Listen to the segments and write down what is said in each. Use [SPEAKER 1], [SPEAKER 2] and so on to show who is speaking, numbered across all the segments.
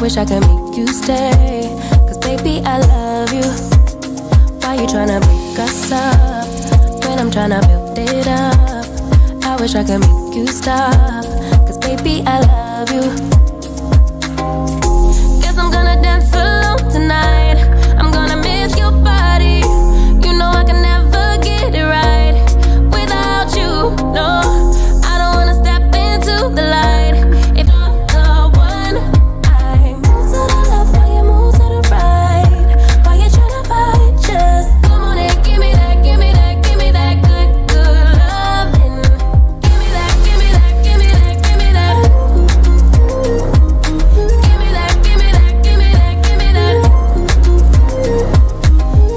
[SPEAKER 1] wish I could make you stay, 'cause baby I love you. Why you tryna break us up when I'm tryna build it up? I wish I could make you stop, 'cause baby I love you. Guess I'm gonna dance alone tonight. I'm gonna miss your body. You know I can never get it right without you. No, I don't wanna step into the light if you're the one. I move to the left while you move to the right. Why you tryna fight? Just come on and give me that, give me that, give me that good, good loving. Give me that, give me that, give me that, give me that. Give me that, give me that, give me that, give me that.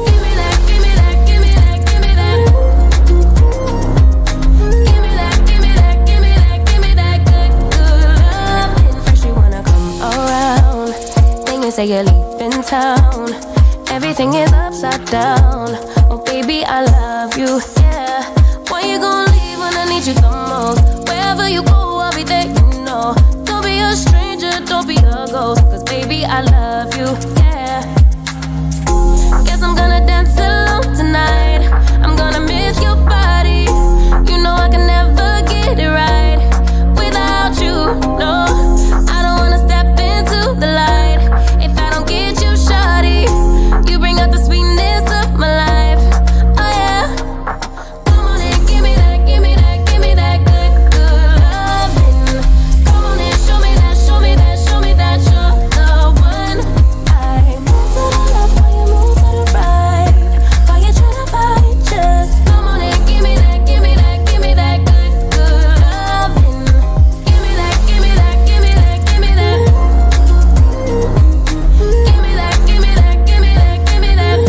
[SPEAKER 1] Give me that, give me that, give me that, give me that. Give me that, give me that, give me that, give me that good, good loving. First you wanna come around, then you say you're leaving town. Everything is upside down. Oh baby, I love you, yeah. Why you gon' leave when I need you the most? Wherever you go, I'll be there, you know. Don't be a stranger, don't be a ghost, 'cause baby, I love you, yeah. Guess I'm gonna dance alone tonight. I'm gonna miss your body. You know I can never get it right without you. No, I don't wanna step into the light if I don't get you, shawty. You bring out the sweetness of my life. Oh yeah. Come on and give me that, give me that, give me that good, good loving. Come on and show me that, show me that, show me that you're the one. I move to the left while you move to the right. Why you tryna fight? Just come on and give me that, give me that, give me that good, good loving. Give me that, give me that, give me that, give me that. Give me that, give me that, give me that, give me that.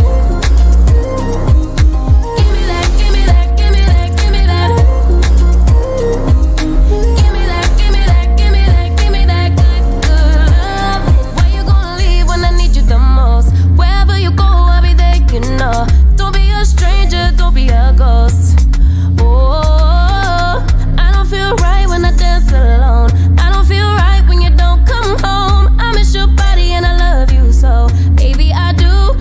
[SPEAKER 1] Give me that, give me that, give me that, give me that. Give me that, give me that, give me that, give me that good, good loving. Why you gonna leave when I need you the most? Wherever you go, I'll be there, you know. Don't be a stranger, don't be a ghost. Oh, I don't feel right when I dance alone. I don't feel right when you don't come home. I miss your body and I love you so. Baby, I do,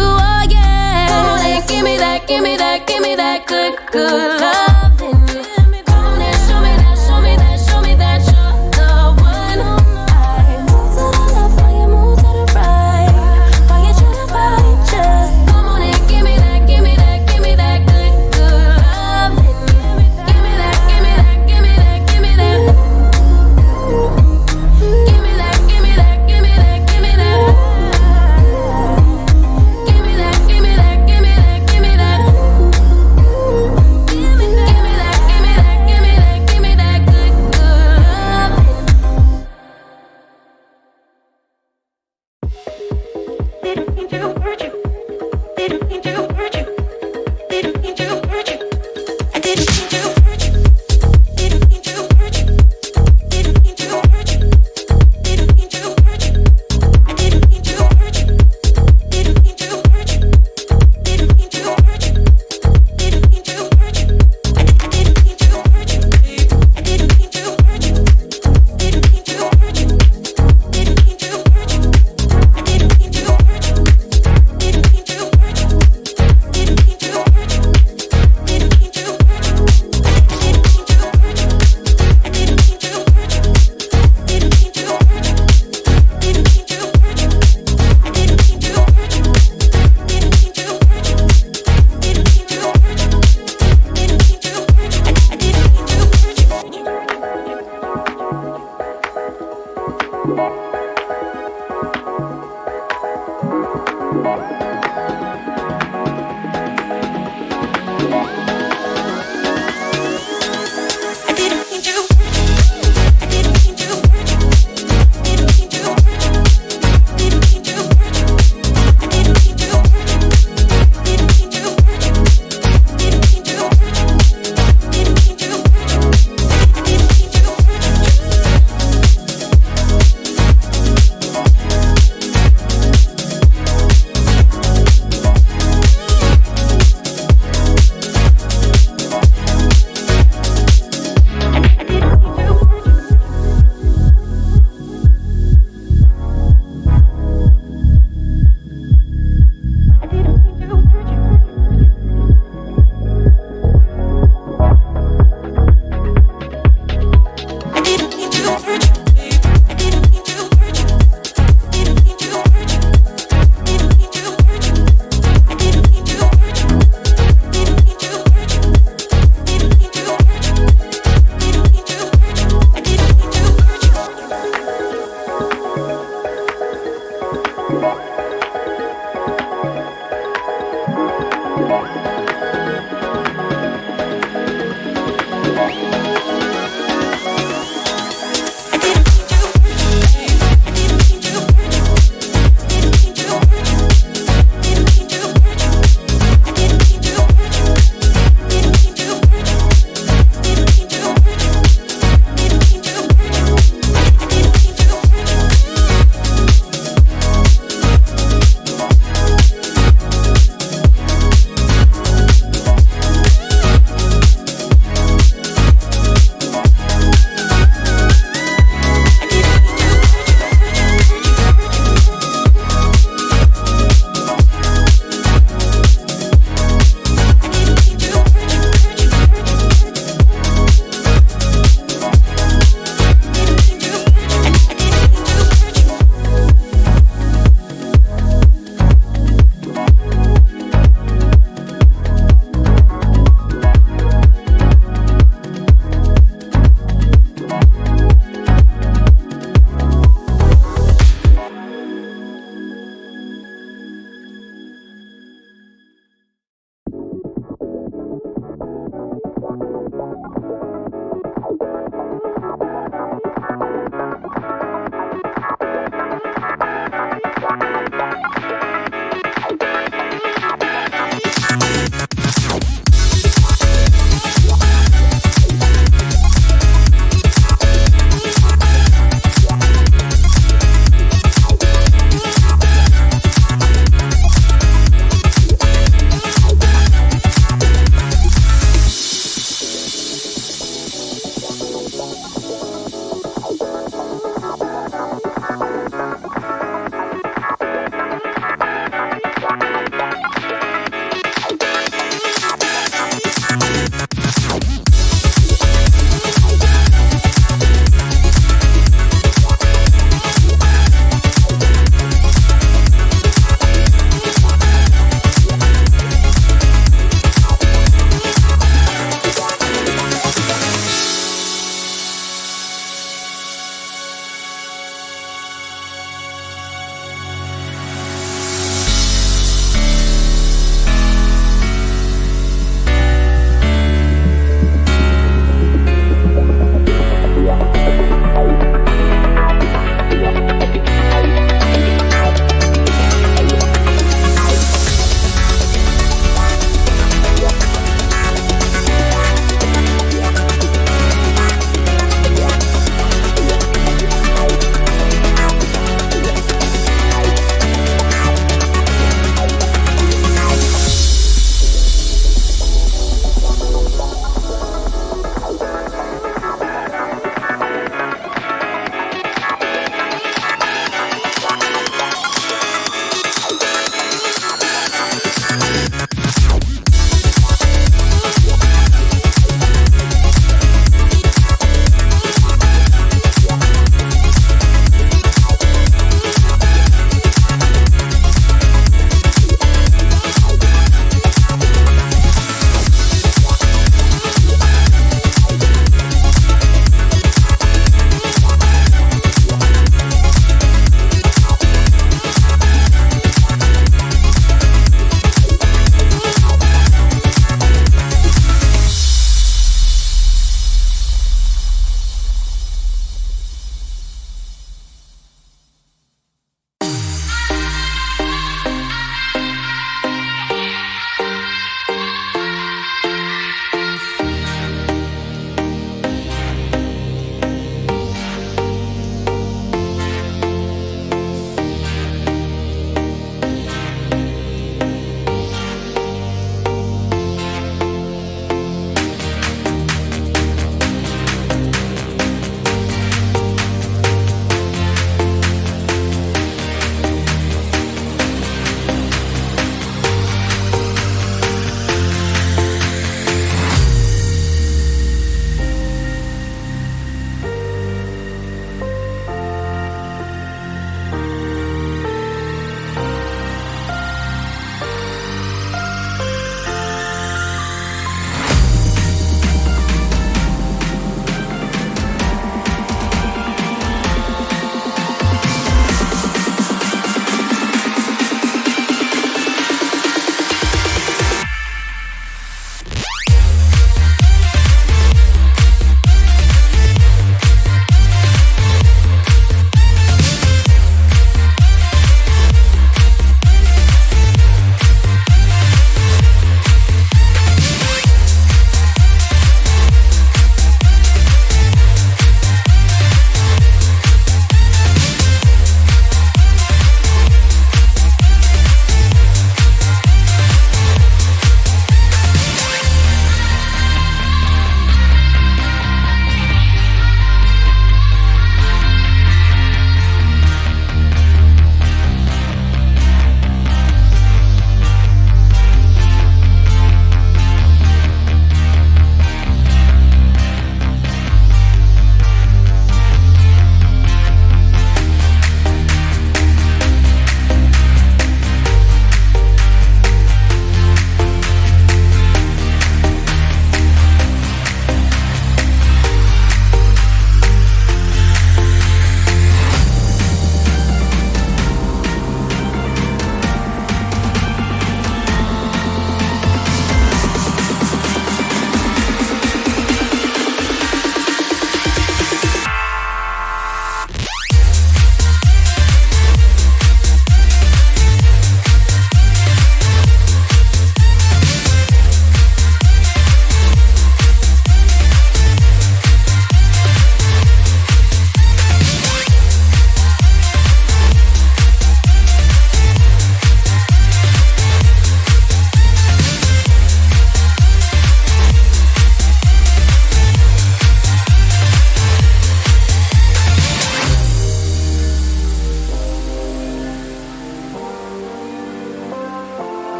[SPEAKER 1] oh yeah. Come on and give me that, give me that, give me that good, good loving. Come on and show me that, show me that, show me that you're the one. I move to the left while you move to the right. Why you tryna fight? Just come on and give me that, give me that, give me that good, good loving. Give me that, give me that, give me that, give me that. Give me that, give me that, give me that, give me that. Give me that, give me that, give me that, give me that. Give me that, give me that, give me that, give me that good, good loving.
[SPEAKER 2] Didn't mean to hurt you. Didn't mean to hurt you. Didn't mean to hurt you. I didn't mean to hurt you. Didn't mean to hurt you. Didn't mean to hurt you. Didn't mean to hurt you. I didn't mean to hurt you. Didn't mean to hurt you. Didn't mean to hurt you. Didn't mean to hurt you. I didn't mean to hurt you. I didn't mean to hurt you. Didn't mean to hurt you. Didn't mean to hurt you. I didn't mean to hurt you. Didn't mean to hurt you. Didn't mean to hurt you. Didn't mean to hurt you. I didn't mean to hurt you. I didn't mean to hurt you. Didn't mean to hurt you. Didn't mean to hurt you. I didn't mean to hurt you. Didn't mean to hurt you. Didn't mean to hurt you. Didn't mean to hurt you. I didn't mean to hurt you. I didn't mean to hurt you. I didn't mean to hurt you. Didn't mean to hurt you. Didn't mean to hurt you. I didn't mean to hurt you. Didn't mean to hurt you. Didn't mean to hurt you. Didn't mean to hurt you. I didn't mean to hurt you.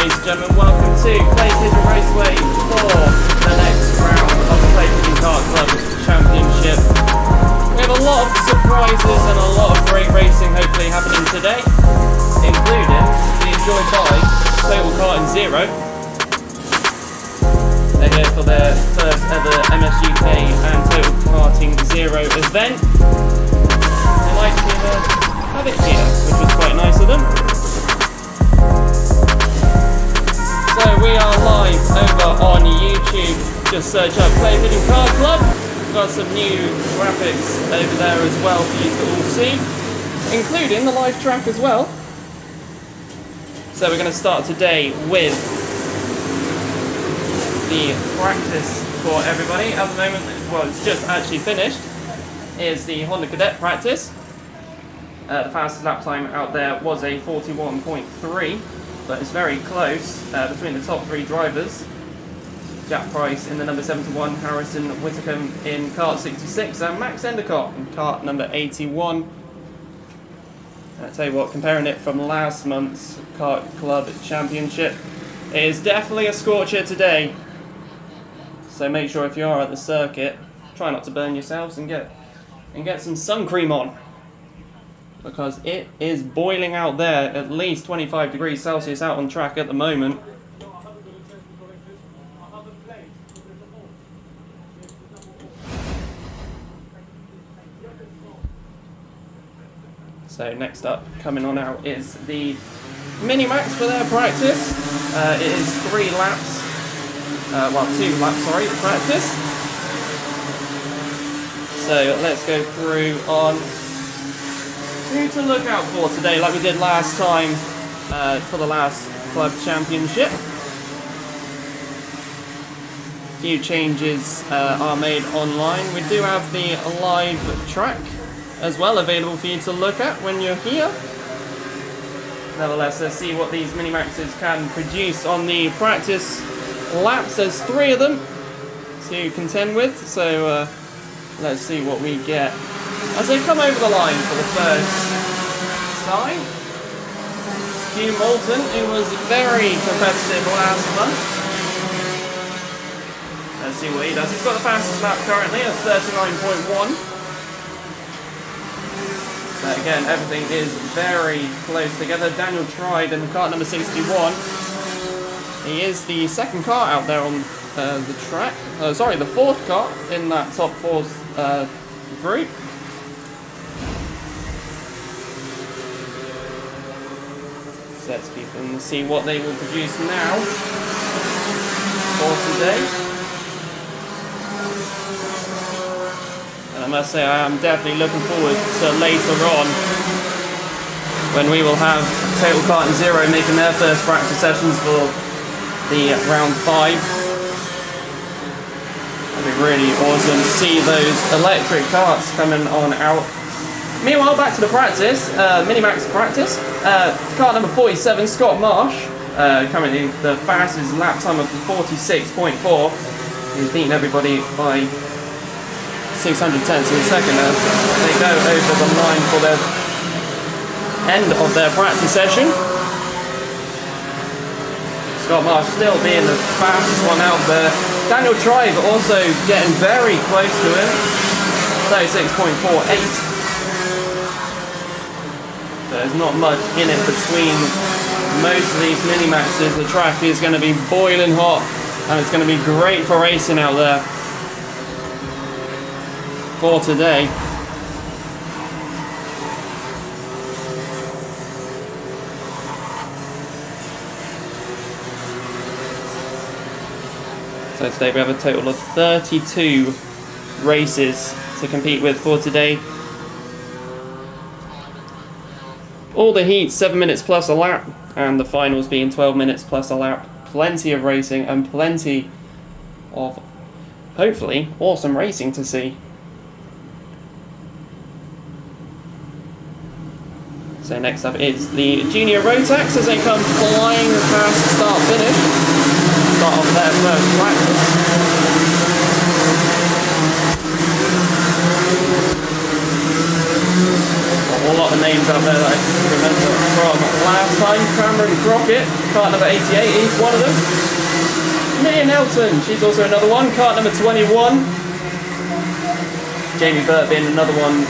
[SPEAKER 3] ladies and gentlemen, welcome to Clay Pigeon Raceway for the next round of the Clay Pigeon Kart Club Championship. We have a lot of surprises and a lot of great racing hopefully happening today, including the enjoyed by Total Karting Zero. They're here for their first ever MSUK and Total Karting Zero event. They like to have it here, which was quite nice of them. So we are live over on YouTube. Just search up Clay Pigeon Kart Club. We've got some new graphics over there as well for you to all see, including the live track as well. So we're going to start today with the practice for everybody. At the moment, well, it's just actually finished, is the Honda Cadet practice. The fastest lap time out there was a 41.3. But it's very close between the top three drivers. Jack Price in the number 71, Harrison Whitcomb in kart 66, and Max Endicott in kart number 81. And I tell you what, comparing it from last month's Kart Club Championship, it is definitely a scorcher today. So make sure if you are at the circuit, try not to burn yourselves and get some sun cream on, because it is boiling out there, at least 25 degrees Celsius out on track at the moment. So next up, coming on out, is the Mini-Max for their practice. It is 3 laps, well 2 laps, sorry, practice. So let's go through on who to look out for today, like we did last time for the last club championship. A few changes are made online. We do have the live track as well available for you to look at when you're here. Nevertheless, let's see what these Mini-Maxes can produce on the practice laps. There's 3 of them to contend with, so let's see what we get as they come over the line for the first time. Hugh Moulton, who was very competitive last month. Let's see what he does. He's got the fastest lap currently at 39.1. But again, everything is very close together. Daniel Tried in kart number 61. He is the second car out there on the track. Sorry, the 4th car in that top 4 group. So let's keep them and see what they will produce now for today. And I must say, I am definitely looking forward to later on when we will have Total Karting Zero making their first practice sessions for the round 5. It'd be really awesome to see those electric karts coming on out. Meanwhile, back to the practice, Mini-Max practice. Kart number 47, Scott Marsh, currently the fastest lap time of 46.4. He's beaten everybody by 600 tenths of a second as they go over the line for their end of their practice session. Scott Marsh still being the fastest one out there. Daniel Tribe also getting very close to him. 36.48. So there's not much in it between most of these mini-maxes. The track is going to be boiling hot and it's going to be great for racing out there for today. So today we have a total of 32 races to compete with for today. All the heats 7 minutes plus a lap, and the finals being 12 minutes plus a lap. Plenty of racing and plenty of, hopefully, awesome racing to see. So next up is the junior rotax as they come flying past start finish. Start off their first practice. A lot of names out there that I remember from last time. Cameron Crockett, cart number 88, he's one of them. Mia Nelson, she's also another one, cart number 21. Jamie Burt being another one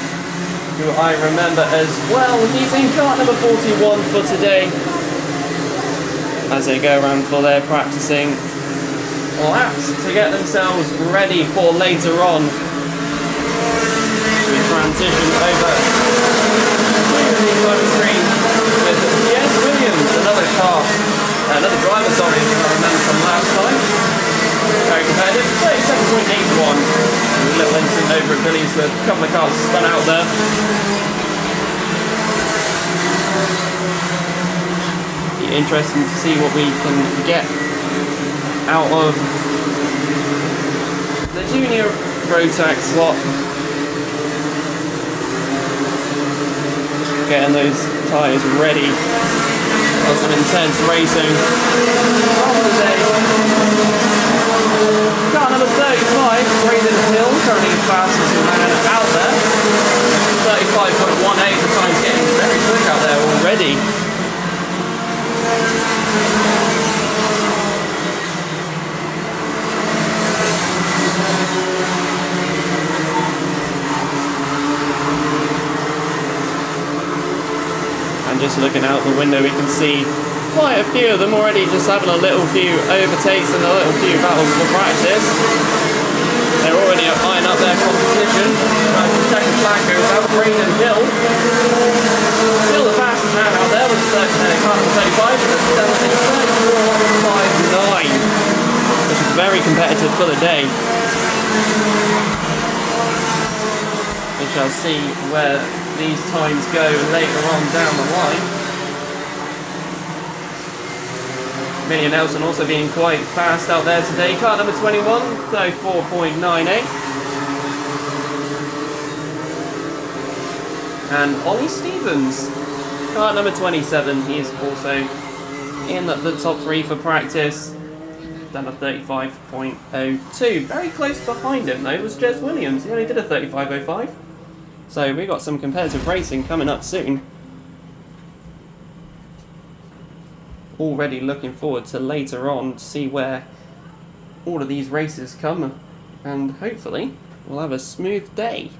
[SPEAKER 3] who I remember as well. He's in cart number 41 for today as they go around for their practicing laps to get themselves ready for later on. We transition over to the home screen with Jess Williams, another driver, sorry, I remember from last time. Very competitive, 37.81. A little incident over at Billy's with a couple of cars spun out there. Be interesting to see what we can get out of the junior rotax slot. Getting those tyres ready for some intense racing on the day. Car number 35, Braden Hill, currently fastest man out there. 35.18, the time's getting very quick out there already. Just looking out the window, we can see quite a few of them already just having a little few overtakes and a little few battles for practice. They're already eyeing up their competition. The second flag goes out, Braden Hill. Still the fastest man out there with car number 35, but 34.59, which is very competitive for the day. We shall see where these times go later on down the line. Amelia Nelson also being quite fast out there today. Car number 21, 34.98. And Ollie Stevens, car number 27, he is also in the top three for practice. Done a 35.02. Very close behind him though was Jez Williams. He only did a 35.05. So we've got some competitive racing coming up soon. Already looking forward to later on to see where all of these races come, and hopefully we'll have a smooth day.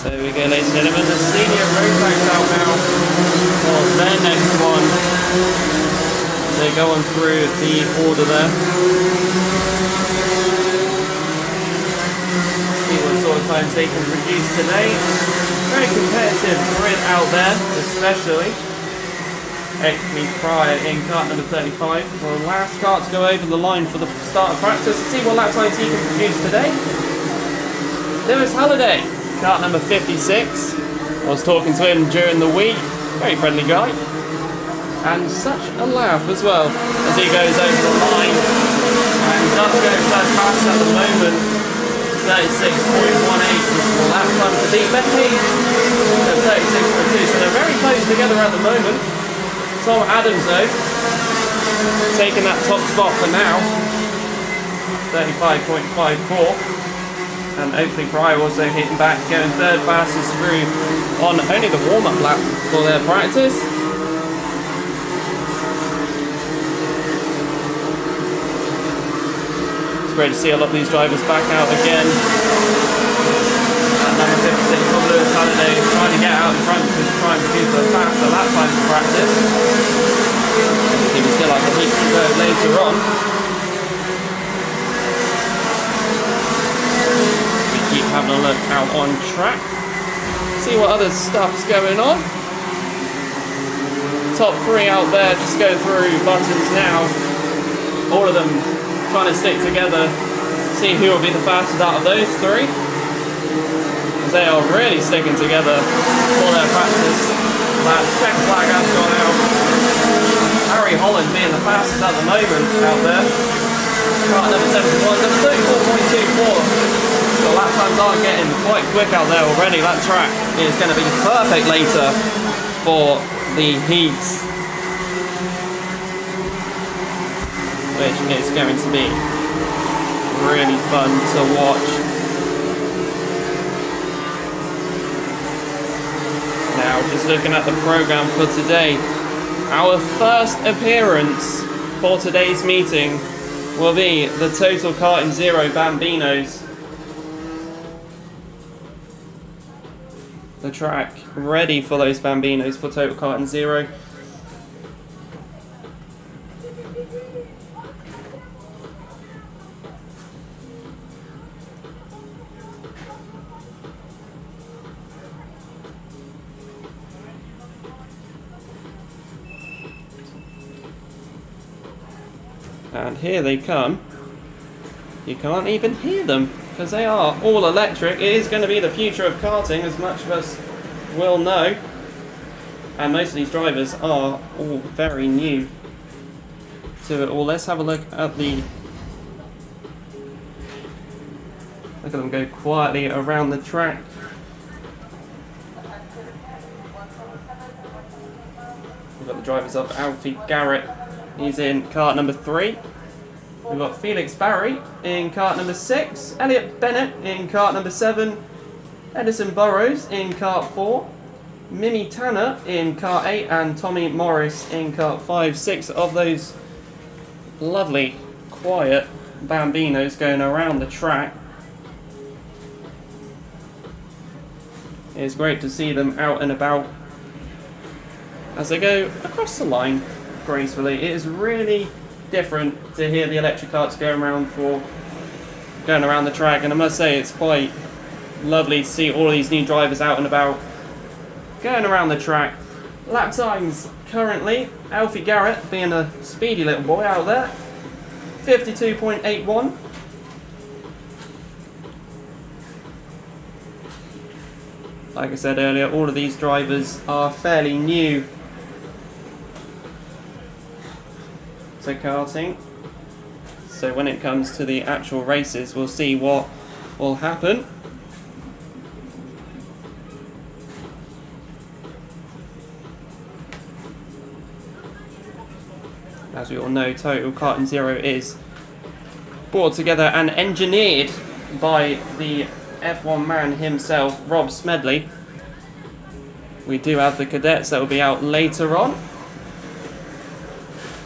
[SPEAKER 3] There we go, ladies and gentlemen, the senior rotax out now for their next one. They're going through the order there. See what sort of times they can produce today. Very competitive grid out there, especially. Extremely Pryor in kart number 35. Well, the last kart to go over the line for the start of practice. Let's see what lap times he can produce today. Lewis Halliday, kart number 56. I was talking to him during the week. Very friendly guy. And such a laugh as well as he goes over the line. And does go first pass at the moment. 36.18 is the lap time to beat Becky. 36.2. So they're very close together at the moment. Tom Adams though, taking that top spot for now, 35.54, and Oakley Pryor also hitting back, going third fastest through on only the warm-up lap for their practice. It's great to see a lot of these drivers back out again. Number 56 from Lewis Halliday trying to get out in front to try and produce a faster lap time for practice. He will still have the heat to go later on. We keep having a look out on track. See what other stuff's going on. Top three out there, just go through buttons now. All of them trying to stick together. See who will be the fastest out of those three. They are really sticking together for their practice. That second flag has gone out. Harry Holland being the fastest at the moment out there. Kart number 71, number 34.24. The lap times are getting quite quick out there already. That track is going to be perfect later for the heats, which is going to be really fun to watch. Now, just looking at the program for today, our first appearance for today's meeting will be the Total Karting Zero Bambinos. The track ready for those Bambinos for Total Karting Zero. And here they come. You can't even hear them because they are all electric. It is going to be the future of karting, as much of us will know. And most of these drivers are all very new to it all. Let's have a look at them go quietly around the track. We've got the drivers of Alfie Garrett. He's in kart number 3. We've got Felix Barry in kart number 6. Elliot Bennett in kart number 7. Edison Burrows in kart 4. Mimi Tanner in kart 8. And Tommy Morris in kart 5. 6 of those lovely, quiet Bambinos going around the track. It's great to see them out and about as they go across the line gracefully. It is really different to hear the electric karts going around the track, and I must say it's quite lovely to see all of these new drivers out and about going around the track. Lap times currently, Alfie Garrett being a speedy little boy out there, 52.81. Like I said earlier, all of these drivers are fairly new to karting, so when it comes to the actual races, we'll see what will happen. As we all know, Total Karting Zero is brought together and engineered by the F1 man himself, Rob Smedley. We do have the cadets that will be out later on.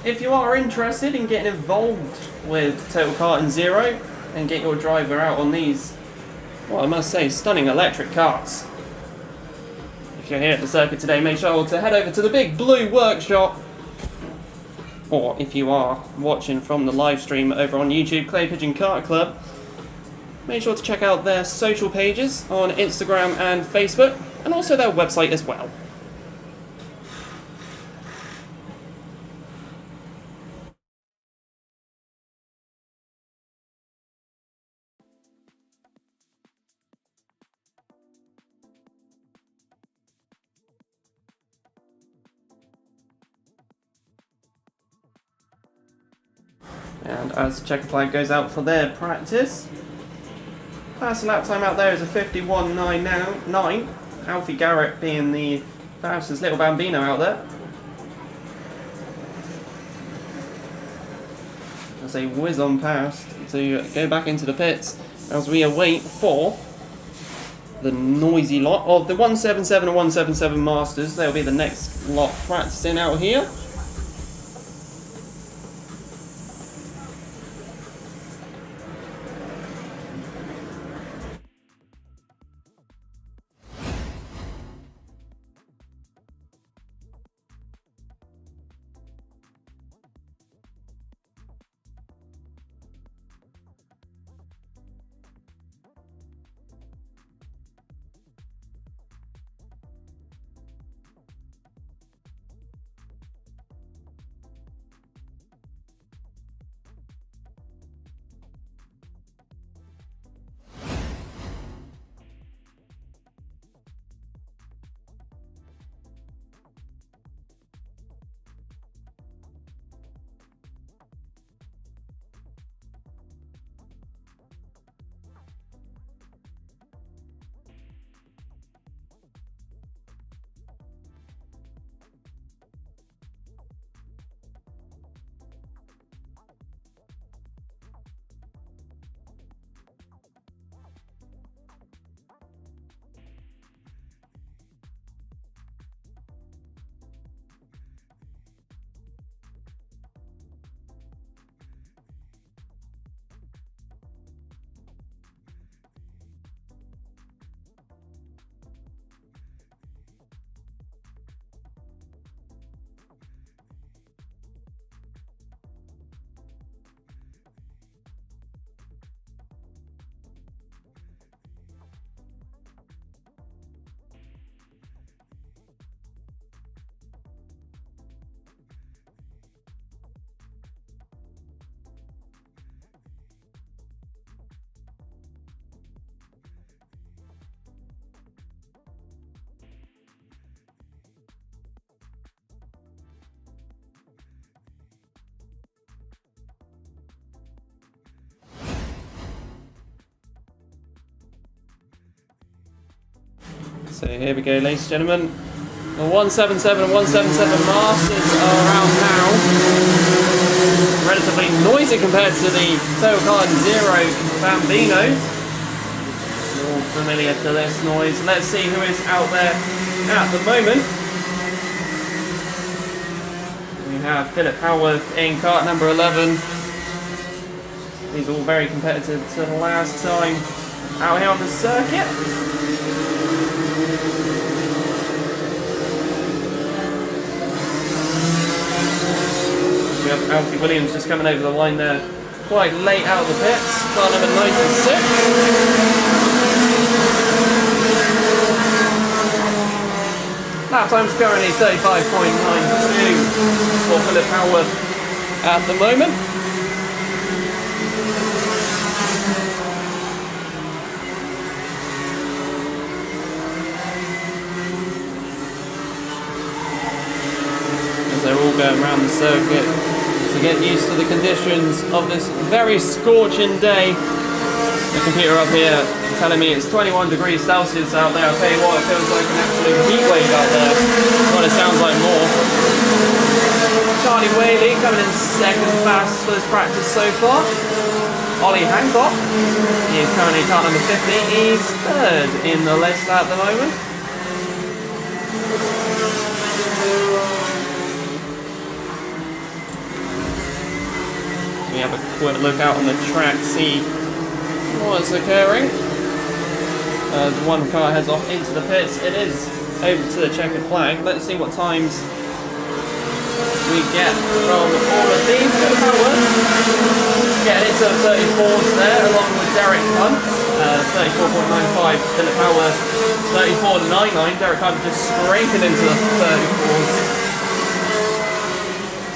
[SPEAKER 3] If you are interested in getting involved with Total Karting Zero and get your driver out on these, well, I must say, stunning electric karts, you're here at the circuit today, make sure to head over to the Big Blue Workshop. Or if you are watching from the live stream over on YouTube, Clay Pigeon Kart Club, make sure to check out their social pages on Instagram and Facebook, and also their website as well. And as the checker flag goes out for their practice, fastest lap time out there is a 51.9. Alfie Garrett being the fastest little Bambino out there. As they whiz on past to go back into the pits as we await for the noisy lot of the 177 and 177 Masters. They'll be the next lot practicing out here. So here we go, ladies and gentlemen. The 177 and 177 Masters are out now. Relatively noisy compared to the Total Card Zero Bambino. You're all familiar to this noise. Let's see who is out there at the moment. We have Philip Howarth in cart number 11. These are all very competitive to the last time out here on the circuit. We have Alfie Williams just coming over the line there quite late out of the pits. Car number 96. Lap time's currently 35.92 for Philip Howarth at the moment. They're all going around the circuit to get used to the conditions of this very scorching day. The computer up here telling me it's 21 degrees Celsius out there. I'll tell you what, it feels like an absolute heat wave out there. Well, it sounds like more. Charlie Whaley coming in second fastest for this practice so far. Ollie Hancock, he is currently car number 50. He's third in the list at the moment. We have a quick look out on the track, see what's occurring. As one car heads off into the pits, it is over to the checkered flag. Let's see what times we get from all of these. Good power. Getting into the 34s there, along with Derek Hunt. 34.95. Philip Power 34.99. Derek Hunt just scraping into the 34s.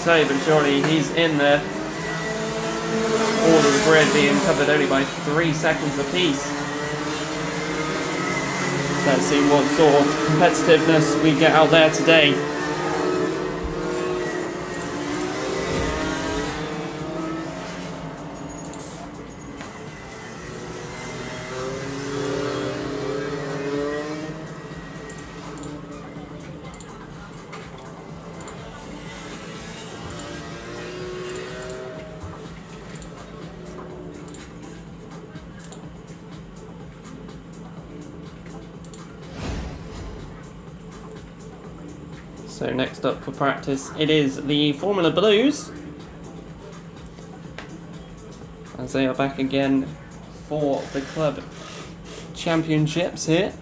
[SPEAKER 3] So, but surely he's in there. All of the grid being covered only by 3 seconds apiece. Let's see what sort of competitiveness we get out there today. So next up for practice, it is the Formula Blues, as they are back again for the club championships here.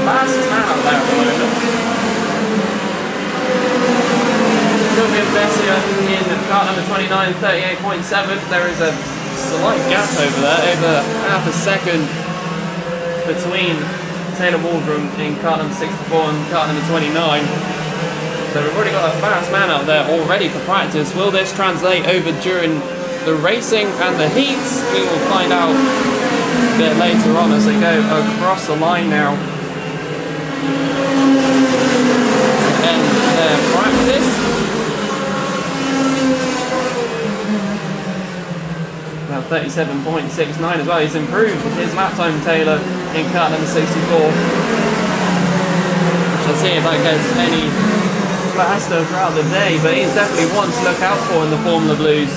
[SPEAKER 3] Fastest man out there at the moment. Sylvian Bessia in car number 29, 38.7. There is a slight gap over there, over half a second between Taylor Waldron in car number 64 and car number 29. So we've already got a fast man out there already for practice. Will this translate over during the racing and the heats? We will find out a bit later on as they go across the line now. And their practice. Now 37.69 as well. He's improved his lap time, Taylor, in car number 64. We'll see if that gets any faster throughout the day, but he's definitely one to look out for in the Formula Blues.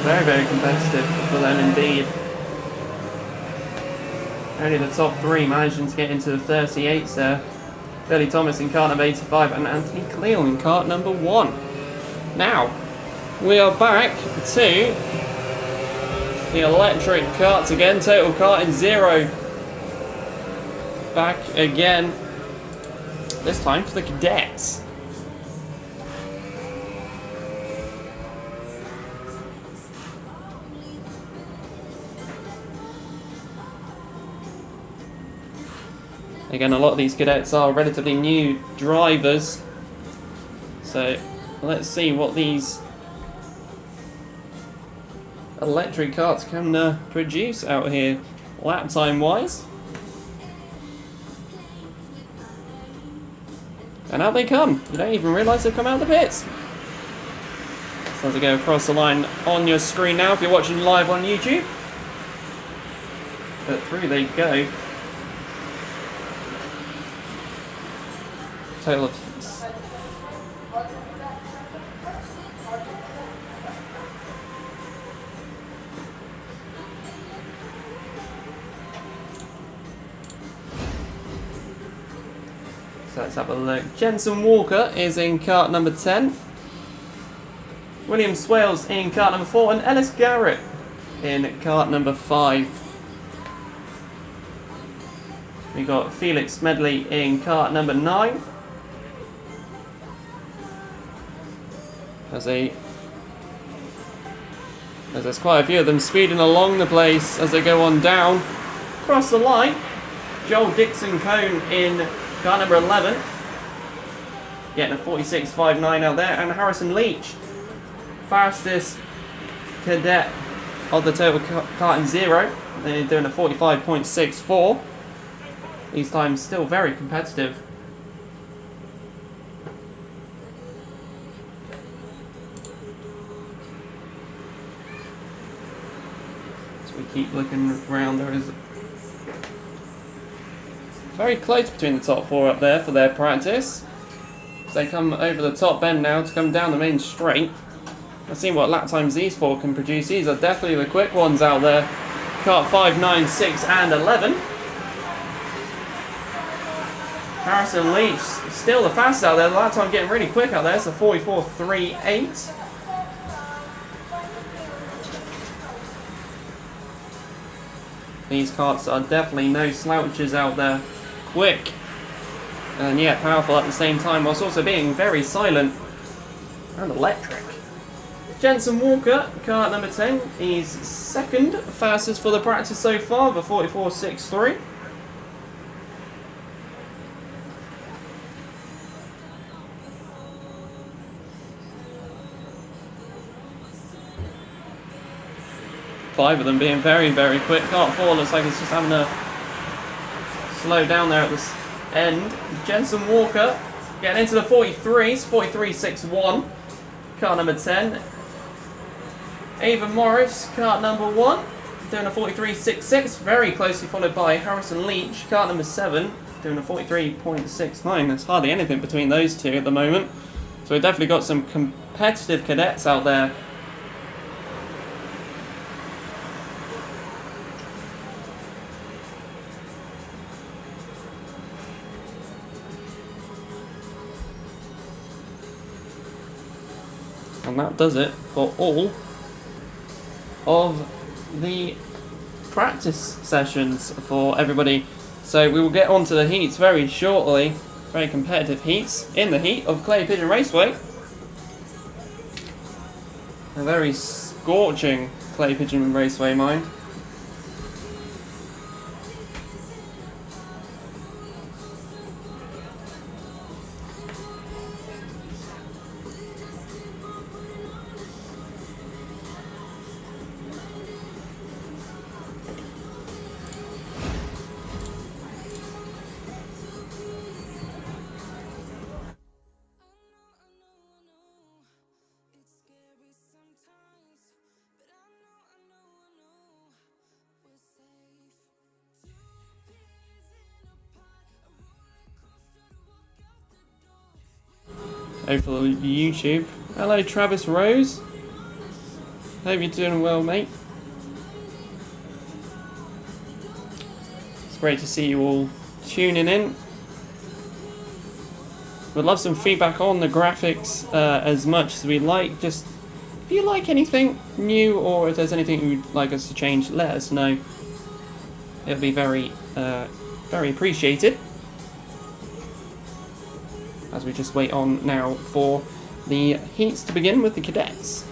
[SPEAKER 3] Very, very competitive for them indeed. Only the top three managing to get into the 38s there. Billy Thomas in kart number 85 and Anthony Cleal in kart number 1. Now, we are back to the electric karts again. Total karting 0. Back again. This time for the cadets. Again, a lot of these cadets are relatively new drivers. So let's see what these electric karts can produce out here lap time wise. And out they come. You don't even realise they've come out of the pits. So as they go across the line on your screen now if you're watching live on YouTube. But through they go. Total of so let's have a look. Jensen Walker is in kart number 10. William Swales in kart number 4 and Ellis Garrett in kart number 5. We got Felix Medley in kart number 9. As there's quite a few of them speeding along the place as they go on down. Across the line, Joel Dixon Cone in kart number 11. Getting a 46.59 out there. And Harrison Leach, fastest cadet of the total karting zero. They're doing a 45.64. These times still very competitive. So we keep looking around. There is very close between the top 4 up there for their practice. As they come over the top bend now to come down the main straight. Let's see what lap times these 4 can produce. These are definitely the quick ones out there. Kart 5, 9, 6 and 11. Harrison Leach still the fastest out there. The lap time getting really quick out there. It's a 44.38. These karts are definitely no slouches out there. Quick and yet powerful at the same time, whilst also being very silent and electric. Jensen Walker, kart number 10, he's second fastest for the practice so far, the 44.63. Five of them being very, very quick. Kart 4 looks like it's just having a slow down there at this end. Jensen Walker getting into the 43s, 43.61. Kart number 10. Ava Morris, kart number 1, doing a 43.66. Very closely followed by Harrison Leach, kart number 7, doing a 43.69. There's hardly anything between those two at the moment. So we've definitely got some competitive cadets out there. And that does it for all of the practice sessions for everybody. So we will get on to the heats very shortly. Very competitive heats in the heat of Clay Pigeon Raceway. A very scorching Clay Pigeon Raceway, mind. Hopefully YouTube. Hello Travis Rose. Hope you're doing well, mate. It's great to see you all tuning in. We'd love some feedback on the graphics as much as we like. Just if you like anything new or if there's anything you'd like us to change, let us know. It'll be very appreciated. As we just wait on now for the heats to begin with the cadets.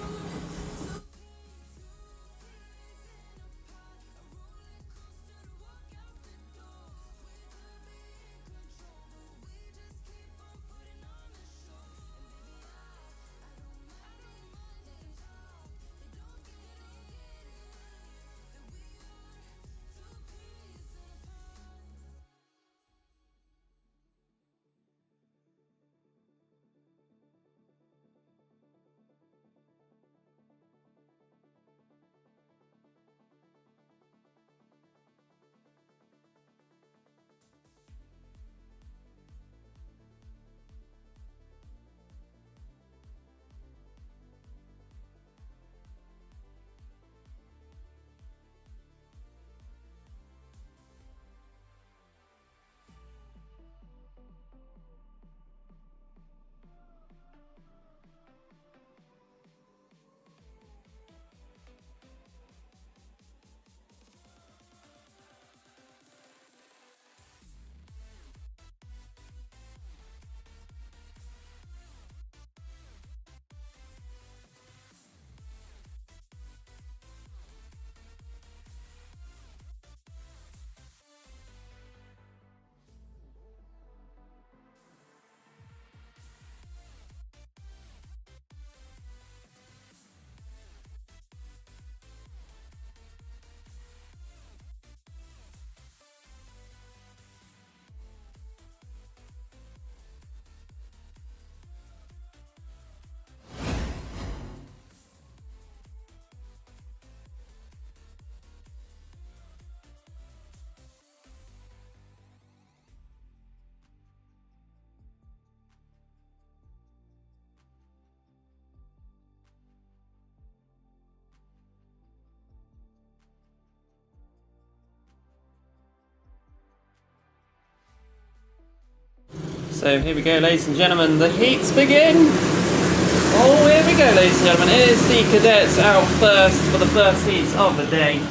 [SPEAKER 3] So here we go, ladies and gentlemen, the heats begin. Oh, here we go, ladies and gentlemen. Here's the cadets out first for the first heats of the day.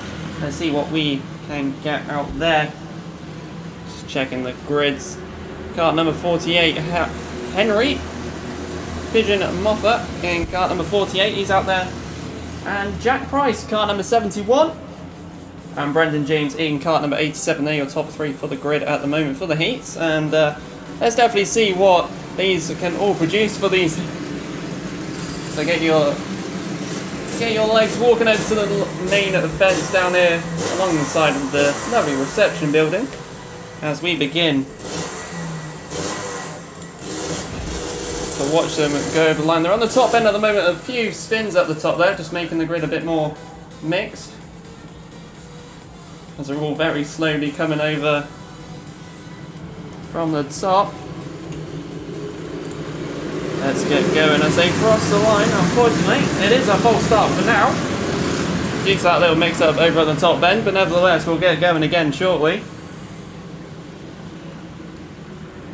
[SPEAKER 3] Let's see what we can get out there. Just checking the grids. Kart number 48, Henry. Pigeon Moffat in kart number 48, he's out there. And Jack Price, kart number 71. And Brendan James in kart number 87. They're your top three for the grid at the moment for the heats. And let's definitely see what these can all produce for these. So get your legs walking over to the main fence down here along the side of the lovely reception building as we begin to watch them go over the line. They're on the top end at the moment, a few spins up the top there, just making the grid a bit more mixed. As they're all very slowly coming over from the top. Let's get going as they cross the line. Unfortunately, it is a false start for now. Due to that little mix-up over at the top end, but nevertheless, we'll get going again shortly.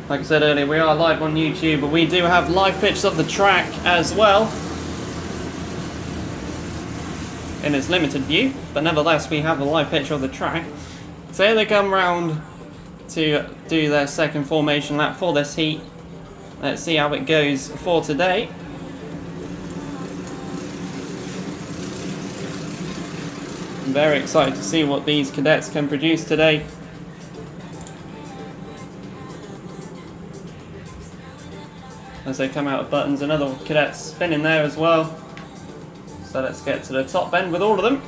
[SPEAKER 3] Like I said earlier, we are live on YouTube, but we do have live pictures of the track as well. In its limited view, but nevertheless, we have a live picture of the track. So here they come round to do their second formation lap for this heat. Let's see how it goes for today. I'm very excited to see what these cadets can produce today. As they come out of buttons, another cadet spinning there as well. So let's get to the top end with all of them.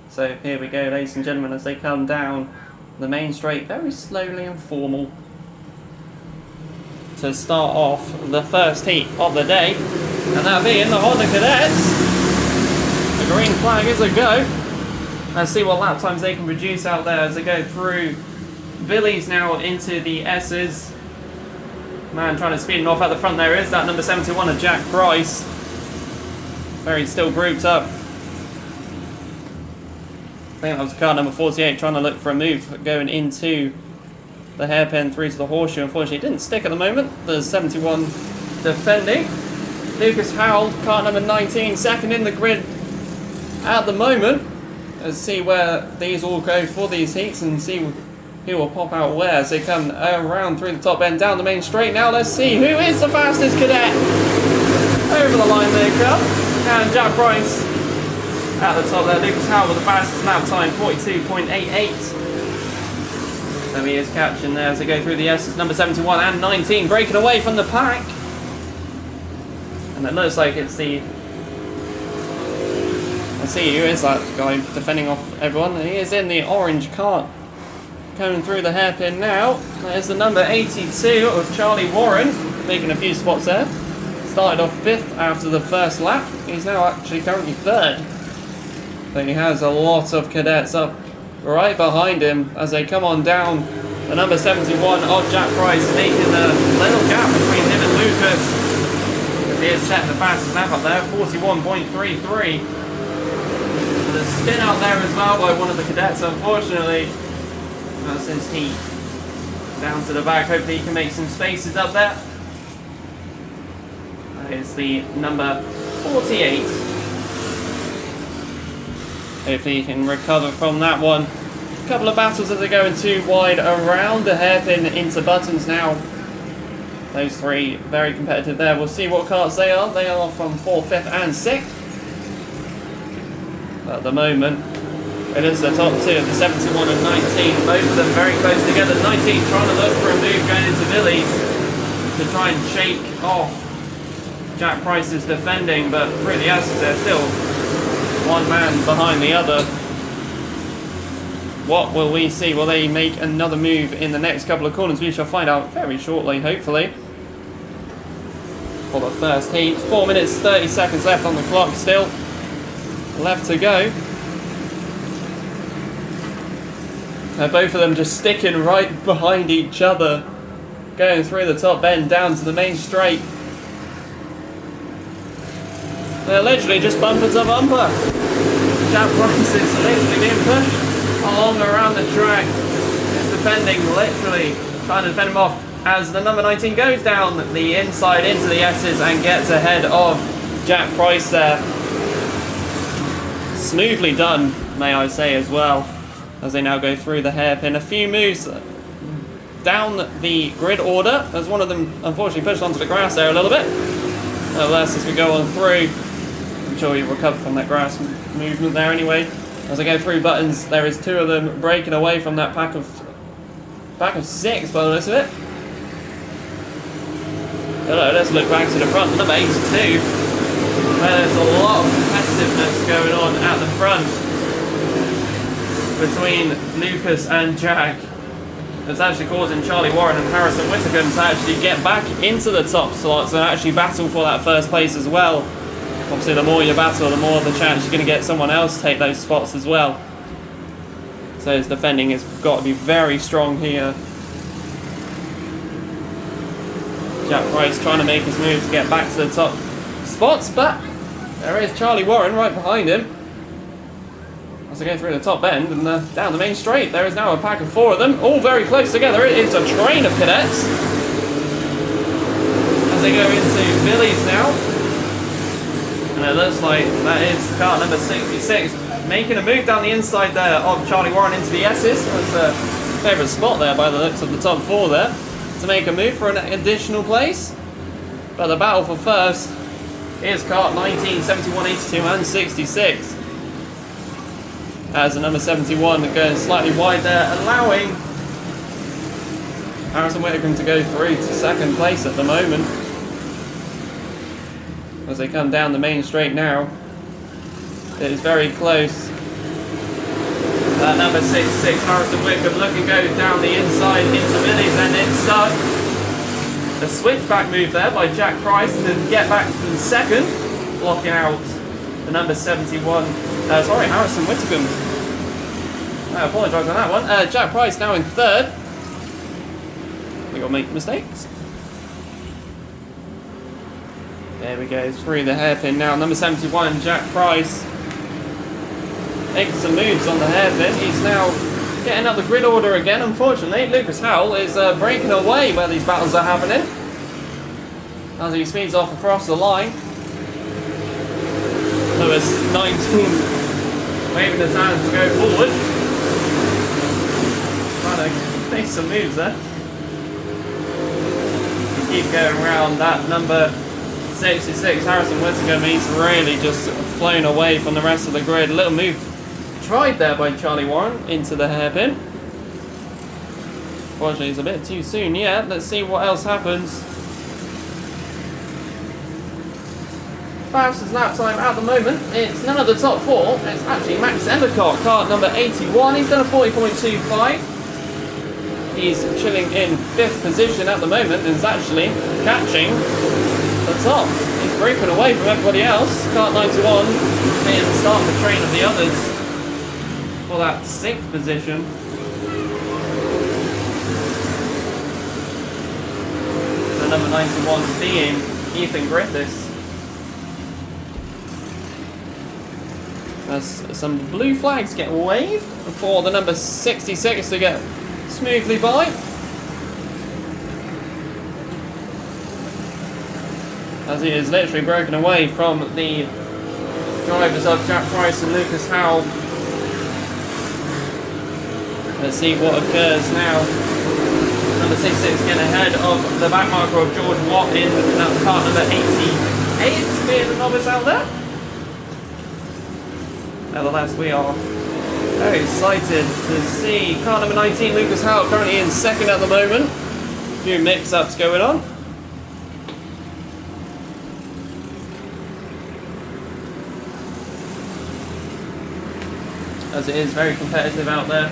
[SPEAKER 3] So here we go, ladies and gentlemen, as they come down the main straight, very slowly and formal, to start off the first heat of the day, and that being the Honda Cadets. The green flag is a go. Let's see what lap times they can produce out there as they go through Billy's now into the S's. Man trying to speed him off at the front there is that number 71 of Jack Price. Very still grouped up. I think that was car number 48 trying to look for a move going into the hairpin through to the horseshoe. Unfortunately, it didn't stick at the moment. The 71 defending. Lucas Howell, car number 19, second in the grid at the moment. Let's see where these all go for these heats and see who will pop out where as they come around through the top end down the main straight. Now let's see who is the fastest cadet. Over the line they come. And Jack Price at the top there. Lucas Howell with the fastest lap time, 42.88. So he is catching there as they go through the S's. Number 71 and 19 breaking away from the pack. And it looks like it's the... Let's see, who is that guy defending off everyone? He is in the orange cart. Coming through the hairpin now. There's the number 82 of Charlie Warren, making a few spots there. Started off 5th after the first lap. He's now actually currently 3rd. But he has a lot of cadets up right behind him as they come on down. The number 71 of Jack Price making a little gap between him and Lucas. He is setting the fastest lap up there, 41.33. The spin out there as well by one of the cadets, unfortunately. That's his heat down to the back. Hopefully he can make some spaces up there. That is the number 48. Hopefully he can recover from that one. A couple of battles as they're going too wide around the hairpin into buttons now. Those three very competitive there. We'll see what carts they are. They are from 4th, 5th and 6th. At the moment, it is the top two of the 71 and 19. Both of them very close together. 19 trying to look for a move going into Billy to try and shake off Jack Price's defending, but through the S's they're still one man behind the other. What will we see? Will they make another move in the next couple of corners? We shall find out very shortly, hopefully. For the first heat. 4 minutes, 30 seconds left on the clock still. Left to go. Both of them just sticking right behind each other. Going through the top end down to the main straight. They're literally just bumper to bumper. Jack Price is literally being pushed along around the track. He's defending, literally trying to defend him off as the number 19 goes down the inside into the S's and gets ahead of Jack Price there. Smoothly done, may I say as well, as they now go through the hairpin. A few moves down the grid order, as one of them unfortunately pushed onto the grass there a little bit. Nevertheless, as we go on through, I'm sure you'll recover from that grass movement there anyway. As I go through buttons, there is 2 of them breaking away from that pack of 6 by the looks of it. Hello, let's look back to the front, number 82, where there's a lot of competitiveness going on at the front between Lucas and Jack. It's actually causing Charlie Warren and Harrison Whittaker to actually get back into the top slots and actually battle for that first place as well. Obviously, the more you battle, the more the chance you're going to get someone else take those spots as well. So his defending has got to be very strong here. Jack Price trying to make his move to get back to the top spots, but there is Charlie Warren right behind him. As they go through the top end and down the main straight, there is now a pack of 4 of them, all very close together. It is a train of cadets. As they go into Billy's now. And it looks like that is car number 66 making a move down the inside there of Charlie Warren into the S's. That's a favourite spot there by the looks of the top 4 there, to make a move for an additional place. But the battle for first is kart 19, 71, 82 and 66. As the number 71 going slightly wide there, allowing Harrison Whittaker to go through to second place at the moment. As they come down the main straight now, it is very close. Number 66, Harrison Whittaker looking to go down the inside into Billy's, and it's stuck. A switchback move there by Jack Price to get back in second, blocking out the number 71. Harrison Whittaker. I apologise on that one. Jack Price now in third. We got to make mistakes. There we go, through the hairpin now. Number 71, Jack Price, making some moves on the hairpin. He's now getting up the grid order again, unfortunately. Lucas Howell is breaking away where these battles are happening, as he speeds off across the line. Lewis 19 waving his hands to go forward. Trying to make some moves there. Keep going around that number 66, Harrison Whittaker. He's really just flown away from the rest of the grid. A little move tried there by Charlie Warren into the hairpin. Unfortunately, it's a bit too soon yet. Let's see what else happens. Fastest lap time at the moment, it's none of the top 4. It's actually Max Endicott, kart number 81. He's done a 40.25. He's chilling in 5th position at the moment and is actually catching the top. He's breaking away from everybody else. Kart 91 being the start of the train of the others for that 6th position. The number 91 being Ethan Griffiths. As some blue flags get waved for the number 66 to get smoothly by. As he is literally broken away from the drivers of Jack Price and Lucas Howell. Let's see what occurs now. Number 66 getting ahead of the back marker of George Watt in kart number 88, being the novice out there. Nevertheless, we are very excited to see car number 19, Lucas Howell, currently in second at the moment. A few mix-ups going on. As it is very competitive out there.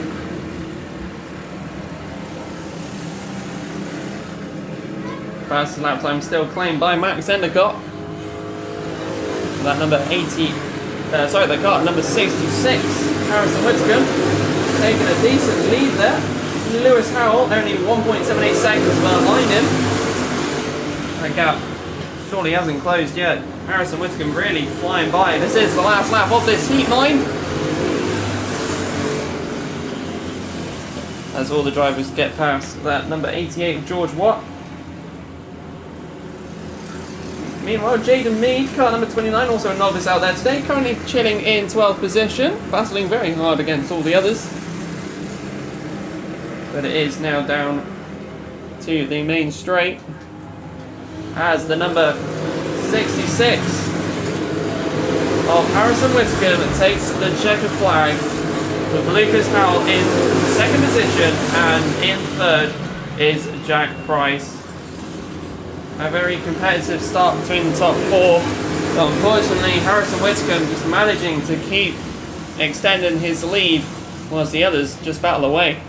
[SPEAKER 3] Fastest lap time still claimed by Max Endicott. That number 80. The car number 66, Harrison Whittaker, taking a decent lead there. Lewis Howell only 1.78 seconds behind him. That gap surely hasn't closed yet. Harrison Whittaker really flying by. This is the last lap of this Heat 9. as all the drivers get past that number 88 of George Watt. Meanwhile, Jaden Mead, car number 29, also a novice out there today, currently chilling in 12th position, battling very hard against all the others. But it is now down to the main straight as the number 66 of Harrison Whittaker takes the checkered flag, with Lucas Howell in second position, and in third is Jack Price. A very competitive start between the top four, but unfortunately Harrison Whittaker just managing to keep extending his lead whilst the others just battle away.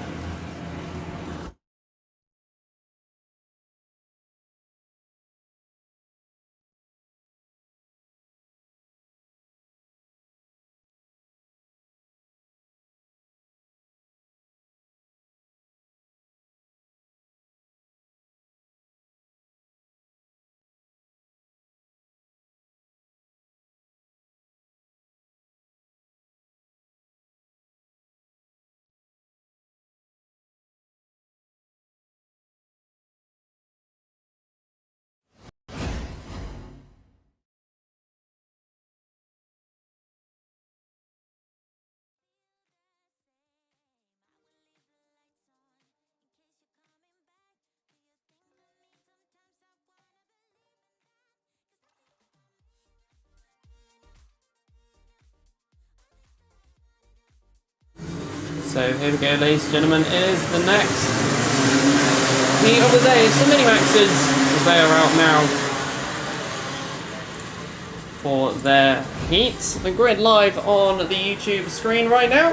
[SPEAKER 3] So here we go, ladies and gentlemen, is the next heat of the day. It's the Mini-Maxes as they are out now for their heats. The grid live on the YouTube screen right now.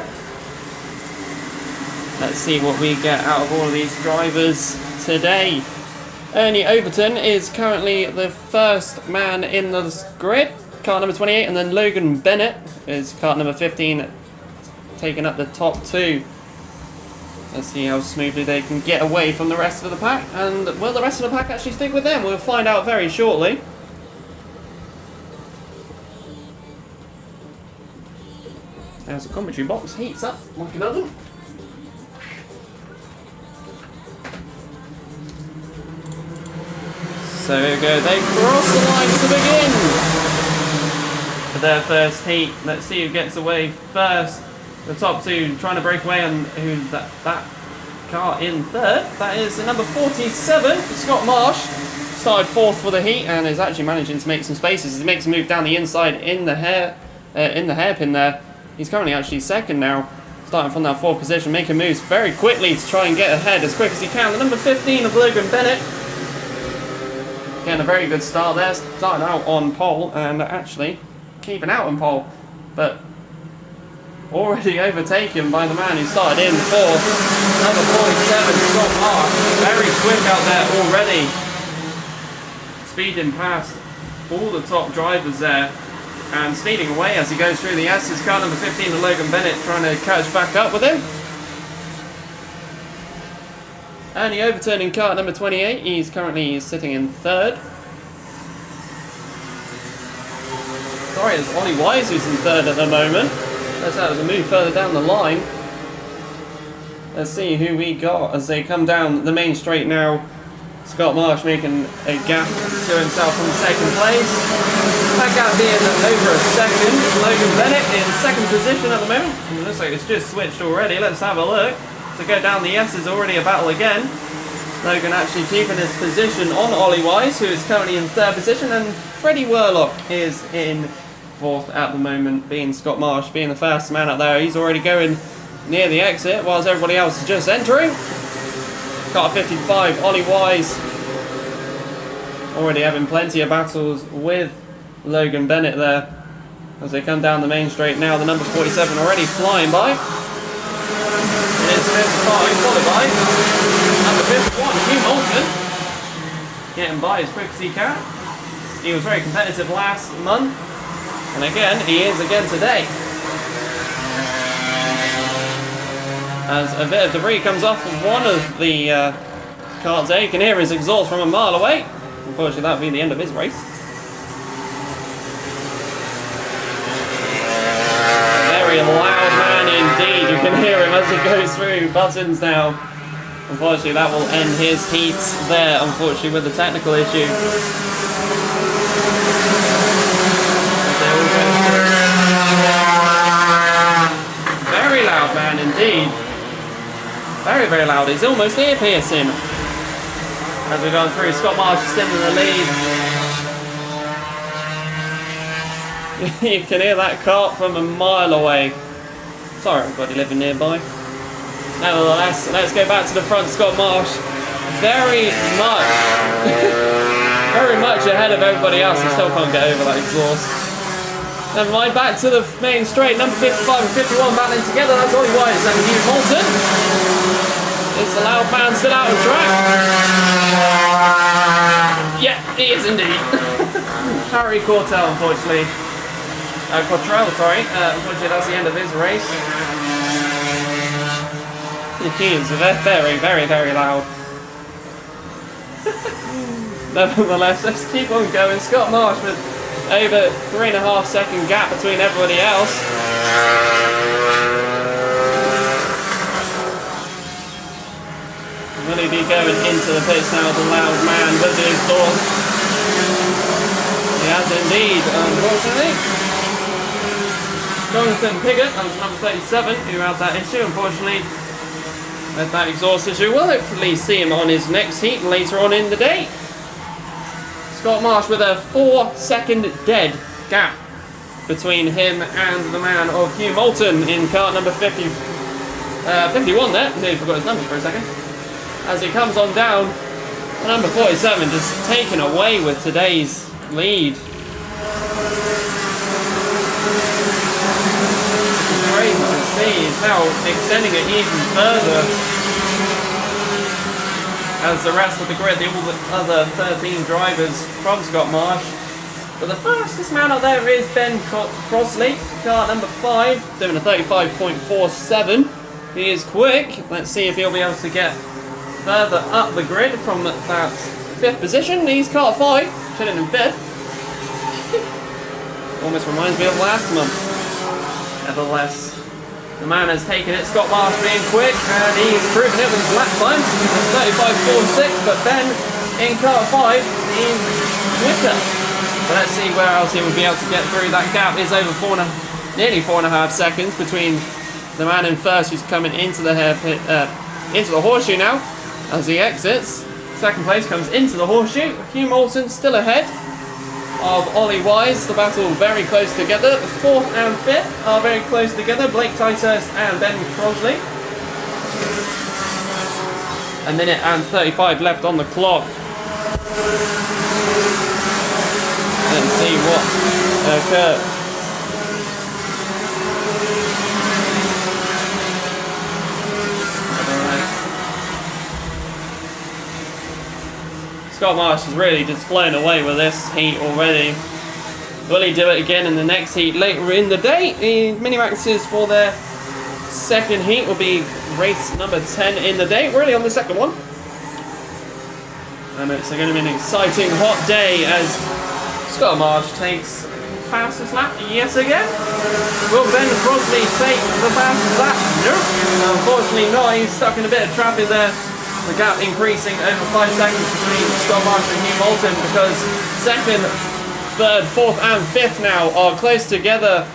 [SPEAKER 3] Let's see what we get out of all of these drivers today. Ernie Overton is currently the first man in the grid, car number 28, and then Logan Bennett is car number 15, taking up the top two. Let's see how smoothly they can get away from the rest of the pack, and will the rest of the pack actually stick with them? We'll find out very shortly. As the commentary box heats up like an oven. So here we go, they cross the line to begin for their first heat. Let's see who gets away first. The top two trying to break away, and who that car in third. That is the number 47, Scott Marsh. Started fourth for the heat and is actually managing to make some spaces. He makes a move down the inside in the hairpin there. He's currently actually second now, starting from that fourth position, making moves very quickly to try and get ahead as quick as he can. The number 15 of Logan Bennett. Getting a very good start there, starting out on pole and actually keeping out on pole, but already overtaken by the man who started in fourth, number 47, Scott Marsh. Very quick out there already, speeding past all the top drivers there and speeding away as he goes through the S's. Car number 15 of Logan Bennett trying to catch back up with him. And he overturning car number 28, he's currently sitting in third. Sorry, it's Ollie Wise who's in third at the moment. Let's have a move further down the line. Let's see who we got as they come down the main straight now. Scott Marsh making a gap to himself from second place. That gap being over a second. Logan Bennett in second position at the moment. It looks like it's just switched already. Let's have a look. To go down the S is already a battle again. Logan actually keeping his position on Ollie Wise, who is currently in third position, and Freddie Worlock is in fourth at the moment, being Scott Marsh, being the fastest man out there. He's already going near the exit, whilst everybody else is just entering. Car 55, Ollie Wise, already having plenty of battles with Logan Bennett there. As they come down the main straight now, the number 47 already flying by. It is 55, followed by number 51, Hugh Moulton, getting by as quick as he can. He was very competitive last month, and again, he is again today. As a bit of debris comes off of one of the carts there, you can hear his exhaust from a mile away. Unfortunately, that will be the end of his race. Very loud man indeed, you can hear him as he goes through buttons now. Unfortunately, that will end his heat there, unfortunately, with the technical issue. Very loud, man, indeed. Very, very loud. It's almost ear piercing. As we've gone through, Scott Marsh is still in the lead. You can hear that cart from a mile away. Sorry, everybody living nearby. Nevertheless, let's go back to the front. Scott Marsh, very much ahead of everybody else. I still can't get over that exhaust. Never mind, back to the main straight. Number 55 and 51 battling together. That's Ollie Wise and Hugh Moulton. Is the loud man still out of track? Yeah, he is indeed. Harry Cottrell, unfortunately. Unfortunately, that's the end of his race. He is very, very, very loud. Nevertheless, let's keep on going. Scott Marsh with over 3.5 second gap between everybody else. Will he be going into the pits now, the loud man with the exhaust? He has indeed, unfortunately. Jonathan Piggott, that was number 37, who had that issue, unfortunately. With that exhaust issue, we'll hopefully see him on his next heat later on in the day. Scott Marsh with a 4-second dead gap between him and the man of Hugh Moulton in kart number 51 there. Nearly forgot his number for a second. As he comes on down, number 47 just taken away with today's lead. Crazy to see, he's now extending it even further as the rest of the grid, all the other 13 drivers from Scott Marsh. But the fastest man out there is Ben Crosley, car number 5, doing a 35.47. He is quick. Let's see if he'll be able to get further up the grid from that 5th position. He's car 5, chilling in 5th. Almost reminds me of last month. Nevertheless, the man has taken it. Scott Marsh being quick, and he's proven it with his lap times. 35.46, but Ben in car 5 is quicker. But let's see where else he will be able to get through. That gap is over nearly 4.5 seconds between the man in first, who's coming into the into the horseshoe now as he exits. Second place comes into the horseshoe. Hugh Moulton still ahead of Ollie Wise. The battle very close together. The 4th and 5th are very close together. Blake Ticehurst and Ben Crosley. A minute and 35 left on the clock. Let's see what occurs. Scott Marsh has really just flown away with this heat already. Will he do it again in the next heat later in the day? The mini maxes for their second heat will be race number 10 in the day, really on the second one. And it's going to be an exciting hot day as Scott Marsh takes fastest lap yet again. Will Ben Crosley take the fastest lap? Nope. Unfortunately not. He's stuck in a bit of traffic there. The gap increasing over 5 seconds between Scott Marsh and Hugh Moulton because 2nd, 3rd, 4th and 5th now are close together.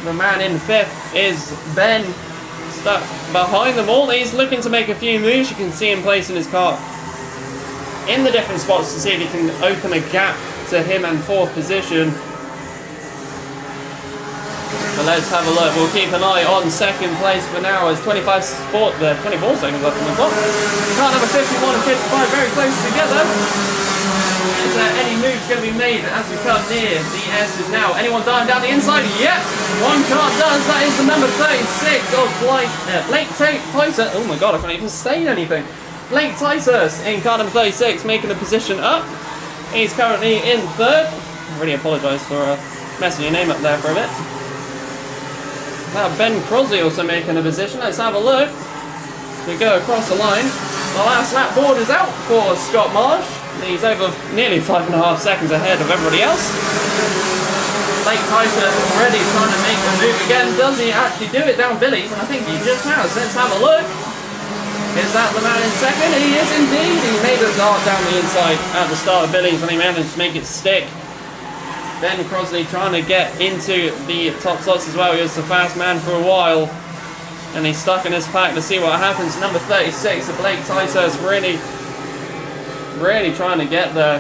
[SPEAKER 3] The man in 5th is Ben, stuck behind them all. He's looking to make a few moves. You can see him placing his car in the different spots to see if he can open a gap to him and 4th position. But let's have a look. We'll keep an eye on 2nd place for now as 24 seconds left on the clock. Car number 51 and 55 very close together. Is there any moves going to be made as we come near the S's now? Anyone diving down the inside? Yep, one car does. That is the number 36 of Blake Ticehurst. Oh my god, I can't even say anything. Blake Ticehurst in car number 36, making the position up. He's currently in 3rd. I really apologise for messing your name up there for a bit. Now Ben Crosley also making a position. Let's have a look. We go across the line. The last lap board is out for Scott Marsh. He's over nearly 5.5 seconds ahead of everybody else. Blake Tyson already trying to make the move again. Does he actually do it down Billy's? And I think he just has. Let's have a look. Is that the man in second? He is indeed. He made a dart down the inside at the start of Billy's and he managed to make it stick. Ben Crosley trying to get into the top slots as well. He was the fast man for a while. And he's stuck in his pack to see what happens. Number 36, the Blake Tyson, really trying to get there.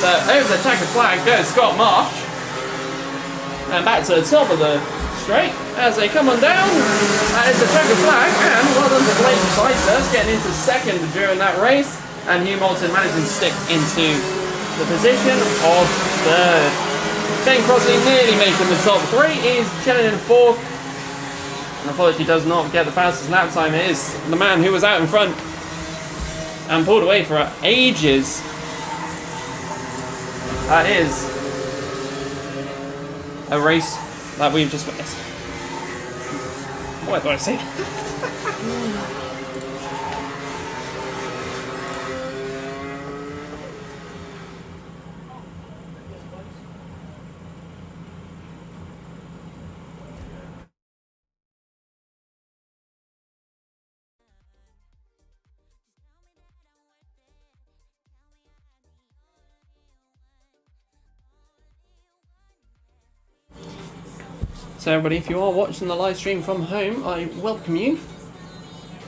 [SPEAKER 3] So over the checkered flag goes Scott Marsh. And back to the top of the straight as they come on down. That is the checkered flag. And well done to Blake Tyson getting into second during that race. And Hugh Moulton managing to stick into the position of third. Ben Crosley nearly making the top three. He's chilling in fourth. And unfortunately does not get the fastest lap time. It is the man who was out in front and pulled away for ages. That is a race that we've just witnessed. What do I say? So everybody, if you are watching the live stream from home, I welcome you.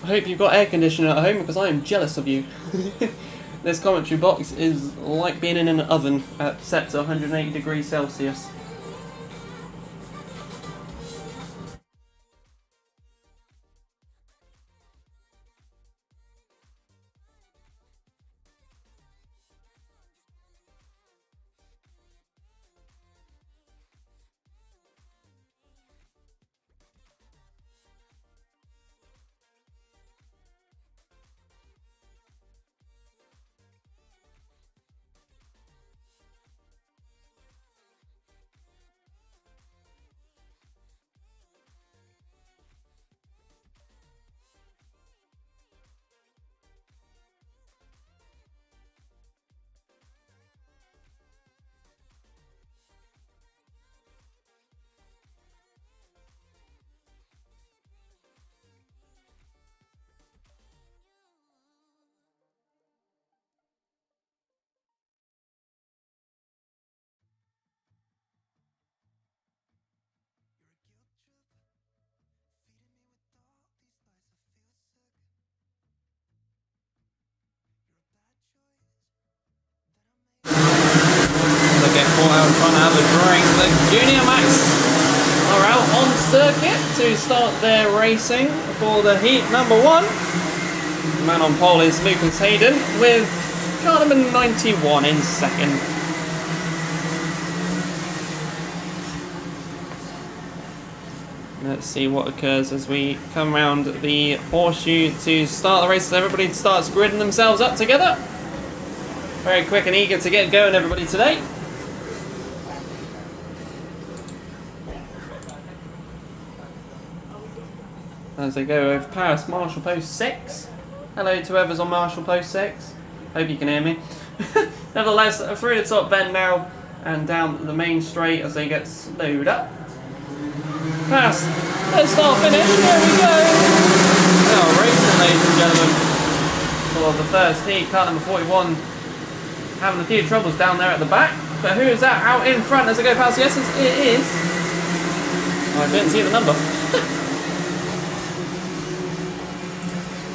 [SPEAKER 3] I hope you've got air conditioning at home because I am jealous of you. This commentary box is like being in an oven set to 180 degrees Celsius. Out in front out of the drawing. The Junior Max are out on circuit to start their racing for the heat number one. The man on pole is Lucas Hayden with car number 91 in second. Let's see what occurs as we come around the horseshoe to start the race. Everybody starts gridding themselves up together. Very quick and eager to get going, everybody, today. As they go over past Marshall Post 6. Hello to whoever's on Marshall Post 6. Hope you can hear me. Nevertheless, through the top bend now and down the main straight as they get slowed up. Past. Let's start finish. Here we go. Oh, racing, ladies and gentlemen. For the first heat, car number 41 having a few troubles down there at the back. But who is that out in front as they go past the Essence? It is. Oh, I didn't see the number.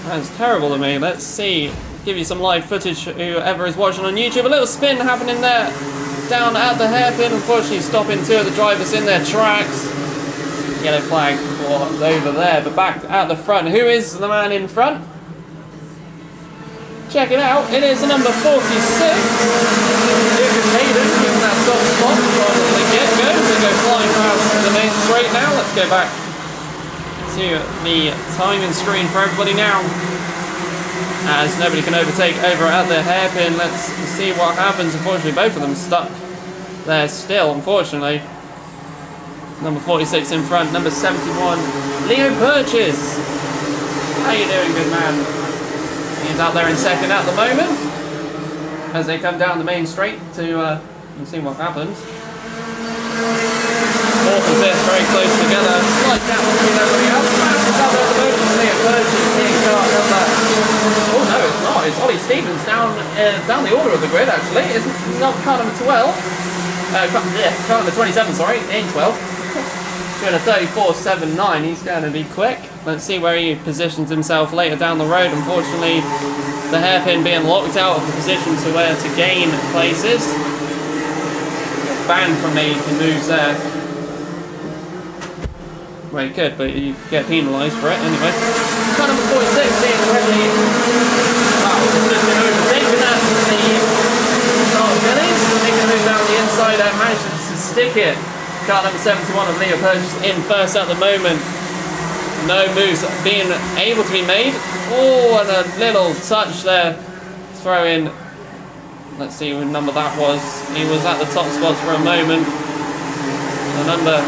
[SPEAKER 3] That's terrible of me. Let's see. Give you some live footage, whoever is watching on YouTube. A little spin happening there down at the hairpin. Unfortunately, stopping two of the drivers in their tracks. Yellow flag for over there. But back at the front. Who is the man in front? Check it out. It is the number 46. Lucas Hayden in that top spot from the get-go. They go flying past the main straight now. Let's go back to the timing screen for everybody now, as nobody can overtake over at the hairpin. Let's see what happens. Unfortunately, both of them stuck there still, unfortunately. Number 46 in front, number 71, Leo Purchase. How you doing, good man? He's out there in second at the moment as they come down the main straight to see what happens. Fourth and fifth very close together. Slight gap between everybody else. Fastest out there at the moment. Leah Purchase in car number. Oh no, it's not. It's Ollie Stevens down the order of the grid actually. It's not car number 12. Car number 27. Sorry, in 12. Doing a 34.79. He's going to be quick. Let's see where he positions himself later down the road. Unfortunately, the hairpin being locked out of the position to where to gain places. Banned from making moves there. Well, you could, but you get penalised for it anyway. Car number 46 being heavily. Wow, it's just been overtaken at the start of Billy's. Making a move down the inside and managed to stick it. Car number 71 of Leah Purchase in first at the moment. No moves being able to be made. Oh, and a little touch there. Throw in. Let's see what number that was. He was at the top spots for a moment. The number.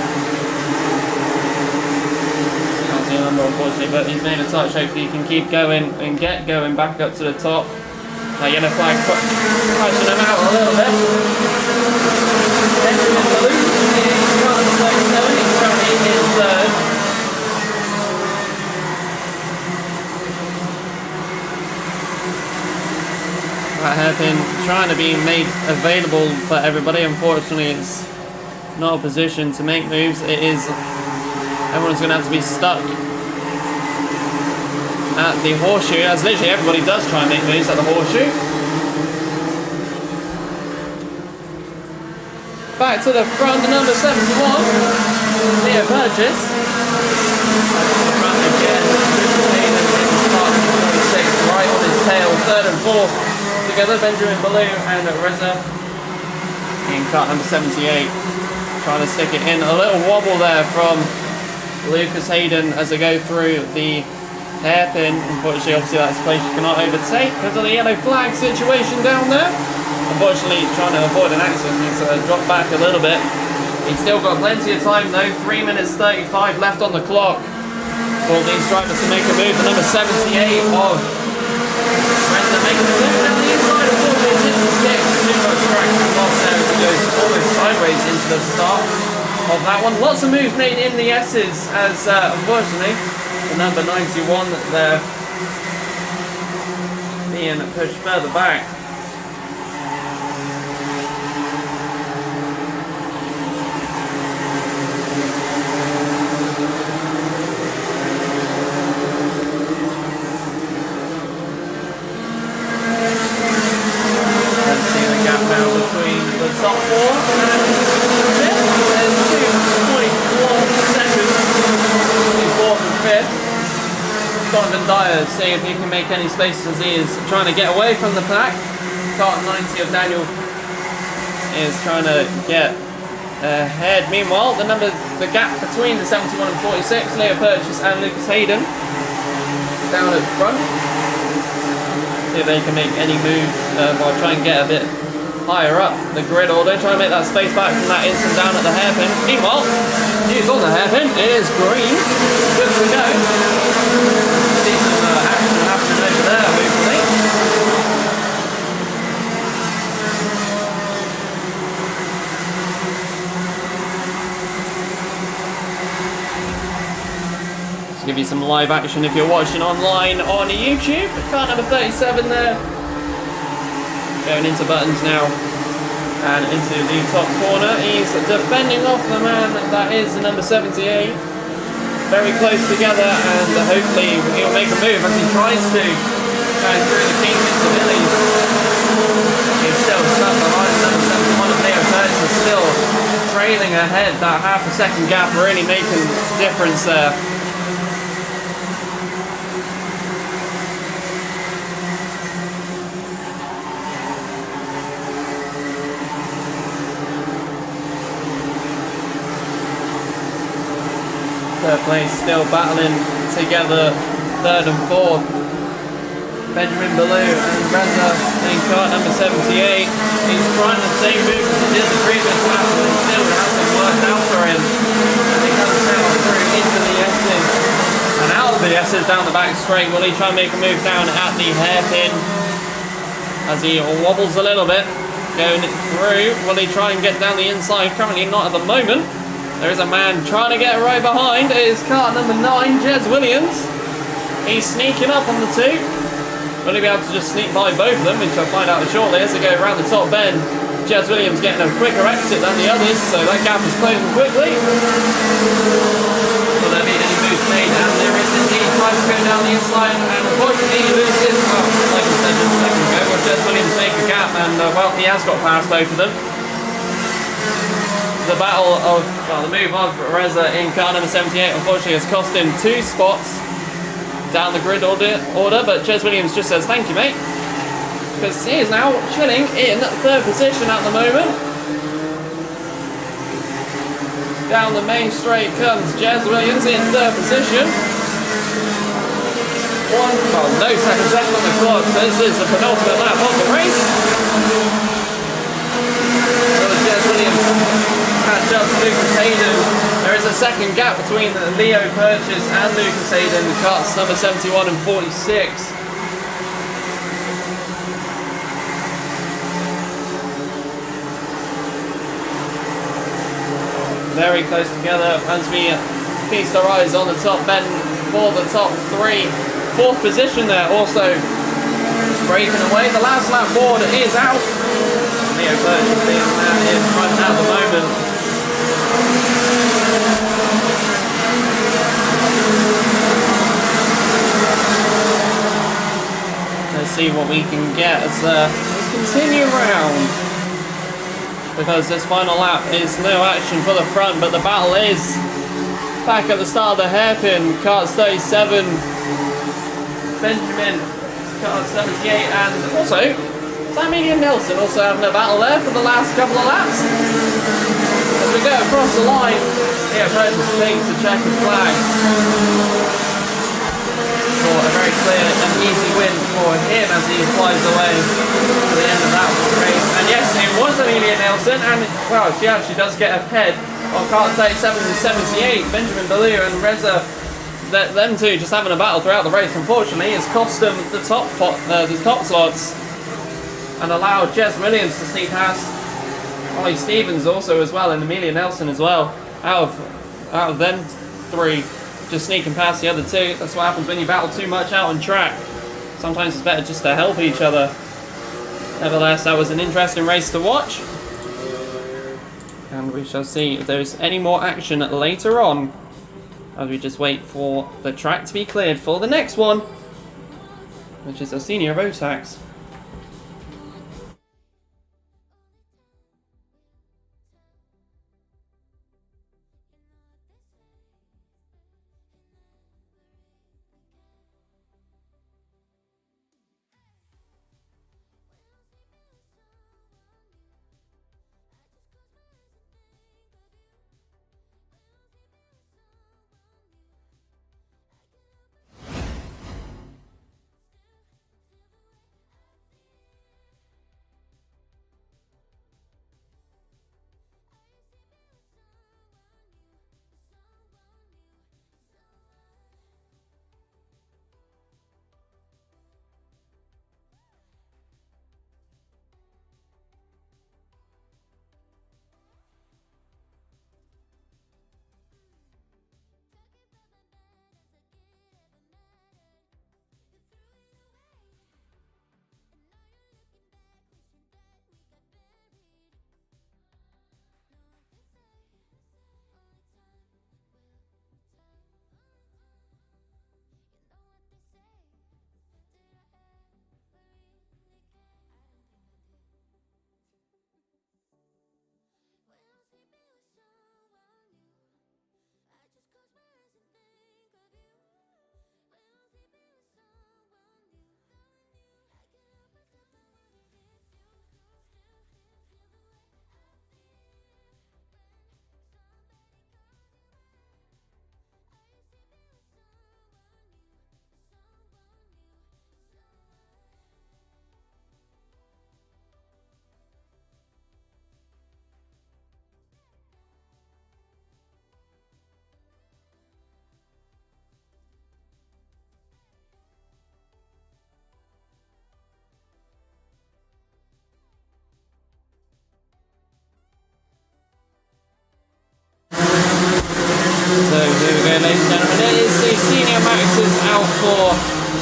[SPEAKER 3] Can't see a number unfortunately, but he's made a touch. Hopefully he can keep going and get going back up to the top. Yellow flag pushing him out a little bit. Benjamin Blue is currently he's currently in third. That hairpin trying to be made available for everybody. Unfortunately, it's not a position to make moves. It is. Everyone's going to have to be stuck at the horseshoe, as literally everybody does try and make moves at the horseshoe. Back to the front, the number 71, Leah Purchase. Back to the front again, right on his tail, third and fourth. Together, Benjamin Baloo and Reza in car number 78. Trying to stick it in. A little wobble there from Lucas Hayden as they go through the hairpin. Unfortunately, obviously that's a place you cannot overtake because of the yellow flag situation down there. Unfortunately, trying to avoid an accident, he's dropped back a little bit. He's still got plenty of time though, 3 minutes 35 left on the clock for these drivers to make a move. The number 78 of Reza making a move down the inside. Unfortunately, it didn't stick. Too much traction lost there as he goes almost sideways into the start of that one. Lots of moves made in the S's as unfortunately the number 91 there being pushed further back. Let's see the gap now between the top four and fifth. There's 2.1 seconds between fourth and fifth. Donovan Dyer seeing if he can make any space as he is trying to get away from the pack. Kart 90 of Daniel is trying to get ahead. Meanwhile, the gap between the 71 and 46, Leah Purchase and Lucas Hayden down at the front. See if they can make any moves or try and get a bit higher up the grid order. Try and make that space back from that instant down at the hairpin. Meanwhile, news on the hairpin is green. Good to go. See some action happening over there, hopefully. To give you some live action if you're watching online on YouTube. Car number 37 there. Going into buttons now. And into the top corner. He's defending off the man that is the number 78. Very close together and hopefully he'll make a move as he tries to go through the King into Billy's. He's still stuck behind number 71 of Leo Purchase is still trailing ahead. That half a second gap really making a difference there. Third place still battling together, third and fourth. Benjamin Baloo and Reza in car number 78. He's trying the same move as he did the previous lap, but it still hasn't worked out for him. As he comes down through into the S's and out of the S's down the back straight. Will he try and make a move down at the hairpin as he wobbles a little bit? going through. Will he try and get down the inside? Currently not at the moment. There is a man trying to get right behind. It is car number 9, Jez Williams. He's sneaking up on the 2. Will he be able to just sneak by both of them, which I'll find out shortly as they go around the top bend. Jez Williams getting a quicker exit than the others, so that gap is closing quickly. Will there be any moves made? And there is indeed. Tries to go down the inside, and unfortunately he loses. Well, like I said just a second ago, well, Jez Williams make a gap, and well, he has got past both of them. The battle of, well, the move of Reza in car number 78 unfortunately has cost him 2 spots down the grid order, but Jez Williams just says thank you, mate, because he is now chilling in 3rd position at the moment. Down the main straight comes Jez Williams in 3rd position. No seconds left on the clock, so this is the penultimate lap of the race. So Jez Williams catch up to Lucas Hayden. There is a second gap between Leo Purchase and Lucas Hayden, the carts number 71 and 46. Very close together as we feast our eyes on the top bend for the top 3. 4th position there, also breaking away. The last lap board is out. Leo Purchase being in front at the moment. Let's see what we can get as we continue round. Because this final lap is no action for the front, but the battle is back at the start of the hairpin. Carts 37, Benjamin, carts 78, and also Bambino and Nelson also having a battle there for the last couple of laps. As we go across the line, yeah, Purchase takes the checkered flag for a very clear and easy win for him as he flies away to the end of that race. And yes, it was Amelia Nelson, and well, she actually does get ahead on car 37 and 78. Benjamin Ballou and Reza, them two just having a battle throughout the race. Unfortunately, it's cost them the top slots and allowed Jez Williams to sneak past Ollie Stevens also as well, and Amelia Nelson as well. Out of them 3. Just sneaking past the other 2. That's what happens when you battle too much out on track. Sometimes it's better just to help each other. Nevertheless, that was an interesting race to watch. And we shall see if there's any more action later on, as we just wait for the track to be cleared for the next one, which is a senior rotax.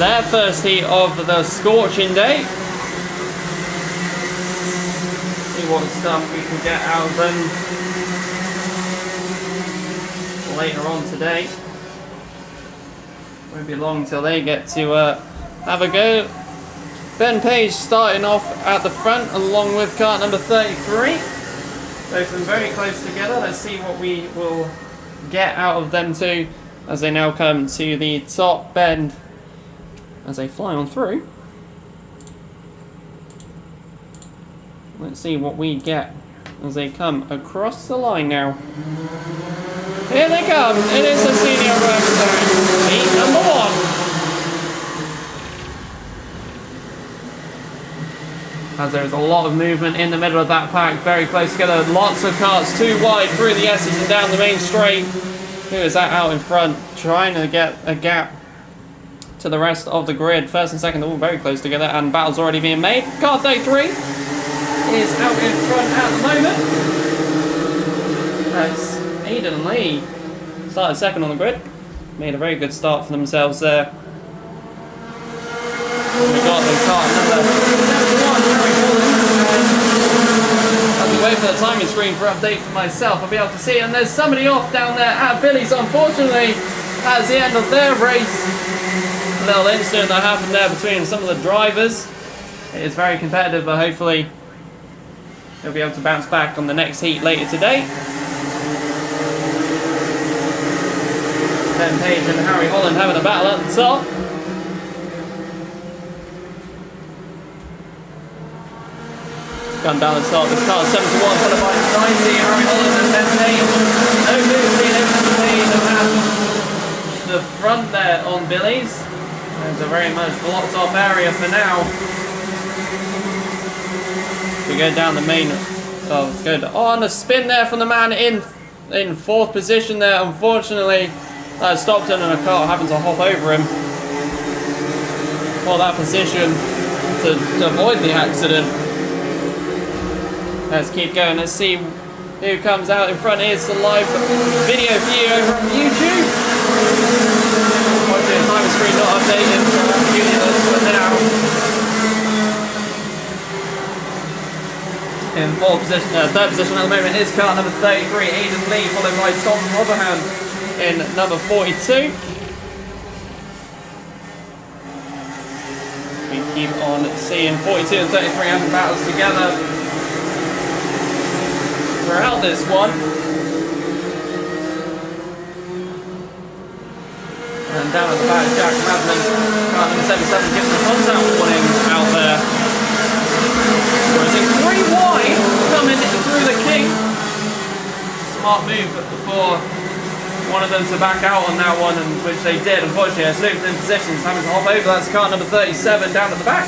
[SPEAKER 3] their first heat of the scorching day. See what stuff we can get out of them later on today. Won't be long till they get to have a go. Ben Page starting off at the front along with cart number 33. Both of them very close together. Let's see what we will get out of them two as they now come to the top bend as they fly on through. Let's see what we get as they come across the line now. Here they come. It is the senior representative, heat number 1. As there's a lot of movement in the middle of that pack, very close together. Lots of carts too wide through the S's and down the main straight. Who is that out in front, trying to get a gap to the rest of the grid? First and second, all very close together, and battle's already being made. Car 33 is out in front at the moment. That's Aiden Lee. Started second on the grid. Made a very good start for themselves there. We got the car number 71. As we wait for the timing screen for update for myself, I'll be able to see. And there's somebody off down there at Billy's, unfortunately, at the end of their race. A little incident that happened there between some of the drivers. It is very competitive, but hopefully they'll be able to bounce back on the next heat later today. Ben Page and Harry Holland having a battle at the top. Gun down the top. This car is 71, followed by 90. Harry Holland and Ben Page. No moves being able to lead the front there on Billy's. There's a very much blocked off area for now. We go down the main. Oh, let's go. On a spin there from the man in fourth position there. Unfortunately, stopped him and a car happened to hop over him for that position to avoid the accident. Let's keep going. Let's see who comes out in front. Here's the live video for you over on YouTube. Watching the time screen not updated for now. In third position at the moment is car number 33, Aiden Lee, followed by Tom Rotherham in number 42. We keep on seeing 42 and 33 having battles together throughout this one. And down at the back, Jack Madman, car number 77, giving the contact warning out there. Rising 3 wide, coming through the king. Smart move for one of them to back out on that one, and which they did. Unfortunately, as Luke's in position, having to hop over. That's car number 37 down at the back.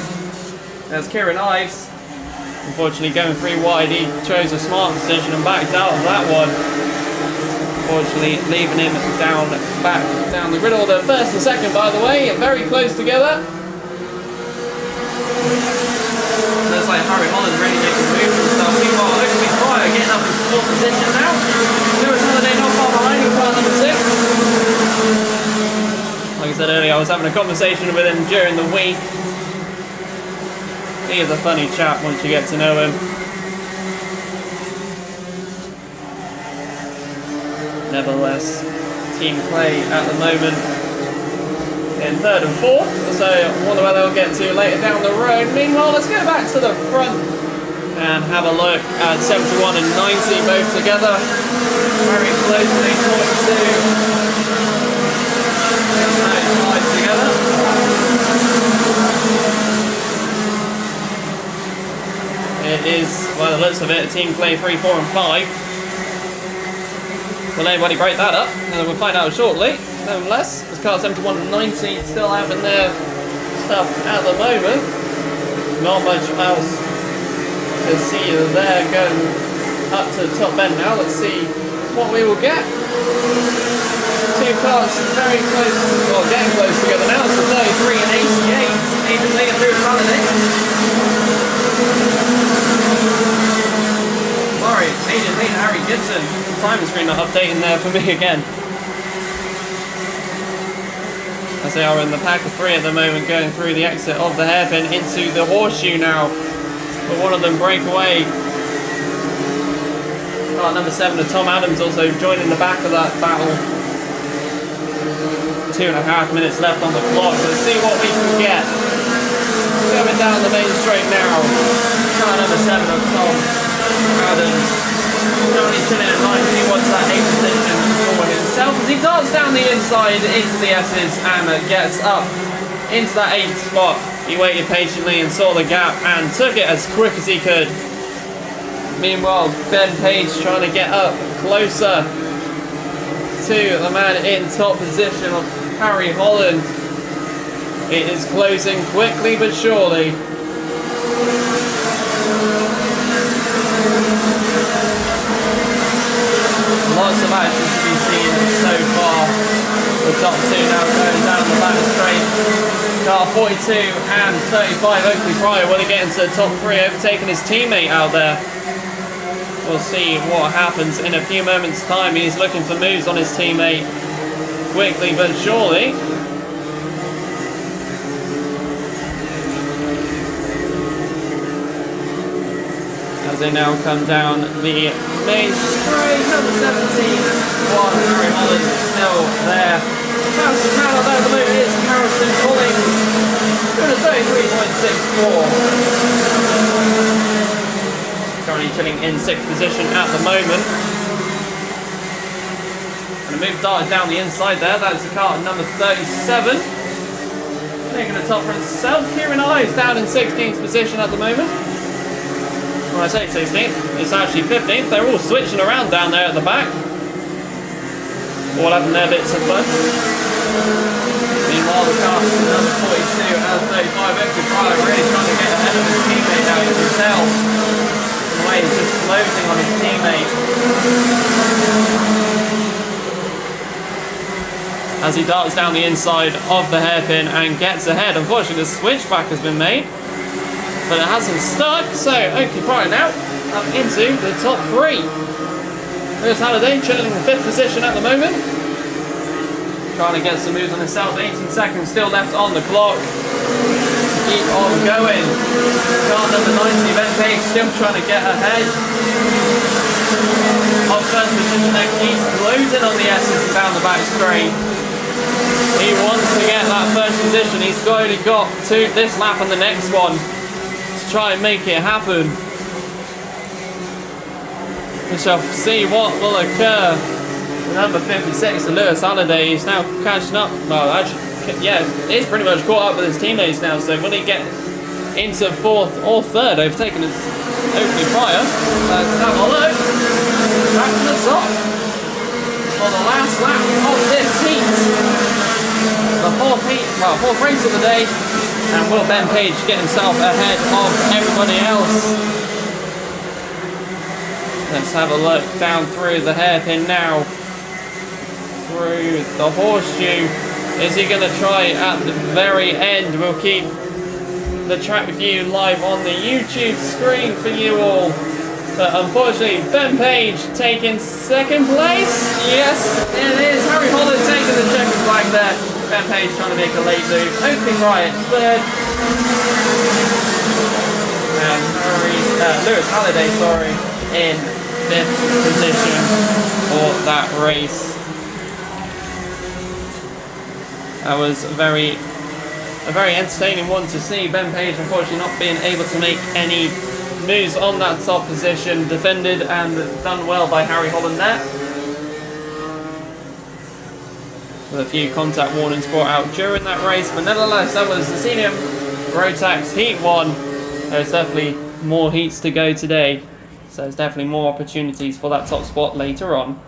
[SPEAKER 3] There's Kieran Ives. Unfortunately, going 3 wide, he chose a smart decision and backed out of that one. Unfortunately, leaving him back down the grid order. First and second, by the way, very close together. Looks like Harry Holland really making a move for himself. Meanwhile, Oakley Pryor getting up into fourth position now. Lewis Halliday not far behind in car number 6. Like I said earlier, I was having a conversation with him during the week. He is a funny chap once you get to know him. Nevertheless, Team Clay at the moment in third and fourth, so I wonder where they'll get to later down the road. Meanwhile, let's go back to the front and have a look at 71 and 90 both together. Very closely, 42 together. It is, by the looks of it, Team Clay 3, 4 and 5. Will anybody break that up? And we'll find out shortly. Nonetheless, it's car 71 and 90 still having their stuff at the moment. Not much else to see there going up to the top end now. Let's see what we will get. 2 cars very close, well, getting close together now. It's the 33 and 88. Aiden Lee and Lewis Halliday. Sorry, Aiden Lee and Harry Gibson. Timing screen not updating there for me again. As as they are in the pack of 3 at the moment, going through the exit of the hairpin into the horseshoe now. But one of them break away. Number 7 of Tom Adams also joining the back of that battle. 2.5 minutes left on the clock. Let's see what we can get. Coming down the main straight now. Number 7 of Tom Adams. Currently chilling in line. He wants that 8th position for himself as he darts down the inside into the S's and gets up into that 8th spot. He waited patiently and saw the gap and took it as quick as he could. Meanwhile, Ben Page trying to get up closer to the man in top position of Harry Holland. It is closing quickly but surely. Lots of action to be seen so far. The top 2 now going down the back straight. Car 42 and 35, Oakley Pryor will get into the top 3, overtaking his teammate out there. We'll see what happens in a few moments' time. He's looking for moves on his teammate quickly but surely. As they now come down the main straight, number 17, Harry Holland still there. Fastest man on the move is Harrison Collins, doing a 33.64. Currently chilling in 6th position at the moment. And a move darted down the inside there. That is the car number 37. Making the top for himself. Kieran Ives down in 16th position at the moment. When I say 16th, it's actually 15th. They're all switching around down there at the back. All having their bits of fun. Meanwhile, the car number 42 and 35, Victor Pryor really trying to get ahead of his teammate now. You can tell. The way he's just floating on his teammate as he darts down the inside of the hairpin and gets ahead. Unfortunately, the switchback has been made, but it hasn't stuck, so Oakley Pryor now up into the top 3. Lewis Halliday chilling in the 5th position at the moment, trying to get some moves on himself. 18 seconds still left on the clock. Keep on going. Car number 90, Ben Page, still trying to get ahead of 1st position. He's closing on the S's down the back straight. He wants to get that 1st position. He's only got to this lap and the next one to try and make it happen. We shall see what will occur. The number 56, Lewis Halliday, is now catching up. Well, actually, yeah, he's pretty much caught up with his teammates now, so will he get into 4th or 3rd, overtaking his Oakley Pryor? Let's have a look. Back to the top for the last lap of this heat. The 4th race of the day. And will Ben Page get himself ahead of everybody else? Let's have a look down through the hairpin now. Through the horseshoe. Is he going to try at the very end? We'll keep the track view live on the YouTube screen for you all. But unfortunately, Ben Page taking 2nd place. Yes, it is. Harry Holland taking the checkered flag there. Ben Page trying to make a late move. Oakley Pryor 3rd. And Lewis Halliday, in 5th position for that race. That was a very entertaining one to see. Ben Page unfortunately not being able to make any moves on that top position. Defended and done well by Harry Holland there. With a few contact warnings brought out during that race. But nevertheless, that was the senior rotax heat 1. There's definitely more heats to go today. So there's definitely more opportunities for that top spot later on.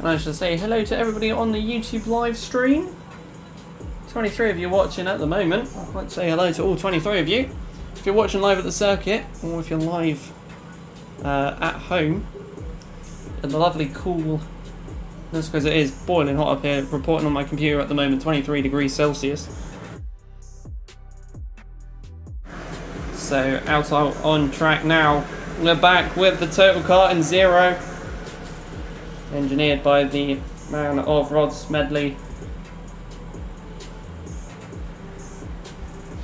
[SPEAKER 3] And I should say hello to everybody on the YouTube live stream. 23 of you watching at the moment. I'd like to say hello to all 23 of you. If you're watching live at the circuit, or if you're live at home, in the lovely cool, that's because it is boiling hot up here, reporting on my computer at the moment, 23 degrees Celsius. So out on track now. We're back with the Total Kart in Zero, engineered by the man of Rod Smedley.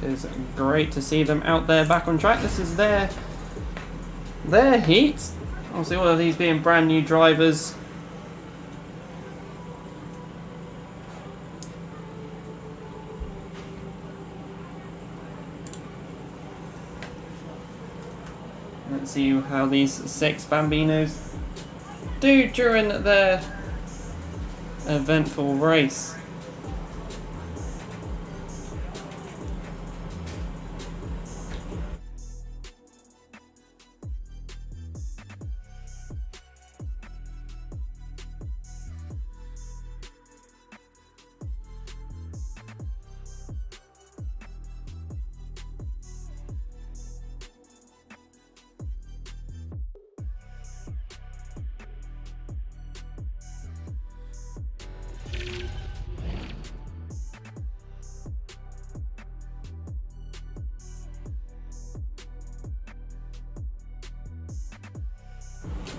[SPEAKER 3] It is great to see them out there back on track. This is their heat. Obviously all of these being brand new drivers. Let's see how these 6 Bambinos do during their eventful race.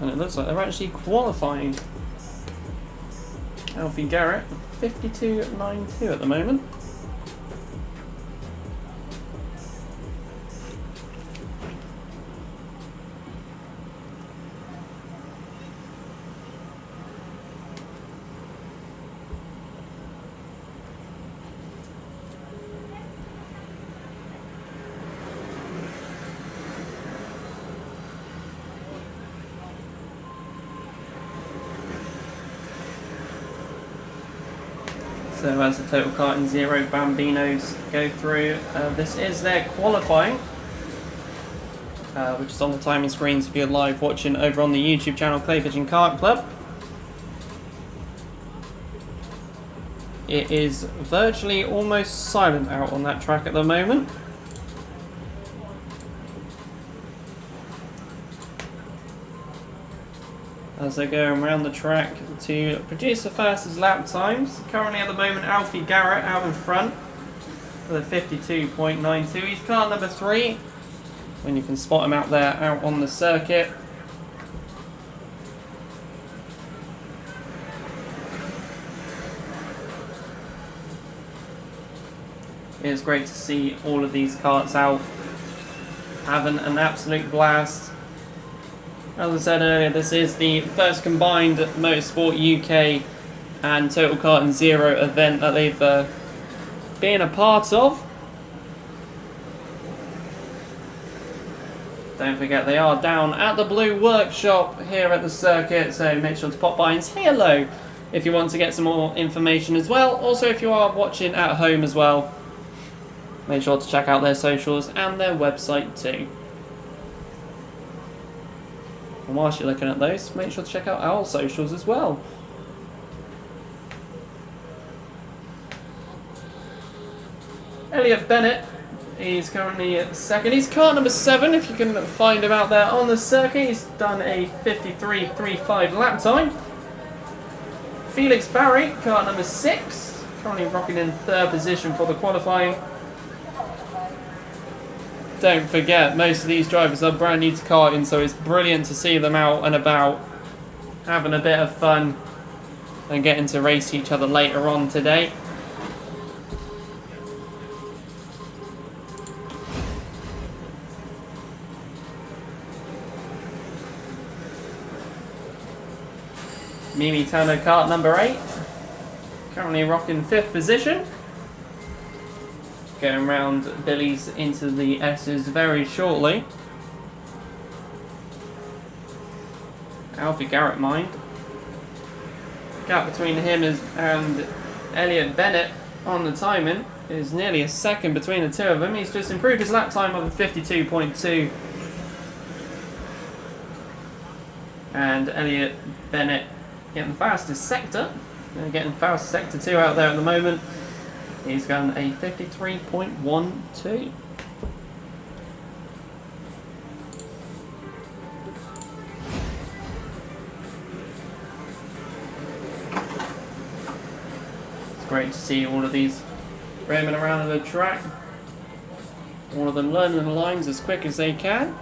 [SPEAKER 3] And it looks like they're actually qualifying. Alfie Garrett, 52.92 at the moment. So as the Total Kart in Zero Bambinos go through, this is their qualifying, which is on the timing screens if you're live watching over on the YouTube channel Clay Pigeon Kart Club. It is virtually almost silent out on that track at the moment. As they're going around the track to produce the fastest lap times. Currently at the moment Alfie Garrett out in front with a 52.92. He's car number 3 when you can spot him out there out on the circuit. It's great to see all of these karts out having an absolute blast. As I said earlier, this is the first combined Motorsport UK and Total Kart in Zero event that they've been a part of. Don't forget they are down at the Blue Workshop here at the circuit, so make sure to pop by and say hello if you want to get some more information as well. Also, if you are watching at home as well, make sure to check out their socials and their website too. And whilst you're looking at those, make sure to check out our socials as well. Elliot Bennett is currently at second. He's car number 7 if you can find him out there on the circuit. He's done a 53.35 lap time. Felix Barry, car number 6, currently rocking in 3rd position for the qualifying. Don't forget, most of these drivers are brand new to karting, so it's brilliant to see them out and about, having a bit of fun and getting to race each other later on today. Mimi Tanner, kart number 8, currently rocking 5th position. Going round Billy's into the S's very shortly. Alfie Garrett mind. The gap between him and Elliot Bennett on the timing is nearly a second between the two of them. He's just improved his lap time of a 52.2. And Elliot Bennett getting the fastest sector. Getting fast sector 2 out there at the moment. He's going a 53.12. It's great to see all of these roaming around the track. All of them learning the lines as quick as they can.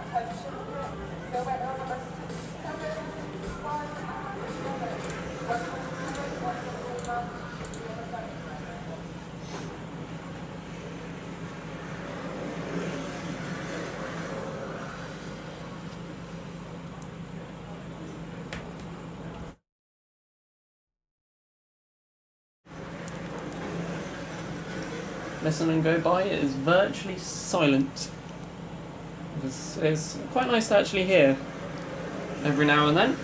[SPEAKER 3] Listen and go by, it is virtually silent. It's quite nice to actually hear every now and then.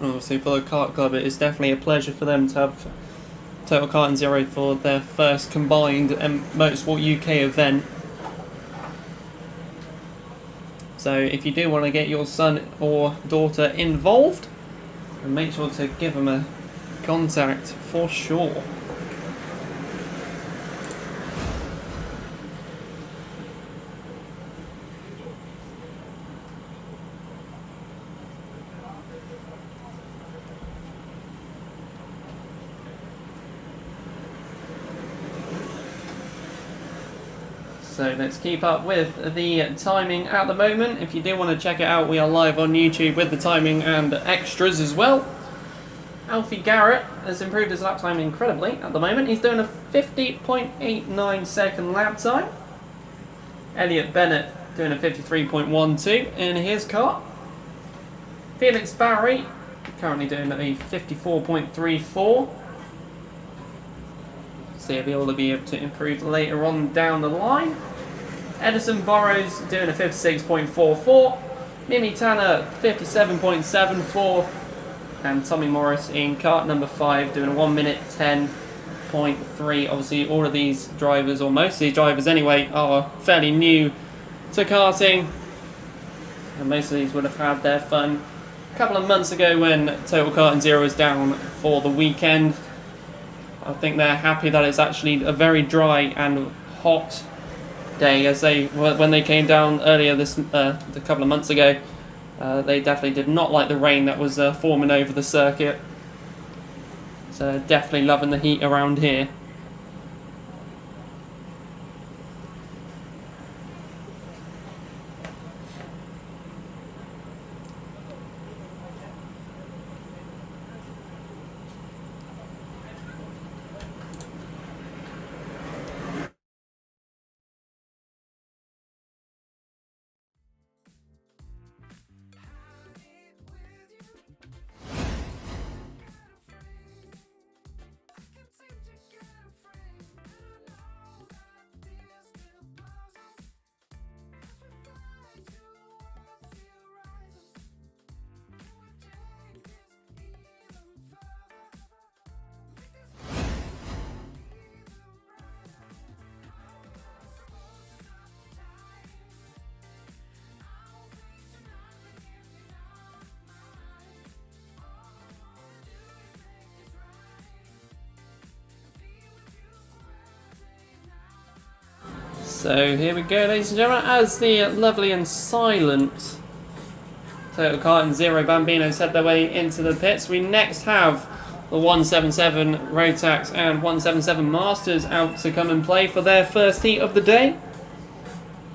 [SPEAKER 3] Obviously for the Kart Club, it is definitely a pleasure for them to have Total Kart and Zero for their first combined Motorsport UK event. So if you do want to get your son or daughter involved, then make sure to give them a contact for sure. So let's keep up with the timing at the moment. If you do want to check it out, we are live on YouTube with the timing and extras as well. Alfie Garrett has improved his lap time incredibly at the moment. He's doing a 50.89 second lap time. Elliot Bennett doing a 53.12 in his car. Felix Barry currently doing a 54.34. See if he'll be able to improve later on down the line. Edison Burrows doing a 56.44. Mimi Tanner 57.74. And Tommy Morris in kart number 5 doing a 1 minute 10.3. Obviously all of these drivers, or most of these drivers anyway, are fairly new to karting. And most of these would have had their fun a couple of months ago when Total Kart and Zero was down for the weekend. I think they're happy that it's actually a very dry and hot day, as when they came down earlier a couple of months ago, they definitely did not like the rain that was forming over the circuit. So definitely loving the heat around here. So here we go, ladies and gentlemen, as the lovely and silent Total Kart and Zero Bambinos head their way into the pits. We next have the 177 Rotax and 177 Masters out to come and play for their first heat of the day.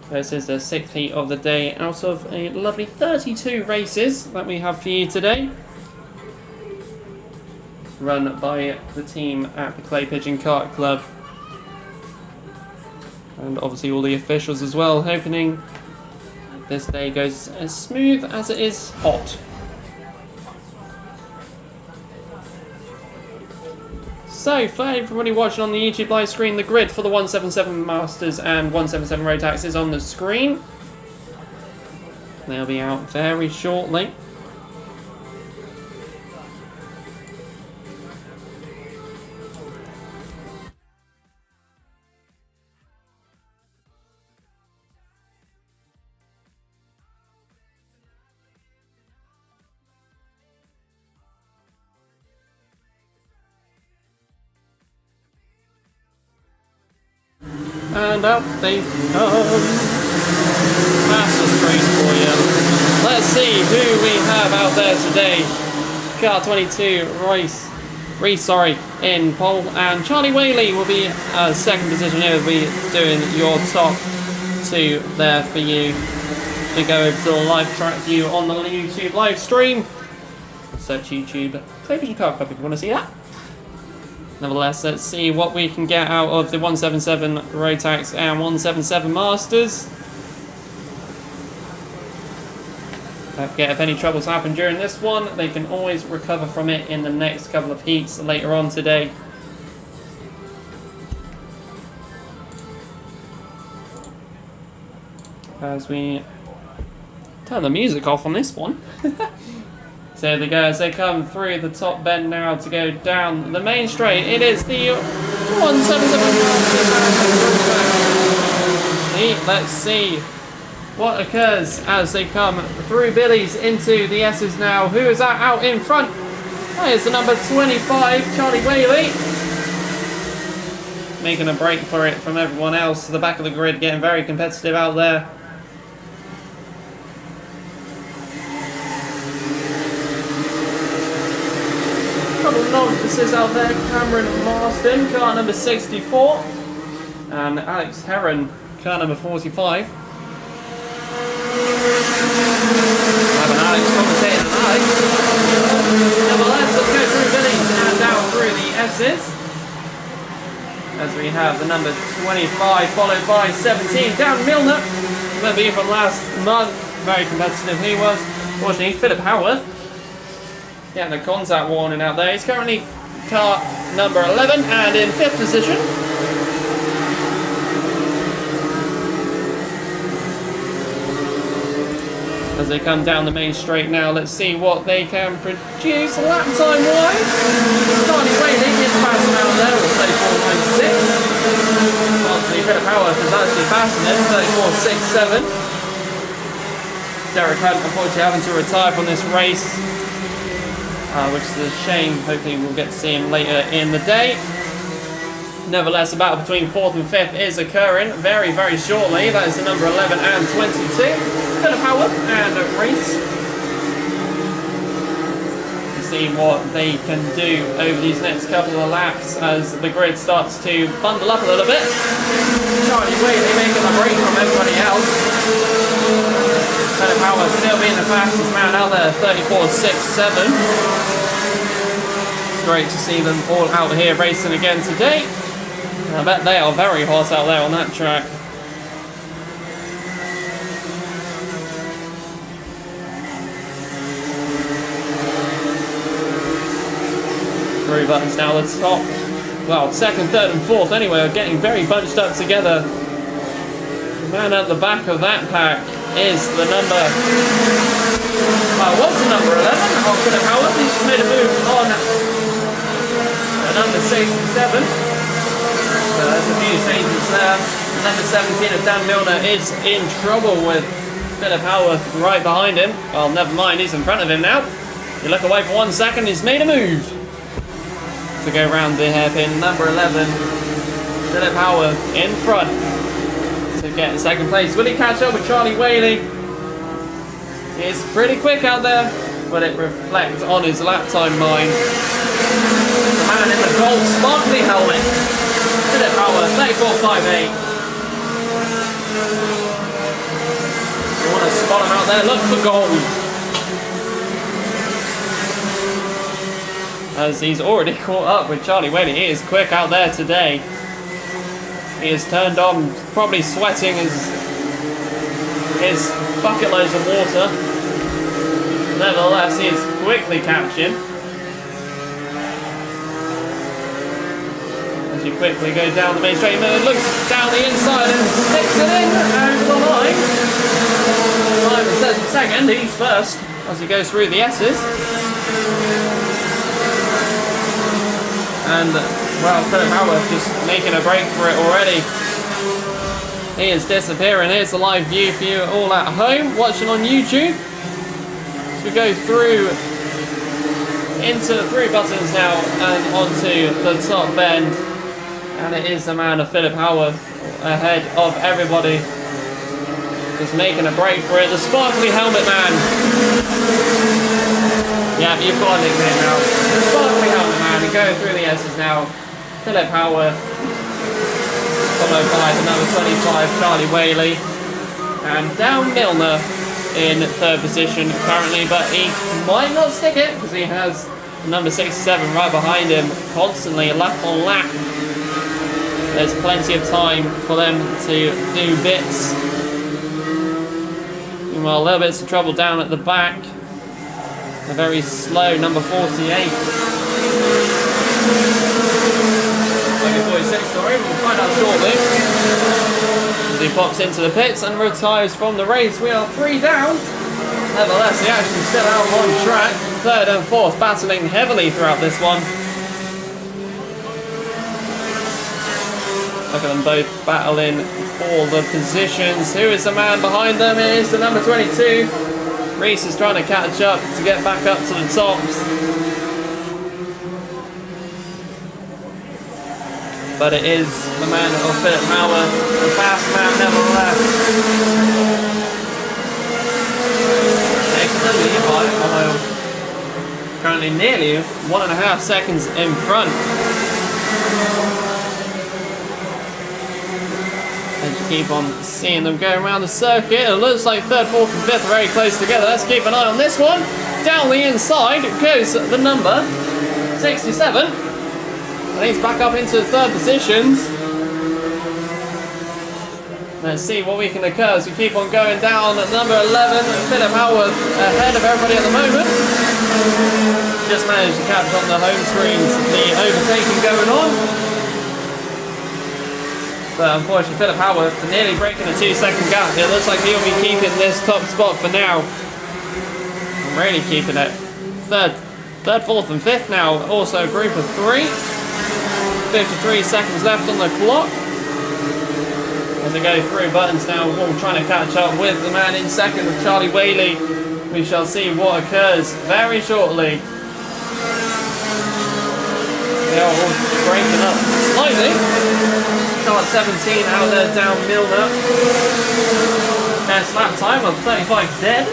[SPEAKER 3] This is the 6th heat of the day out of a lovely 32 races that we have for you today, run by the team at the Clay Pigeon Kart Club. And obviously all the officials as well, hoping this day goes as smooth as it is hot. So, for everybody watching on the YouTube live screen, the grid for the 177 Masters and 177 Rotax is on the screen. They'll be out very shortly. and out they come. Master screen for you. Let's see who we have out there today. Car 22 Reese, in pole, and Charlie Whaley will be second position here. Will be doing your top two there for you to go over to the live track view on the YouTube live stream. Search YouTube Clay Pigeon Kart if you want to see that. Nevertheless, let's see what we can get out of the 177 Rotax and 177 Masters. Don't forget, if any troubles happen during this one, they can always recover from it in the next couple of heats later on today. As we turn the music off on this one. So they go as they come through the top bend now to go down the main straight. It is the 177. Let's see what occurs as they come through Billy's into the S's now. Who is that out in front? That is the number 25, Charlie Whaley. Making a break for it from everyone else. The back of the grid getting very competitive out there. Couple of novices out there. Cameron Marsden, car number 64. And Alex Heron, car number 45. Have an Alex commentator tonight. Nevertheless, let's go through Billy's and down through the S's. As we have the number 25 followed by 17. Down Milner. Remember from last month. Very competitive he was. Unfortunately, Philip Howarth. Getting the contact warning out there. He's currently car number 11 and in 5th position. As they come down the main straight now, let's see what they can produce lap time wise. Charlie Whaley is passing out there with 34.96. Obviously, Philip Howarth is actually passing him, 34.67. Derek Hunt, unfortunately, having to retire from this race, which is a shame. Hopefully, we'll get to see him later in the day. Nevertheless, a battle between 4th and 5th is occurring very, very shortly. That is the number 11 and 22. Philip Howard and Reese. To see what they can do over these next couple of laps as the grid starts to bundle up a little bit. Charlie Whaley making a break from everybody else. Philip Howard still being the fastest man out there, 34.67. It's great to see them all out here racing again today. I bet they are very hot out there on that track. Three buttons now, the top, well, 2nd, 3rd and 4th anyway, are getting very bunched up together. The man at the back of that pack is the number, well, what's the number 11? Oh, Philip Howard, he's just made a move on the number 67. There's a few changes there. Number 17 of Dan Milner is in trouble with Philip Howarth right behind him. Well, never mind, he's in front of him now. You look away for 1 second, he's made a move to go round the hairpin. Number 11, Philip Howarth in front to get 2nd place. Will he catch up with Charlie Whaley? He's pretty quick out there. Will it reflect on his lap time mind? The man in the gold sparkly helmet. Philip Howard, 34.58. You want to spot him out there? Look for gold. As he's already caught up with Charlie Whaley. He is quick out there today. He is turned on, probably sweating his bucket loads of water. Nevertheless, he is quickly catching. As you quickly go down the main straight, Miller looks down the inside and sticks it in over the line. Simon says 2nd, he's 1st as he goes through the S's. And, well, Philip Howard just making a break for it already. He is disappearing. Here's the live view for you all at home, watching on YouTube. As we go through into 3 buttons now and onto the top bend. And it is the man of Philip Howarth ahead of everybody. Just making a break for it. The sparkly helmet man. Yeah, you've got a nickname now. The sparkly helmet man. Going through the S's now. Philip Howard. Followed by the number 25, Charlie Whaley. And down Milner in third position currently, but he might not stick it because he has number 67 right behind him, constantly lap on lap. There's plenty of time for them to do bits. Meanwhile, a little bit of trouble down at the back. A very slow number 48. 46, sorry, we'll find out shortly. As he pops into the pits and retires from the race. We are 3 down. Nevertheless, the action's still out on track. Third and fourth battling heavily throughout this one. Look at them both battling for the positions. Who is the man behind them? It is the number 22. Reese is trying to catch up to get back up to the tops. But it is the man of Philip Howard, the fast man nevertheless. Taking the lead by Ohio. Currently nearly 1.5 seconds in front. And you keep on seeing them go around the circuit. It looks like third, fourth and fifth are very close together. Let's keep an eye on this one. Down the inside goes the number 67. And he's back up into third positions. Let's see what we can occur as we keep on going down at number 11. Philip Howard ahead of everybody at the moment. Just managed to catch on the home screens the overtaking going on. But unfortunately, Philip Howard nearly breaking a 2-second gap. It looks like he'll be keeping this top spot for now. Really keeping it. Third, fourth and fifth now. Also a group of 3. 53 seconds left on the clock. As they go through buttons now, all trying to catch up with the man in second, Charlie Whaley. We shall see what occurs very shortly. They are all breaking up slightly. Start 17 out there down Milner. Best lap time of 35 dead.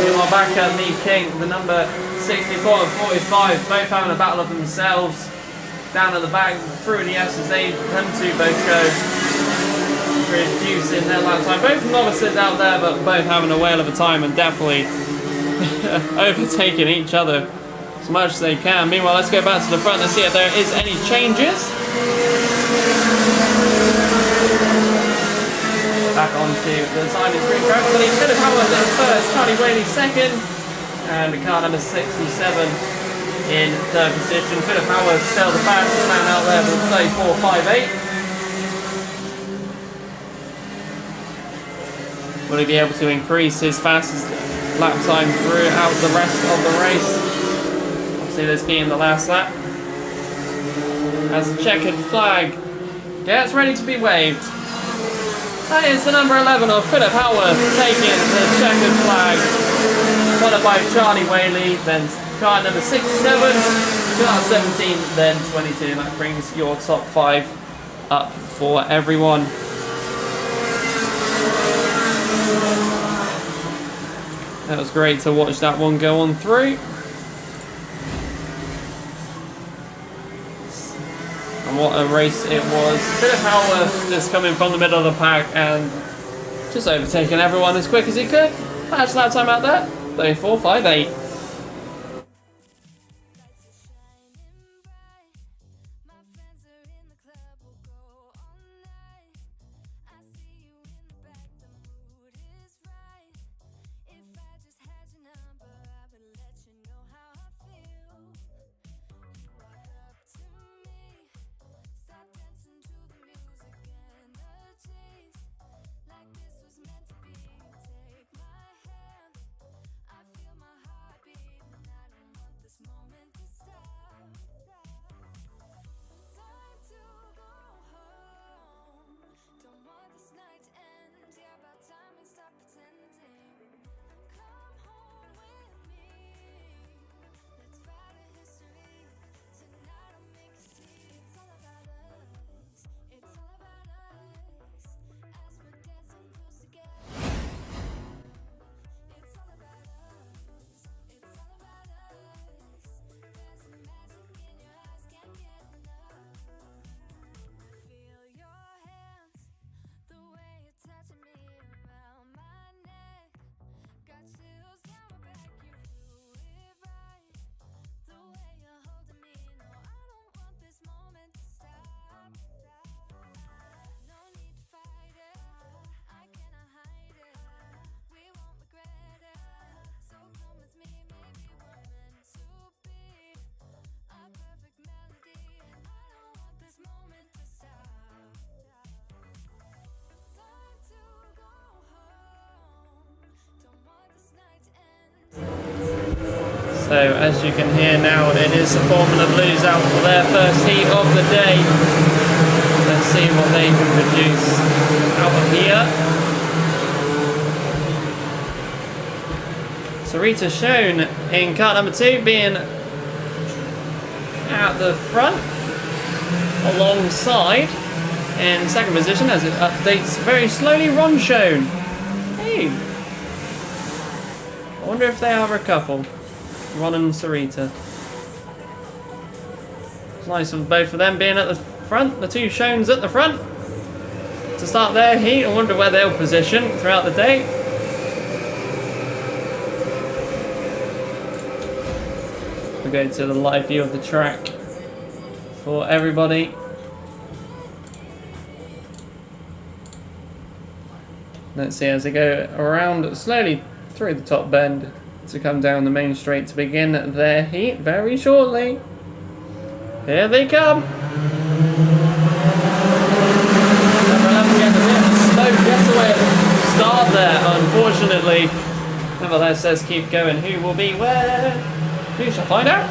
[SPEAKER 3] Meanwhile, back at the king, the number 64 and 45, both having a battle of themselves. Down at the back, through the S's, them two both go. Reducing their lap time. Both novices out there, but both having a whale of a time and definitely overtaking each other as much as they can. Meanwhile, let's go back to the front and see if there is any changes. Back onto the side of the screen correctly. Philip Howard in first, Charlie Whaley second, and the car number 67 in third position. Philip Howard still the fastest man out there with 34.58. Will he be able to increase his fastest lap time throughout the rest of the race? Obviously this being the last lap. As the checkered flag gets ready to be waved. That is the number 11 of Philip Howard taking the checkered flag. Followed by Charlie Whaley, then car number 67, car 17, then 22. That brings your top 5 up for everyone. That was great to watch that one go on through. And what a race it was. Philip Howard just coming from the middle of the pack and just overtaking everyone as quick as he could. Fast lap time out there, 34.58. So as you can hear now, it is the Formula Blues out for their first heat of the day. Let's see what they can produce out of here. Sarita shown in kart number 2 being at the front alongside in second position as it updates very slowly. Ron shown. Hey, I wonder if they are a couple, Ron and Sarita. It's nice of both of them being at the front, the two Shones at the front to start their heat. I wonder where they'll position throughout the day. We'll go to the live view of the track for everybody. Let's see as they go around slowly through the top bend to come down the main straight to begin their heat very shortly. Here they come. Number 11 getting a bit of a slow getaway at the start there, unfortunately. Nevertheless, let's keep going. Who will be where? Who shall find out?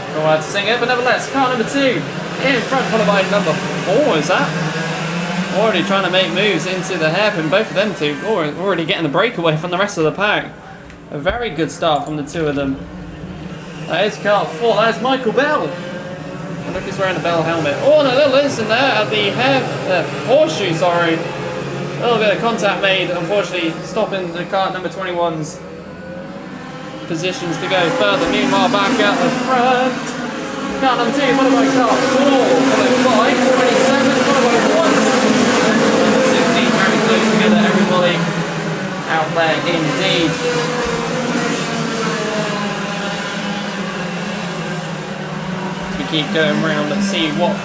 [SPEAKER 3] Not allowed to sing it, but nevertheless, car number 2 in front, followed by number 4, is that? Already trying to make moves into the hairpin, both of them two already getting the breakaway from the rest of the pack. A very good start from the two of them. That is car 4, that is Michael Bell. I look, he's wearing a Bell helmet. Oh, and a little incident there at the horseshoe, sorry. A little bit of contact made, unfortunately, stopping the kart number 21's positions to go further. Meanwhile, back out the front. Kart number 2, followed by kart 4, followed by 27, followed by 1. 16, very close together, everybody out there indeed. As we keep going round, let's see what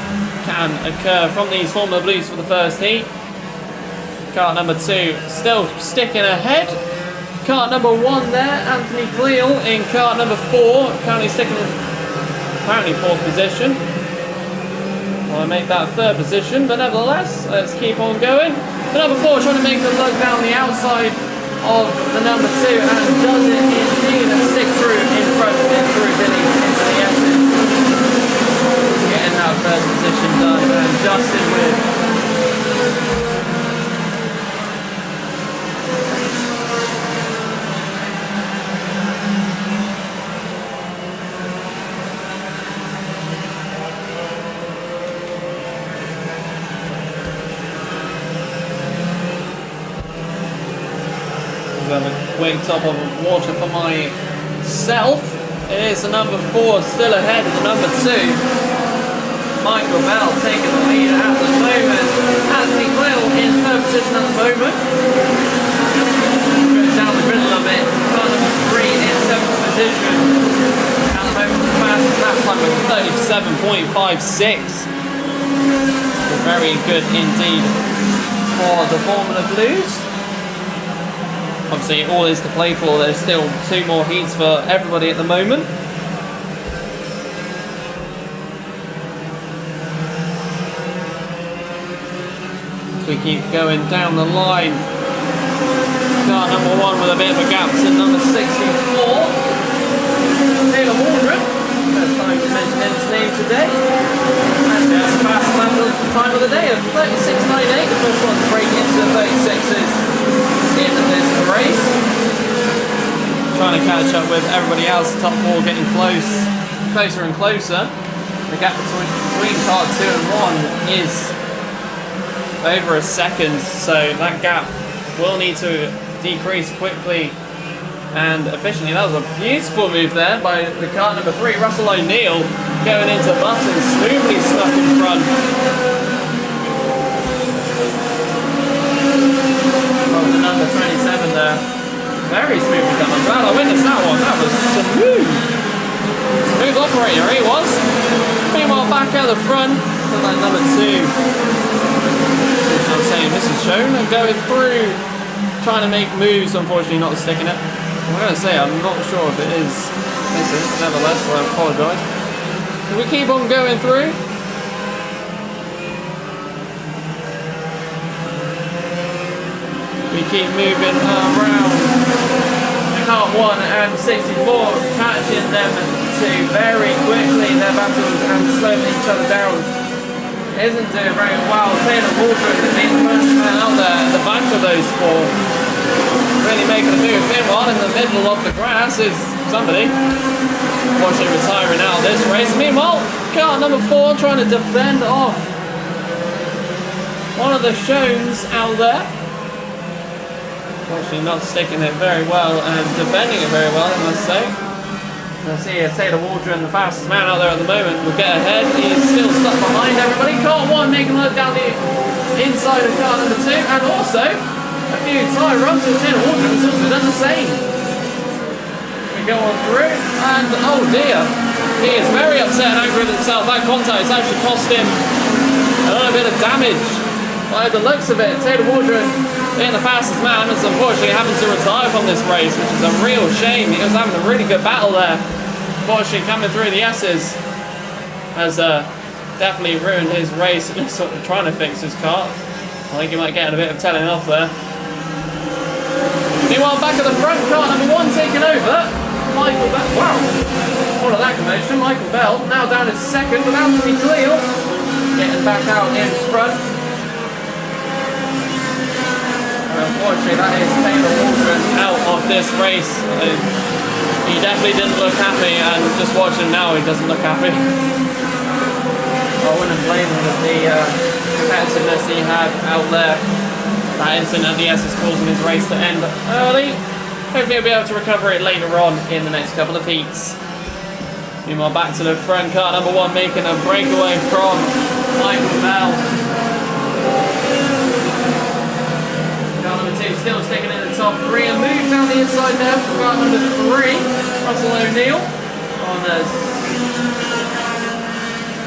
[SPEAKER 3] can occur from these Formula Blues for the first heat. Kart number 2 still sticking ahead. Kart number 1 there, Anthony Cleal in kart number 4, currently sticking in apparently 4th position. Well, I make that 3rd position, but nevertheless, let's keep on going. The number 4 trying to make the lug down the outside of the number 2 and does it indeed, and stick through in front, in through Billy into the exit. Getting that 1st position done, and Justin with a quick top of water for myself. It is the number 4 still ahead of the number 2. Michael Bell taking the lead at the moment. Anthony Cleal in 3rd position at the moment. Goes down the middle of it. Car number 3 in 7th position. At the moment, the fastest lap time of 37.56. Very good indeed for the Formula Blues. Obviously, all is to play for. There's still 2 more heats for everybody at the moment. As we keep going down the line. Car number 1 with a bit of a gap to number 64. Taylor Waldron. First time to mention his name today. And the fastest lap time of the day of 36.98. The first one to break into the 36s. In this race, trying to catch up with everybody else. Top 4 getting closer and closer. The gap between car 2 and 1 is over a second, so that gap will need to decrease quickly and efficiently. That was a beautiful move there by the car number 3, Russell O'Neill, going into Button, smoothly snuck in front. The number 27 there, very smoothly done. I'm glad I witnessed that one. That was smooth operator he was. Meanwhile, back out the front to that number 2. I'm saying this is shown and going through, trying to make moves. Unfortunately, not sticking it. I'm going to say I'm not sure if it is. This is, nevertheless, so I apologise. Can we keep on going through? We keep moving around car Kart 1 and 64 catching them two very quickly. Their battles and slowing each other down. Isn't doing very well. Taylor Walker is the main first man out there at the back of those four. Really making a move. Meanwhile, in the middle of the grass is somebody. Watching retiring out of this race. Meanwhile, car number 4 trying to defend off one of the shows out there. Actually not sticking it very well and defending it very well, I must say. I see Taylor Waldron, the fastest man out there at the moment, will get ahead. He's still stuck behind everybody. Car 1 making a look down the inside of car number 2, and also a few tyre runs with Taylor Waldron has also done the same. We go on through, and oh dear, he is very upset and angry with himself. That contact has actually cost him a little bit of damage. By the looks of it, Taylor Waldron being the fastest man is unfortunately having to retire from this race, which is a real shame. He was having a really good battle there. Unfortunately, coming through the S's has definitely ruined his race and sort of trying to fix his car. I think he might get a bit of telling off there. Meanwhile, back at the front, car number 1 taking over. Michael Bell. Wow, all of that commotion. Michael Bell now down in second with Anthony Cleal getting back out in front. Unfortunately, that is Taylor Waldron out of this race. He definitely didn't look happy, and just watching now, he doesn't look happy. I wouldn't blame him with the competitiveness he had out there. That incident at the S is causing his race to end early. Hopefully, he'll be able to recover it later on in the next couple of heats. Meanwhile, back to the front car, number 1 making a breakaway from Michael Bell. Number 2 still sticking in the top 3 and moves down the inside there for car number 3, Russell O'Neill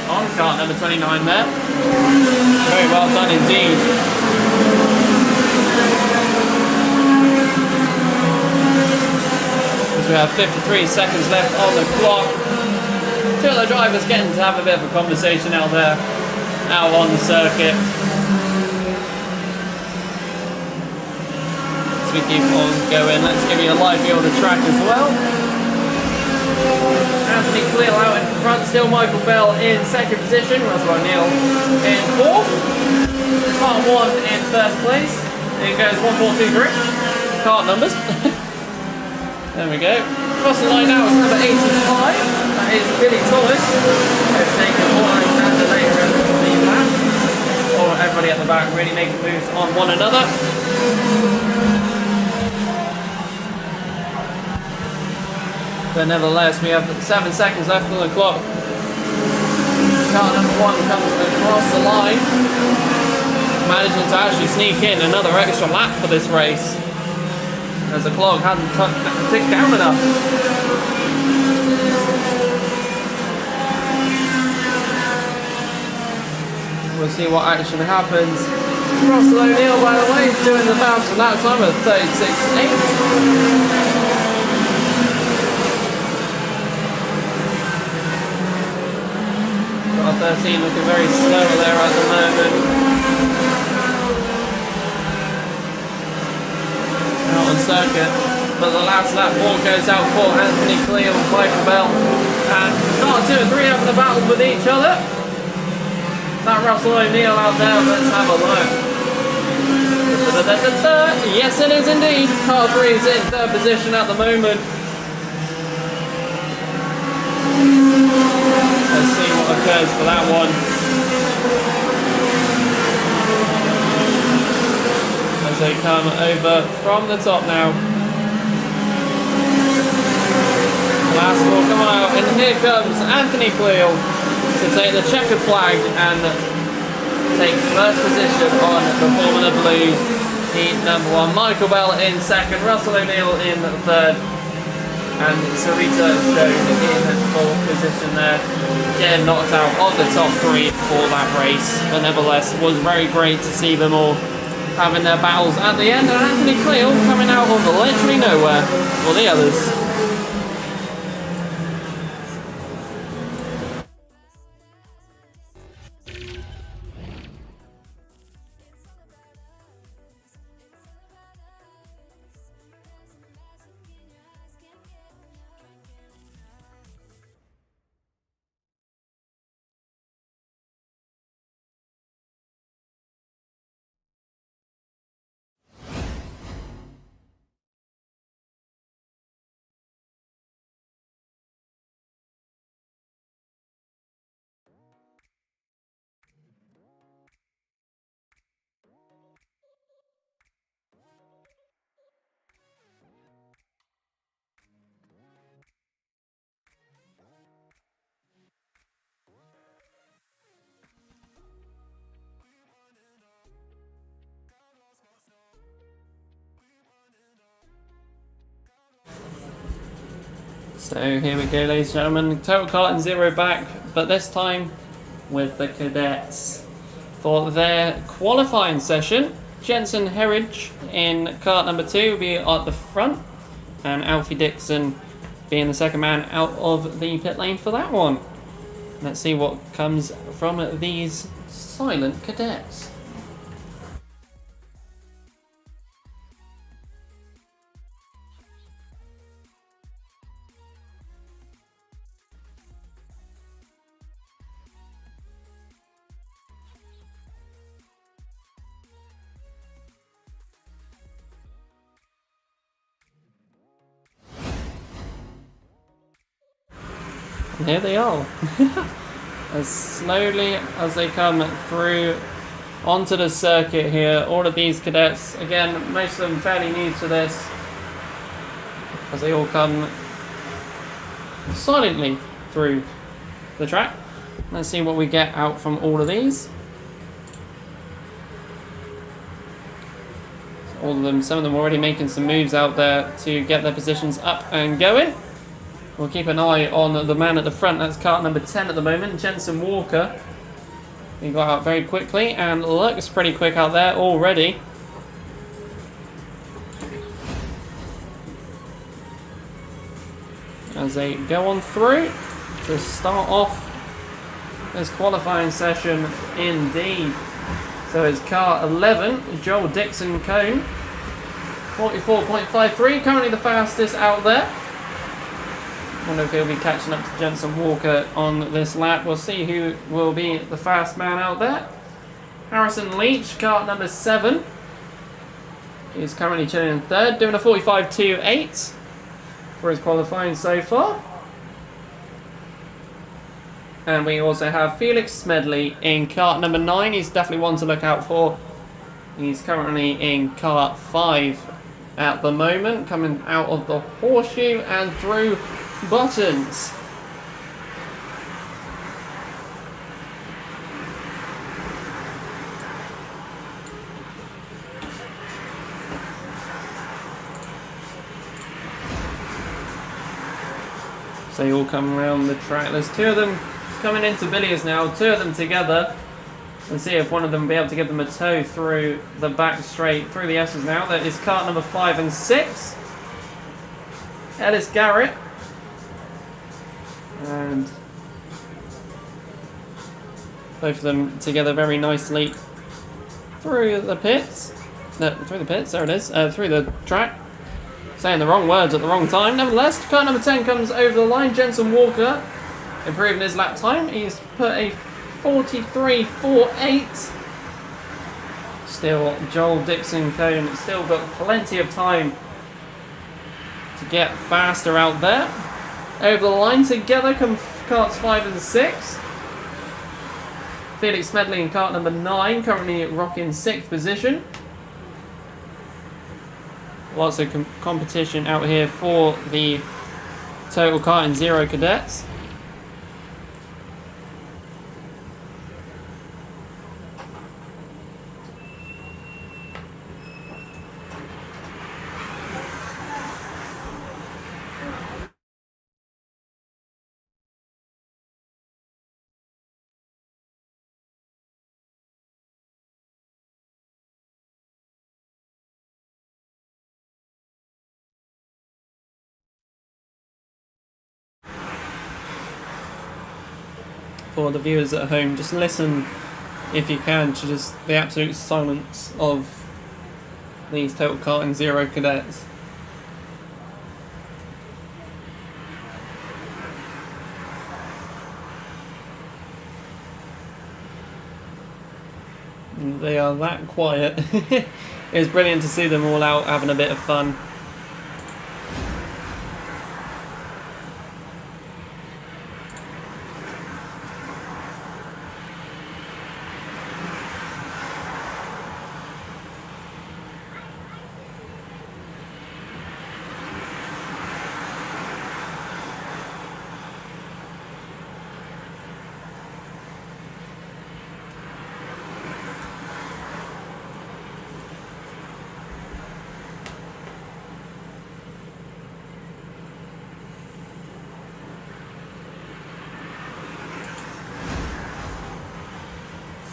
[SPEAKER 3] on car number 29 there. Very well done indeed. As we have 53 seconds left on the clock. Two of the drivers getting to have a bit of a conversation out there, out on the circuit. We keep on going. Let's give you a live view of the track as well. Anthony Cleal out in front, still Michael Bell in second position, Russell O'Neill in 4th, Kart 1 in 1st place. There goes 1, 4, 2, 3. Kart numbers. There we go. Across the line now is number 85. That is Billy Thomas. They've taken Alexander later in the lap. Or everybody at the back really making moves on one another. But nevertheless, we have 7 seconds left on the clock. Car number 1 comes across the line, managing to actually sneak in another extra lap for this race, as the clock hadn't ticked down enough. We'll see what actually happens. Russell O'Neill, by the way, is doing the fastest lap time at 36.8. 13 looking very slow there at the moment. Out on circuit, but the last lap ball goes out for Anthony Cleal and Michael Bell, and Kart 2 and 3 having a battle with each other. That Russell O'Neill out there, let's have a look. Yes, it is indeed. Kart 3 is in 3rd position at the moment. Let's see what occurs for that one. As they come over from the top now. Last ball come out, and here comes Anthony Cleal to take the checkered flag and take 1st position on the Formula Blue heat number 1. Michael Bell in 2nd, Russell O'Neill in 3rd. And Sarita shown in 4th position there, getting knocked out of the top 3 for that race. But nevertheless, it was very great to see them all having their battles at the end. And Anthony Cleal coming out of literally nowhere for the others. So here we go, ladies and gentlemen. Total Kart Zero back, but this time with the cadets. For their qualifying session, Jensen Herridge in kart number 2 will be at the front, and Alfie Dixon being the second man out of the pit lane for that one. Let's see what comes from these silent cadets. And here they are. As slowly as they come through onto the circuit here, all of these cadets, again, most of them fairly new to this, as they all come silently through the track. Let's see what we get out from all of these. All of them, some of them already making some moves out there to get their positions up and going. We'll keep an eye on the man at the front. That's kart number 10 at the moment, Jensen Walker. He got out very quickly and looks pretty quick out there already. As they go on through to start off this qualifying session indeed. So it's car 11, Joel Dixon Cone. 44.53, currently the fastest out there. I wonder if he'll be catching up to Jensen Walker on this lap. We'll see who will be the fast man out there. Harrison Leach, kart number 7. He's currently chilling in third, doing a 45.28 for his qualifying so far. And we also have Felix Smedley in kart number 9. He's definitely one to look out for. He's currently in kart 5 at the moment, coming out of the horseshoe and through buttons. So they all come around the track. There's 2 of them coming into Billy's now, 2 of them together. And see if one of them will be able to give them a tow through the back straight, through the S's now. That is kart number 5 and 6. Ellis Garrett. And both of them together very nicely through the pits. No, through the pits, there it is. Through the track. Saying the wrong words at the wrong time. Nevertheless, car number 10 comes over the line. Jensen Walker improving his lap time. He's put a 43.48. Still, Joel Dixon Cone still got plenty of time to get faster out there. Over the line together come karts 5 and 6. Felix Smedley in kart number 9, currently rocking 6th position. Lots of competition out here for the Total Kart Zero cadets. For the viewers at home, just listen if you can to just the absolute silence of these Total Kart Zero cadets. They are that quiet. It's brilliant to see them all out having a bit of fun.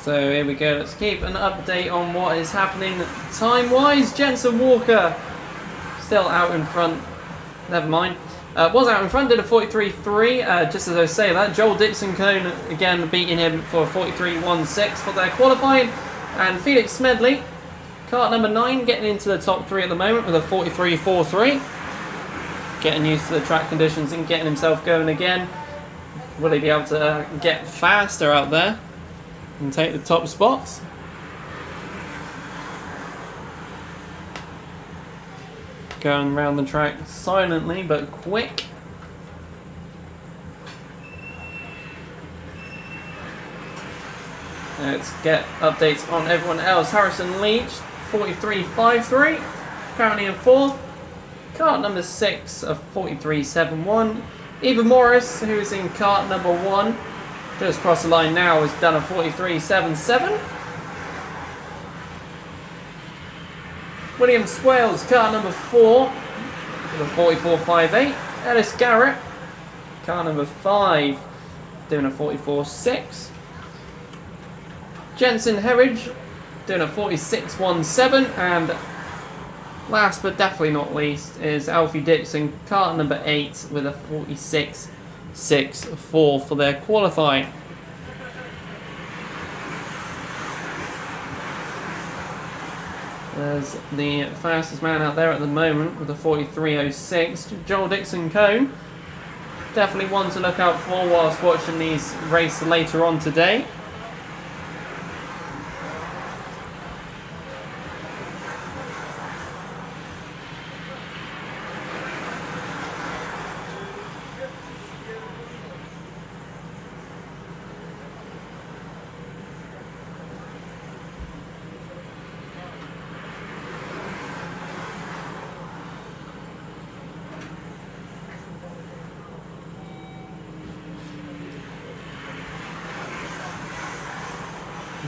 [SPEAKER 3] So here we go. Let's keep an update on what is happening time-wise. Jensen Walker still out in front. Never mind. Was out in front, did a 43.3. Just as I say that, Joel Dixon Cone again beating him for a 43.16 for their qualifying. And Felix Smedley, kart number 9, getting into the top 3 at the moment with a 43.43. Getting used to the track conditions and getting himself going again. Will he be able to get faster out there and take the top spots? Going around the track silently but quick. Let's get updates on everyone else. Harrison Leach, 43.53, currently in 4th. Kart number 6 of 43.71. Eva Morris, who's in kart number 1, just crossed the line now, has done a 43.77. William Swales, kart number 4, with a 44.58. Ellis Garrett, kart number 5, doing a 44.6. Jensen Herridge, doing a 46.17. And last but definitely not least is Alfie Dixon, kart number 8, with a 46.64 for their qualifying. There's the fastest man out there at the moment with a 43.06. Joel Dixon Cone. Definitely one to look out for whilst watching these races later on today.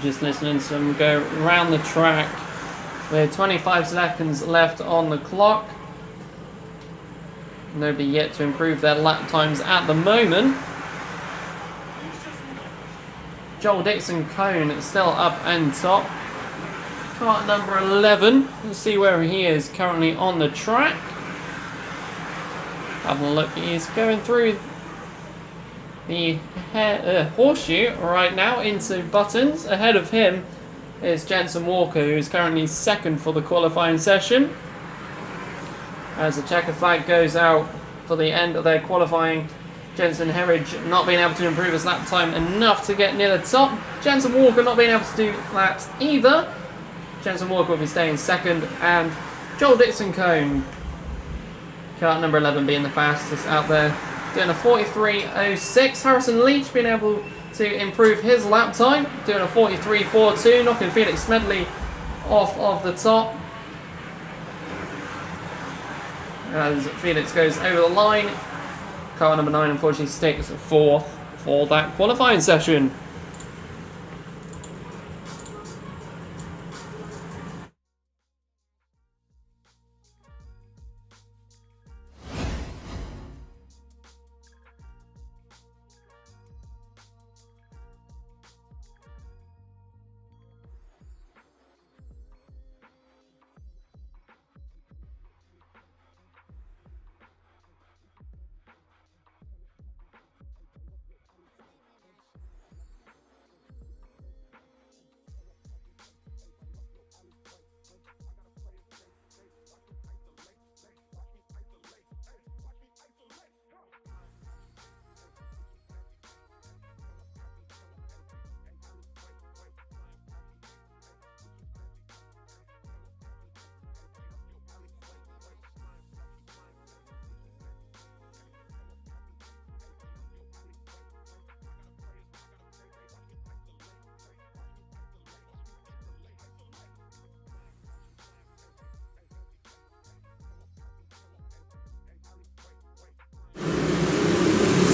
[SPEAKER 3] Just listening to them go around the track with 25 seconds left on the clock. Nobody yet to improve their lap times at the moment. Joel Dixon Cone is still up and top. Kart number 11. Let's see where he is currently on the track. Having a look, he's going through the horseshoe right now into Buttons. Ahead of him is Jensen Walker, who is currently 2nd for the qualifying session. As the checker flag goes out for the end of their qualifying, Jensen Herridge not being able to improve his lap time enough to get near the top. Jensen Walker not being able to do that either. Jensen Walker will be staying 2nd, and Joel Dixon Cone, kart number 11, being the fastest out there, doing a 43.06. Harrison Leach being able to improve his lap time, doing a 43.42, knocking Felix Smedley off of the top. As Felix goes over the line, car number 9 unfortunately sticks 4th for that qualifying session.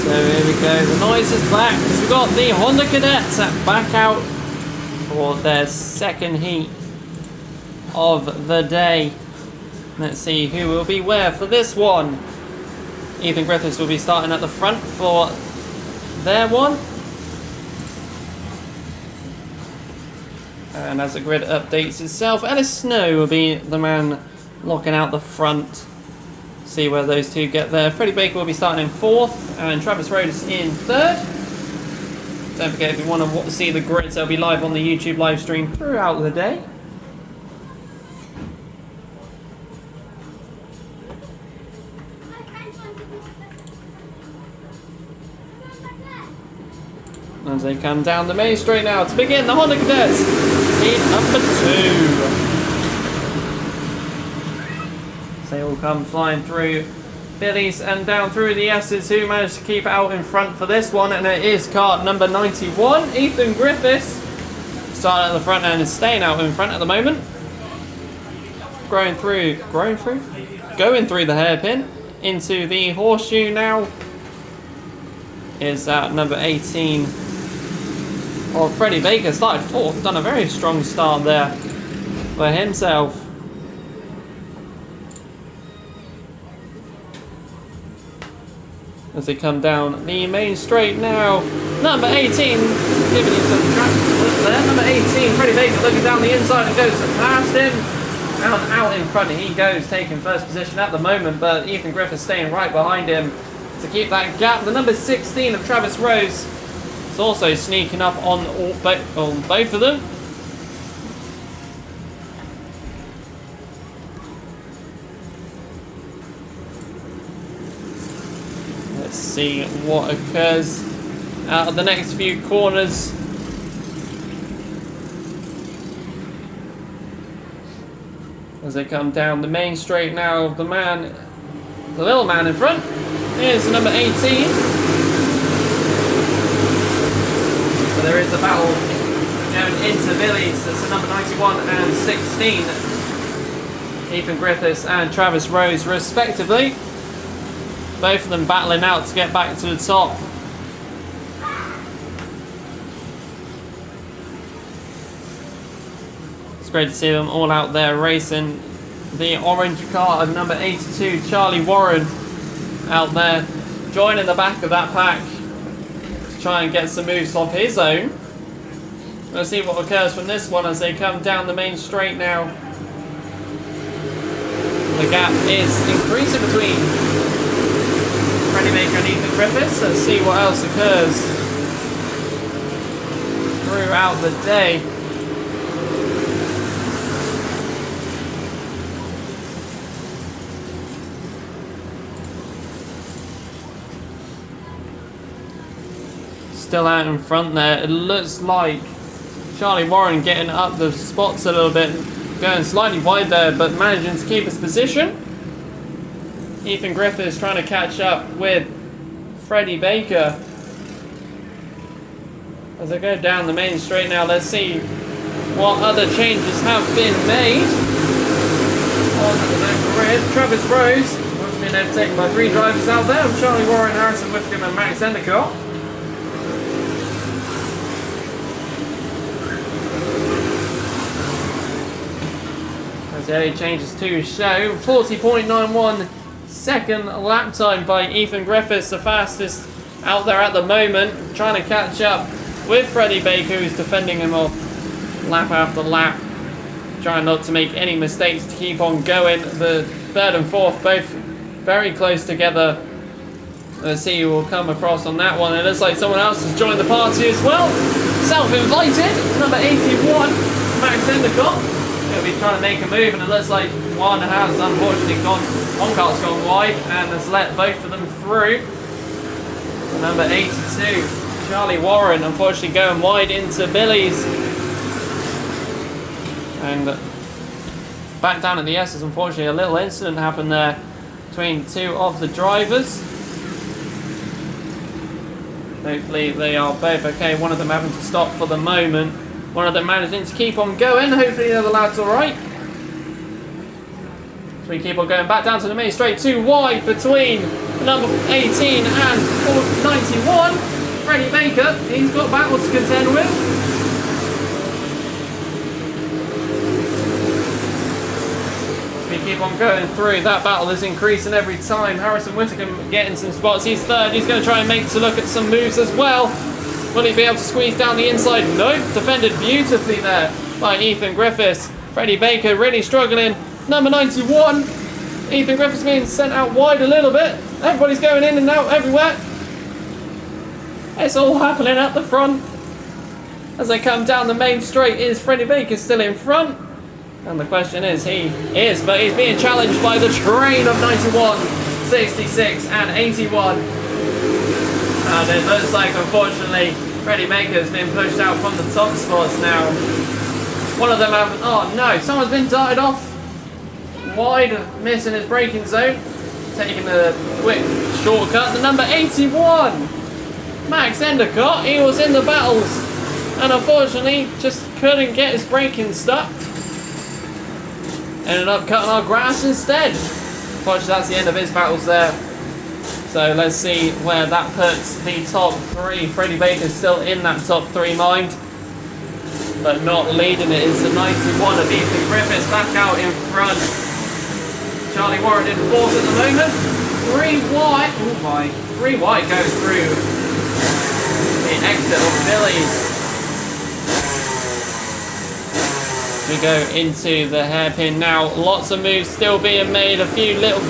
[SPEAKER 3] So here we go, the noise is back. We've got the Honda Cadets back out for their 2nd heat of the day. Let's see who will be where for this one. Ethan Griffiths will be starting at the front for their one. And as the grid updates itself, Ellis Snow will be the man locking out the front. See where those two get there. Freddie Baker will be starting in 4th, and Travis Rhodes in 3rd. Don't forget, if you want to see the grids, they'll be live on the YouTube live stream throughout the day. As they come down the main straight now to begin the Honda Cadets in number 2. They all come flying through Billies and down through the S's, who managed to keep out in front for this one, and it is kart number 91, Ethan Griffiths, starting at the front and staying out in front at the moment. Going through the hairpin into the horseshoe now is number 18 of Freddie Baker. Started 4th, done a very strong start there for himself. As they come down the main straight now, number 18 giving you some track there. Number 18, Freddie Baker looking down the inside and goes past him. Out in front he goes, taking first position at the moment, but Ethan Griffiths staying right behind him to keep that gap. The number 16 of Travis Rose is also sneaking up on both of them. Let's see what occurs out of the next few corners. As they come down the main straight now, the little man in front is number 18. So there is a battle going into Billies. It's the number 91 and 16. Ethan Griffiths and Travis Rose respectively. Both of them battling out to get back to the top. It's great to see them all out there racing. The orange car of number 82, Charlie Warren, out there joining the back of that pack to try and get some moves of his own. We'll see what occurs from this one as they come down the main straight now. The gap is increasing between Freddie Baker and Ethan Griffiths. Let's see what else occurs throughout the day. Still out in front there. It looks like Charlie Warren getting up the spots a little bit, going slightly wide there, but managing to keep his position. Ethan Griffiths trying to catch up with Freddie Baker. As they go down the main straight now, let's see what other changes have been made on the grid. Travis Rose has been overtaken by 3 drivers out there, Charlie Warren, Harrison Whitcomb and Max Endicott. As the early changes to show, 40.91 second lap time by Ethan Griffiths, the fastest out there at the moment, trying to catch up with Freddie Baker, who's defending him off lap after lap, trying not to make any mistakes to keep on going. The 3rd and 4th both very close together. Let's see who will come across on that one. It looks like someone else has joined the party as well. Self-invited, number 81, Max Endicott. He'll be trying to make a move, and it looks like one has unfortunately one car's gone wide and has let both of them through. Number 82, Charlie Warren, unfortunately going wide into Billies. And back down at the S's, unfortunately a little incident happened there between 2 of the drivers. Hopefully they are both okay. One of them having to stop for the moment. One of them managing to keep on going. Hopefully the other lad's alright. So we keep on going back down to the main straight. 2 wide between number 18 and 91. Freddie Baker, he's got battles to contend with. So we keep on going through. That battle is increasing every time. Harrison Whitcomb getting some spots. He's 3rd. He's going to try and make to look at some moves as well. Will he be able to squeeze down the inside? Nope. Defended beautifully there by Ethan Griffiths. Freddie Baker really struggling. Number 91. Ethan Griffiths being sent out wide a little bit. Everybody's going in and out everywhere. It's all happening at the front. As they come down the main straight, is Freddie Baker still in front? And the question is, he is, but he's being challenged by the train of 91, 66 and 81. And it looks like, unfortunately, Freddie Baker's been pushed out from the top spots now. One of them have, oh no, someone's been darted off wide, missing his braking zone, taking a quick shortcut. The number 81, Max Endicott, he was in the battles and unfortunately just couldn't get his braking stuck. Ended up cutting our grass instead. Unfortunately, that's the end of his battles there. So let's see where that puts the top three. Freddie Baker's still in that top three mind, but not leading it. Is the 91 of Ethan Griffiths back out in front. Charlie Warren in fourth at the moment. 3 wide. Oh my. 3 wide goes through the exit of Billy's. We go into the hairpin now. Lots of moves still being made. A few little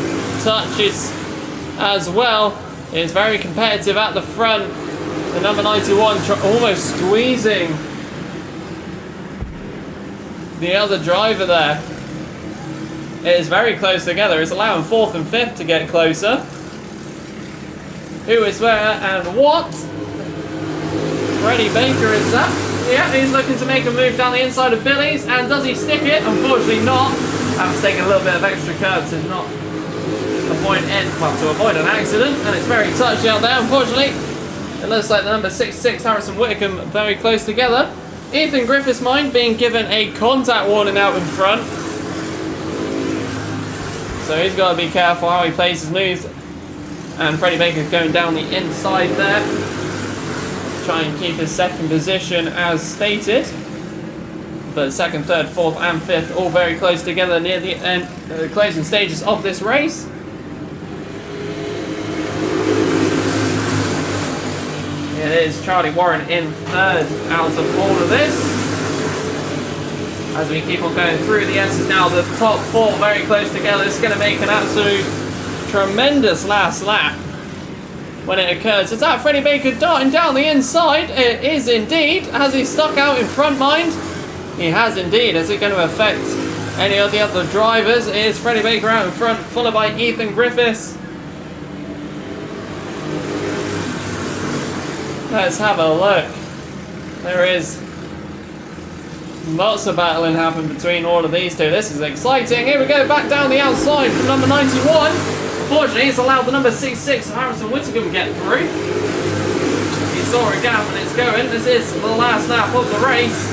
[SPEAKER 3] touches as well. It's very competitive at the front. The number 91 almost squeezing the other driver there. It is very close together. It's allowing 4th and 5th to get closer. Who is where and what? Freddie Baker is that. Yeah, he's looking to make a move down the inside of Billy's, and does he stick it? Unfortunately not. Having to take a little bit of extra curve to not avoid to avoid an accident, and it's very touchy out there. Unfortunately, it looks like the number 66 Harrison Whitcomb very close together. Ethan Griffiths' mind being given a contact warning out in front, so he's got to be careful how he plays his moves. And Freddie Baker's going down the inside there, try and keep his second position as stated. But second, third, fourth and fifth all very close together near the end, closing stages of this race. It is Charlie Warren in third out of all of this. As we keep on going through the S's now, the top 4 very close together. It's going to make an absolute tremendous last lap when it occurs. Is that Freddie Baker darting down the inside? It is indeed. Has he stuck out in front, mind? He has indeed. Is it going to affect any of the other drivers? It is Freddie Baker out in front, followed by Ethan Griffiths. Let's have a look. There is lots of battling happened between all of these two. This is exciting. Here we go, back down the outside from number 91. Unfortunately, it's allowed the number 66 Harrison Whitcomb to get through. He saw a gap and it's going. This is the last lap of the race.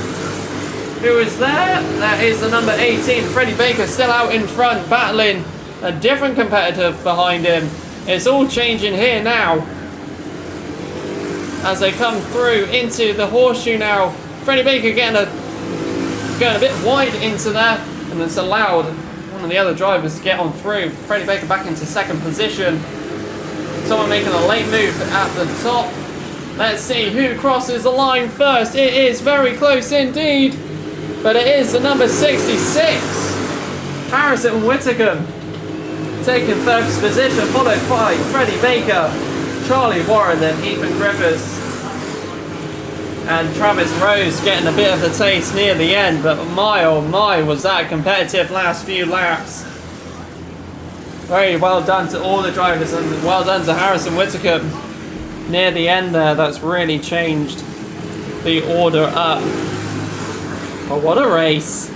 [SPEAKER 3] Who is there? That is the number 18, Freddie Baker, still out in front, battling a different competitor behind him. It's all changing here now as they come through into the horseshoe now. Freddie Baker going a bit wide into there, and it's allowed one of the other drivers to get on through. Freddie Baker back into second position. Someone making a late move at the top. Let's see who crosses the line first. It is very close indeed, but it is the number 66, Harrison Whitcomb, taking first position, followed by Freddie Baker, Charlie Warren, then Ethan Griffiths, and Travis Rose getting a bit of a taste near the end. But my oh my, was that competitive last few laps. Very well done to all the drivers, and well done to Harrison Whitcomb near the end there. That's really changed the order up. But what a race.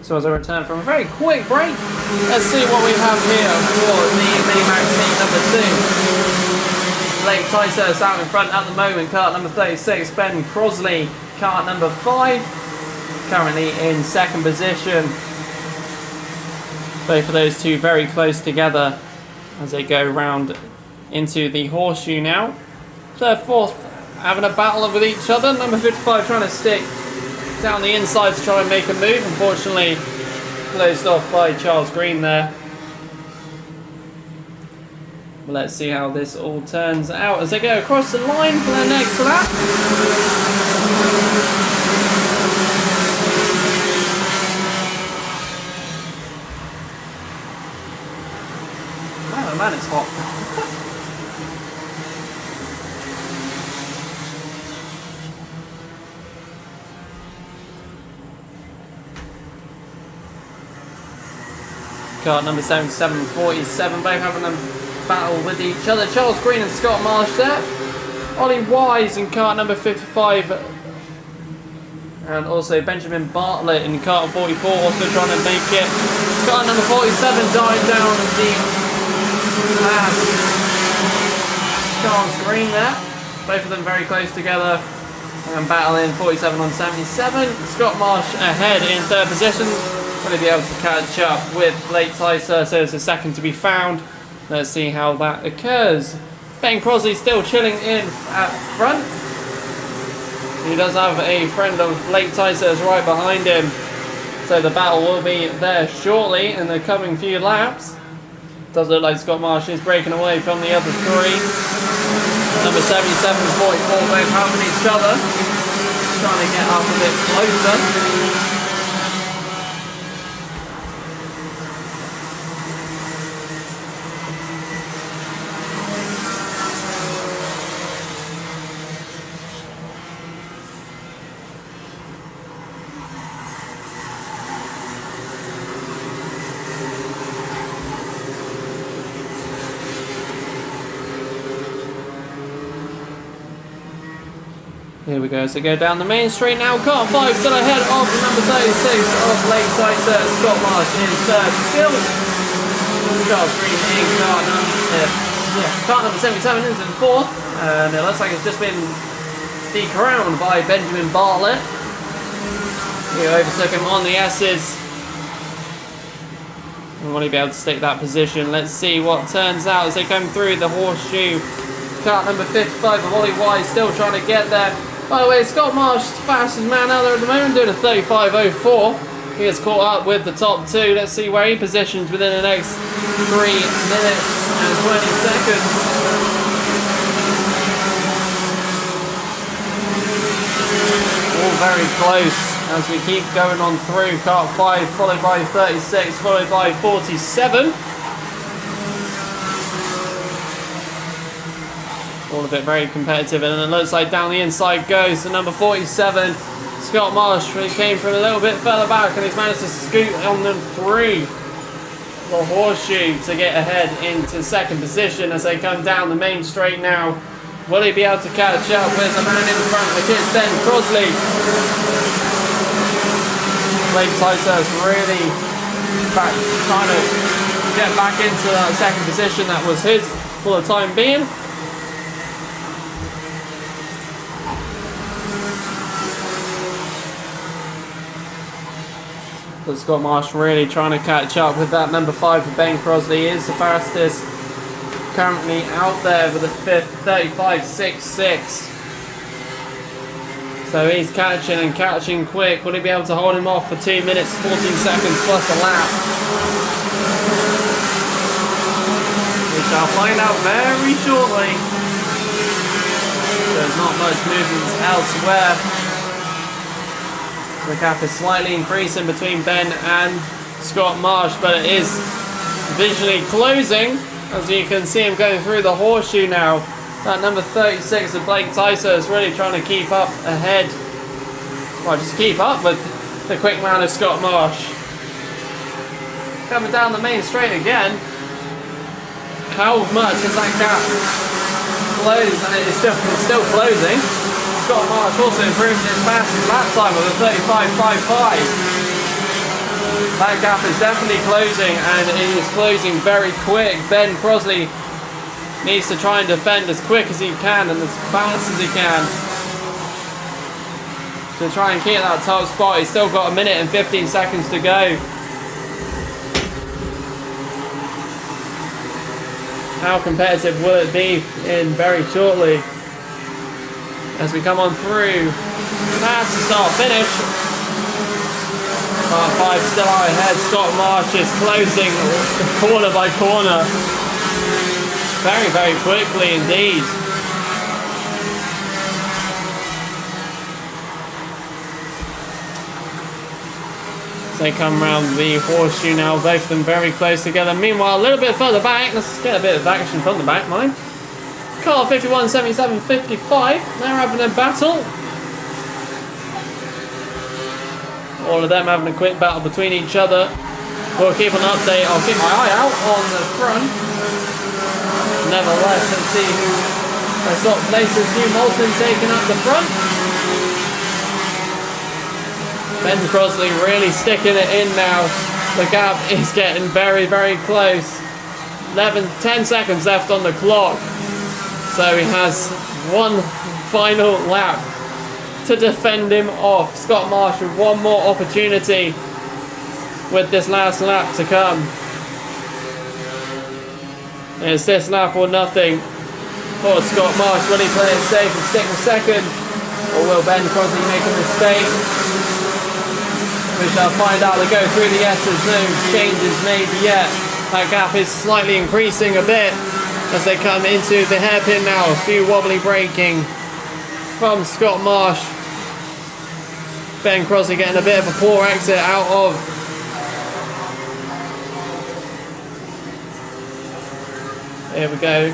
[SPEAKER 3] So as I return from a very quick break, let's see what we have here for the mini-max meet number 2. Blake Ticehurst out in front at the moment, kart number 36. Ben Crosley, kart number 5, currently in second position. Both of those two very close together as they go round into the horseshoe now. Third, fourth, having a battle with each other. Number 55 trying to stick down the inside to try and make a move. Unfortunately, closed off by Charles Green there. But let's see how this all turns out as they go across the line for their next lap. Man, it's hot. Kart number 77 and 47, both having a battle with each other. Charles Green and Scott Marsh there. Ollie Wise in kart number 55. And also Benjamin Bartlett in kart 44, also trying to make it. Kart number 47 dying down the Charles Green there. Both of them very close together and battling 47 on 77. Scott Marsh ahead in third position. Will he be able to catch up with Blake Ticehurst? So there's a second to be found. Let's see how that occurs. Ben Crosley still chilling in at front. He does have a friend of Blake Ticehurst right behind him. So the battle will be there shortly in the coming few laps. Does look like Scott Marsh is breaking away from the other three. Number 77 and 44 both helping each other. Trying to get up a bit closer. Here we go, so go down the main street now. Kart 5 still ahead of the number 36 of Blake Ticehurst. Scott Marsh in third still. Charles Green in kart number 77 is in fourth. And it looks like it's just been decrowned by Benjamin Bartlett. He overtook him on the S's. And will he be able to take that position? Let's see what turns out as they come through the horseshoe. Kart number 55 of Ollie Wise still trying to get there. By the way, Scott Marsh, fastest man out there at the moment, doing a 35.04. He has caught up with the top two. Let's see where he positions within the next 3 minutes and 20 seconds. All very close as we keep going on through. Kart 5 followed by 36, followed by 47. All of it very competitive, and it looks like down the inside goes the number 47, Scott Marsh. He came from a little bit further back and he's managed to scoot on them through the horseshoe to get ahead into second position as they come down the main straight now. Will he be able to catch up with the man in front, which is Ben Crosley? Blake Ticehurst really trying to get back into that second position that was his for the time being. But Scott Marsh really trying to catch up with that number 5 for Ben Crosley. He is the fastest currently out there with a 35.66. So he's catching and catching quick. Will he be able to hold him off for 2 minutes, 14 seconds plus a lap? We shall find out very shortly. There's not much movement elsewhere. The gap is slightly increasing between Ben and Scott Marsh, but it is visually closing as you can see him going through the horseshoe now. That number 36 of Blake Ticehurst is really trying to keep up ahead. Well, just keep up with the quick man of Scott Marsh. Coming down the main straight again. How much is that gap closed? And it's still closing. Scott Marsh also improved his fastest lap time with a 35.55. That gap is definitely closing, and it is closing very quick. Ben Crosley needs to try and defend as quick as he can and as fast as he can to try and keep that top spot. He's still got 1 minute and 15 seconds to go. How competitive will it be in very shortly as we come on through past the start finish? Part 5 still out ahead. Scott Marsh is closing corner by corner very, very quickly indeed. As they come around the horseshoe now, both of them very close together. Meanwhile, a little bit further back, let's get a bit of action from the back, mind. Car 51, 77, 55, they're having a battle. All of them having a quick battle between each other. We'll keep an update. I'll keep my eye out on the front. Nevertheless, let's see who has got places. Hugh Moulton taking up the front. Ben Crosley really sticking it in now. The gap is getting very, very close. 10 seconds left on the clock. So he has one final lap to defend him off. Scott Marsh with one more opportunity with this last lap to come. It's this lap or nothing for Scott Marsh. Will he play it safe and stick with second? Or will Ben Crosley make a mistake? We shall find out. They go through the S's, no changes made yet. That gap is slightly increasing a bit as they come into the hairpin now. A few wobbly braking from Scott Marsh. Ben Crosley getting a bit of a poor exit out of. Here we go.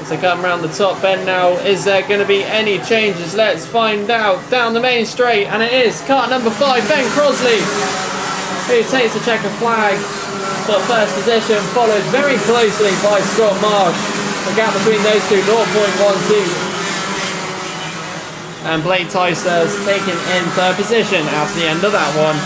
[SPEAKER 3] As they come around the top bend now, is there going to be any changes? Let's find out. Down the main straight, and it is car number 5, Ben Crosley, who takes the checker flag for first position, followed very closely by Scott Marsh. The gap between those two, 0.12. And Blake Tyser's taken in third position after the end of that one.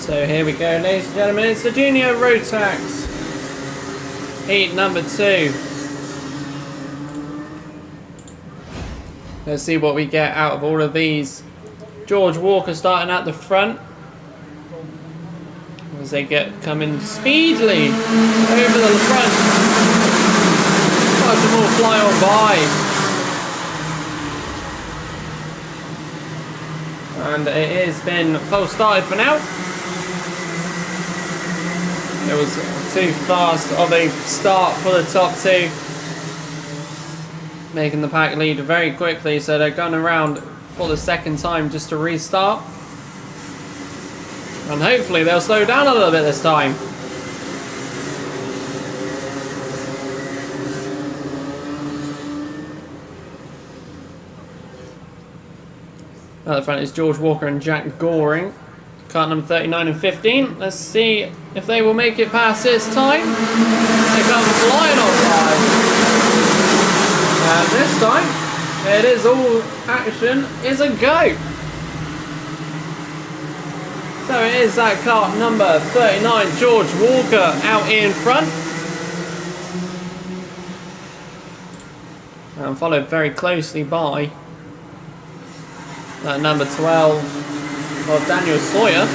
[SPEAKER 3] So here we go, ladies and gentlemen, it's the Junior Rotax heat number 2. Let's see what we get out of all of these. George Walker starting at the front as they get coming speedily over the front. Watch them all fly on by. And it has been full started for now. It was too fast of a start for the top 2, making the pack lead very quickly, so they're going around for the second time just to restart. And hopefully they'll slow down a little bit this time. At the front is George Walker and Jack Goring. Car number 39 and 15. Let's see if they will make it past this time. They come flying on by. And this time, It is all action is a go. So it is that car number 39, George Walker, out in front. And followed very closely by that number 12 of Daniel Sawyer.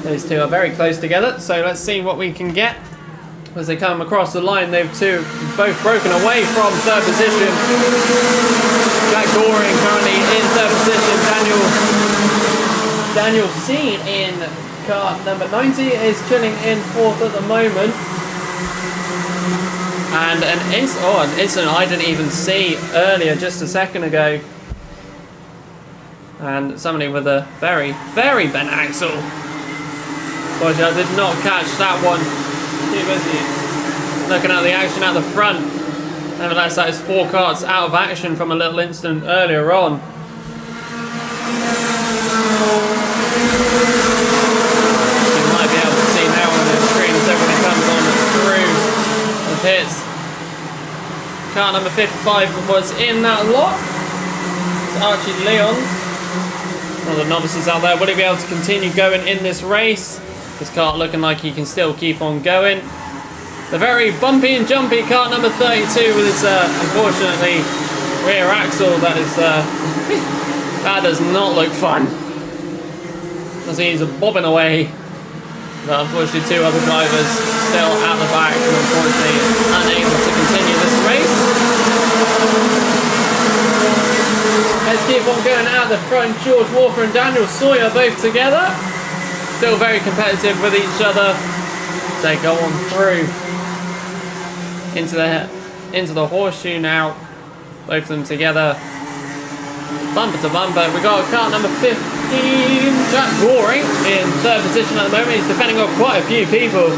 [SPEAKER 3] Those two are very close together, so let's see what we can get as they come across the line. They've both broken away from third position. Jack Goring currently in third position. Daniel C in car number 90 is chilling in fourth at the moment. And an incident I didn't even see earlier, just a second ago. And somebody with a very, very bent axle. Unfortunately, I did not catch that one. Too busy looking at the action at the front. Nevertheless, that is 4 karts out of action from a little incident earlier on. You might be able to see now on the screen as everything comes on through the pits. Car number 55 was in that lot. It's Archie Leons. One of the novices out there. Will he be able to continue going in this race? This kart looking like he can still keep on going. The very bumpy and jumpy kart number 32 with his unfortunately rear axle that is that does not look fun. As he's bobbing away. But unfortunately 2 other drivers still at the back and unfortunately unable to continue this race. Let's keep on going out the front. George Walker and Daniel Sawyer both together. Still very competitive with each other. They go on through into the horseshoe now. Both of them together. Bumper to bumper. We got car number 15, Jack Goring, in third position at the moment. He's defending off quite a few people.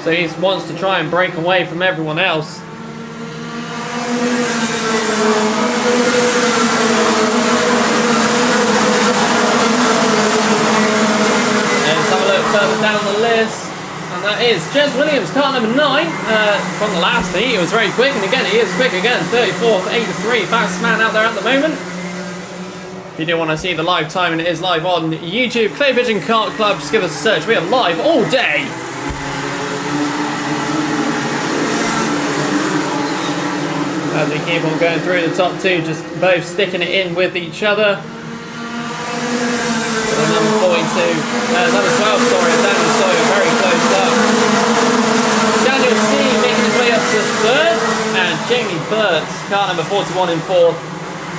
[SPEAKER 3] So he wants to try and break away from everyone else. Further down the list, and that is Jez Williams, car number 9 from the last heat. It was very quick, and again he is quick again, 34th, 83, fastest man out there at the moment. If you do want to see the live time, and it is live on YouTube, Clay Pigeon Kart Club, just give us a search. We are live all day. As we keep on going through the top 2, just both sticking it in with each other. Number 12, sorry, Daniel Sawyer very close up. Daniel C making his way up to third, and Jamie Burt, car number 41 in fourth.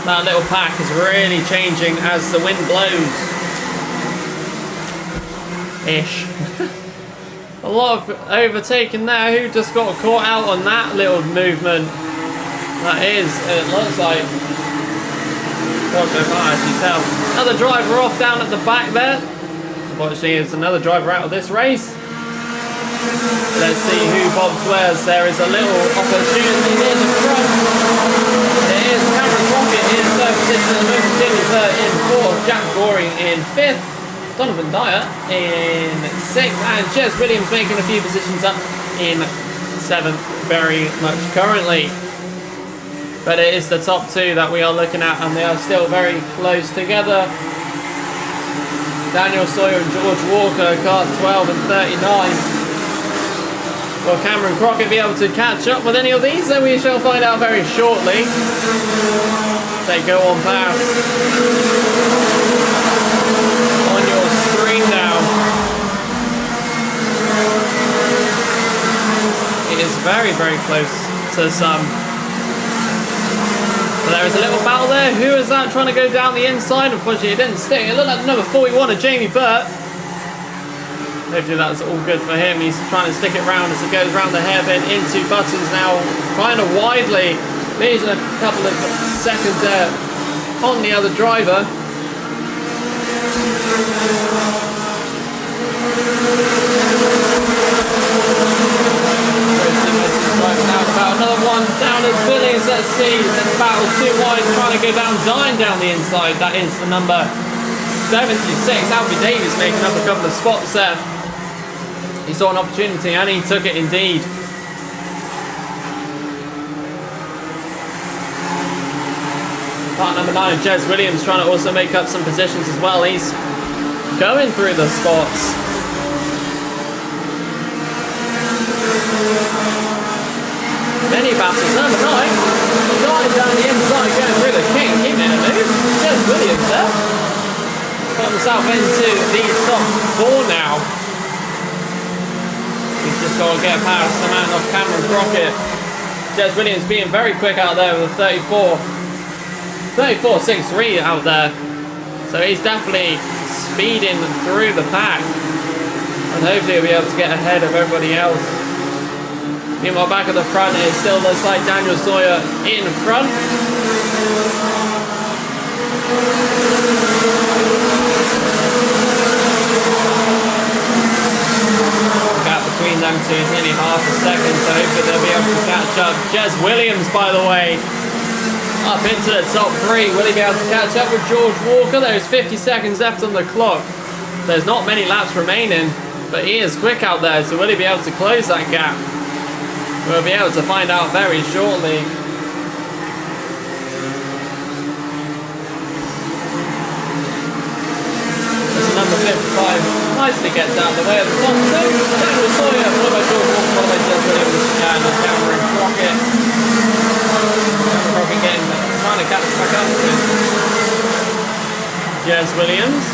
[SPEAKER 3] That little pack is really changing as the wind blows. Ish. A lot of overtaking there. Who just got caught out on that little movement? That is, it looks like. I can't actually tell. Another driver off down at the back there. Unfortunately, it's another driver out of this race. Let's see who Bob swears. There is a little opportunity near the front. It is Cameron Crockett in third position at the moment. Jimmy Burt in fourth. Jack Goring in fifth. Donovan Dyer in sixth. And Jez Williams making a few positions up in seventh very much currently. But it is the top 2 that we are looking at, and they are still very close together. Daniel Sawyer and George Walker, car 12 and 39. Will Cameron Crockett be able to catch up with any of these? Then we shall find out very shortly. They go on past on your screen now. It is very, very close to some. There is a little battle there. Who is that trying to go down the inside? Unfortunately, it didn't stick. It looked like number 41 of Jamie Burt. Hopefully that's all good for him. He's trying to stick it round as it goes round the hairpin into Buttons now, kind of widely. Losing a couple of seconds there on the other driver. About another one down as Billings. Let's see, the battle 2 wide, trying to go down, dying down the inside. That is the number 76. Alfie Davies making up a couple of spots there. He saw an opportunity and he took it indeed. Part number 9, Jez Williams, trying to also make up some positions as well. He's going through the spots. Many battles. Number 9, going down the inside, going through the king, keeping it a move. Jez Williams there. Got himself into the top 4 now. He's just got to get past the man off Cameron Crockett. Jez Williams being very quick out there with a 34.63 out there. So he's definitely speeding through the pack. And hopefully he'll be able to get ahead of everybody else. Meanwhile, back at the front, it still looks like Daniel Sawyer in front. The gap between them two is nearly half a second, so hopefully they'll be able to catch up. Jez Williams, by the way, up into the top 3. Will he be able to catch up with George Walker? There's 50 seconds left on the clock. There's not many laps remaining, but he is quick out there, so will he be able to close that gap? We'll be able to find out very shortly. This is number 55. Nicely gets out of the way of the top 2. Daniel Sawyer, followed by George Walker, followed by Jez Williams, and Cameron Crockett. Cameron Crockett trying to catch back up to him. Jez Williams.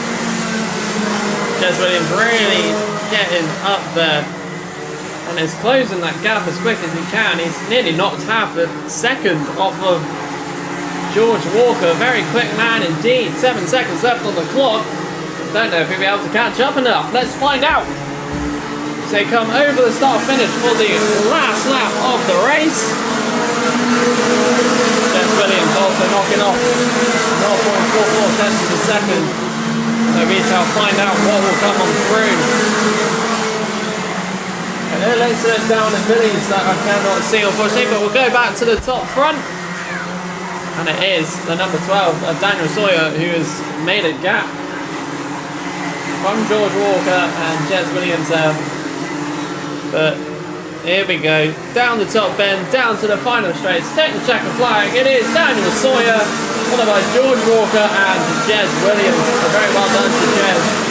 [SPEAKER 3] Jez Williams really getting up there. And is closing that gap as quick as he can. He's nearly knocked half a second off of George Walker. Very quick man indeed. 7 seconds left on the clock. Don't know if he'll be able to catch up enough. Let's find out. So they come over the start finish for the last lap of the race. Jez Williams also knocking off 0.44 tenths of a second. So we shall find out what will come on through. And then let's look down at Billy's that I cannot see unfortunately, but we'll go back to the top front. And it is the number 12 of Daniel Sawyer who has made a gap from George Walker and Jez Williams there. But here we go, down the top bend, down to the final straights. Take the checker flag, it is Daniel Sawyer, followed by George Walker and Jez Williams. So very well done to Jez.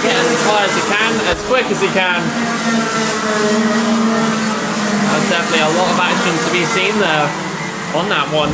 [SPEAKER 3] Getting as high as he can, as quick as he can. There's definitely a lot of action to be seen there on that one.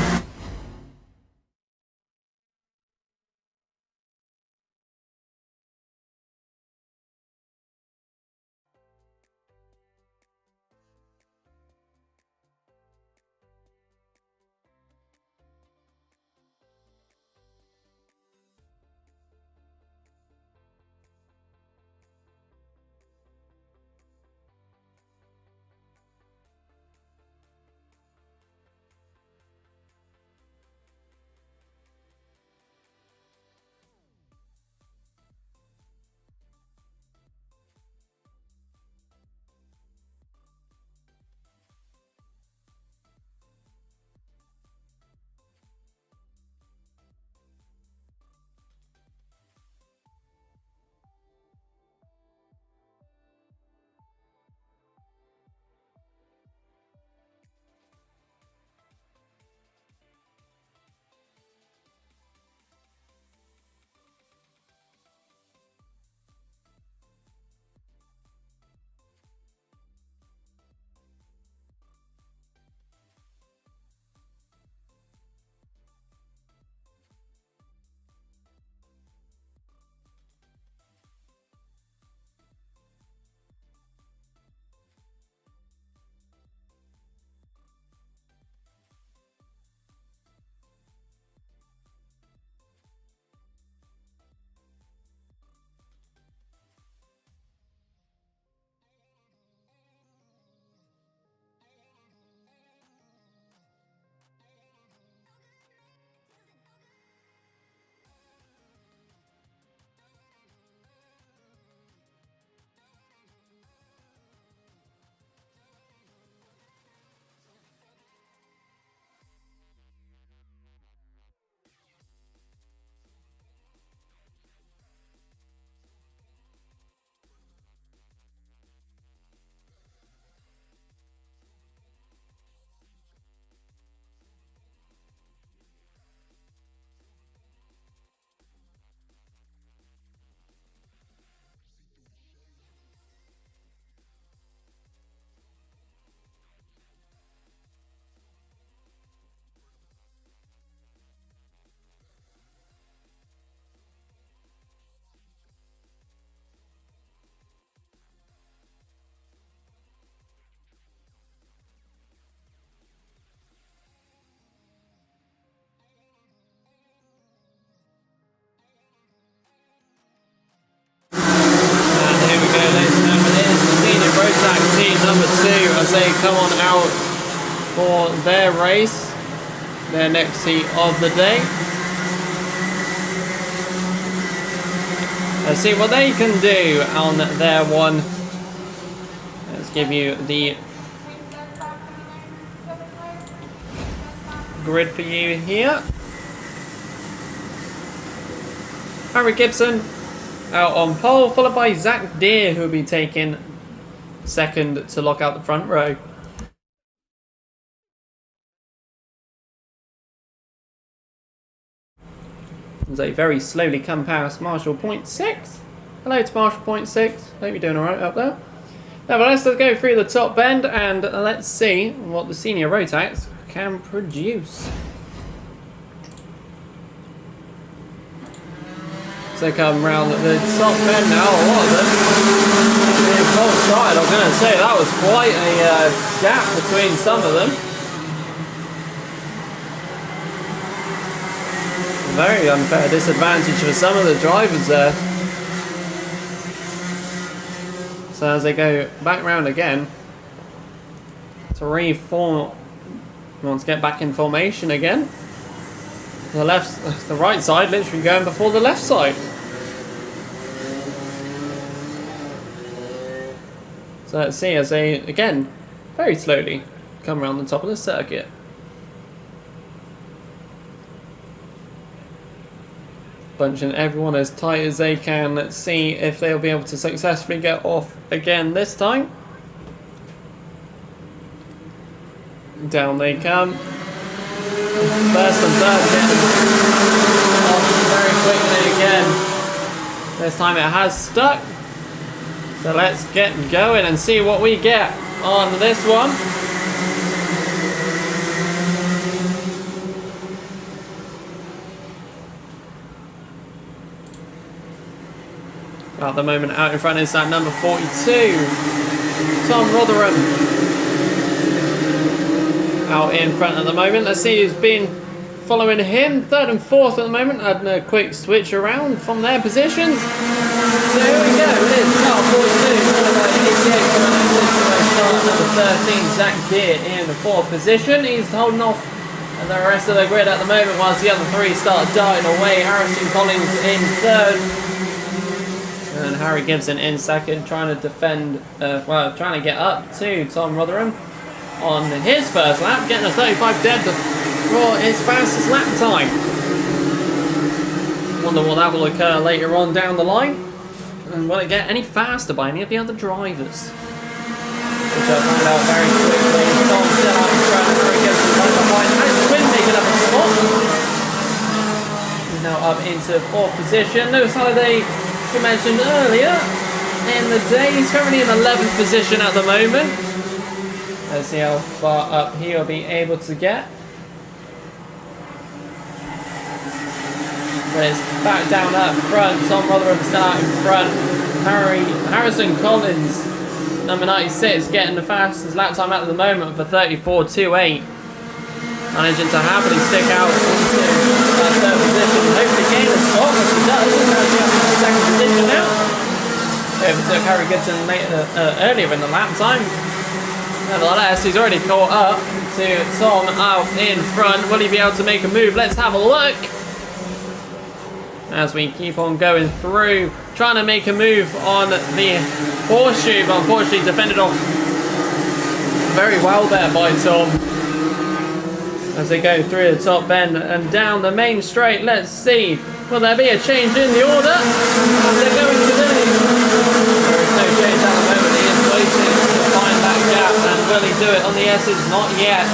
[SPEAKER 3] come on out for their race, their next heat of the day. Let's see what they can do on their one. Let's give you the grid for you here. Harry Gibson out on pole, followed by Zach Deere, who will be taking second to lock out the front row. As they very slowly come past Marshall Point 6. Hello to Marshall Point 6. Hope you're doing alright up there. Nevertheless, let's go through the top bend and let's see what the senior rotax can produce. So come round the top bend now. What are them? Cold started. I was going to say that was quite a gap between some of them. Very unfair disadvantage for some of the drivers there. So as they go back round again to reform, want to get back in formation again. The right side literally going before the left side. So let's see as they, again, very slowly come around the top of the circuit. Bunching everyone as tight as they can. Let's see if they'll be able to successfully get off again this time. Down they come. First and third getting off very quickly again. This time it has stuck. So let's get going and see what we get on this one. At the moment out in front is that number 42, Tom Rotherham. Out in front at the moment. Let's see who's been following him. Third and fourth at the moment. Had a quick switch around from their positions. So here we go. It is car 42, followed by 88 coming in start number 13, Zach Deere in the fourth position. He's holding off the rest of the grid at the moment whilst the other three start darting away. Harrison Collins in third. And Harry Gibson in second, trying to defend, trying to get up to Tom Rotherham on his first lap, getting a 35 dead for his fastest lap time. Wonder what that will occur later on down the line. And will it get any faster by any of the other drivers? Which I'll find out very quickly. Tom still out in front, Harry Gibson right behind. And Quinn making up a spot. He's now up into fourth position. Lewis Halliday, we mentioned earlier in the day, he's currently in 11th position at the moment. Let's see how far up he'll be able to get. But it's back down up front. Tom Rotherham still out in front. Harrison Collins, number 96, getting the fastest lap time at the moment for 34.28. Managing to happily stick out into that third position. Hopefully gain a spot, which he does. He's actually up in the second position now. Overtook Harry Gibson earlier in the lap time. Nevertheless, he's already caught up to Tom out in front. Will he be able to make a move? Let's have a look. As we keep on going through, trying to make a move on the horseshoe, but unfortunately defended off very well there by Tom. As they go through the top bend and down the main straight, let's see. Will there be a change in the order? As they're going today. There is no change at the moment. He is waiting to find that gap. And will he do it on the S's? Not yet.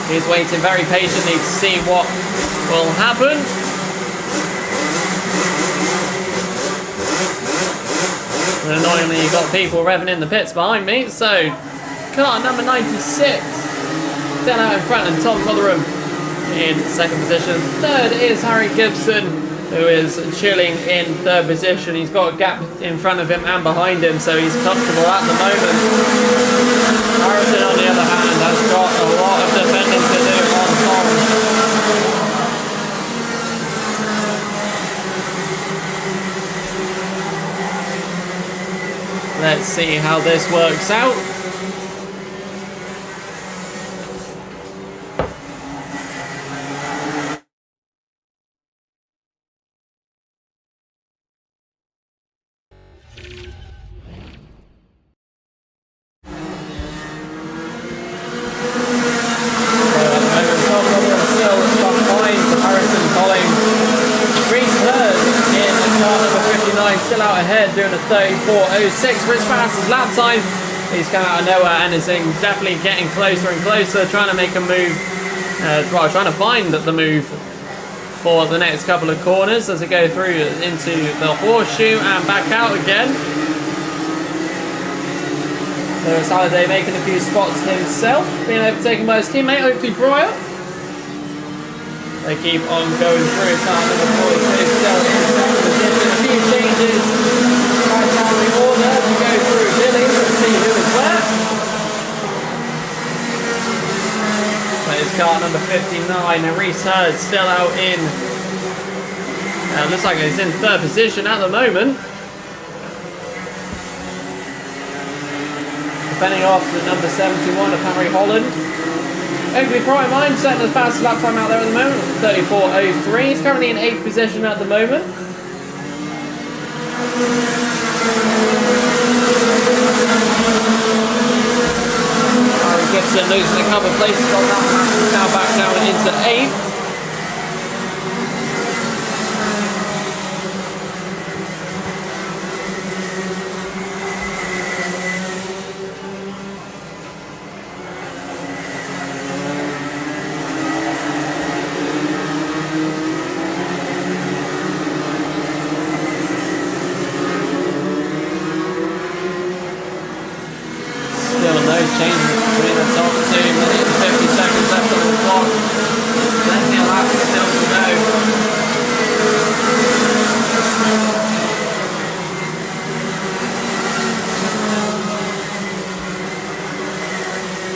[SPEAKER 3] He's waiting very patiently to see what will happen. And annoyingly, you've got people revving in the pits behind me. So, car number 96. Still out in front, and Tom Rotherham in second position. Third is Harry Gibson, who is chilling in third position. He's got a gap in front of him and behind him, so he's comfortable at the moment. Harrison, on the other hand, has got a lot of defending to do on Tom. Let's see how this works out. still out ahead, doing a 34.06 for his fastest lap time. He's come out of nowhere and is definitely getting closer and closer, trying to make a move, trying to find the move for the next couple of corners as they go through into the horseshoe and back out again. There's Halliday making a few spots himself, being overtaken by his teammate Oakley Breuer. They keep on going through. Car number 42 still in second position. A few changes right down the order to go through Billy to see who is where. That is car number 59, and Reese Hurd still out in. Looks like he's in third position at the moment. Defending off the number 71 of Henry Holland. Oakley Breuer setting the fastest lap time out there at the moment, 34.03. He's currently in 8th position at the moment. Aaron Gibson losing a couple of places on that lap, now back down into 8th. Changes between the top 2 minutes and 50 seconds left on the clock. Plenty of laps still to go.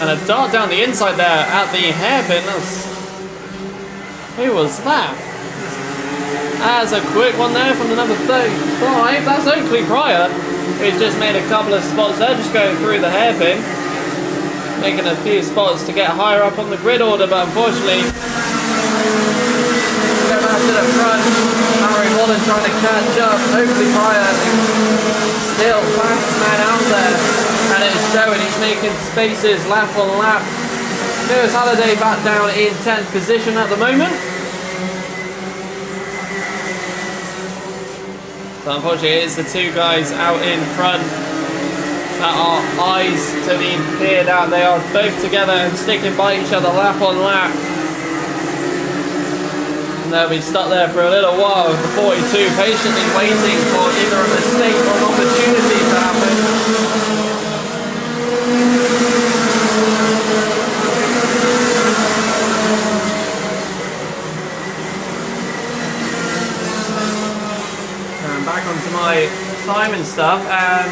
[SPEAKER 3] And a dart down the inside there at the hairpin. Who was that? As a quick one there from the number 35. That's Oakley Breuer, who's just made a couple of spots there, just going through the hairpin. Making a few spots to get higher up on the grid order, but unfortunately, go back to the front. Harry Holland trying to catch up. Oakley Breuer still fastest man out there, and it's showing. He's making spaces lap on lap. Lewis Halliday back down in 10th position at the moment. But unfortunately, it's the two guys out in front that are eyes to be peered out. They are both together and sticking by each other lap on lap. And they'll be stuck there for a little while with the 42 patiently waiting for either a mistake or an opportunity to happen. And back onto my time and stuff, and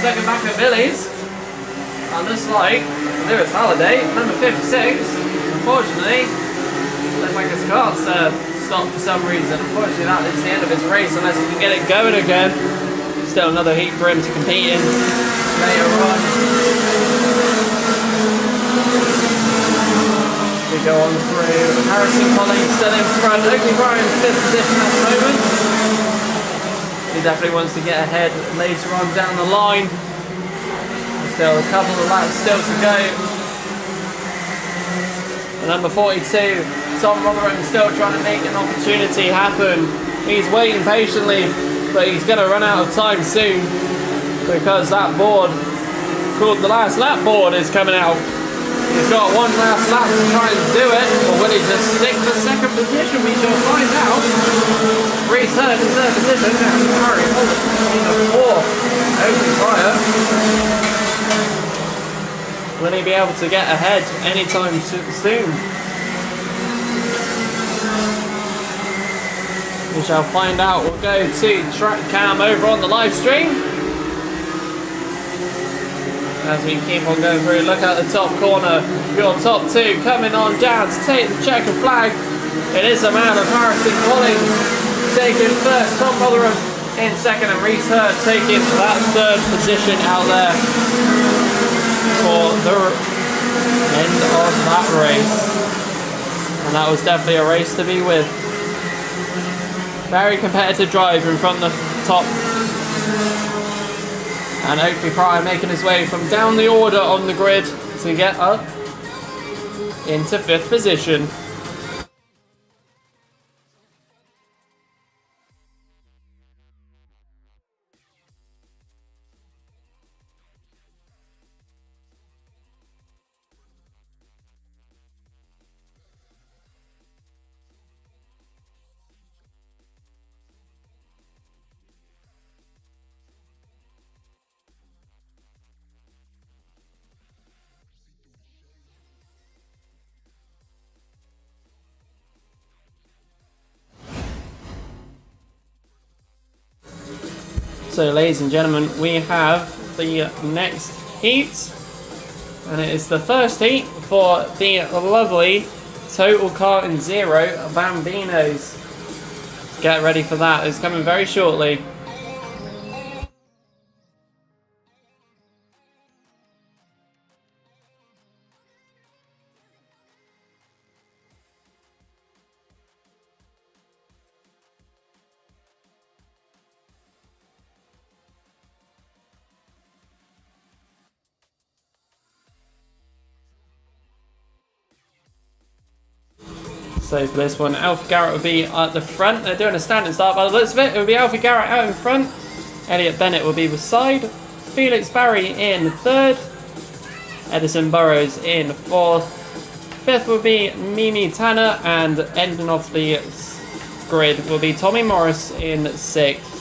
[SPEAKER 3] looking back at Billy's, and looks like Lewis Halliday, number 56, unfortunately, looks like his car's stopped for some reason. Unfortunately, that is the end of his race unless he can get it going again. Still another heat for him to compete in later on. We go on through. Harrison Collins still in front. Oakley Breuer in 5th position at the moment. He definitely wants to get ahead later on down the line. Still a couple of laps still to go. The number 42, Tom Rotherham, still trying to make an opportunity happen. He's waiting patiently, but he's going to run out of time soon because that board, called the last lap board, is coming out. He's got one last lap to try and do it, or will he just stick to second position? We shall find out. Reese Hurd in third position, and Harry Holland in the 4th. Oakley Breuer. Will he be able to get ahead anytime soon? We shall find out. We'll go to track cam over on the live stream. As we keep on going through, look at the top corner. Your top 2 coming on down to take the checker flag. It is a man of Harrison Collins taking first, Tom Rotherham in second, and Reese Hurd taking that 3rd position out there for the end of that race. And that was definitely a race to be with. Very competitive drive in front of the top. And Oakley Breuer making his way from down the order on the grid to get up into 5th position. So, ladies and gentlemen, we have the next heat, and it is the first heat for the lovely Total Kart Zero Bambinos. Get ready for that, it's coming very shortly. So for this one, Alfie Garrett will be at the front. They're doing a standing start by the looks of it. It will be Alfie Garrett out in front. Elliot Bennett will be beside. Felix Barry in third. Edison Burrows in fourth. Fifth will be Mimi Tanner, and ending off the grid will be Tommy Morris in sixth.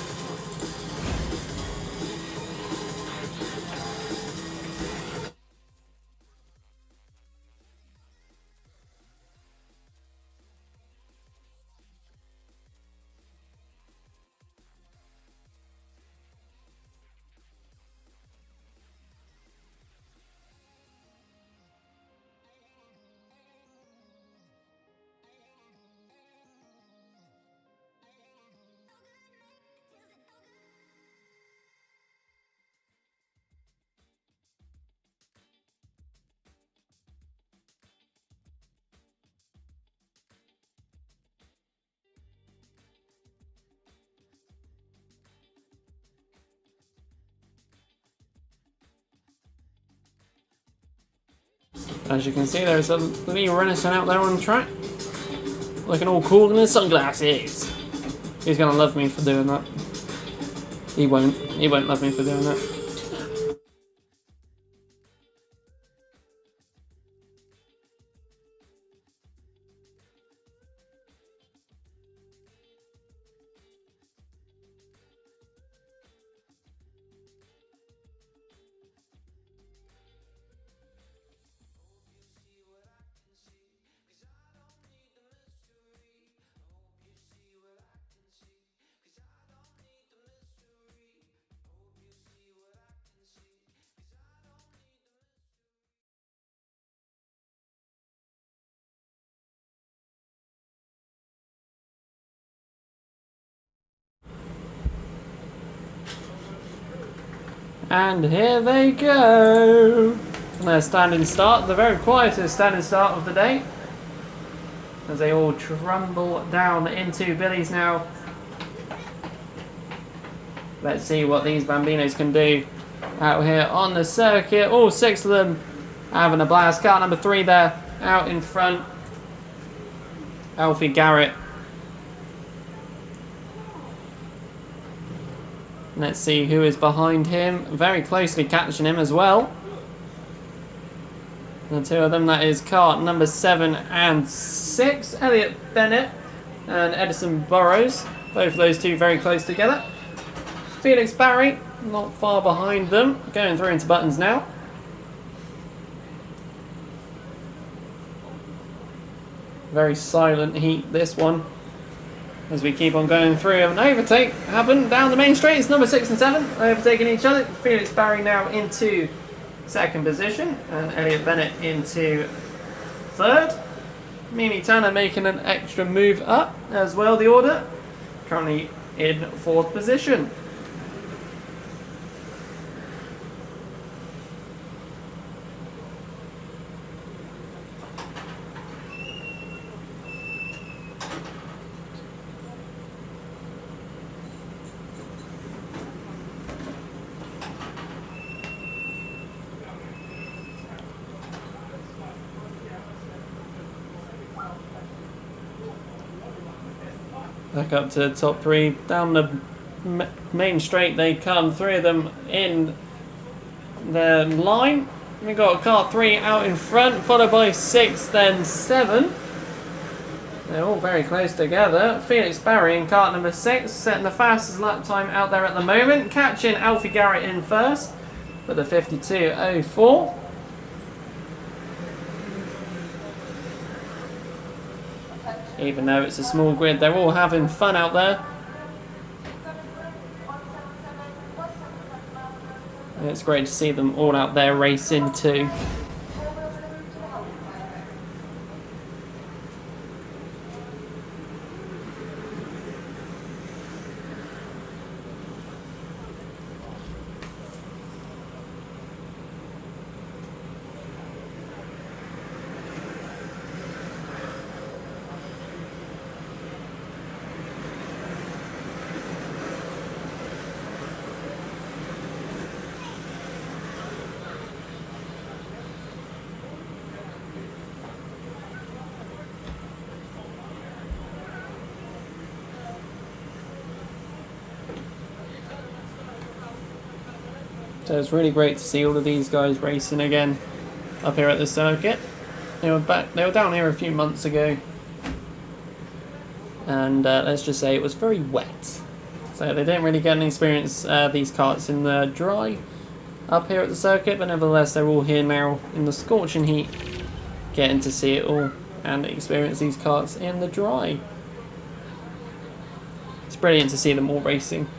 [SPEAKER 3] As you can see, there's a Lee Renison out there on the track, looking all cool in his sunglasses. He's gonna love me for doing that. He won't. He won't love me for doing that. And here they go. And their standing start, the very quietest standing start of the day, as they all trundle down into Billy's now. Let's see what these Bambinos can do out here on the circuit. All six of them having a blast. Car number 3 there, out in front. Alfie Garrett. Let's see who is behind him. Very closely catching him as well. The two of them, that is car number 7 and 6. Elliot Bennett and Edison Burrows. Both of those two very close together. Felix Barry, not far behind them. Going through into buttons now. Very silent heat, this one. As we keep on going through, an overtake happened down the main straight. It's number 6 and 7 overtaking each other. Felix Barry now into second position, and Elliot Bennett into third. Mimi Tanner making an extra move up as well, the order. Currently in fourth position. Back up to the top 3, down the main straight they come, 3 of them in the line. We've got car 3 out in front, followed by 6, then 7. They're all very close together. Felix Barry in car number 6, setting the fastest lap time out there at the moment, catching Alfie Garrett in first with a 52.04. Even though it's a small grid, they're all having fun out there. And it's great to see them all out there racing too. So it's really great to see all of these guys racing again up here at the circuit. They were down here a few months ago, and let's just say it was very wet, so they didn't really get an experience these karts in the dry up here at the circuit. But nevertheless, they're all here now in the scorching heat, getting to see it all and experience these karts in the dry. It's brilliant to see them all racing.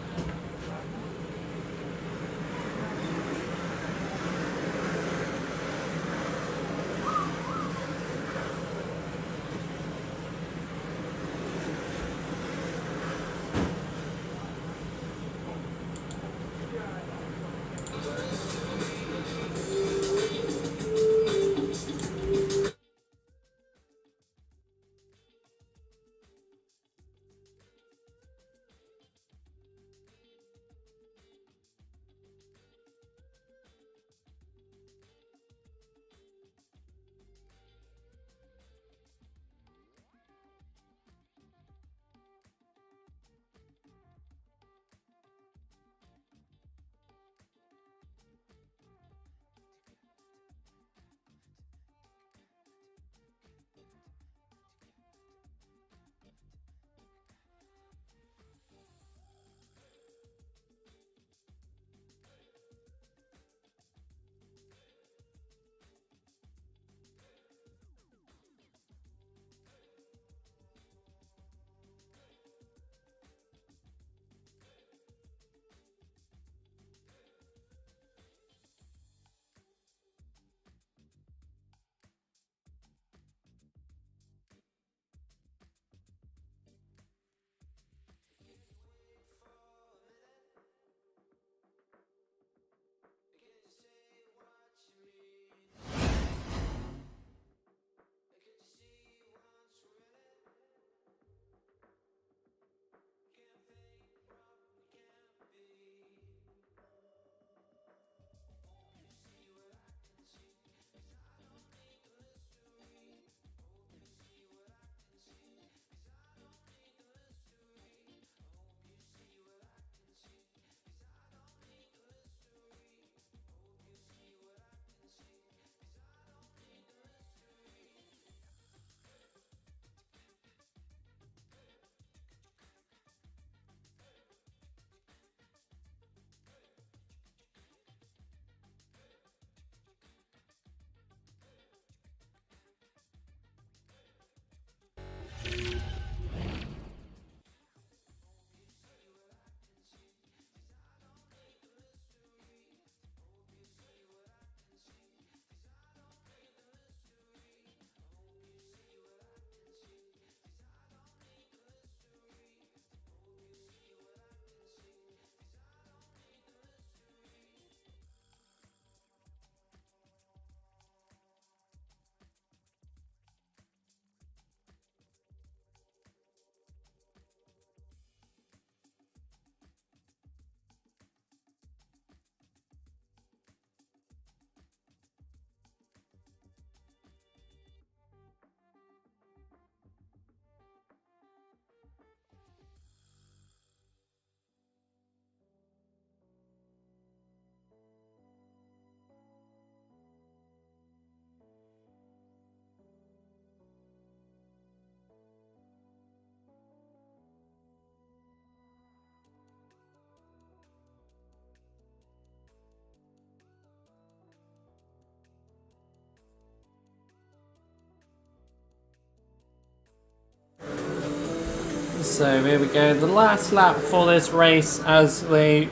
[SPEAKER 3] So here we go, the last lap for this race as they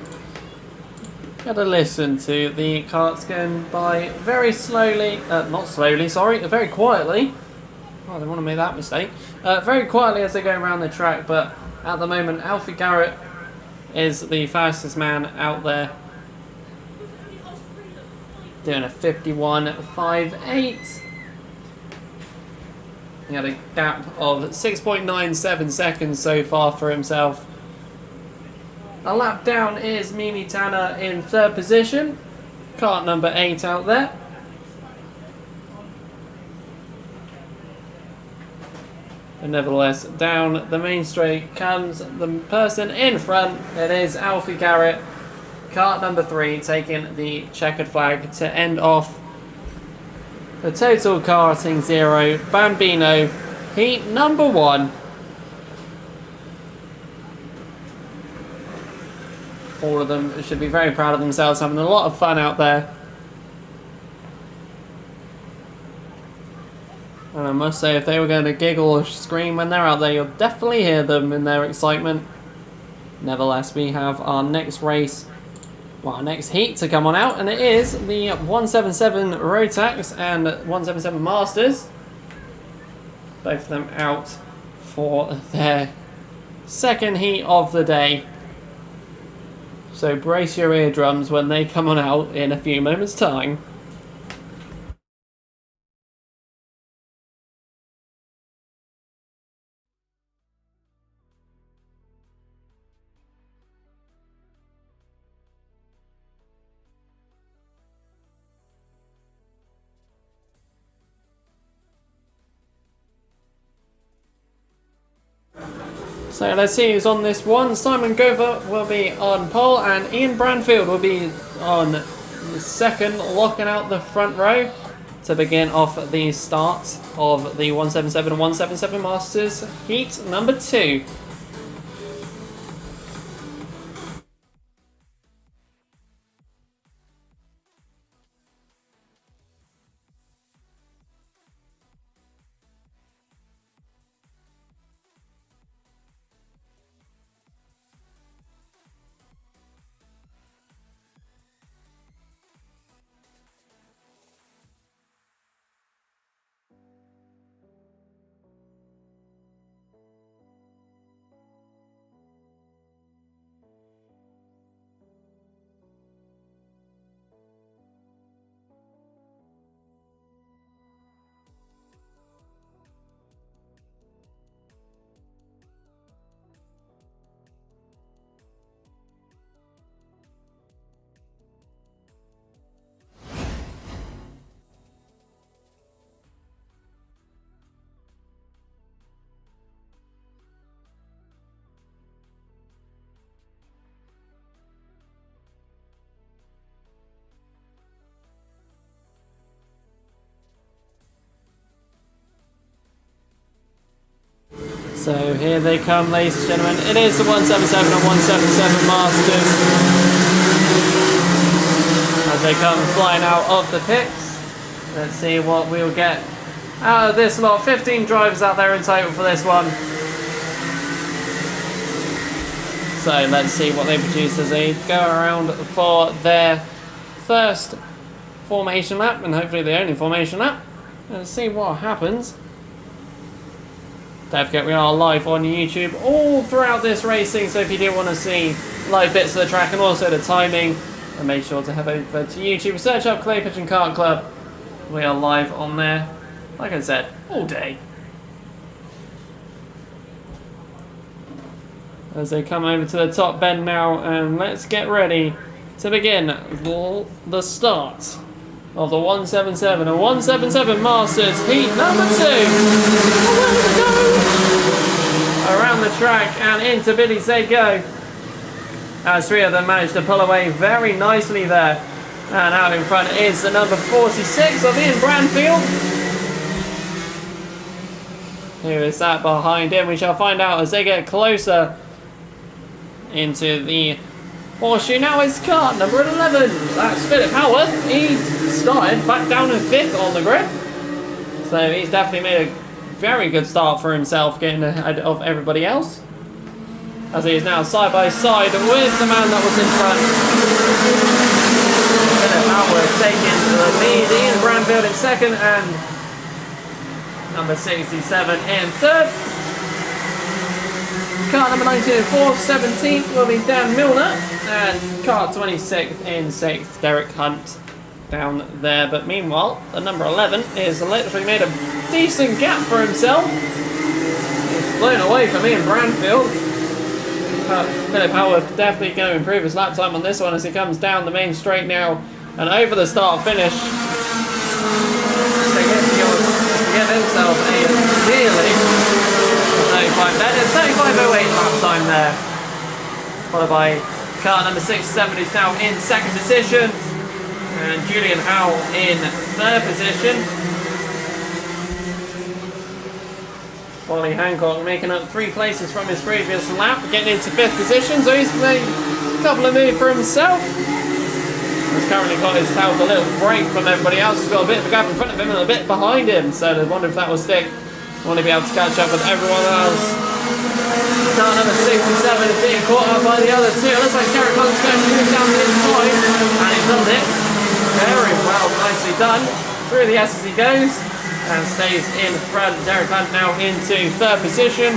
[SPEAKER 3] Gotta listen to the carts going by very slowly, not slowly, sorry, very quietly. Oh, I don't want to make that mistake. Very quietly as they go around the track, but at the moment, Alfie Garrett is the fastest man out there. Doing a 51.58. He had a gap of 6.97 seconds so far for himself. A lap down is Mimi Tanner in third position. Kart number 8 out there. But nevertheless, down the main straight comes the person in front. It is Alfie Garrett. Kart number 3 taking the checkered flag to end off the Total Karting Zero Bambino heat number 1. All of them should be very proud of themselves, having a lot of fun out there. And I must say, if they were going to giggle or scream when they're out there, you'll definitely hear them in their excitement. Nevertheless, we have our next race, well, our next heat to come on out, and it is the 177 Rotax and 177 Masters. Both of them out for their second heat of the day. So brace your eardrums when they come on out in a few moments' time. So let's see who's on this one. Simon Gover will be on pole and Ian Branfield will be on the second, locking out the front row to begin off the start of the 177 and 177 Masters heat number 2. So here they come, ladies and gentlemen. It is the 177 and 177 Masters as they come flying out of the pits. Let's see what we'll get out of this lot. 15 drivers out there in total for this one. So let's see what they produce as they go around for their first formation lap, and hopefully the only formation lap. Let's see what happens. Don't forget we are live on YouTube all throughout this racing, so if you do want to see live bits of the track and also the timing, then make sure to head over to YouTube, search up Clay Pigeon Kart Club. We are live on there, like I said, all day. As they come over to the top bend now, and let's get ready to begin the start of the 177 and 177 Masters heat number 2. Around the track and into Billy's they go. As 3 of them managed to pull away very nicely there. And out in front is the number 46 of Ian Branfield. Who is that behind him? We shall find out as they get closer into the horseshoe. Now it's kart number 11. That's Philip Howarth. He started back down in 5th on the grid. So he's definitely made a very good start for himself, getting ahead of everybody else. as he is now side by side with the man that was in front. Philip Howard taking the lead. Ian Bramfield in second and number 67 in third. Car number 19 in fourth, 17th will be Dan Milner, and car 26th in 6th, Derek Hunt down there. But meanwhile, the number 11 is literally made a decent gap for himself. He's flown away from Ian Bramfield. Philip Howard definitely going to improve his lap time on this one as he comes down the main straight now and over the start finish. To get himself a nearly 35. That is 35.08 lap time there. Followed by car number 67 is now in second position. And Julian Howell in third position. Wally Hancock making up 3 places from his previous lap, getting into 5th position, so he's made a couple of moves for himself. He's currently got himself a little break from everybody else. He's got a bit of a gap in front of him and a bit behind him, so I wonder if that will stick. I want to be able to catch up with everyone else. Car number 67 is being caught up by the other 2. It looks like Derek Hunt's going to move down the inside, and he does it very well, nicely done. Through the S as he goes. And stays in front. Derek Hunt now into 3rd position.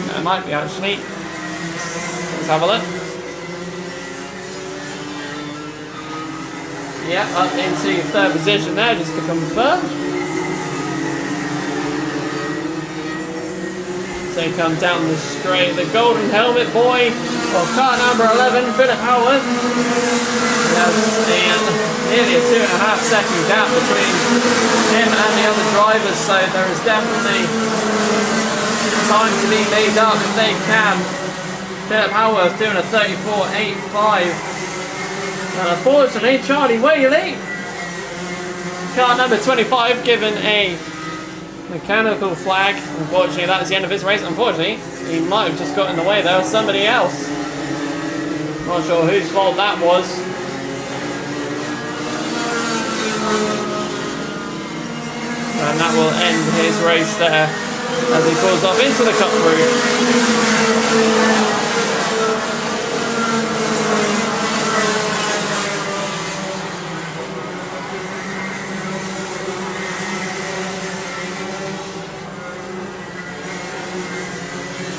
[SPEAKER 3] No, it might be actually. Let's have a look. Yeah, up into 3rd position there, just to confirm. So he comes down the straight. The golden helmet boy of car number 11, Philip Howard. There's nearly a 2.5 second gap between him and the other drivers, so there is definitely time to be made up if they can. Philip Howard doing a 34.85. And unfortunately, Charlie Whaley, car number 25, given a mechanical flag. Unfortunately, that's the end of his race. Unfortunately, he might have just got in the way there of somebody else. Not sure whose fault that was. And that will end his race there as he pulls off into the cup route.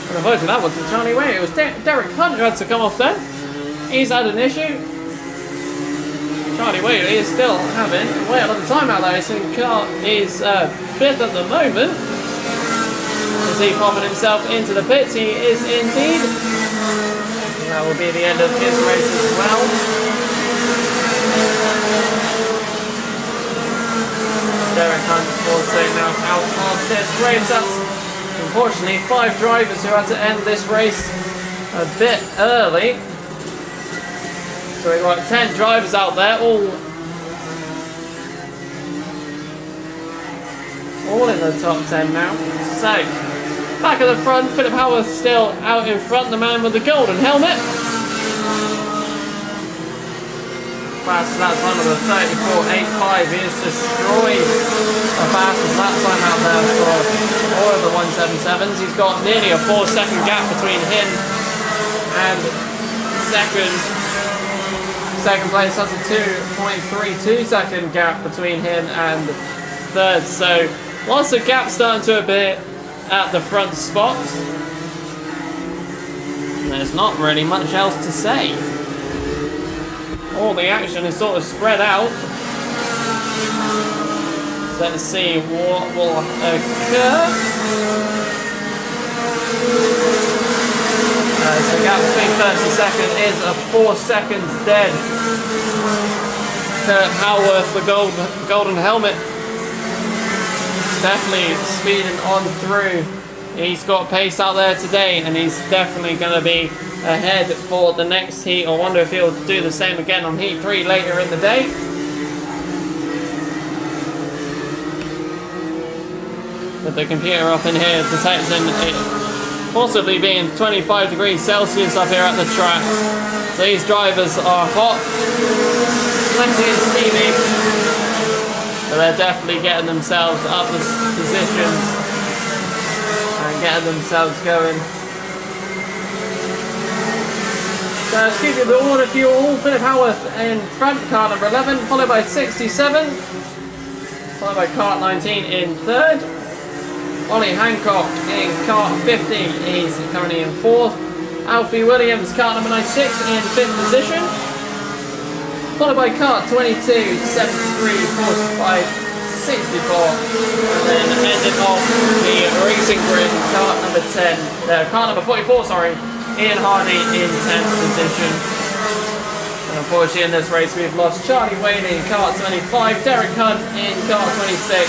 [SPEAKER 3] And unfortunately that wasn't Charlie Way, it was Derek Hunt who had to come off then. He's had an issue. Charlie Whaley is still having way a lot of time out there. His car is 5th at the moment. As he popping himself into the pits, he is indeed. That will be the end of his race as well. Derek Hunt also now out of this race. That's unfortunately 5 drivers who had to end this race a bit early. So we've got 10 drivers out there, all in the top 10 now. So, back at the front, Philip Howard still out in front, the man with the golden helmet. Fastest lap time of the 34.85. He has destroyed the fastest lap time out there for all of the 177s. He's got nearly a 4-second gap between him and second place. Has a 2.32 second gap between him and 3rd. So lots of gaps starting to appear at the front spots. There's not really much else to say. All the action is sort of spread out. So let's see what will occur. So the gap between 1st and 2nd is a 4 seconds dead. Howarth, the golden helmet, definitely speeding on through. He's got pace out there today, and he's definitely going to be ahead for the next heat. I wonder if he'll do the same again on heat 3 later in the day. With the computer up in here detecting it possibly being 25 degrees Celsius up here at the track. So these drivers are hot, sweaty and steamy, but they're definitely getting themselves up the positions and getting themselves going. Excuse me, the order for you all. Philip Howarth in front, car number 11, followed by 67, followed by car 19 in third. Ollie Hancock in car 50, he's currently in fourth. Alfie Williams, car number 96 in fifth position, followed by car 22, 73, 45, 64, and then ending off the racing grid, car number 10, car number 44, sorry, Ian Hardy in 10th position. And unfortunately in this race we've lost Charlie Whaley in car 25, Derek Hunt in car 26,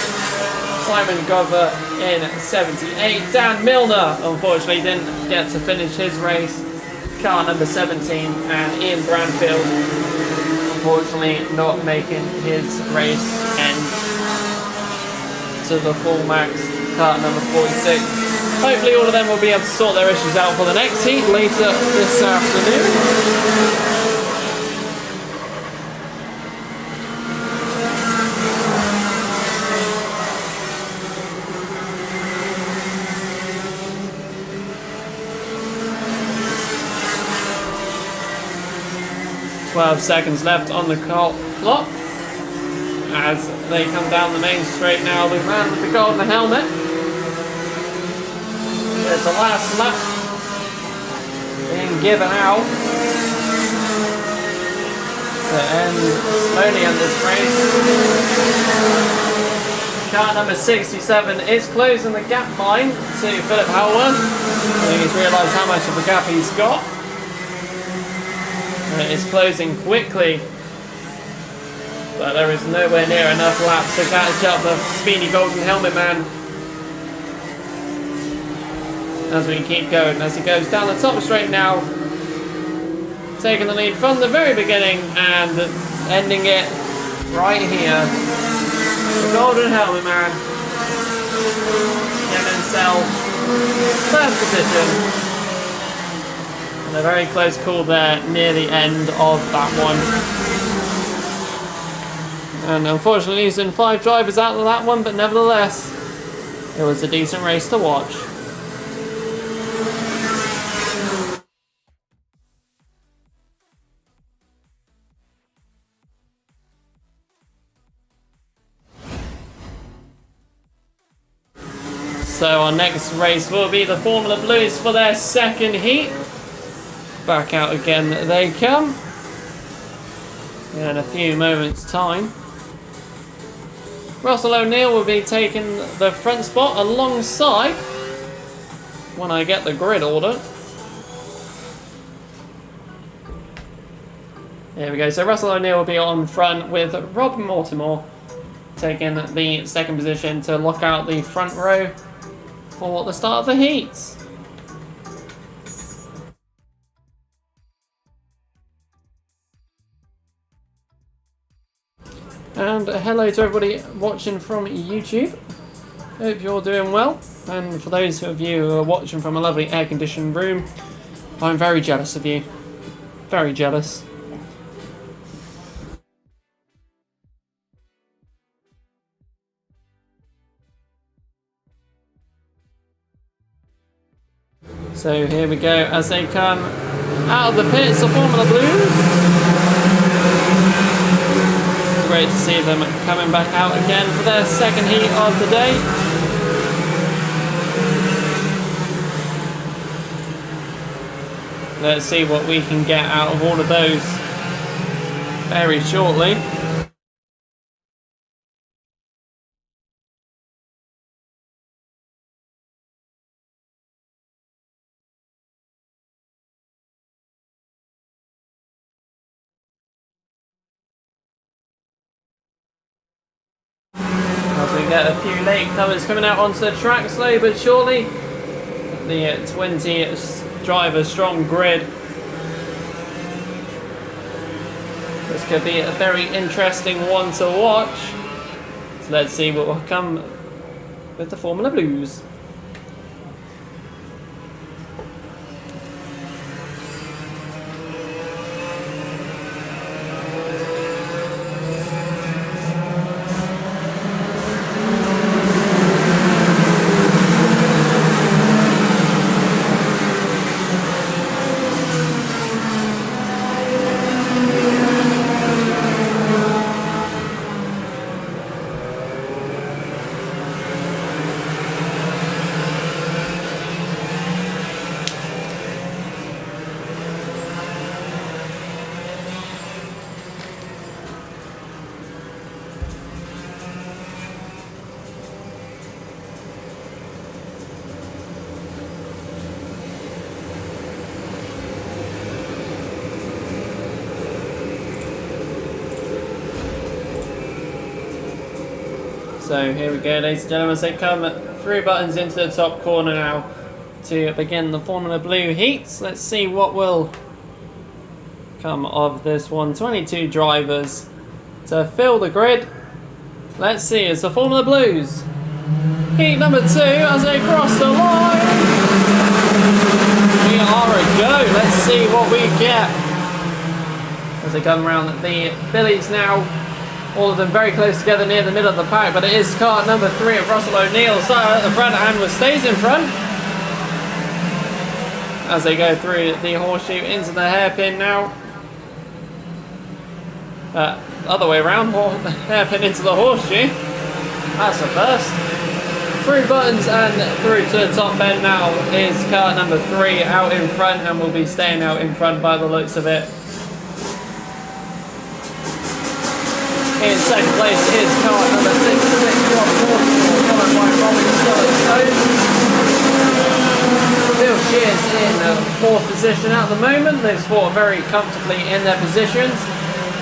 [SPEAKER 3] Simon Gover in 78, Dan Milner unfortunately didn't get to finish his race, car number 17, and Ian Branfield unfortunately not making his race end to the full max, car number 46. Hopefully all of them will be able to sort their issues out for the next heat later this afternoon. 12 seconds left on the clock as they come down the main straight now. The man with the golden helmet. There's the last lap being given out to end slowly in this race. Car number 67 is closing the gap line to Philip Howard. I think he's realised how much of a gap he's got. And it is closing quickly, but there is nowhere near enough laps to catch up the speedy golden helmet man. As we keep going, as he goes down the top straight now, taking the lead from the very beginning and ending it right here. The golden helmet man getting himself first position. And a very close call there near the end of that one. And unfortunately losing 5 drivers out of that one, but nevertheless, it was a decent race to watch. So our next race will be the Formula Blues for their second heat. Back out again they come in a few moments' time. Russell O'Neill will be taking the front spot alongside when I get the grid order. There we go. So Russell O'Neill will be on front with Rob Mortimer taking the second position to lock out the front row for the start of the heats. And hello to everybody watching from YouTube. Hope you're doing well. And for those of you who are watching from a lovely air-conditioned room, I'm very jealous of you. Very jealous. So here we go as they come out of the pits of Formula Blues. Great to see them coming back out again for their second heat of the day. Let's see what we can get out of all of those very shortly. We get a few latecomers coming out onto the track slowly but surely. The 20 driver strong grid. This could be a very interesting one to watch. So let's see what will come with the Formula Blues. So here we go, ladies and gentlemen, as they come 3 buttons into the top corner now to begin the Formula Blue heats. Let's see what will come of this one. 22 drivers to fill the grid. Let's see, it's the Formula Blues. Heat number 2 as they cross the line. We are a go. Let's see what we get as they come around the Billies now. All of them very close together near the middle of the pack, but it is car number 3 of Russell O'Neill so at the front and stays in front as they go through the horseshoe into the hairpin now. Other way around, hairpin into the horseshoe. That's the first. 3 buttons and through to the top bend now is car number 3 out in front and will be staying out in front by the looks of it. In second place is car number 6, Rob Mortimer, followed by Robin Scott. Bill Shears in 4th position at the moment. They've fought very comfortably in their positions.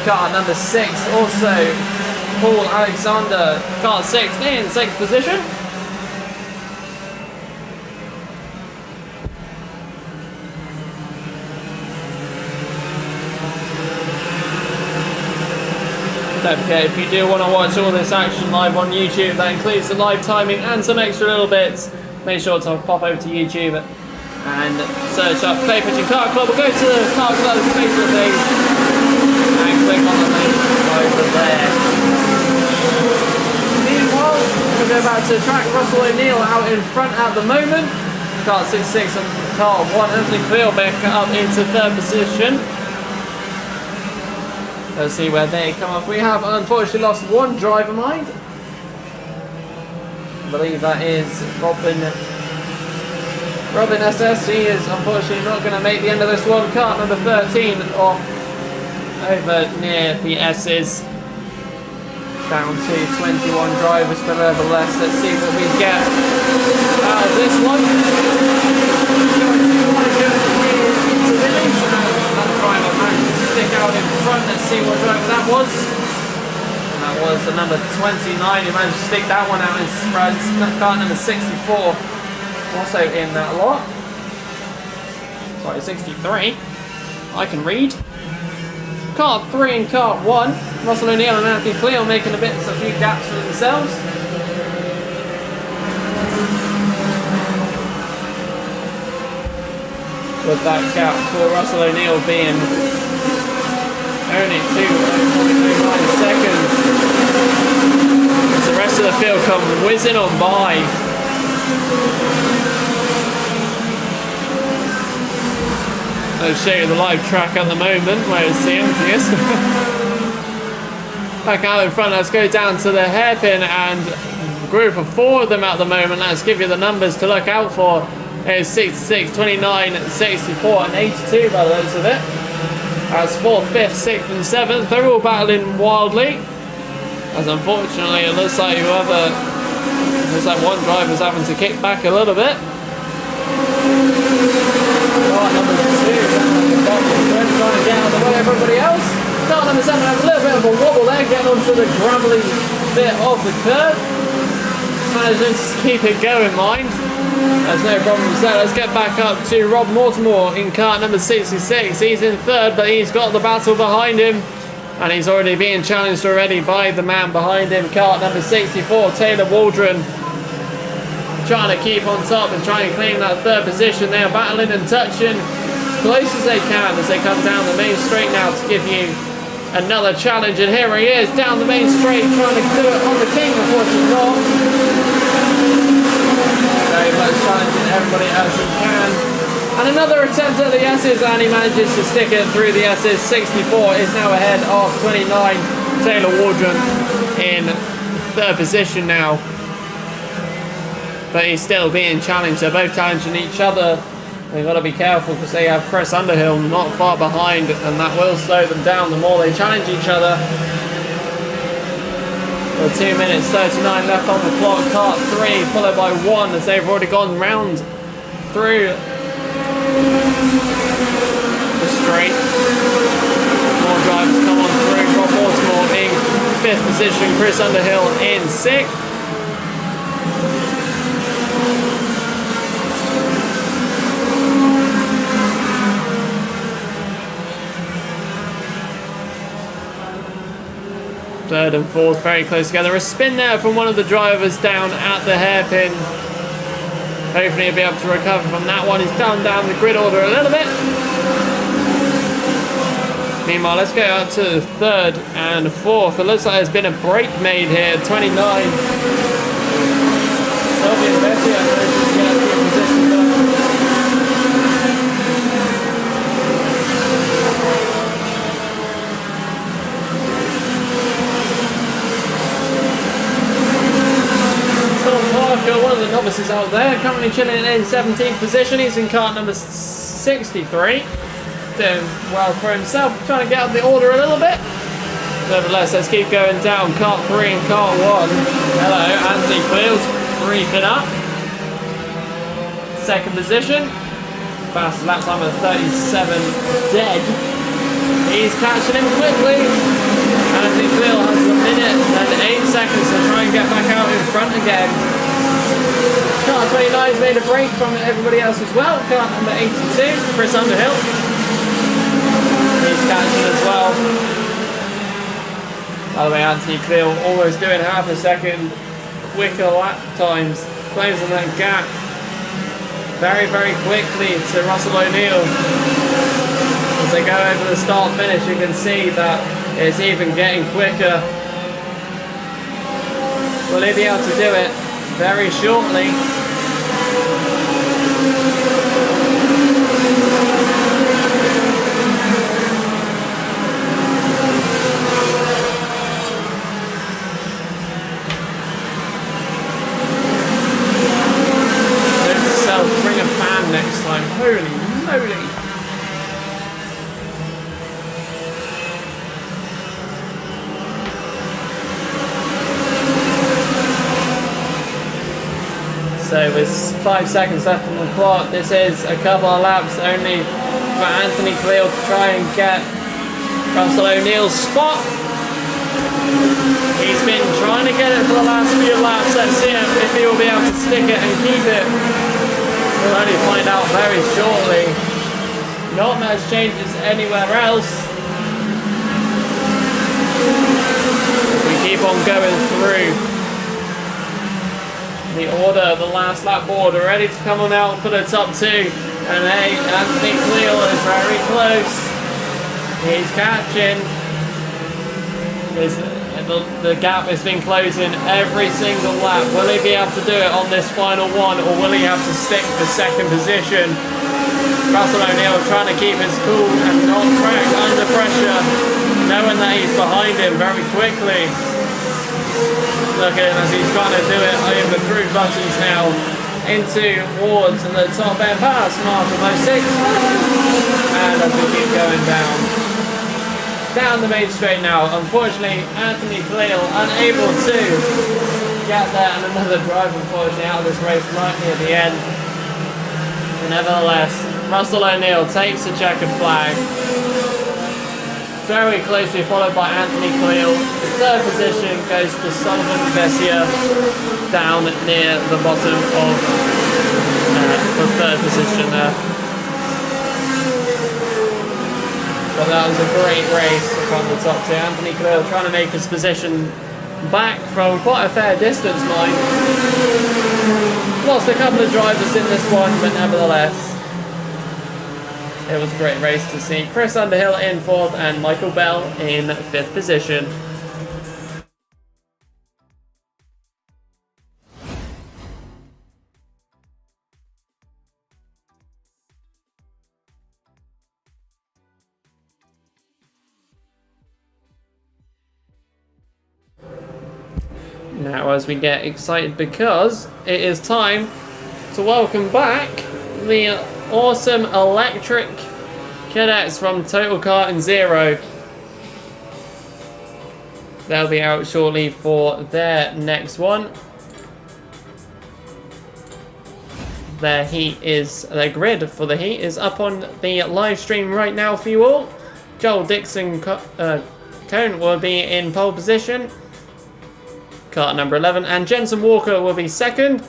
[SPEAKER 3] Car number 6 also Paul Alexander, car 6 in 6th position. Don't forget, if you do want to watch all this action live on YouTube, that includes the live timing and some extra little bits, make sure to pop over to YouTube and search up Clay Pigeon Kart Club, or go to the Kart Club's Facebook page and click on the link over there. Meanwhile, we'll go back to the track. Russell O'Neill out in front at the moment. Kart 66 and Kart 1, Anthony Clearbeck up into 3rd position. Let's see where they come up. We have unfortunately lost 1 driver mind. I believe that is Robin SS. He is unfortunately not going to make the end of this one. Kart number 13 off over near the S's. Down to 21 drivers, but nevertheless, let's see what we get out of this one. Driver managed to stick out in front. Let's see what driver that was. And that was the number 29 who managed to stick that one out in front. Car number 64 also in that lot. Sorry, 63. I can read. Car 3 and car 1. Russell O'Neill and Anthony Cleo making a few gaps for themselves. With that gap for Russell O'Neill being only 2.09 seconds. As the rest of the field come whizzing on by. I'll show you the live track at the moment where it's the emptiest. Back out in front, let's go down to the hairpin and group of 4 of them at the moment. Let's give you the numbers to look out for. It's 66, 29, 64 and 82 by the looks of it. As 4th, 5th, 6th and 7th, they're all battling wildly. As unfortunately it looks like one driver's having to kick back a little bit. Start number 2 trying to get out of the way of everybody else. Start number 7 has a little bit of a wobble there, getting onto the gravelly bit of the curve. Managing to keep it going, mind. There's no problems there. Let's get back up to Rob Mortimer in car number 66. He's in 3rd, but he's got the battle behind him. And he's already being challenged already by the man behind him. Car number 64, Taylor Waldron. Trying to keep on top and try and claim that 3rd position. They are battling and touching close as they can as they come down the main straight now to give you another challenge. And here he is down the main straight trying to do it on the king. Unfortunately not. Very much challenging everybody as he can. And another attempt at the S's, and he manages to stick it through the S's. 64 is now ahead of 29, Taylor Waldron in 3rd position now. But he's still being challenged. They're both challenging each other. They've got to be careful because they have Chris Underhill not far behind, and that will slow them down the more they challenge each other. Well, 2 minutes 39 left on the clock. Kart 3 followed by 1 as they've already gone round through the straight. More drivers come on through. Rob Baltimore in 5th position. Chris Underhill in 6th. Third and fourth very close together. A spin there from one of the drivers down at the hairpin. Hopefully he'll be able to recover from that one. He's down the grid order a little bit. Meanwhile, let's go out to the third and fourth. It looks like there's been a break made here. 29. Sylvian Bessie, I know she's going to be in position there. One of the novices out there, currently chilling in 17th position. He's in kart number 63. Doing well for himself, trying to get up the order a little bit. Nevertheless, let's keep going down. Kart 3 and kart 1. Hello, Anthony Cleels creeping up. Second position. Fastest lap time of 37 dead. He's catching him quickly. Anthony Cleel has a minute and 8 seconds to try and get back out in front again. Car 29's made a break from everybody else as well. Car number 82, Chris Underhill. He's catching as well. By the way, Anthony Cleel almost doing half a second quicker lap times, closing that gap very, very quickly to Russell O'Neill. As they go over the start finish, you can see that it's even getting quicker. Will he be able to do it very shortly? Bring a fan next time. Holy moly. So with 5 seconds left on the clock, this is a couple of laps only for Anthony Cleel to try and get Russell O'Neill's spot. He's been trying to get it for the last few laps. Let's see if he will be able to stick it and keep it. We'll only find out very shortly. Not much changes anywhere else. We keep on going through the order, the last lap order, ready to come on out for the top two. And hey, Anthony Cleel is very close. He's catching. The gap has been closing every single lap. Will he be able to do it on this final one, or will he have to stick for second position? Russell O'Neill trying to keep his cool and not crack under pressure, knowing that he's behind him very quickly. Look at him as he's trying to do it over the cruise buttons now into towards the top end pass mark of 06. And as we keep going down the main straight now. Unfortunately, Anthony Cleel unable to get there, and another driver unfortunately out of this race right near the end. Nevertheless, Russell O'Neill takes the checkered flag. Very closely followed by Anthony Cleel. The third position goes to Sullivan Bessia down near the bottom of the third position there. But that was a great race from the top two. Anthony Cleel trying to make his position back from quite a fair distance, mind. Lost a couple of drivers in this one, but nevertheless, it was a great race to see. Chris Underhill in fourth and Michael Bell in fifth position. Now as we get excited, because it is time to welcome back the awesome electric cadets from Total Kart Zero. They'll be out shortly for their next one. Their grid for the heat is up on the live stream right now for you all. Joel Dixon Cone will be in pole position, kart number 11, and Jensen Walker will be second.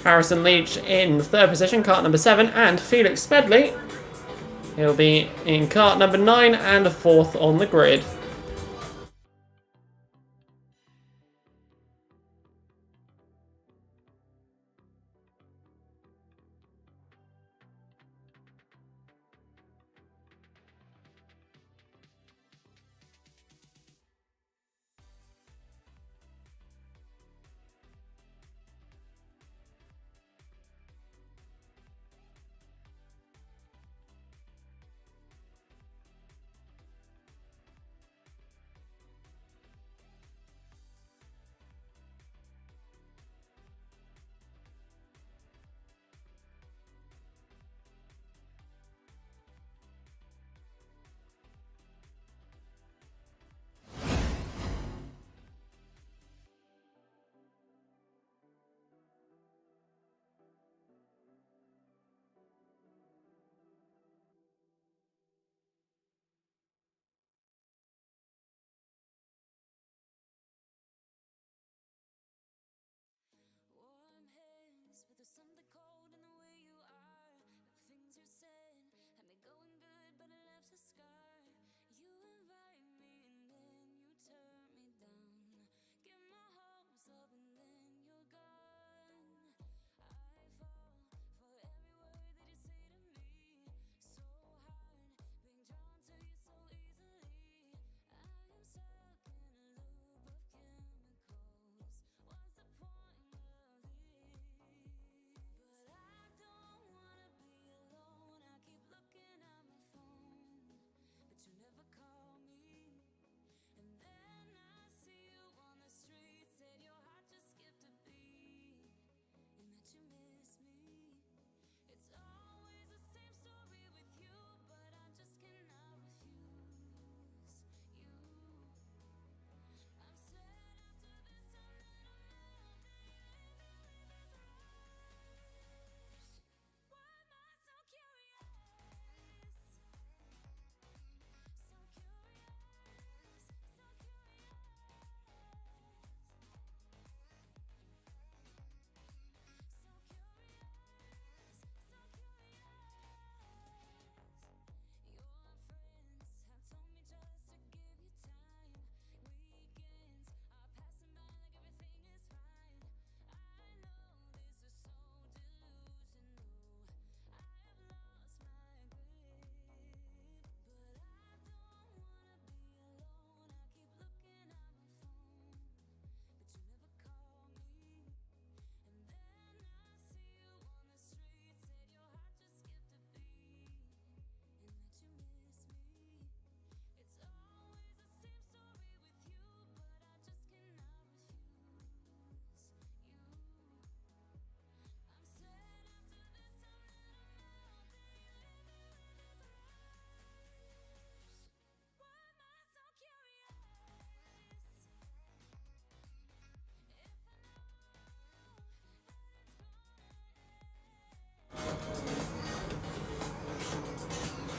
[SPEAKER 3] Harrison Leach in third position, kart number 7, and Felix Smedley, he He'll be in kart number 9 and 4th on the grid.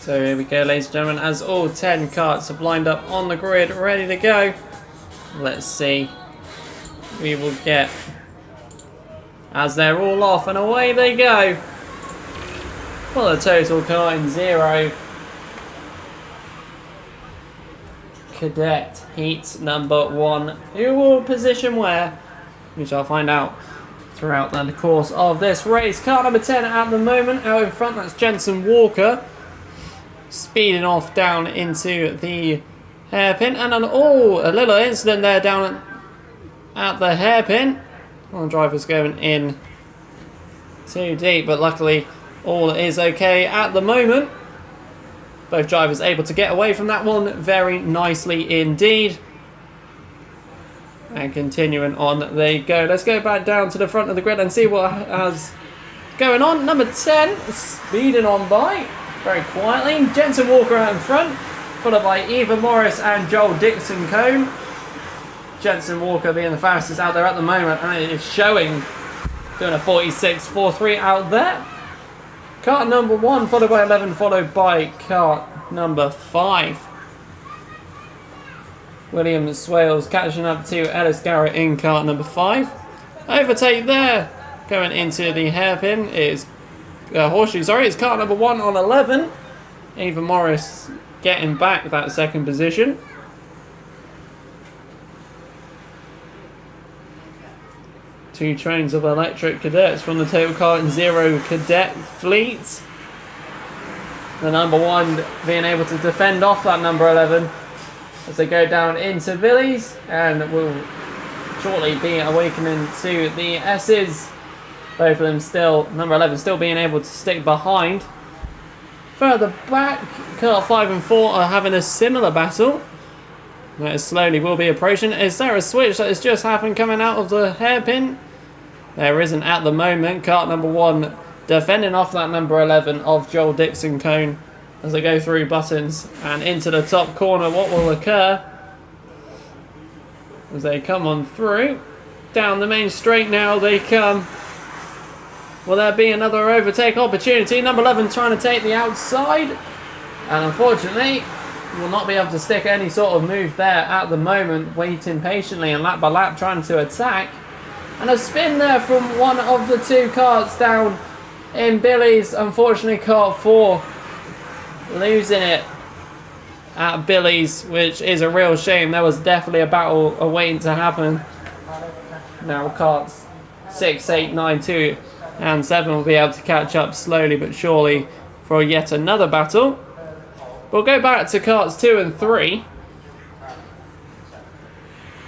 [SPEAKER 3] So here we go, ladies and gentlemen, as all 10 carts have lined up on the grid, ready to go. Let's see. We will get, as they're all off, and away they go. For the total kart in 0. Cadet heat number 1. Who will position where? We shall find out throughout the course of this race. Car number 10 at the moment, out in front, that's Jensen Walker. Speeding off down into the hairpin, and a little incident there down at the hairpin. One driver's going in too deep, but luckily all is okay at the moment. Both drivers able to get away from that one very nicely indeed. And continuing on they go. Let's go back down to the front of the grid and see what has going on. Number 10 speeding on by very quietly. Jensen Walker out in front, followed by Eva Morris and Joel Dixon Cone. Jensen Walker being the fastest out there at the moment, and it is showing, doing a 46.43 out there. Kart number 1 followed by 11, followed by kart number 5. William Swales catching up to Ellis Garrett in kart number 5. Overtake there, going into the hairpin is horseshoe, sorry, it's kart number 1 on 11. Eva Morris getting back that second position. Two trains of electric cadets from the total kart in 0 cadet fleet. The number 1 being able to defend off that number 11 as they go down into Billy's, and will shortly be awakening to the S's. Both of them still, number 11 still being able to stick behind. Further back, kart 5 and 4 are having a similar battle. That slowly will be approaching. Is there a switch that has just happened coming out of the hairpin? There isn't at the moment. Kart number 1 defending off that number 11 of Joel Dixon Cone as they go through buttons and into the top corner. What will occur as they come on through? Down the main straight now they come. Will there be another overtake opportunity? Number 11 trying to take the outside, and unfortunately will not be able to stick any sort of move there at the moment, waiting patiently and lap by lap trying to attack. And a spin there from one of the 2 carts down in Billy's. Unfortunately, kart 4 losing it at Billy's, which is a real shame. There was definitely a battle awaiting to happen. Now karts 6, 8, 9, 2 and 7 will be able to catch up slowly but surely for yet another battle. We'll go back to karts 2 and 3.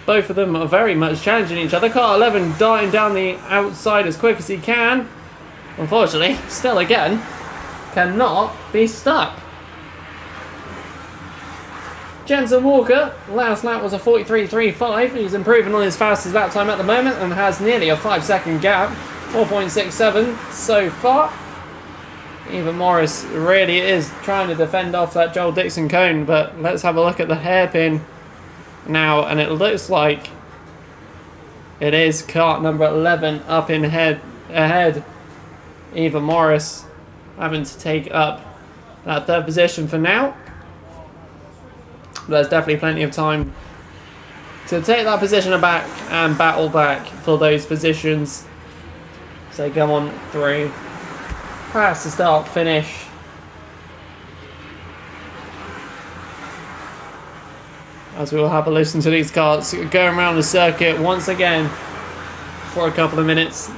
[SPEAKER 3] Both of them are very much challenging each other. Kart 11 darting down the outside as quick as he can. Unfortunately, still again, cannot be stuck. Jensen Walker, last lap was a 43.35. He's improving on his fastest lap time at the moment and has nearly a 5-second gap. 4.67 so far. Eva Morris really is trying to defend off that Joel Dixon Cone, but let's have a look at the hairpin now, and it looks like it is kart number 11 up in ahead. Eva Morris having to take up that 3rd position for now. But there's definitely plenty of time to take that position back and battle back for those positions. So go on through. Pass to start finish. As we will have a listen to these carts going around the circuit once again for a couple of minutes.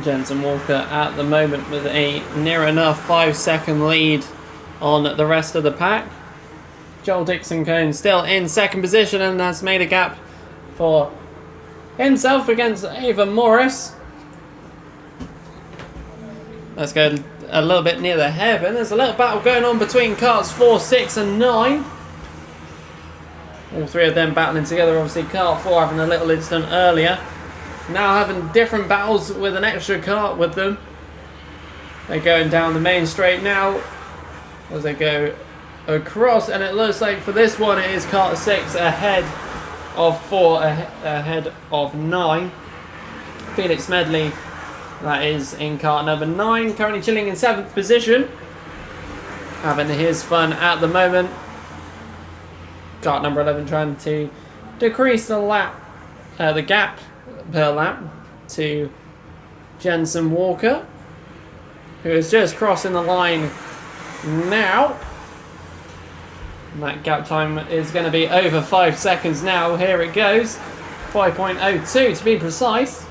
[SPEAKER 3] Jensen Walker at the moment with a near enough 5-second lead on the rest of the pack. Joel Dixon Cone still in second position and has made a gap for himself against Ava Morris. Let's go a little bit near the hairpin. There's a little battle going on between carts 4, 6 and 9. All three of them battling together. Obviously cart 4 having a little incident earlier. Now having different battles with an extra cart with them. They're going down the main straight now as they go across, and it looks like for this one it is cart 6 ahead of 4, ahead of 9. Felix Medley, that is in cart number 9, currently chilling in 7th position, having his fun at the moment. Cart number 11 trying to decrease the gap per lap to Jensen Walker, who is just crossing the line now. And that gap time is going to be over 5 seconds now. Here it goes. 5.02 to be precise.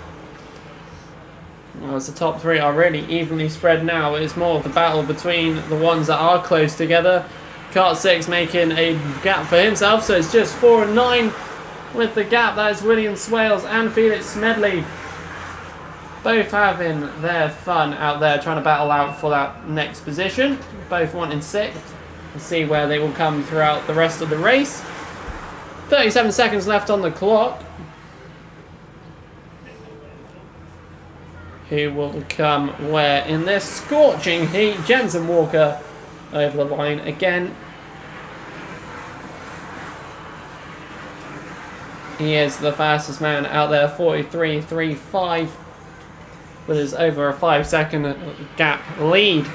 [SPEAKER 3] Well, as the top three are really evenly spread now, it's more of the battle between the ones that are close together. Cart 6 making a gap for himself, so it's just 4 and 9 with the gap. That is William Swales and Felix Medley, both having their fun out there, trying to battle out for that next position. Both wanting 6th. We'll see where they will come throughout the rest of the race. 37 seconds left on the clock. Who will come where in this scorching heat? Jensen Walker over the line again. He is the fastest man out there, 43.35, with his over a 5-second gap lead.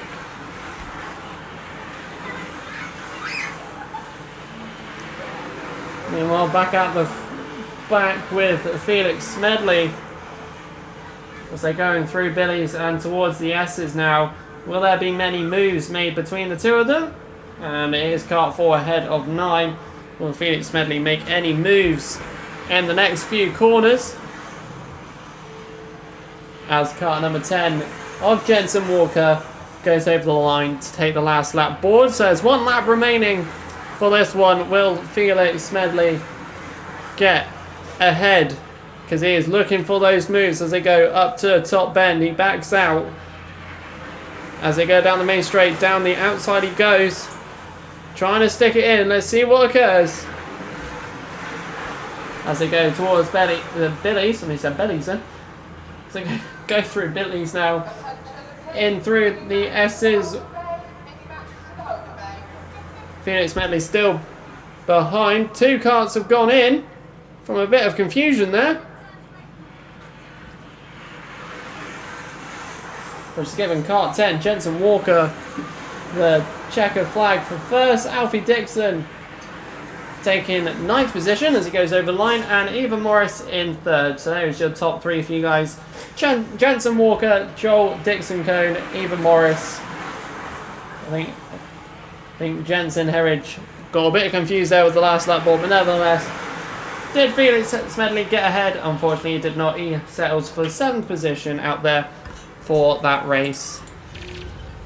[SPEAKER 3] Meanwhile, back at the back with Felix Medley as they're going through Billy's and towards the S's now. Will there be many moves made between the two of them? And it is cart 4 ahead of 9. Will Felix Medley make any moves in the next few corners? As cart number 10 of Jensen Walker goes over the line to take the last lap board. So there's 1 lap remaining for this one. Will Felix Medley get ahead? Because he is looking for those moves as they go up to top bend. He backs out. As they go down the main straight, down the outside he goes. Trying to stick it in. Let's see what occurs. As they go towards Billy's. Somebody said Billy's then. As they go through Billy's now. In through the S's. Felix Medley still behind. 2 carts have gone in. From a bit of confusion there. Which is giving cart 10, Jensen Walker, the checker flag for first. Alfie Dixon taking 9th position as he goes over the line, and Eva Morris in 3rd. So there's your top 3 for you guys. Jensen Walker, Joel Dixon Cone, Eva Morris. I think Jensen Herridge got a bit confused there with the last lap board, but nevertheless, did Felix Medley get ahead? Unfortunately, he did not. He settles for 7th position out there for that race.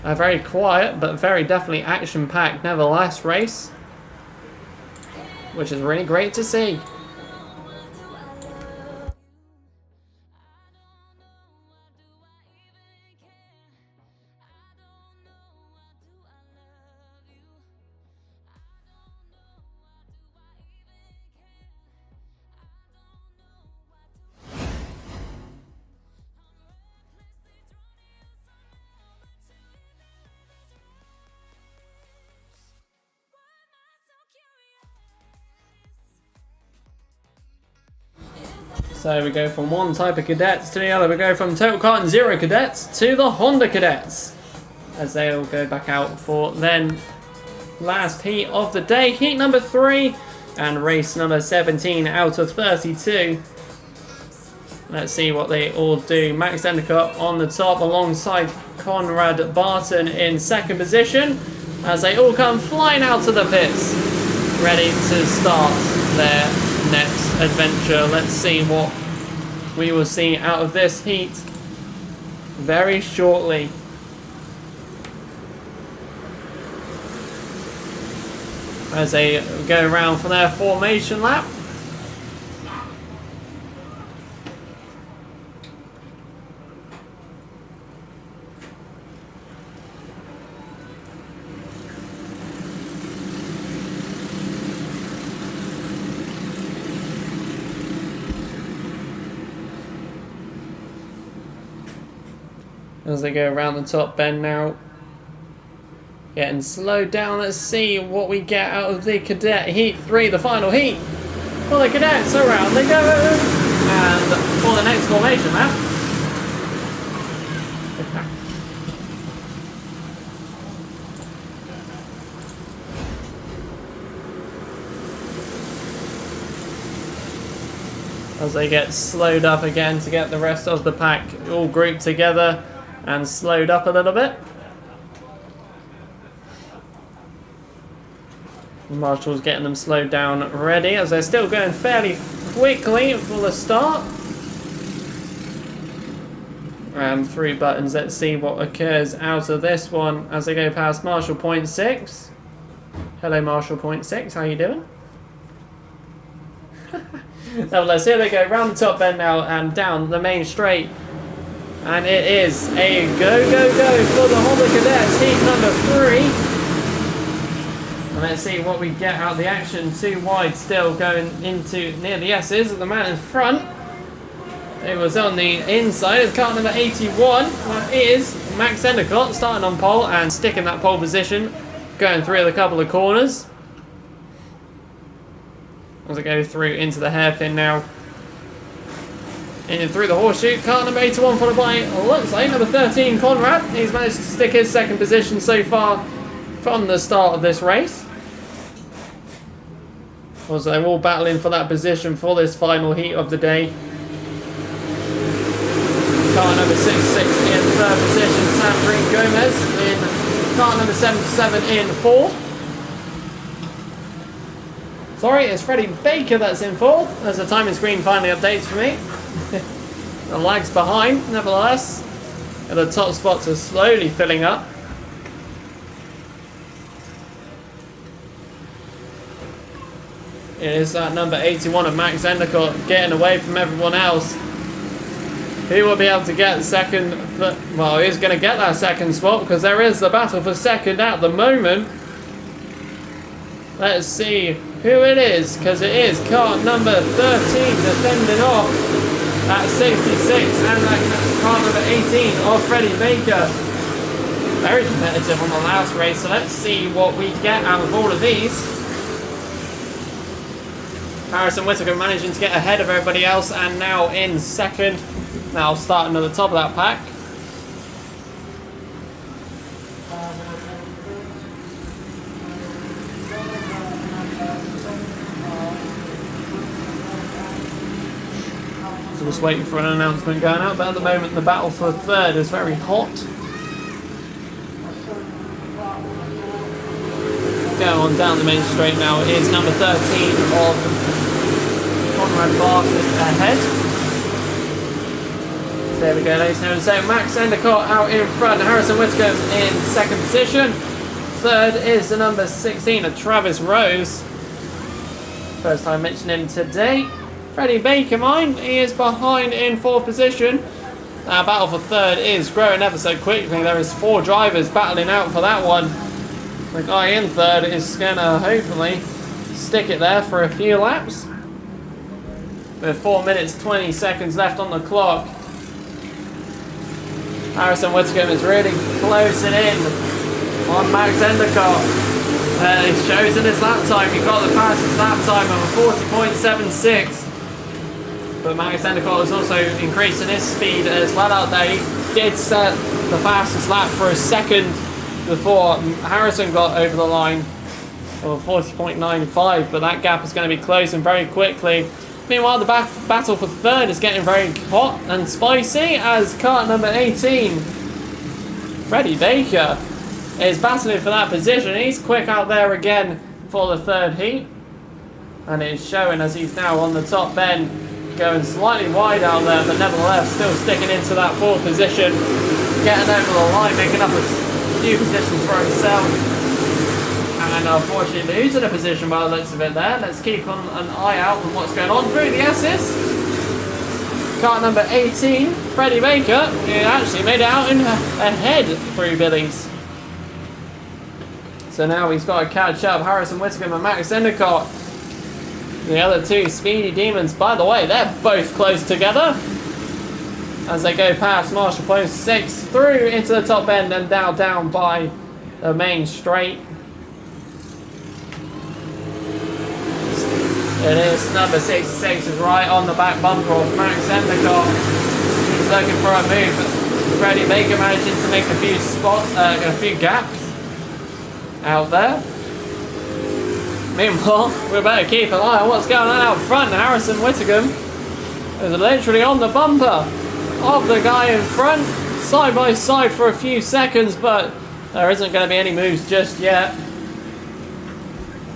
[SPEAKER 3] A very quiet but very definitely action-packed nevertheless race, which is really great to see. So we go from one type of cadets to the other. We go from Total Kart and Zero cadets to the Honda cadets, as they all go back out for then last heat of the day. Heat number 3 and race number 17 out of 32. Let's see what they all do. Max Endicott on the top alongside Conrad Barton in 2nd position, as they all come flying out to the pits, ready to start their next adventure. Let's see what we will see out of this heat. very shortly. As they go around for their formation lap. As they go around the top bend now. Getting slowed down. Let's see what we get out of the Cadet Heat 3, the final heat. For the Cadets, around they go. And for the next formation lap. As they get slowed up again to get the rest of the pack all grouped together and slowed up a little bit. Marshall's getting them slowed down ready as they're still going fairly quickly for the start. And 3 buttons. Let's see what occurs out of this one as they go past Marshall point 6. Hello Marshall point 6, how you doing? Nevertheless, here they go round the top bend now and down the main straight. And it is a go, go, go for the Honda Cadets, heat number 3. Let's see what we get out of the action. 2 wide still going into near the S's. The man in front, it was on the inside. It's car number 81. That is Max Endicott starting on pole and sticking that pole position, going through a couple of corners. As I go through into the hairpin now. In through the horseshoe. Car number 81 followed by, looks like, number 13 Conrad. He's managed to stick his second position so far from the start of this race. So they're all battling for that position for this final heat of the day. Car number 66 in third position, Sam Green Gomez in car number 77 in fourth. Sorry, it's Freddie Baker that's in fourth, as the timing screen finally updates for me. The lag's behind, nevertheless. And the top spots are slowly filling up. It is that number 81 of Max Endicott getting away from everyone else. He will be able to get second. Well, he's going to get that second spot because there is the battle for second at the moment. Let's see who it is, because it is car number 13 defending off at 66 and that car number 18 of Freddie Baker. Very competitive on the last race, so let's see what we get out of all of these. Harrison Whittaker managing to get ahead of everybody else and now in second. Now starting at the top of that pack. So just waiting for an announcement going out, but at the moment the battle for third is very hot. Going on down the main straight now is number 13 of Conrad Barton ahead. There we go, ladies and gentlemen. So Max Endicott out in front, Harrison Whittaker in second position. Third is the number 16 of Travis Rose. First time mentioning him today. Freddie Baker, he is behind in fourth position. Our battle for third is growing ever so quickly. There is 4 drivers battling out for that one. The guy in third is going to hopefully stick it there for a few laps. With 4 minutes 20 seconds left on the clock. Harrison Whittaker is really closing in on Max Endicott. It shows in his lap time. He got the fastest lap time of 40.76. But Max Endicott is also increasing his speed as well out there. He did set the fastest lap for a second before Harrison got over the line of 40.95, but that gap is going to be closing very quickly. Meanwhile, the battle for third is getting very hot and spicy as car number 18, Freddie Baker, is battling for that position. He's quick out there again for the third heat, and it is showing as he's now on the top bend going slightly wide out there, but nevertheless still sticking into that 4th position, getting over the line, making up a few positions for himself, and unfortunately losing a position by the looks of it there. Let's keep an eye out on what's going on through the S's. Car number 18, Freddie Baker, who actually made it out in ahead through Billy's. So now he's got to catch up. Harrison Whittaker and Max Endicott. The other two Speedy Demons, by the way, they're both close together as they go past Marshall Post 6 through into the top end and now down by the main straight. It is number 66 is right on the back bumper of Max Endicott. He's looking for a move. Freddie Baker managing to make a few gaps out there. Meanwhile, we better keep an eye on what's going on out front. Harrison Whittaker is literally on the bumper of the guy in front, side by side for a few seconds, but there isn't going to be any moves just yet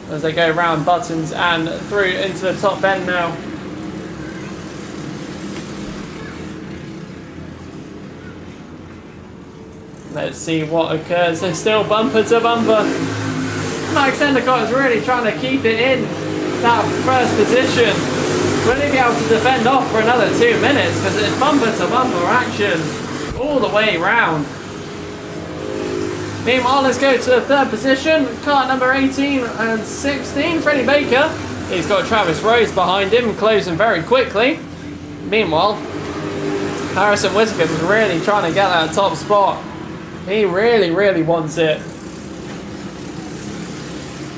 [SPEAKER 3] as they go round buttons and through into the top bend now. Let's see what occurs. They're still bumper to bumper. Max Endicott is really trying to keep it in that first position. Will he be able to defend off for another 2 minutes? Because it's bumper to bumper action all the way round. Meanwhile, let's go to the 3rd position. Car number 18 and 16, Freddie Baker. He's got Travis Rose behind him, closing very quickly. Meanwhile, Harrison Whittaker is really trying to get that top spot. He really, really wants it.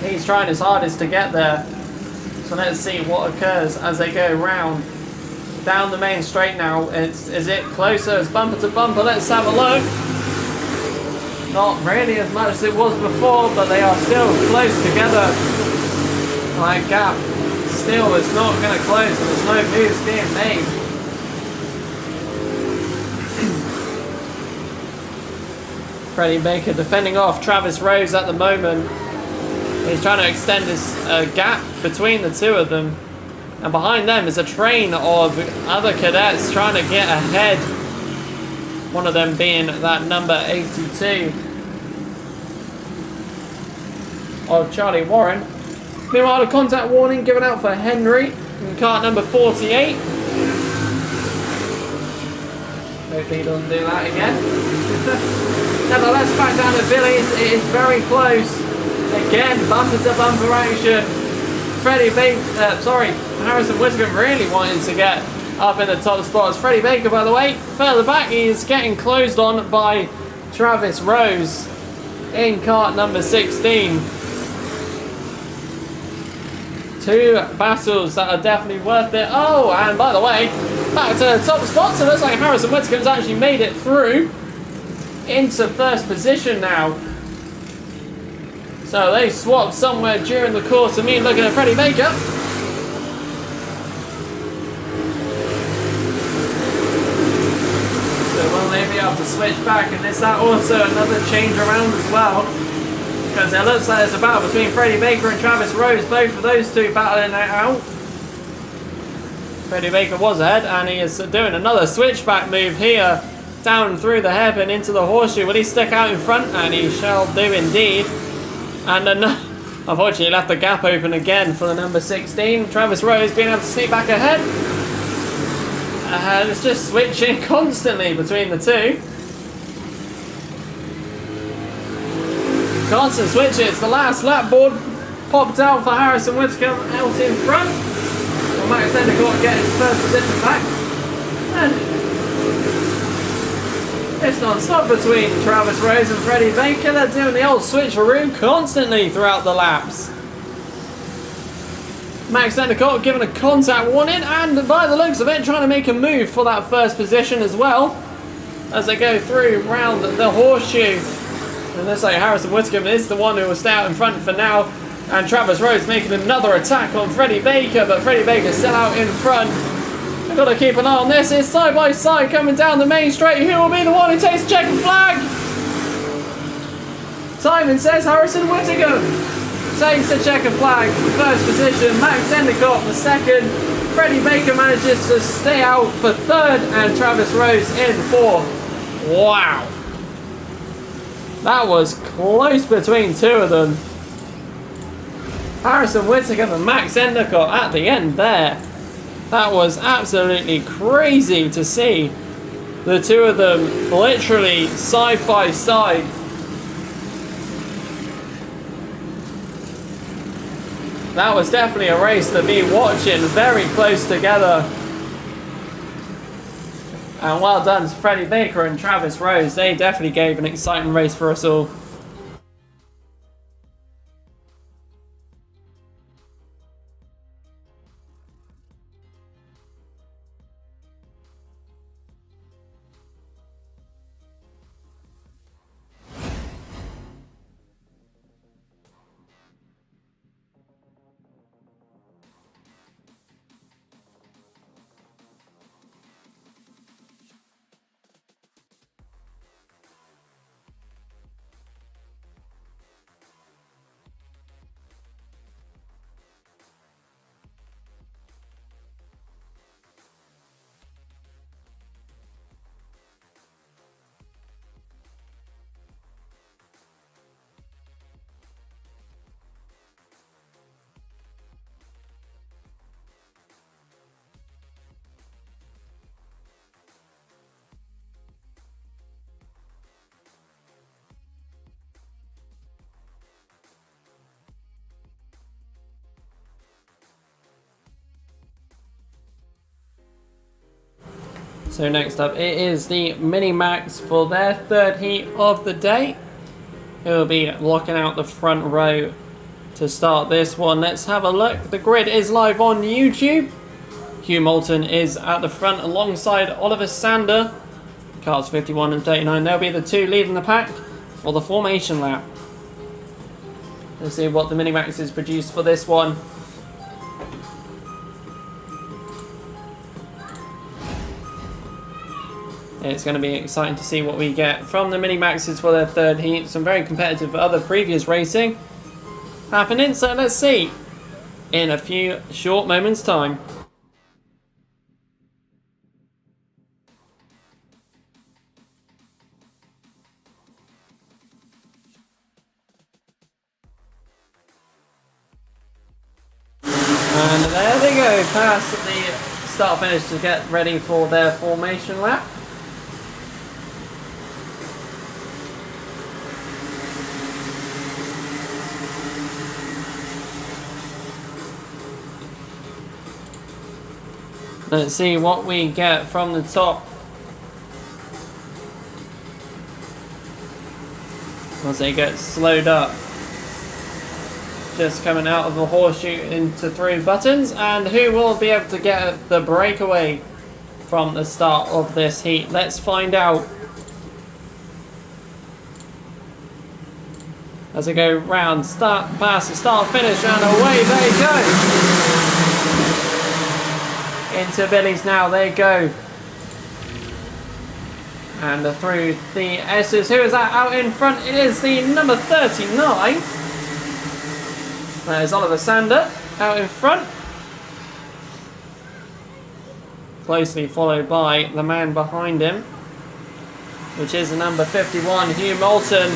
[SPEAKER 3] He's trying his hardest to get there. So let's see what occurs as they go round down the main straight now. Is it closer? It's bumper to bumper. Let's have a look. Not really as much as it was before, but they are still close together. That gap still is not going to close, and there's no moves being made. Freddie Baker defending off Travis Rose at the moment. He's trying to extend this gap between the two of them. And behind them is a train of other cadets trying to get ahead. One of them being that number 82 of Charlie Warren. Meanwhile, a contact warning given out for Henry in car number 48. Hopefully he doesn't do that again. Nevertheless, back down to Billy's. It is very close. Again, bumper to bumper action. Harrison Whittaker really wanting to get up in the top spots. Freddie Baker, by the way, further back, he is getting closed on by Travis Rose in cart number 16. Two battles that are definitely worth it. Oh, and by the way, back to the top spots. It looks like Harrison Whittaker has actually made it through into 1st position now. So they swapped somewhere during the course of me looking at Freddie Baker. So will they be able to switch back? And is that also another change around as well? Because it looks like there's a battle between Freddie Baker and Travis Rose. Both of those two battling it out. Freddie Baker was ahead, and he is doing another switchback move here. Down through the hairpin into the horseshoe. Will he stick out in front? And he shall do indeed. And unfortunately left the gap open again for the number 16. Travis Rose being able to sneak back ahead. And it's just switching constantly between the two. Constant switches. The last lap board popped out for Harrison Whittaker out in front. Well, Max Endicott to get his 1st position back. And it's non-stop between Travis Rose and Freddie Baker. They're doing the old switcheroo constantly throughout the laps. Max Endicott given a contact warning, and by the looks of it, trying to make a move for that 1st position as well as they go through round the horseshoe. And looks like Harrison Whittaker is the one who will stay out in front for now. And Travis Rose making another attack on Freddie Baker, but Freddie Baker still out in front. I've got to keep an eye on this. It's side by side coming down the main straight. Who will be the one who takes the checkered flag? Timing says Harrison Whittaker. takes the checker flag for first position, Max Endicott for second, Freddie Baker manages to stay out for third, and Travis Rose in fourth. Wow. That was close between two of them. Harrison Whittaker and Max Endicott at the end there. That was absolutely crazy to see the two of them literally side by side. That was definitely a race to be watching very close together. And well done to Freddie Baker and Travis Rose. They definitely gave an exciting race for us all. So next up, it is the Mini-Max for their third heat of the day. It will be locking out the front row to start this one. Let's have a look. The grid is live on YouTube. Hugh Moulton is at the front alongside Oliver Sander. Cars 51 and 39. They'll be the two leading the pack for the formation lap. Let's see what the Mini-Max is produced for this one. It's going to be exciting to see what we get from the Mini-Maxes for their third heat. Some very competitive other previous racing happening. So let's see in a few short moments' time. And there they go, past the start finish to get ready for their formation lap. Let's see what we get from the top. As they get slowed up. Just coming out of the horseshoe into through buttons. And who will be able to get the breakaway from the start of this heat? Let's find out. As they go round, start, pass the start, finish, and away they go. Into Billy's now, they go. And through the S's. Who is that out in front? It is the number 39. There's Oliver Sander out in front. Closely followed by the man behind him, which is the number 51, Hugh Moulton.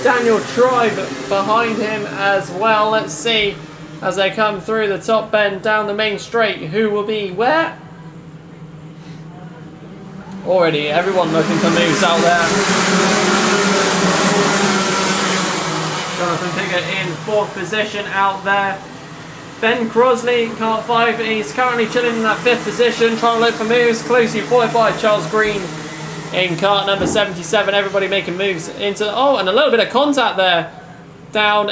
[SPEAKER 3] Daniel Tribe behind him as well. Let's see. As they come through the top bend down the main straight, who will be where? Already everyone looking for moves out there. Jonathan Piggott in fourth position out there. Ben Crosley, kart 5, he's currently chilling in that fifth position, trying to look for moves, closely followed by Charles Green in kart number 77. Everybody making moves into, oh, and a little bit of contact there down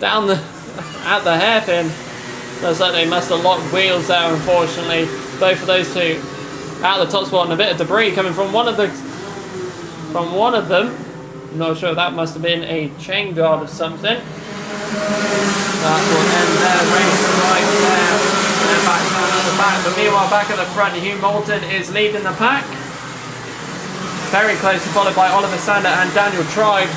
[SPEAKER 3] at the hairpin. Looks like they must have locked wheels there, unfortunately. Both of those two out of the top spot, and a bit of debris coming from one of them. I'm not sure, that must have been a chain guard or something. That will end their race right there. They're back down at the back, but meanwhile back at the front, Hugh Moulton is leading the pack. Very closely followed by Oliver Sander and Daniel Tribe.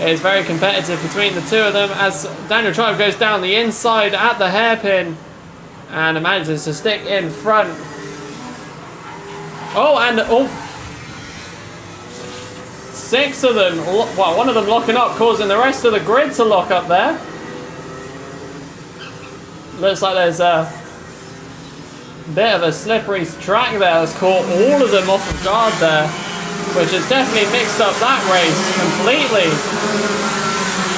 [SPEAKER 3] It is very competitive between the two of them as Daniel Tribe goes down the inside at the hairpin and manages to stick in front. Oh, and 6 of them, well, one of them locking up, causing the rest of the grid to lock up there. Looks like there's a bit of a slippery track there that's caught all of them off of guard there, which has definitely mixed up that race completely.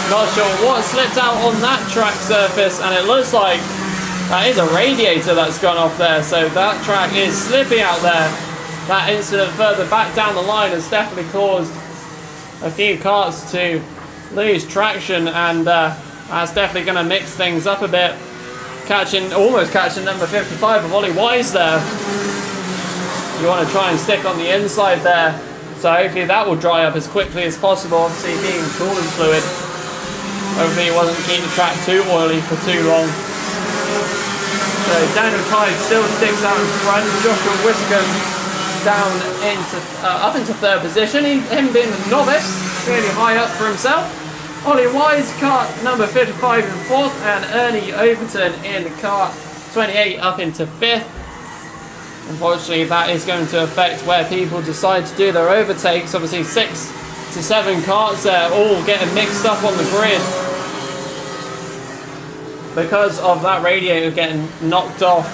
[SPEAKER 3] Not sure what slipped out on that track surface, and it looks like that is a radiator that's gone off there, so that track is slippy out there. That incident further back down the line has definitely caused a few karts to lose traction, and that's definitely going to mix things up a bit. Almost catching number 55 of Ollie Wise there. You want to try and stick on the inside there, so hopefully that will dry up as quickly as possible. Obviously being coolant fluid, hopefully it wasn't keeping the track too oily for too long. So Daniel Tribe still sticks out in front. Joshua Wiscombe down into up into 3rd position. Him being a novice, really high up for himself. Ollie Wise, kart number 55 in 4th, and Ernie Overton in kart 28 up into 5th. Unfortunately, that is going to affect where people decide to do their overtakes. Obviously, 6 to 7 karts there, all getting mixed up on the grid because of that radiator getting knocked off.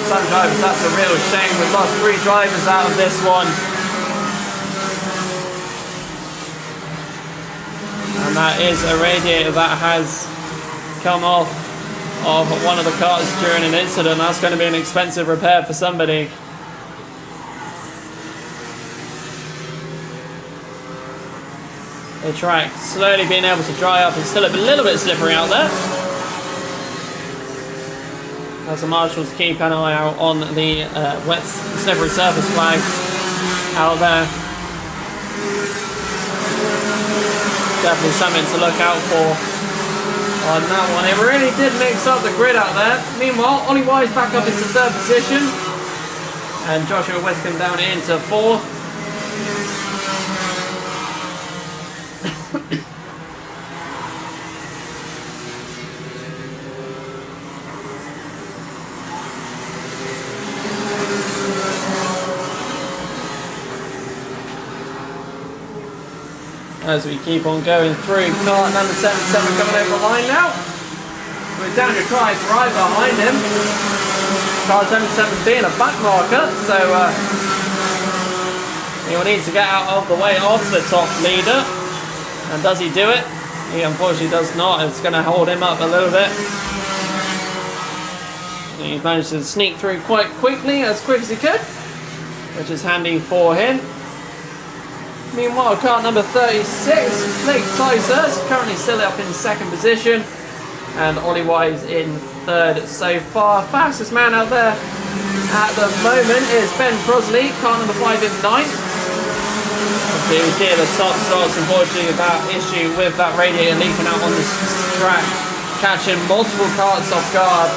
[SPEAKER 3] Some drivers, that's a real shame. We've lost 3 drivers out of this one. And that is a radiator that has come off of one of the cars during an incident. That's going to be an expensive repair for somebody. The track slowly being able to dry up. It's still a little bit slippery out there. As the marshals keep an eye out on the wet slippery surface flag out there. Definitely something to look out for on that one. It really did mix up the grid out there. Meanwhile, Ollie Wise back up into 3rd position, and Joshua Wiscombe down into 4th. As we keep on going through, kart number 77 coming over the line now, with Daniel Tribe right behind him. Kart 77 being a back marker, so he will need to get out of the way of the top leader. And does he do it? He unfortunately does not. It's going to hold him up a little bit. He's managed to sneak through quite quickly, as quick as he could, which is handy for him. Meanwhile, kart number 36, Clay Pigeon currently still up in 2nd position, and Ollie Wise in 3rd so far. Fastest man out there at the moment is Ben Crosley, kart number 5 in 9th. He was near the top slots. Unfortunately, that issue with that radiator leaking out on this track, catching multiple karts off guard,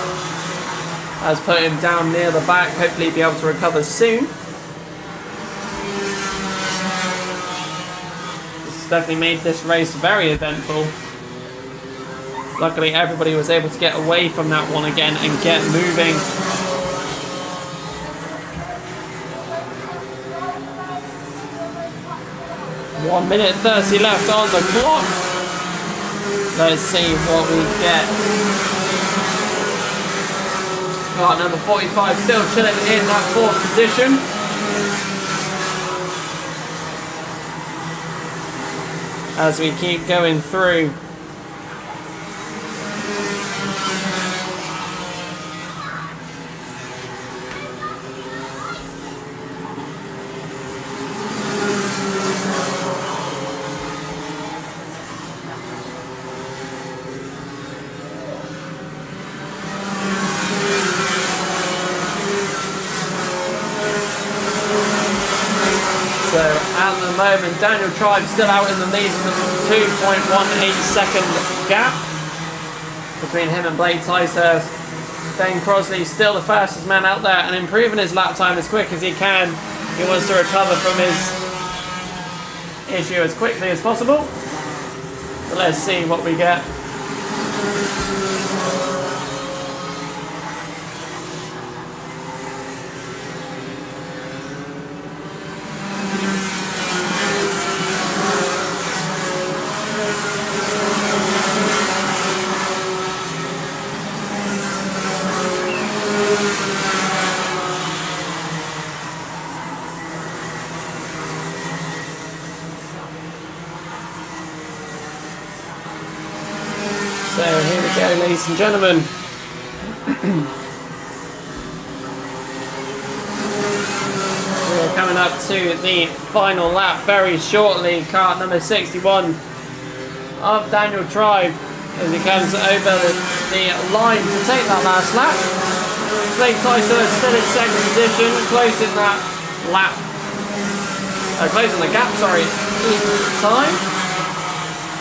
[SPEAKER 3] has put him down near the back. Hopefully he'll be able to recover soon. Definitely made this race very eventful. Luckily everybody was able to get away from that one again and get moving. One minute 30 left on the clock. Let's see what we get. Kart number 45 still chilling in that 4th position. As we keep going through. So at the moment, Daniel Tribe still out in the lead with a 2.18 second gap between him and Blake Ticehurst. Ben Crosley still the fastest man out there and improving his lap time as quick as he can. He wants to recover from his issue as quickly as possible. But let's see what we get. So here we go, ladies and gentlemen. We're coming up to the final lap very shortly. Kart number 61 of Daniel Tribe as he comes over the line to take that last lap. Clay Tyson is still in second position, closing that lap. Closing the gap, sorry, in time.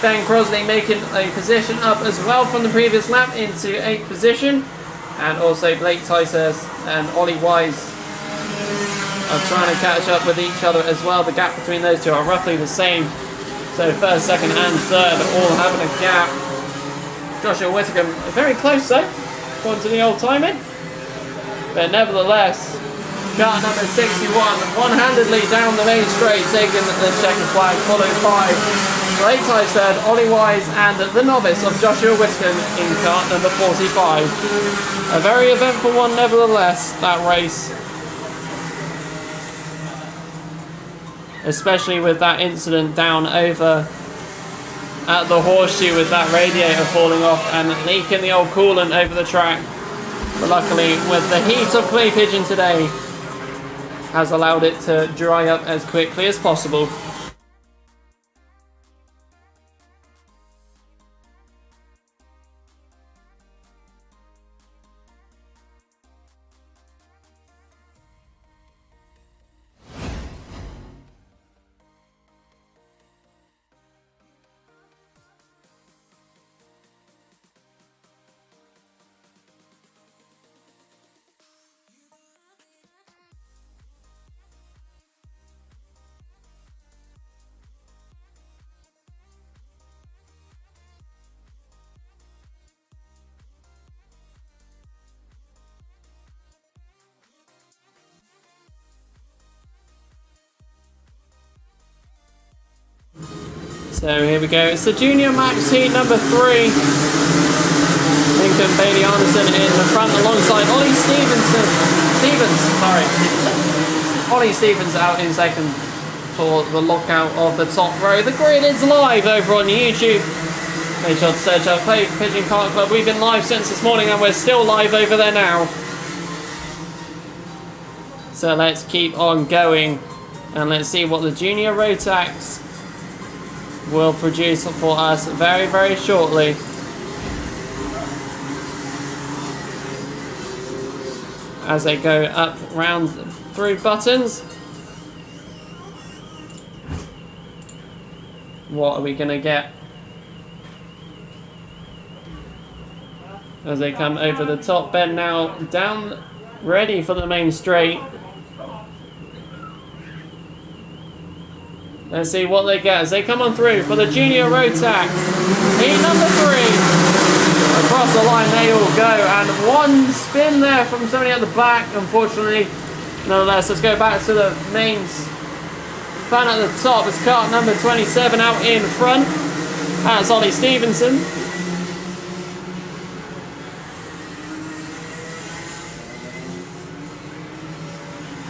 [SPEAKER 3] Ben Crosley making a position up as well from the previous lap into 8th position, and also Blake Tyser and Ollie Wise are trying to catch up with each other as well. The gap between those two are roughly the same, so first, second and third all having a gap. Joshua Whittaker very close though, according to the old timing, but nevertheless Kart number 61 one-handedly down the main straight, taking the checkered flag, followed by Blake Tyson, Ollie Wise and the novice of Joshua Whittaker in kart number 45. A very eventful one nevertheless, that race. Especially with that incident down over at the horseshoe with that radiator falling off and leaking the old coolant over the track. But luckily with the heat of Clay Pigeon today has allowed it to dry up as quickly as possible. So here we go, it's the Junior Max Heat number 3. Lincoln Bailey Anderson in the front alongside Ollie Ollie Stevens out in second for the lockout of the top row. The grid is live over on YouTube. Make sure to search up Clay Pigeon Kart Club. We've been live since this morning and we're still live over there now. So let's keep on going and let's see what the Junior Rotax will produce for us very, very shortly. As they go up, round through buttons. What are we going to get? As they come over the top bend now, down, ready for the main straight. Let's see what they get as they come on through for the Junior Rotax. Heat number 3. Across the line they all go, and one spin there from somebody at the back, unfortunately. Nonetheless, let's go back to the main fan at the top. It's kart number 27 out in front. That's Ollie Stevenson.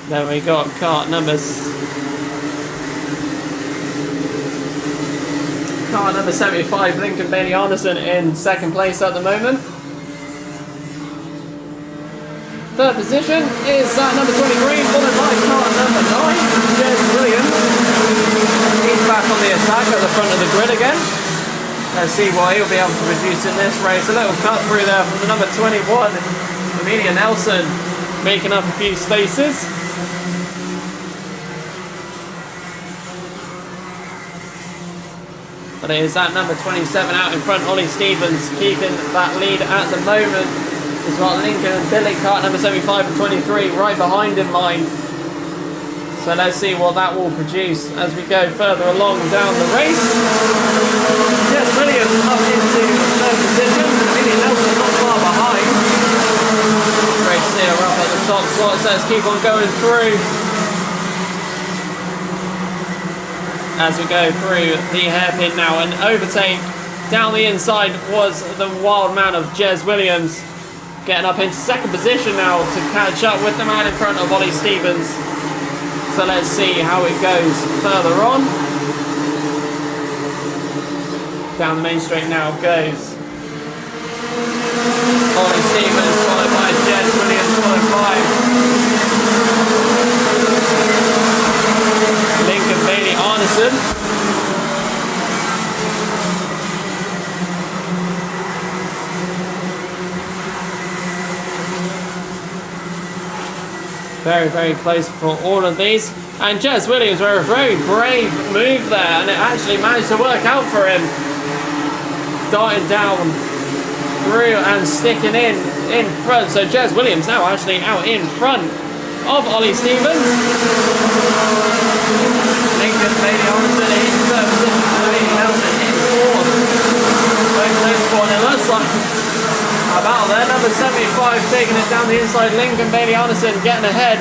[SPEAKER 3] Then we got kart number 75, Lincoln Bailey Anderson in second place at the moment. Third position is number 23, followed by kart number 9, Jez Williams. He's back on the attack at the front of the grid again. Let's see what he'll be able to produce in this race. A little cut through there from the number 21, Amelia Nelson, making up a few spaces. But it is that number 27 out in front, Ollie Stevens, keeping that lead at the moment. It's got Lincoln and Billy, kart number 75 and 23, right behind in line. So let's see what that will produce as we go further along down the race. Jez Williams up into third position. Amelia Nelson not far behind. Great to see her up at the top slot. So let's keep on going through. As we go through the hairpin now, an overtake down the inside was the wild man of Jez Williams, getting up into second position now to catch up with the man in front of Ollie Stevens. So let's see how it goes further on. Down the main straight now goes Ollie Stevens, followed by Jez Williams, followed by Lincoln Bailey Arneson. Very, very close for all of these. And Jez Williams were a very brave move there, and it actually managed to work out for him. Darting down through and sticking in front. So Jez Williams now actually out in front of Ollie Stevens. Lincoln Bailey Arneson in third position, Amelia Nelson in fourth. Very close for, and it looks like about there, number 75 taking it down the inside. Lincoln Bailey Arneson getting ahead.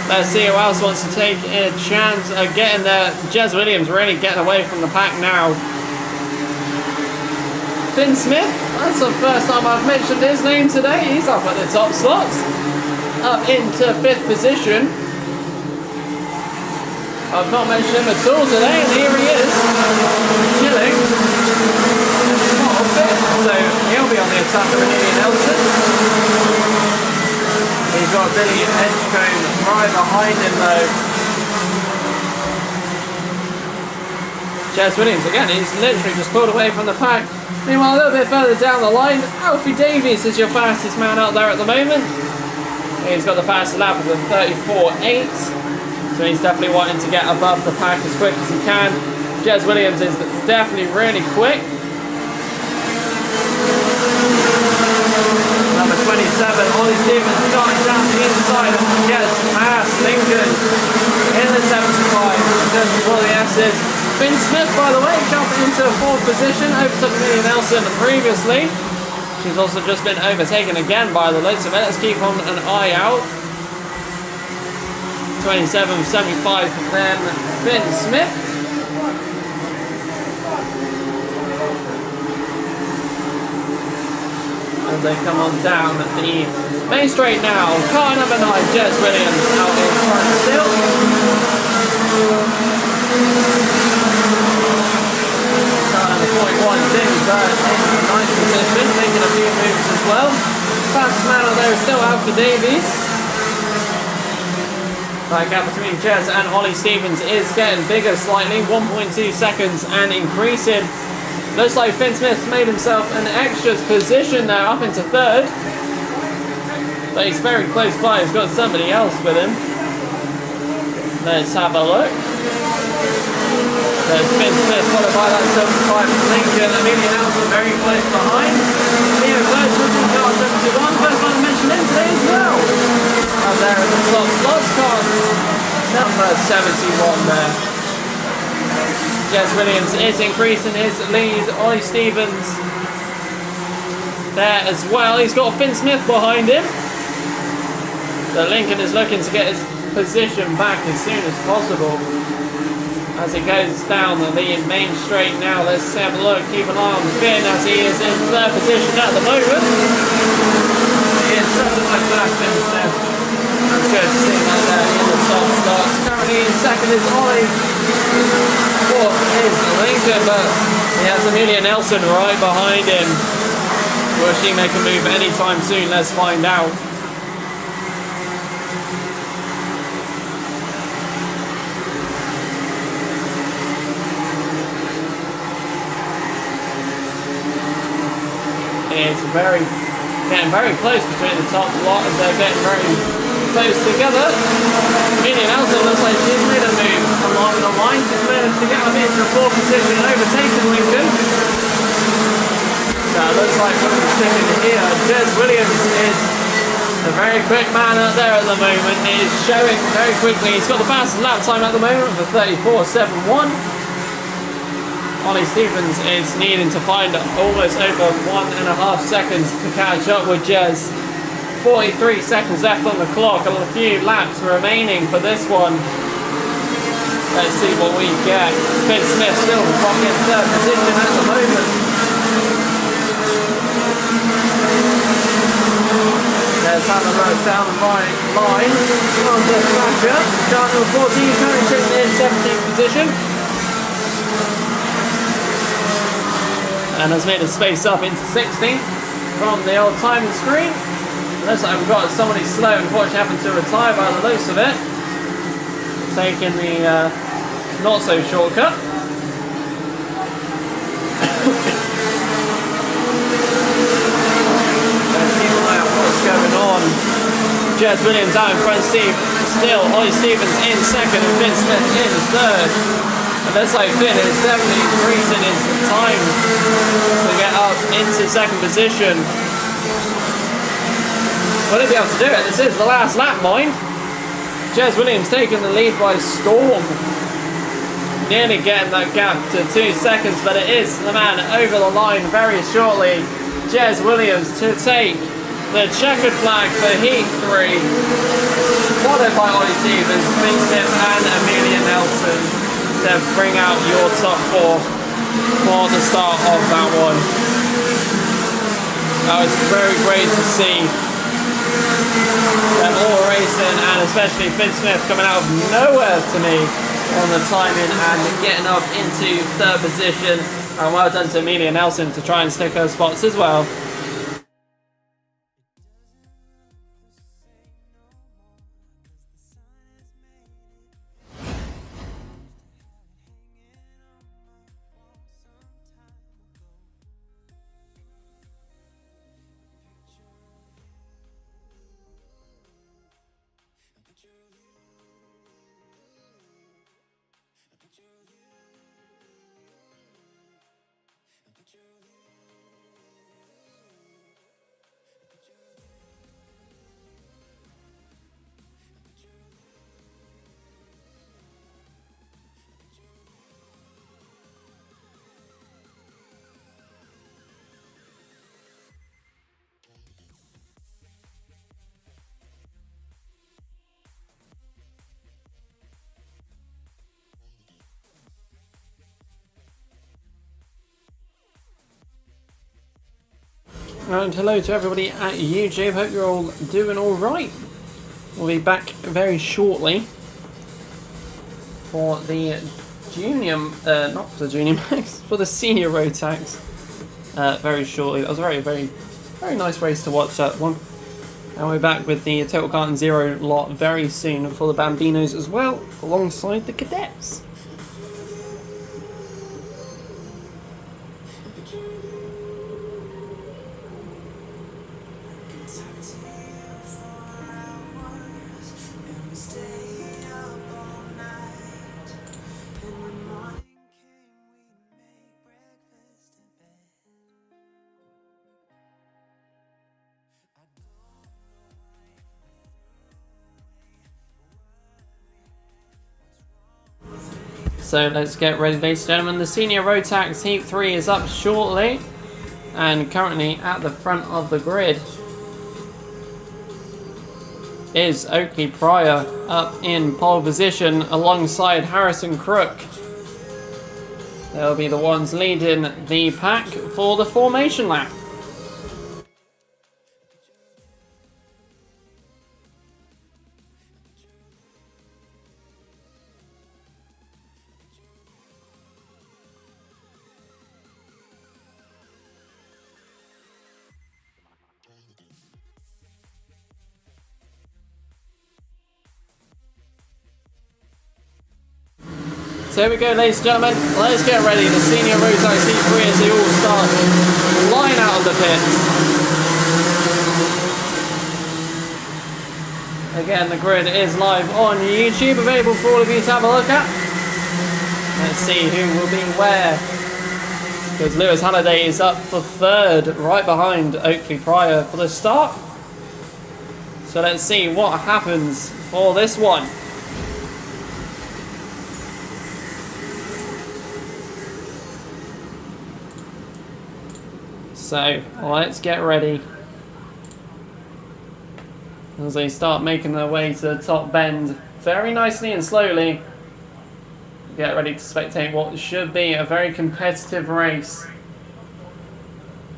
[SPEAKER 3] Let's see who else wants to take a chance of getting there. Jez Williams really getting away from the pack now. Finn Smith, that's the first time I've mentioned his name today. He's up at the top slots, up into fifth position. I've not mentioned him at all today, and here he is, chilling. So he'll be on the attack of Amelia Nelson. He's got Billy Edgecombe right behind him though. Jez Williams again, he's literally just pulled away from the pack. Meanwhile, a little bit further down the line, Alfie Davies is your fastest man out there at the moment. He's got the fastest lap of a 34.8. So he's definitely wanting to get above the pack as quick as he can. Jez Williams is definitely really quick. Number 27, Ollie Stevens starting down the inside and gets past Lincoln in the 75, just before the S's. Finn Smith, by the way, jumping into fourth position, overtook Amelia Nelson previously. She's also just been overtaken again by the looks of it. Let's keep on an eye out. 27, 75 then Finn Smith. As they come on down the main straight now. Car number 9, Jez Williams out in front still. Car number 41, James Bird in ninth position, making a few moves as well. Fastest man out there is still Alfie Davies. That gap between Jez and Ollie Stevens is getting bigger slightly, 1.2 seconds and increasing. Looks like Finn Smith's made himself an extra position there, up into third. But he's very close by, he's got somebody else with him. Let's have a look. There's Finn Smith, followed by that 75 Lincoln. Amelia Nelson very close behind. Leo Close looking car 71, first one mentioned in today as well. Up there in the top slots, car number 71 there. Jez Williams is increasing his lead. Ollie Stevens there as well. He's got Finn Smith behind him. So Lincoln is looking to get his position back as soon as possible. As it goes down the main straight now, let's have a look. Keep an eye on Finn as he is in third position at the moment. He is something like that, Finn Smith. That's good to see that there in the top slots. Currently in second is Ollie. Fourth is Lincoln, but he has Amelia Nelson right behind him. Will she make a move anytime soon? Let's find out. It's getting very close between the top lot as they're getting very close together. Amelia Nelson looks like she's made a move along the line. She's managed to get up into fourth position, overtaking Lincoln. So it looks like we're sticking here. Jez Williams is a very quick man out there at the moment is showing very quickly. He's got the fastest lap time at the moment for 34.71. Ollie Stevens is needing to find almost over 1.5 seconds to catch up with Jez. 43 seconds left on the clock, and a few laps remaining for this one. Let's see what we get. Finn Smith still rocking third position at the moment. There's Hannah Rose down the right line. On the Thatcher. Car number 14 currently sitting in 17th position. And has made a space up into 16th from the old timing screen. Looks like we've got somebody slow, unfortunately having to retire by the looks of it. Taking the not so shortcut. Let's keep an eye on what's going on. Jez Williams out in front, still Ollie Stevens in second and Finn Smith in third. It looks like Finn is definitely increasing his time to get up into second position. Will he be able to do it? This is the last lap, mind. Jez Williams taking the lead by storm. Nearly getting that gap to 2 seconds, but it is the man over the line very shortly. Jez Williams to take the checkered flag for Heat 3. Followed by Ollie Stevens, Finn Smith and Amelia Nelson to bring out your top 4 for the start of that one. That was very great to see. Them all racing, and especially Finn Smith coming out of nowhere to me on the timing and getting up into third position. And well done to Amelia Nelson to try and stick her spots as well. And hello to everybody at YouTube, hope you're all doing alright. We'll be back very shortly for the junior, not for the junior max, for the senior rotax very shortly. That was a very nice race to watch, that one. And we're back with the Total Kart and Zero lot very soon for the Bambinos as well, alongside the Cadets. So let's get ready, ladies and gentlemen. The senior rotax heat 3 is up shortly, and currently at the front of the grid is Oakley Pryor up in pole position alongside Harrison Crook. They'll be the ones leading the pack for the formation lap. So here we go, ladies and gentlemen, let's get ready. The senior rotax heat 3 as they all start line out of the pits. Again, the grid is live on YouTube, available for all of you to have a look at. Let's see who will be where. Because Lewis Halliday is up for third, right behind Oakley Pryor for the start. So let's see what happens for this one. So let's get ready as they start making their way to the top bend very nicely and slowly. Get ready to spectate what should be a very competitive race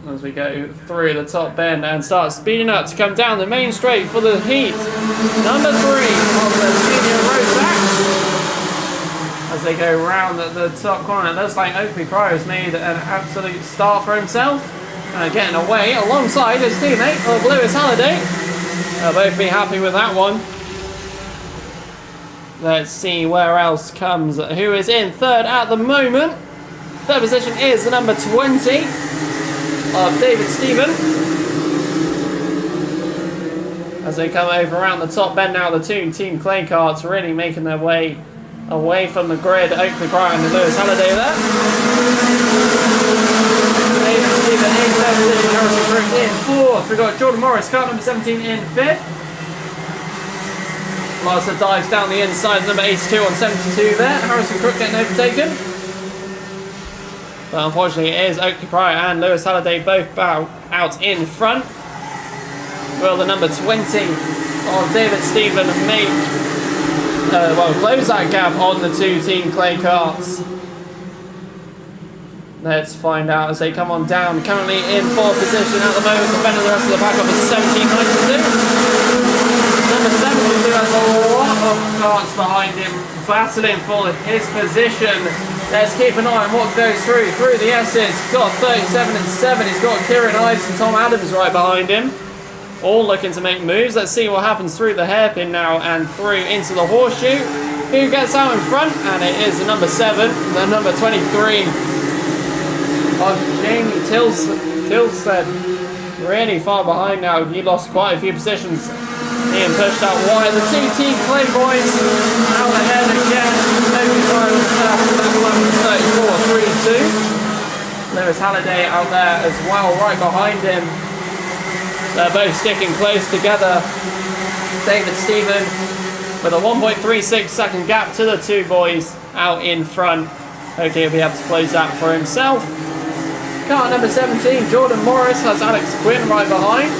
[SPEAKER 3] as we go through the top bend and start speeding up to come down the main straight for the heat number 3 of the senior rotax. As they go round the top corner, it looks like Oakley Pryor has made an absolute start for himself. Getting away alongside his teammate of Lewis Halliday. They'll both be happy with that one. Let's see where else comes. Who is in third at the moment? Third position is the number 20 of David Stephen. As they come over around the top bend now, the two Team Clay Karts really making their way away from the grid. Oakley Pryor and Lewis Halliday there. David Stephen in third position, Harrison Crook in fourth. We've got Jordan Morris, car number 17 in fifth. Larsa dives down the inside, number 82 on 72 there. Harrison Crook getting overtaken. But unfortunately it is Oakley Pryor and Lewis Halliday both out in front. Will the number 20 of David Stephen make, close that gap on the two Team Clay Karts? Let's find out as they come on down. Currently in fourth position at the moment, defending the rest of the pack up at 17.92. Number 72 has a lot of karts behind him, battling for his position. Let's keep an eye on what goes through the S's. Got 37 and 7. He's got Kieran Ives and Tom Adams right behind him. All looking to make moves. Let's see what happens through the hairpin now and through into the horseshoe. Who gets out in front? And it is the number 7, the number 23. Of Jamie Tilstead, really far behind now. He lost quite a few positions. Being pushed out wide. The two Team Clay boys out ahead again. Oakley Pryor was 34.32. Lewis Halliday out there as well, right behind him. They're both sticking close together. David Stephen with a 1.36 second gap to the two boys out in front. Hopefully he'll be able to close that for himself. Car number 17, Jordan Morris, has Alex Quinn right behind.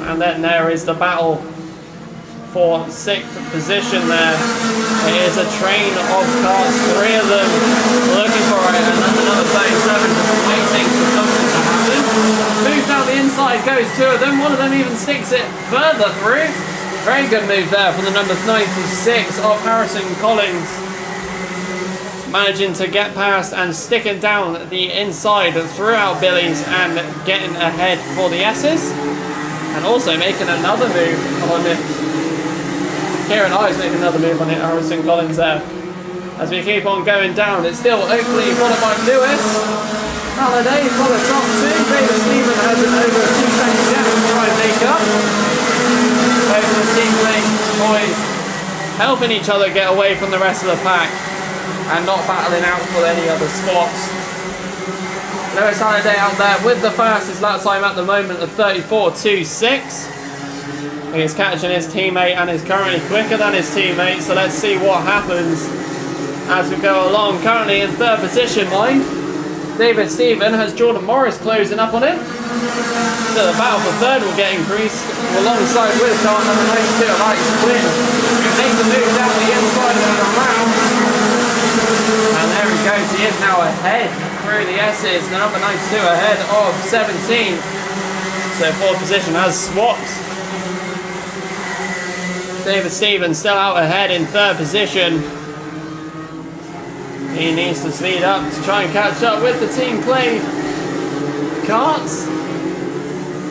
[SPEAKER 3] And then there is the battle for 6th position there. It is a train of cars, 3 of them looking for it, and then another 37 just waiting for something to happen. Move down the inside goes 2 of them, one of them even sticks it further through. Very good move there from the number 96 of Harrison Collins. Managing to get past and sticking down the inside throughout Billy's and getting ahead for the S's. And also making another move on it. Kieran Ives making another move on it, Harrison Collins there. As we keep on going down, it's still Oakley followed by Lewis. Halliday for the top 2. David Stephen has an over 2-second gap to try and make up. Both the Team Clay boys helping each other get away from the rest of the pack and not battling out for any other spots. Lewis Halliday out there with the fastest lap time at the moment of 34.26. He's catching his teammate and is currently quicker than his teammate, so let's see what happens as we go along. Currently in 3rd position, mind. David Stephen has Jordan Morris closing up on him. So the battle for 3rd will get increased alongside with car number 92 of Alex Quinn, who makes the move down the inside and around. And there he goes, he is now ahead through the S's, the number 92 ahead of 17. So 4th position has swapped. David Stevens still out ahead in 3rd position. He needs to speed up to try and catch up with the Team Clay karts.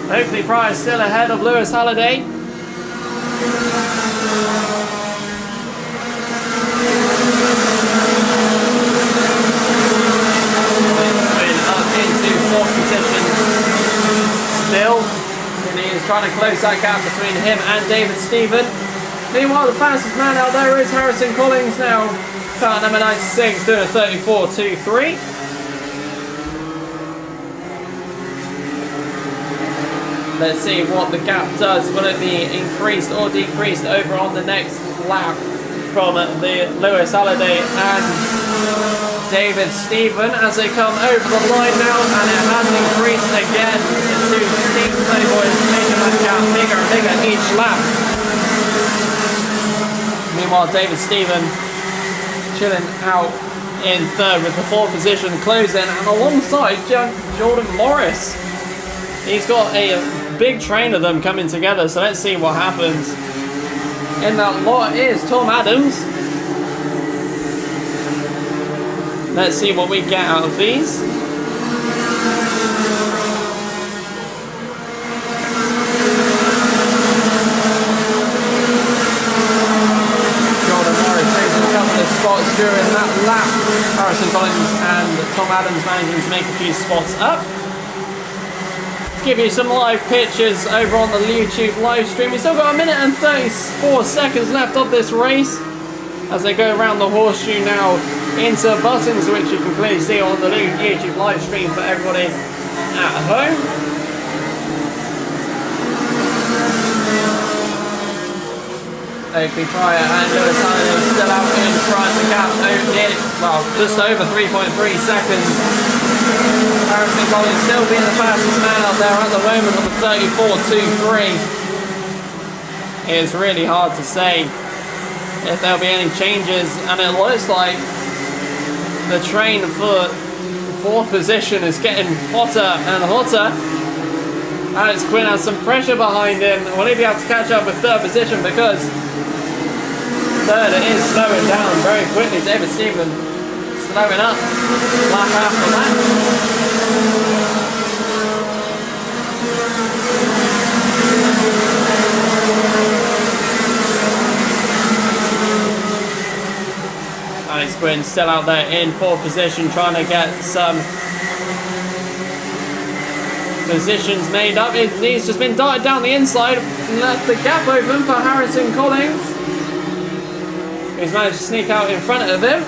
[SPEAKER 3] Hopefully Pryor still ahead of Lewis Halliday. Into 4th position still, and he is trying to close that gap between him and David Stephen. Meanwhile, the fastest man out there is Harrison Collins now. Car number 96 doing a 34.23. Let's see what the gap does. Will it be increased or decreased over on the next lap from the Lewis Halliday and David Stephen as they come over the line now, and it has increased again. The two Team Playboys making that gap bigger and bigger each lap. Meanwhile, David Stephen chilling out in third with the fourth position closing, and alongside Jordan Morris. He's got a big train of them coming together, so let's see what happens. In that lot is Tom Adams. Let's see what we get out of these. Jordan Morris taking a couple of spots during that lap. Harrison Collins and Tom Adams managing to make a few spots up. Give you some live pictures over on the YouTube live stream. We've still got a minute and 34 seconds left of this race as they go around the horseshoe now into buttons, which you can clearly see on the YouTube live stream for everybody at home. Oakley Pryor and Lewis Halliday still out in front. The gap just over 3.3 seconds. Harrison Collins still being the fastest man out there at the moment on the 34.23. It's really hard to say if there'll be any changes, and it looks like the train for fourth position is getting hotter and hotter. Alex Quinn has some pressure behind him. Will he be able to catch up with third position, because third is slowing down very quickly. David Stephen slowing up lap after lap. Alex Quinn still out there in fourth position, trying to get some positions made up. He's just been darted down the inside and left the gap open for Harrison Collins. He's managed to sneak out in front of him.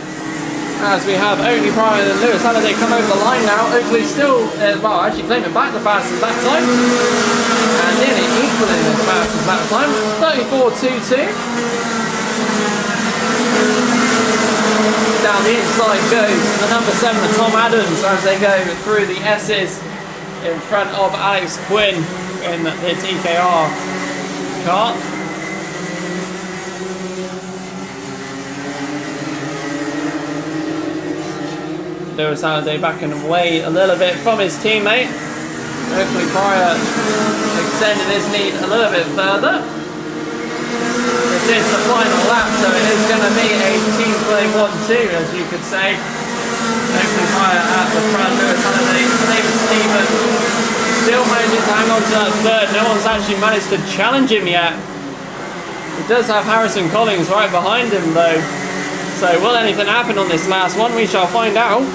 [SPEAKER 3] As we have Oakley Pryor and Lewis Halliday come over the line now. Oakley still, actually claiming back the fastest that time. And nearly equaling as fast as that time. 34.22. Down the inside goes the number 7 of Tom Adams as they go through the S's in front of Alex Quinn in the TKR kart. Lewis Halliday backing away a little bit from his teammate. Oakley Pryor extending his lead a little bit further. This is the final lap, so it is going to be a team play 1-2, as you could say. Oakley Pryor at the front, Lewis Halliday, David Stephen still managing to hang on to that third. No one's actually managed to challenge him yet. He does have Harrison Collins right behind him though. So will anything happen on this last one? We shall find out.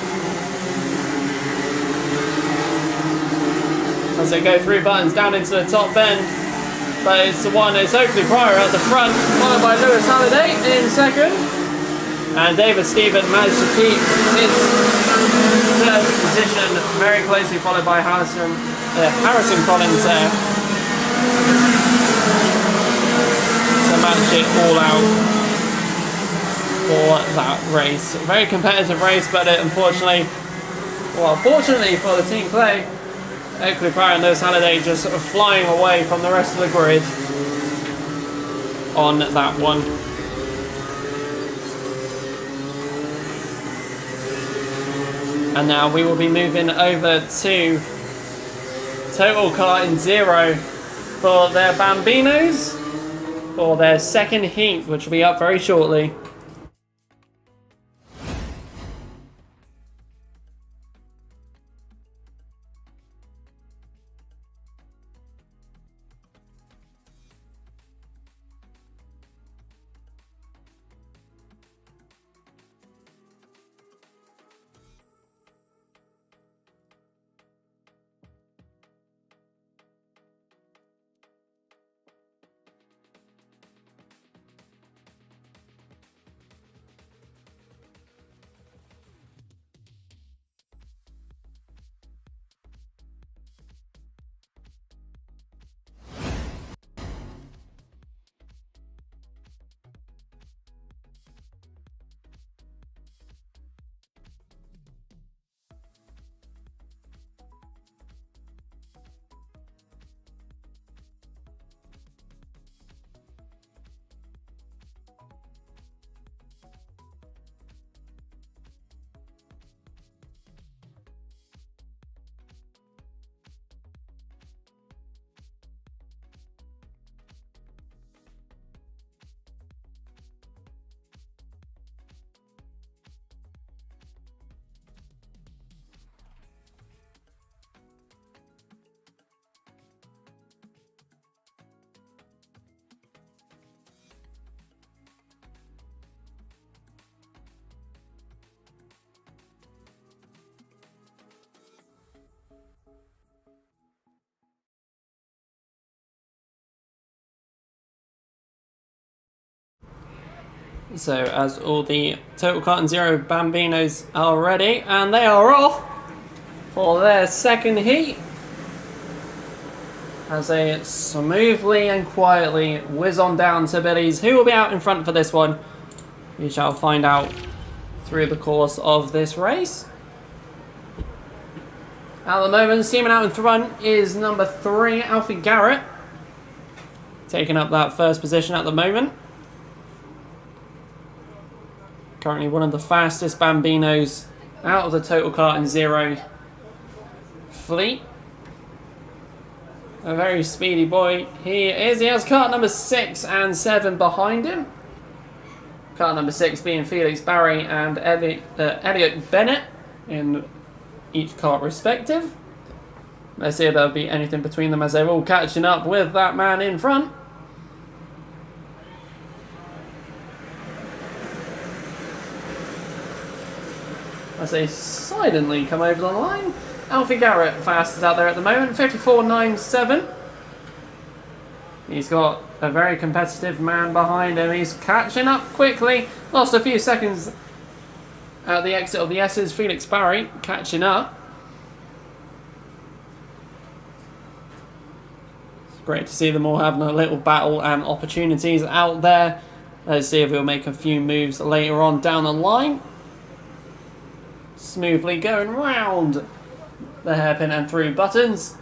[SPEAKER 3] As they go through buttons down into the top bend. But it's Oakley Pryor at the front, followed by Lewis Halliday in second. And David Stephen managed to keep his third position very closely, followed by Harrison Collins there. To match it all out for that race. A very competitive race, but fortunately for the team play, Oakley Pryor and Lewis Halliday just flying away from the rest of the grid on that one. And now we will be moving over to Total Karting Zero for their Bambinos for their second heat, which will be up very shortly. So as all the Total Kart and Zero Bambinos are ready, and they are off for their second heat. As they smoothly and quietly whiz on down to Billy's, who will be out in front for this one. We shall find out through the course of this race. At the moment, steaming out in front is number 3, Alfie Garrett. Taking up that first position at the moment. Currently one of the fastest Bambinos out of the Total Kart and Zero fleet. A very speedy boy he is. He has kart number 6 and 7 behind him. Kart number 6 being Felix Barry and Elliot Bennett in each kart respective. Let's see if there'll be anything between them as they're all catching up with that man in front. As they silently come over the line. Alfie Garrett fastest out there at the moment, 54.97. He's got a very competitive man behind him. He's catching up quickly. Lost a few seconds at the exit of the S's. Felix Barry catching up. It's great to see them all having a little battle and opportunities out there. Let's see if he'll make a few moves later on down the line. Smoothly going round the hairpin and through buttons.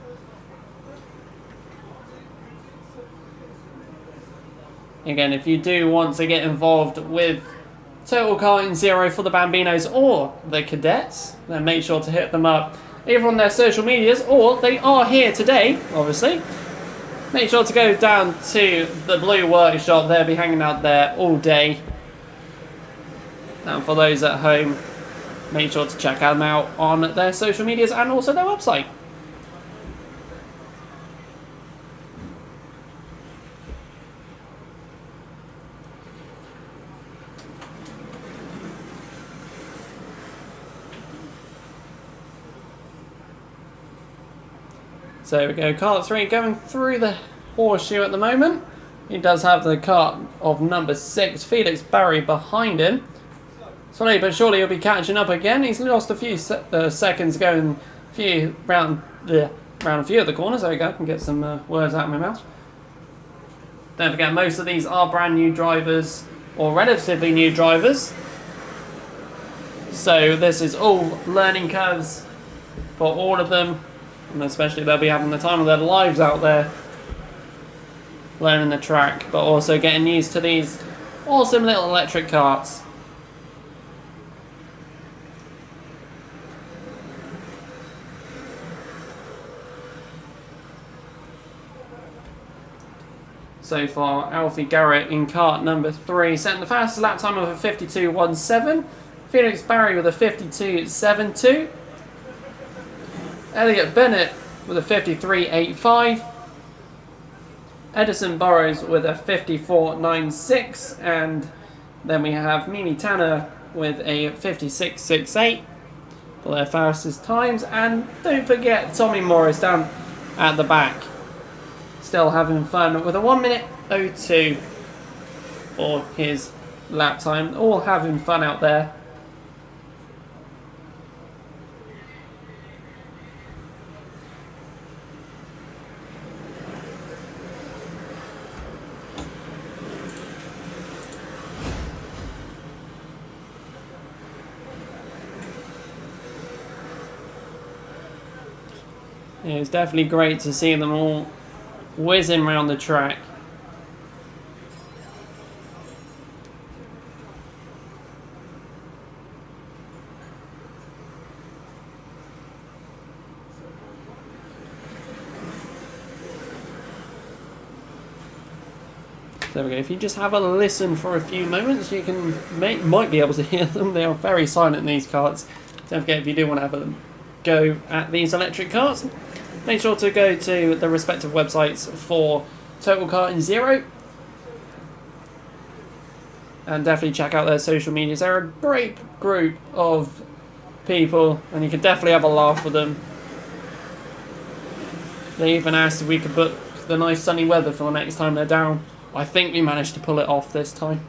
[SPEAKER 3] Again, if you do want to get involved with Total Kart and Zero for the Bambinos or the Cadets, then make sure to hit them up either on their social medias, or they are here today, obviously. Make sure to go down to the Blue Workshop. They'll be hanging out there all day. And for those at home, make sure to check them out on their social medias and also their website. So there we go, kart 3 going through the horseshoe at the moment. He does have the kart of number 6, Felix Barry, behind him. Slowly but surely he'll be catching up again. He's lost a few seconds going round a few of the corners. There we go, I can get some words out of my mouth. Don't forget, most of these are brand new drivers or relatively new drivers. So this is all learning curves for all of them. And especially they'll be having the time of their lives out there learning the track, but also getting used to these awesome little electric karts. So far, Alfie Garrett in kart number 3, setting the fastest lap time of a 52.17. Felix Barry with a 52.72. Elliot Bennett with a 53.85. Edison Burrows with a 54.96. And then we have Mimi Tanner with a 56.68 for their fastest times. And don't forget Tommy Morris down at the back, still having fun with a 1:02 for his lap time. All having fun out there. Yeah, it's definitely great to see them all whizzing around the track. There we go. If you just have a listen for a few moments, you might be able to hear them. They are very silent in these karts. Don't forget, if you do want to have a go at these electric karts, make sure to go to the respective websites for Total Kart and Zero. And definitely check out their social medias. They're a great group of people, and you can definitely have a laugh with them. They even asked if we could book the nice sunny weather for the next time they're down. I think we managed to pull it off this time.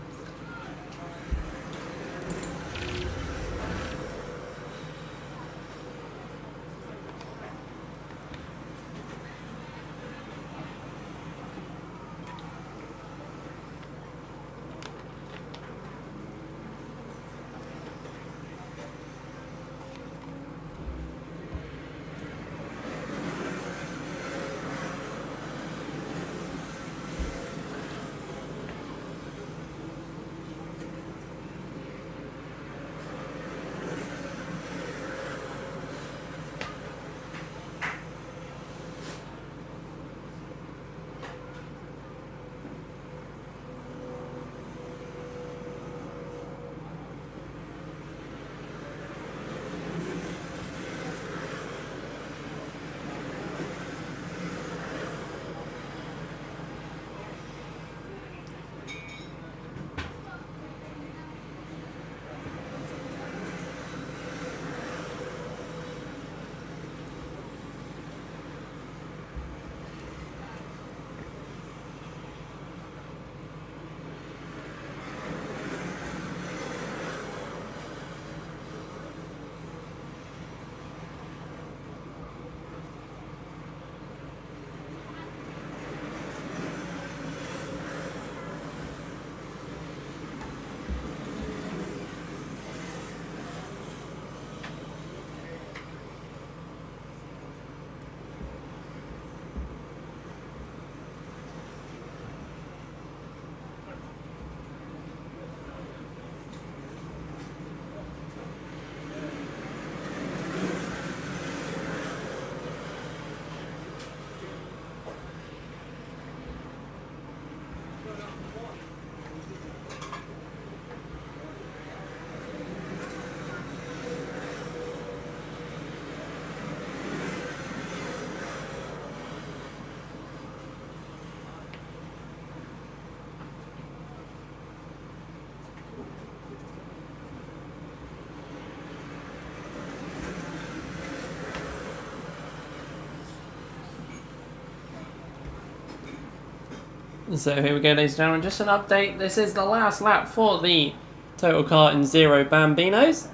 [SPEAKER 3] So here we go, ladies and gentlemen, just an update. This is the last lap for the Total Kart and Zero Bambinos.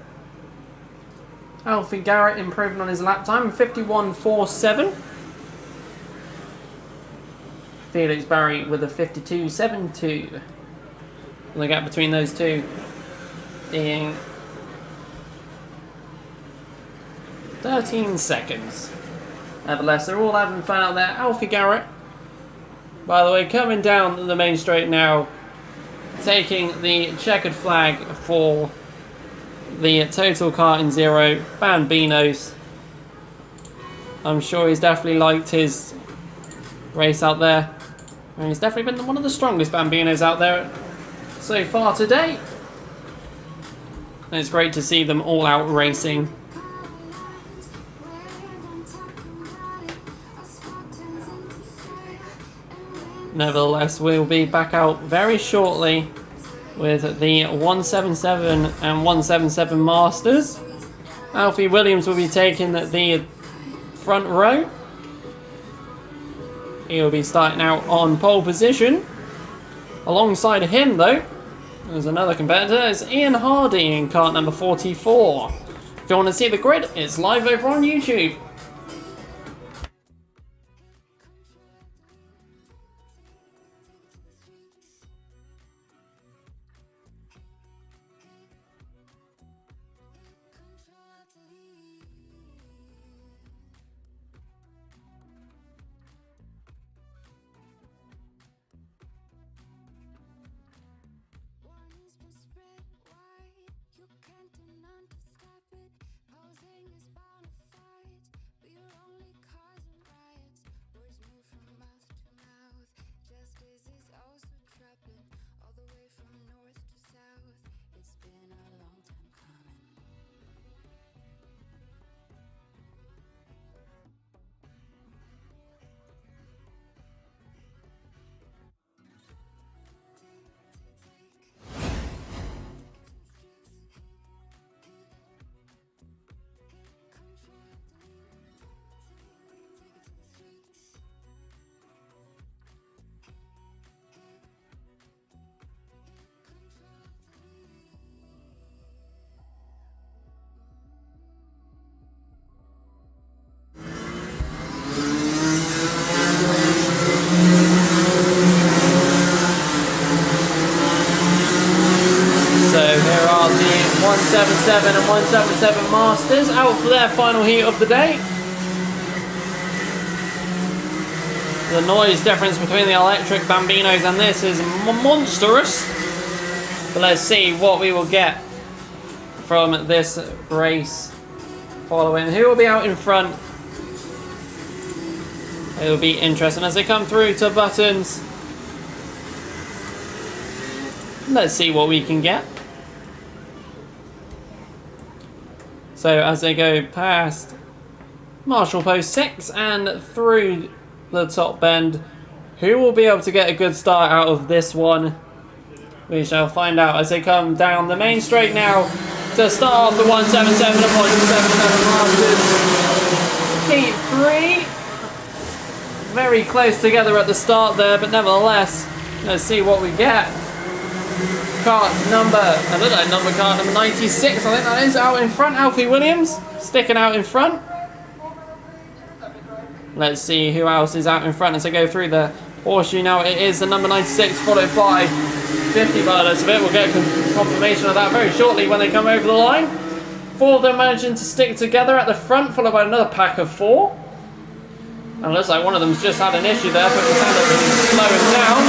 [SPEAKER 3] Alfie Garrett improving on his lap time, 51.47. Felix Barry with a 52.72. And the gap between those two being 13 seconds. Nevertheless, they're all having fun out there. Alfie Garrett, by the way, coming down the main straight now, taking the checkered flag for the Total Kart and Zero Bambinos. I'm sure he's definitely liked his race out there. And he's definitely been one of the strongest Bambinos out there so far today. And it's great to see them all out racing. Nevertheless, we'll be back out very shortly with the 177 and 177 Masters. Alfie Williams will be taking the front row. He'll be starting out on pole position. Alongside him, though, there's another competitor. It's Ian Hardy in kart number 44. If you want to see the grid, it's live over on YouTube. So here are the 177 and 177 Masters out for their final heat of the day. The noise difference between the electric Bambinos and this is monstrous. But let's see what we will get from this race following. Who will be out in front? It will be interesting as they come through to buttons. Let's see what we can get. So as they go past Marshall Post 6 and through the top bend, who will be able to get a good start out of this one? We shall find out as they come down the main straight now to start off the 177 and 177 Masters. Heat 3. Very close together at the start there, but nevertheless, let's see what we get. Kart number, I don't know, kart number 96, I think that is, out in front. Alfie Williams, sticking out in front. Let's see who else is out in front as I go through the horseshoe now. It is the number 96, followed by 50 by the looks of it. We'll get confirmation of that very shortly when they come over the line. 4 of them managing to stick together at the front, followed by another pack of 4. And it looks like one of them's just had an issue there, but it's had to slow him down.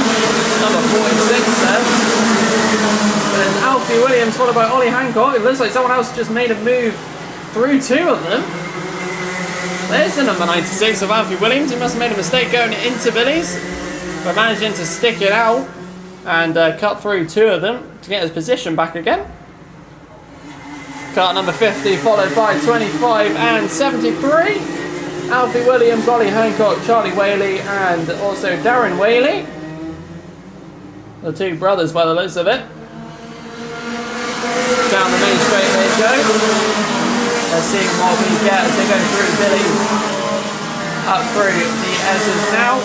[SPEAKER 3] Number 46 there. And Alfie Williams followed by Ollie Hancock. It looks like someone else just made a move through 2 of them. There's the number 96 of Alfie Williams. He must have made a mistake going into Billy's, but managing to stick it out and cut through 2 of them to get his position back again. Kart number 50 followed by 25 and 73. Alfie Williams, Ollie Hancock, Charlie Whaley, and also Darren Whaley. The 2 brothers by the looks of it. Down the main straight they go. Let's see what we get as they go through Billy. Up through the S's now.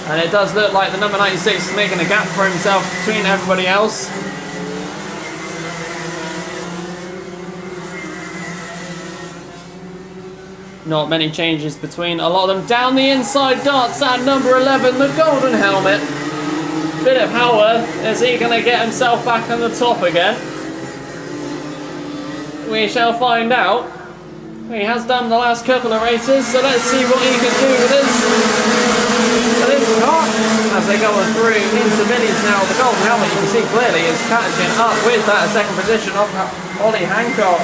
[SPEAKER 3] And it does look like the number 96 is making a gap for himself between everybody else. Not many changes between a lot of them. Down the inside darts at number 11, the golden helmet. Philip Howarth, is he going to get himself back on the top again? We shall find out. He has done the last couple of races, so let's see what he can do with this. Car. As they go through into minis now, the golden helmet, you can see clearly, is catching up with that second position of Ollie Hancock.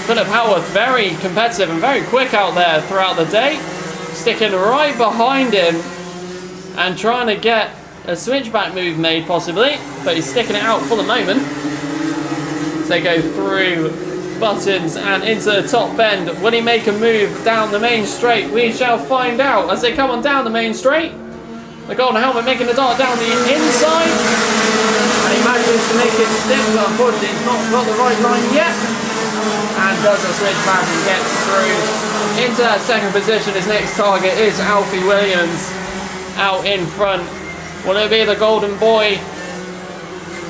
[SPEAKER 3] Philip Howarth, very competitive and very quick out there throughout the day, sticking right behind him and trying to get a switchback move made possibly, but he's sticking it out for the moment. As they go through buttons and into the top bend, will he make a move down the main straight? We shall find out as they come on down the main straight. The golden helmet making the dart down the inside, and he manages to make it stick, but unfortunately he's not got the right line yet. And does a switch back and gets through into that second position. His next target is Alfie Williams out in front. Will it be the golden boy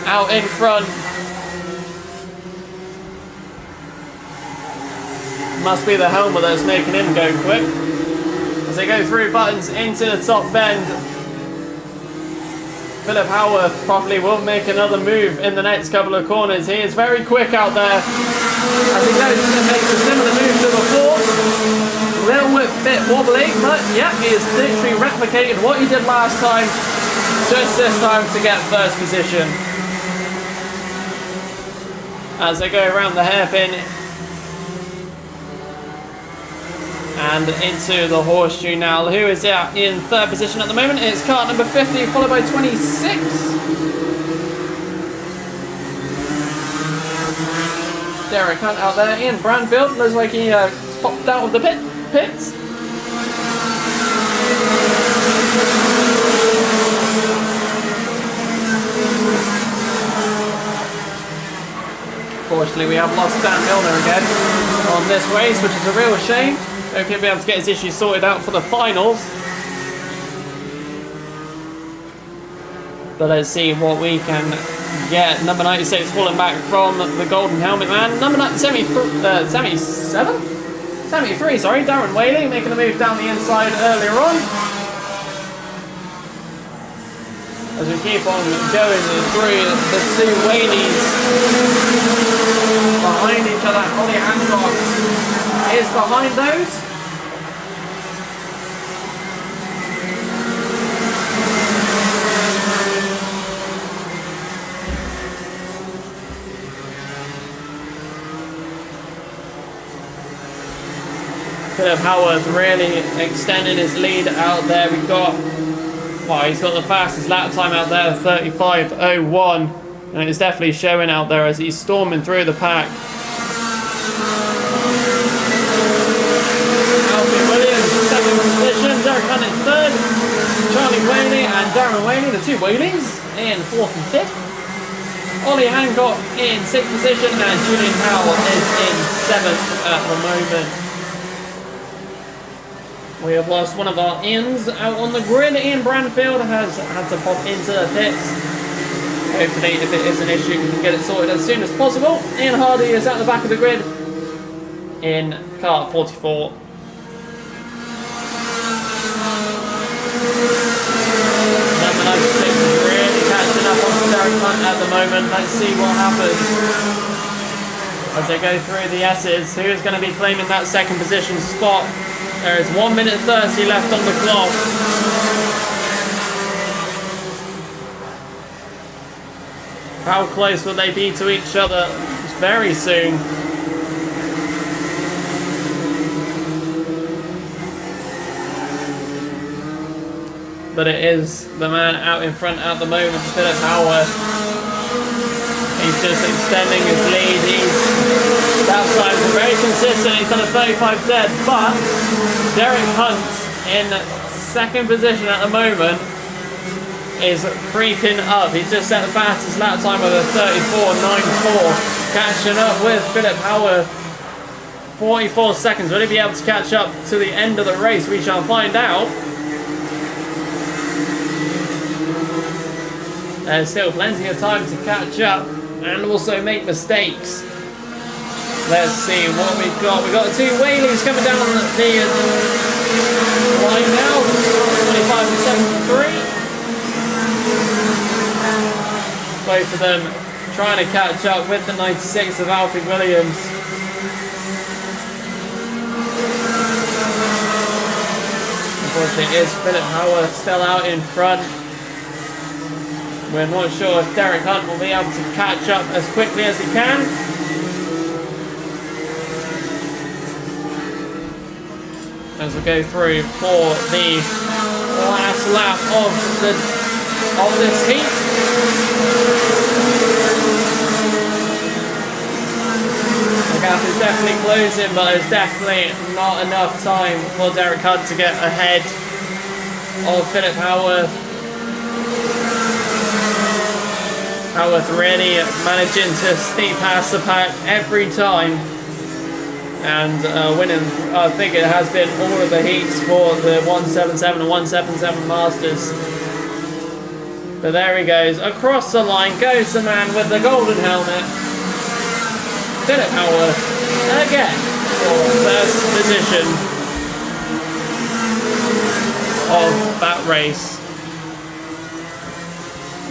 [SPEAKER 3] out in front? Must be the helmet that's making him go quick. As they go through buttons into the top bend, Philip Howarth probably will make another move in the next couple of corners. He is very quick out there. As he goes and makes a similar move to before. A little bit wobbly, but yeah, he has literally replicated what he did last time, just this time to get first position. As they go around the hairpin and into the horseshoe now. Who is out in third position at the moment? It's cart number 50, followed by 26. Derek Hunt out there. Ian Branfield looks like he popped out of the pits. Fortunately, we have lost Dan Milner again on this race, which is a real shame. Hope he'll be able to get his issues sorted out for the finals. But let's see what we can get. Number 96 falling back from the golden helmet man. Number 73, sorry, Darren Whaley making a move down the inside earlier on. As we keep on going through the two Whaleys behind each other. Ollie Hancock is behind those. Philip Howarth really extended his lead out there. We've got, well, he's got the fastest lap time out there, 35.01, and it's definitely showing out there as he's storming through the pack. Alfie Williams, second position, Derek Hunt in third, Charlie Whaley and Darren Whaley, the two Whaleys, in fourth and fifth. Ollie Hancock in sixth position, and Julian Howell is in seventh at the moment. We have lost one of our Ians out on the grid. Ian Branfield has had to pop into the pits. Hopefully, if it is an issue, we can get it sorted as soon as possible. Ian Hardy is at the back of the grid in car 44. Number 96 is really catching up on Derek Hunt at the moment. Let's see what happens as they go through the S's. Who is going to be claiming that second position spot? There is 1 minute 30 left on the clock. How close will they be to each other very soon? But it is the man out in front at the moment, Philip Howarth. He's just extending his lead. That times are very consistent. He's done a 35 dead, but Derek Hunt in second position at the moment is creeping up. He's just set the fastest lap time of a 34.94, catching up with Philip Howarth. 44 seconds. Will he be able to catch up to the end of the race? We shall find out. There's still plenty of time to catch up and also make mistakes. Let's see what we've got. We've got 2 Whaleys coming down the line now. 25 and 73. Both of them trying to catch up with the 96 of Alfie Williams. Unfortunately, it is Philip Howard still out in front. We're not sure if Derek Hunt will be able to catch up as quickly as he can. As we go through for the last lap of this heat. The gap is definitely closing, but there's definitely not enough time for Derek Hunt to get ahead of Philip Howarth. Howarth really managing to sneak past the pack every time and winning. I think it has been all of the heats for the 177 and 177 Masters. But there he goes, across the line goes the man with the golden helmet, Philip Howarth, again for first position of that race.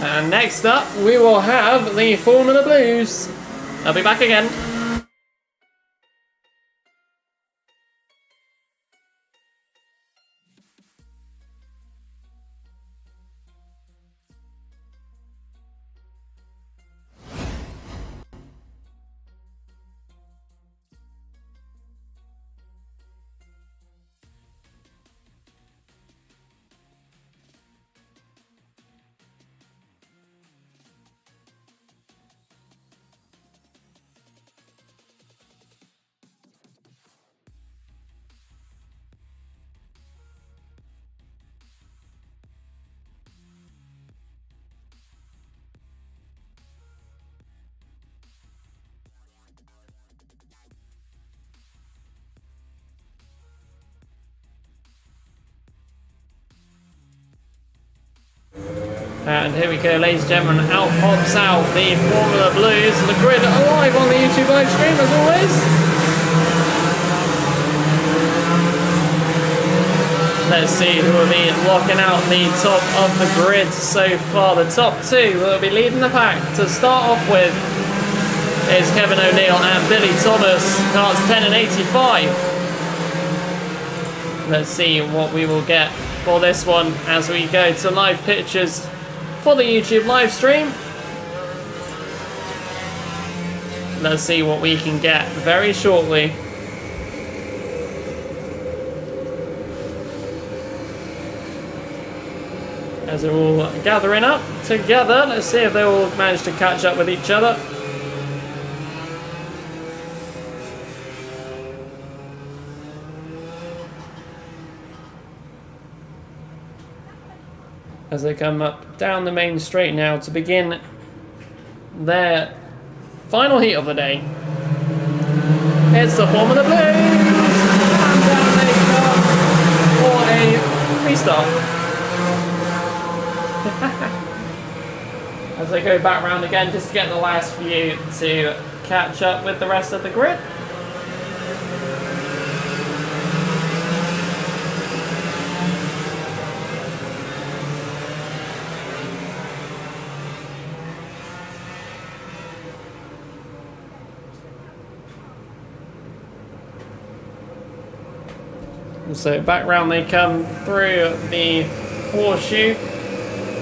[SPEAKER 3] And next up, we will have the Formula Blues. I'll be back again. And here we go, ladies and gentlemen, out pops out the Formula Blues. The grid alive on the YouTube live stream as always. Let's see who will be locking out the top of the grid so far. The top 2 will be leading the pack to start off with is Kevin O'Neill and Billy Thomas, cards 10 and 85. Let's see what we will get for this one as we go to live pictures for the YouTube live stream. Let's see what we can get very shortly. As they're all gathering up together, let's see if they all manage to catch up with each other. As they come up down the main straight now to begin their final heat of the day. It's the Formula Blues! And down they go for a restart. As they go back round again just to get the last few to catch up with the rest of the grid. So back round they come through the horseshoe.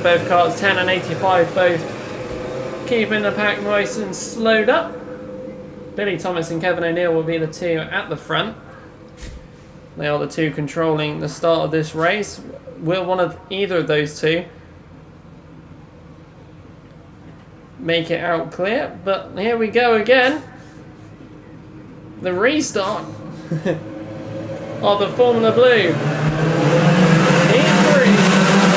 [SPEAKER 3] Both cars 10 and 85, both keeping the pack nice and slowed up. Billy Thomas and Kevin O'Neill will be the 2 at the front. They are the 2 controlling the start of this race. Will one of either of those 2 make it out clear? But here we go again. The restart. Of the Formula Blue. Heat 3.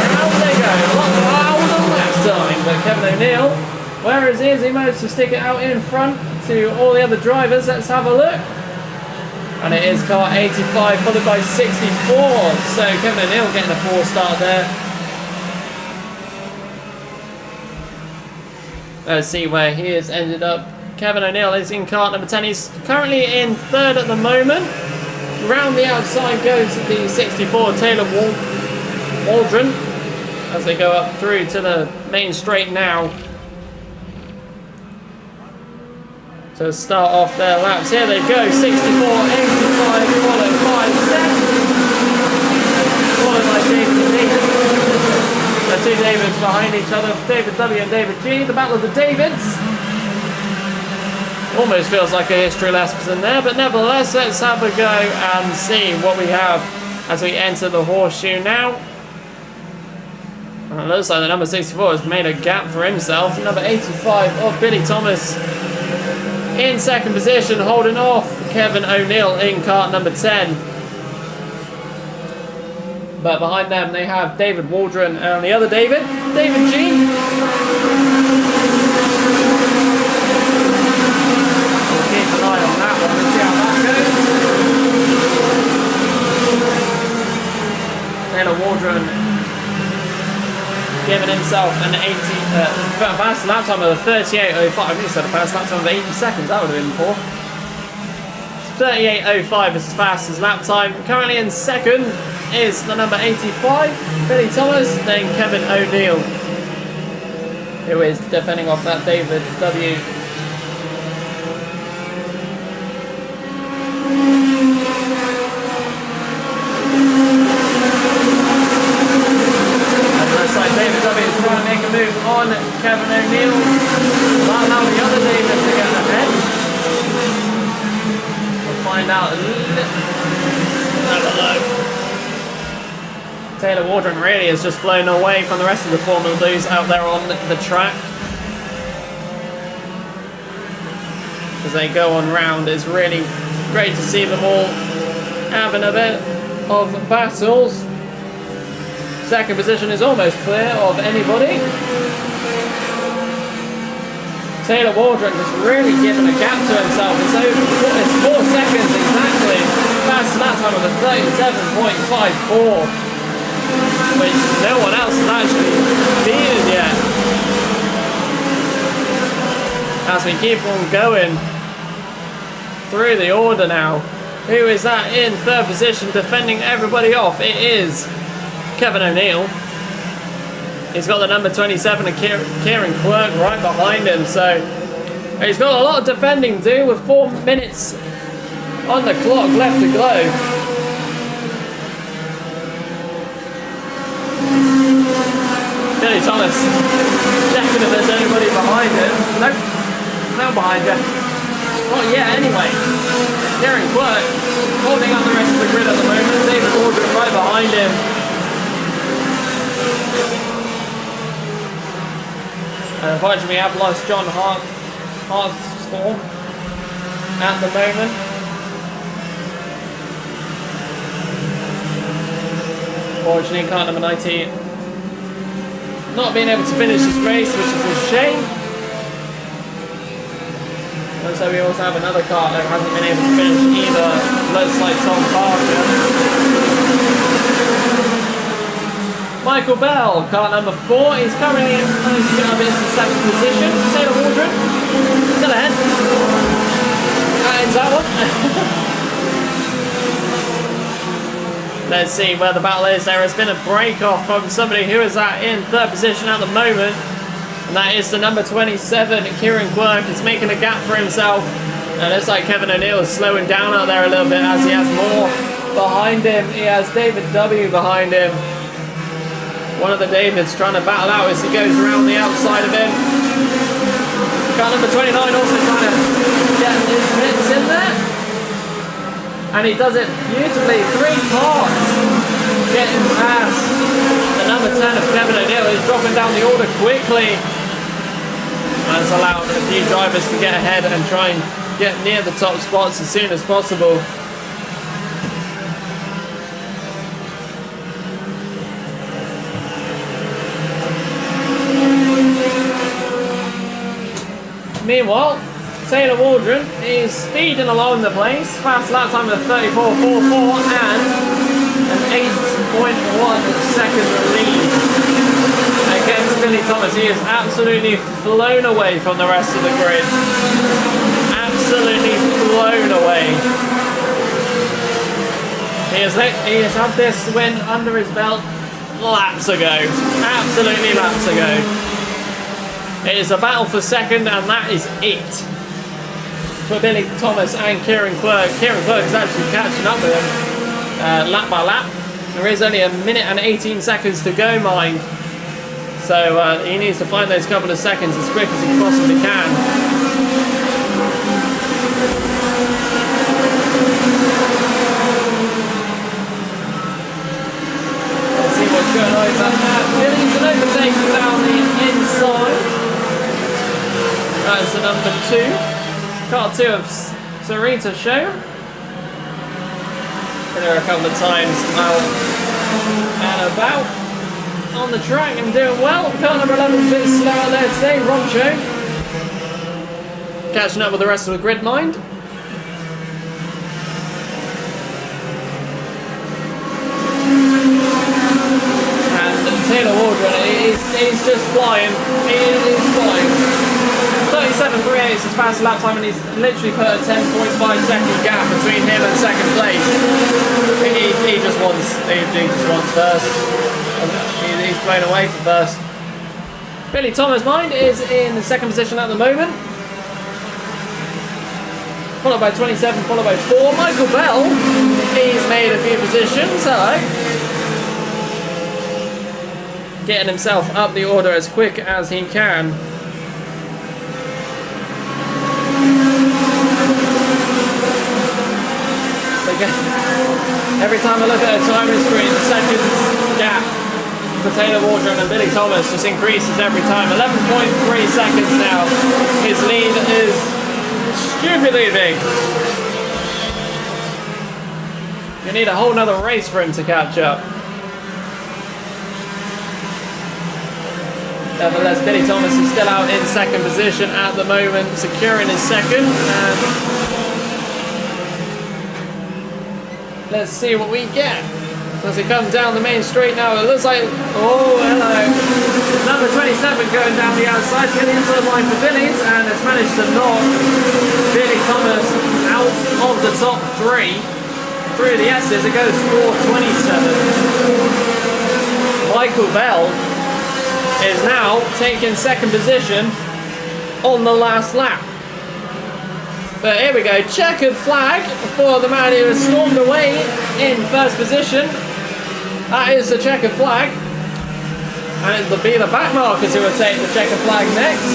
[SPEAKER 3] Round they go. A lot wilder than last time, but Kevin O'Neill, where is he managed to stick it out in front to all the other drivers. Let's have a look. And it is car 85 followed by 64. So Kevin O'Neill getting a poor start there. Let's see where he has ended up. Kevin O'Neill is in cart number 10. He's currently in third at the moment. Round the outside goes the 64 Taylor Waldron as they go up through to the main straight now. To start off their laps. Here they go. 64, 85, followed by Seth. Followed by David and David. The two Davids behind each other. David W and David G. The battle of the Davids. Almost feels like a history lesson there, but nevertheless, let's have a go and see what we have as we enter the horseshoe now. And it looks like the number 64 has made a gap for himself. Number 85 of Billy Thomas in second position, holding off Kevin O'Neill in cart number 10. But behind them they have David Waldron and the other David G. Keep an eye on that one and see how that goes. Taylor Waldron giving himself an 80 fast lap time of 38.05. I think he said a fast lap time of 80 seconds. That would have been poor. 38.05 is as fast as lap time. Currently in second is the number 85, Billy Thomas, then Kevin O'Neill, who is defending off that David W. David W is trying to make a move on Kevin O'Neill. That'll allow the other David to get ahead. We'll find out a little. Taylor Waldron really has just flown away from the rest of the Formula Blues out there on the track. As they go on round, it's really great to see them all having a bit of battles. Second position is almost clear of anybody. Taylor Waldron has really given a gap to himself. It's 4 seconds exactly. Fast lap time of a 37.54, which no one else has actually beaten yet. As we keep on going through the order now. Who is that in third position defending everybody off? It is Kevin O'Neill. He's got the number 27 and Kieran Quirk right behind him, so he's got a lot of defending to do with 4 minutes on the clock left to go. Billy Thomas checking if there's anybody behind him. Nope, no behind you. Not yet anyway. Kieran Quirk holding up the rest of the grid at the moment. David Waldron right behind him. And unfortunately we have lost John Hartstorm at the moment. Unfortunately, car number 19 not being able to finish this race, which is a shame. And so we also have another car that hasn't been able to finish either. Looks like Tom Parker. Michael Bell, car number 4, is currently in second position. Taylor Waldron, still ahead. And that one. Let's see where the battle is. There has been a break off from somebody who is in third position at the moment. And that is the number 27, Kieran Quirk. Is making a gap for himself. And it looks like Kevin O'Neill is slowing down out there a little bit as he has more behind him. He has David W behind him. One of the Davids trying to battle out as he goes around the outside of him. Car number 29 also trying to get his hits in there. And he does it beautifully. 3 parts getting past the number 10 of Kevin O'Neill. He's dropping down the order quickly. That's allowed a few drivers to get ahead and try and get near the top spots as soon as possible. Meanwhile, Taylor Waldron is speeding along the place. Fast lap time of 34.44 and an 8.1 second lead against Billy Thomas. He is absolutely flown away from the rest of the grid. Absolutely blown away. He has had this win under his belt laps ago. Absolutely laps ago. It is a battle for second, and that is it for Billy Thomas and Kieran Quirk. Kieran Quirk is actually catching up with him lap by lap. There is only 1 minute and 18 seconds to go, mind. So he needs to find those couple of seconds as quick as he possibly can. Let's see what's going on about that. Billy's an overtake down the inside. That's the number 2. Car 2 of Sarita Show. There are a couple of times out and about on the track and doing well. Car number 11 is a bit slow out there today, Roncho. Catching up with the rest of the grid, mind. And Taylor Waldron, he's just flying. He is flying. 37.38 is his fastest lap time, and he's literally put a 10.5 second gap between him and second place. He just wants first. He's blown away for first. Billy Thomas, mind, is in the second position at the moment. Followed by 27, followed by 4. Michael Bell, he's made a few positions. Hello. Getting himself up the order as quick as he can. Every time I look at a timing screen, the seconds gap for Taylor Waldron and Billy Thomas just increases every time. 11.3 seconds now. His lead is stupidly big. You need a whole nother race for him to catch up. Nevertheless, Billy Thomas is still out in second position at the moment, securing his second. And let's see what we get as we come down the main straight now. It looks like, oh, hello. Number 27 going down the outside, getting into the line for Billy's, and has managed to knock Billy Thomas out of the top 3. Through the S's, it goes 4:27. Michael Bell is now taking second position on the last lap. But here we go, checkered flag for the man who has stormed away in first position. That is the checkered flag. And it'll be the back markers who will take the checkered flag next.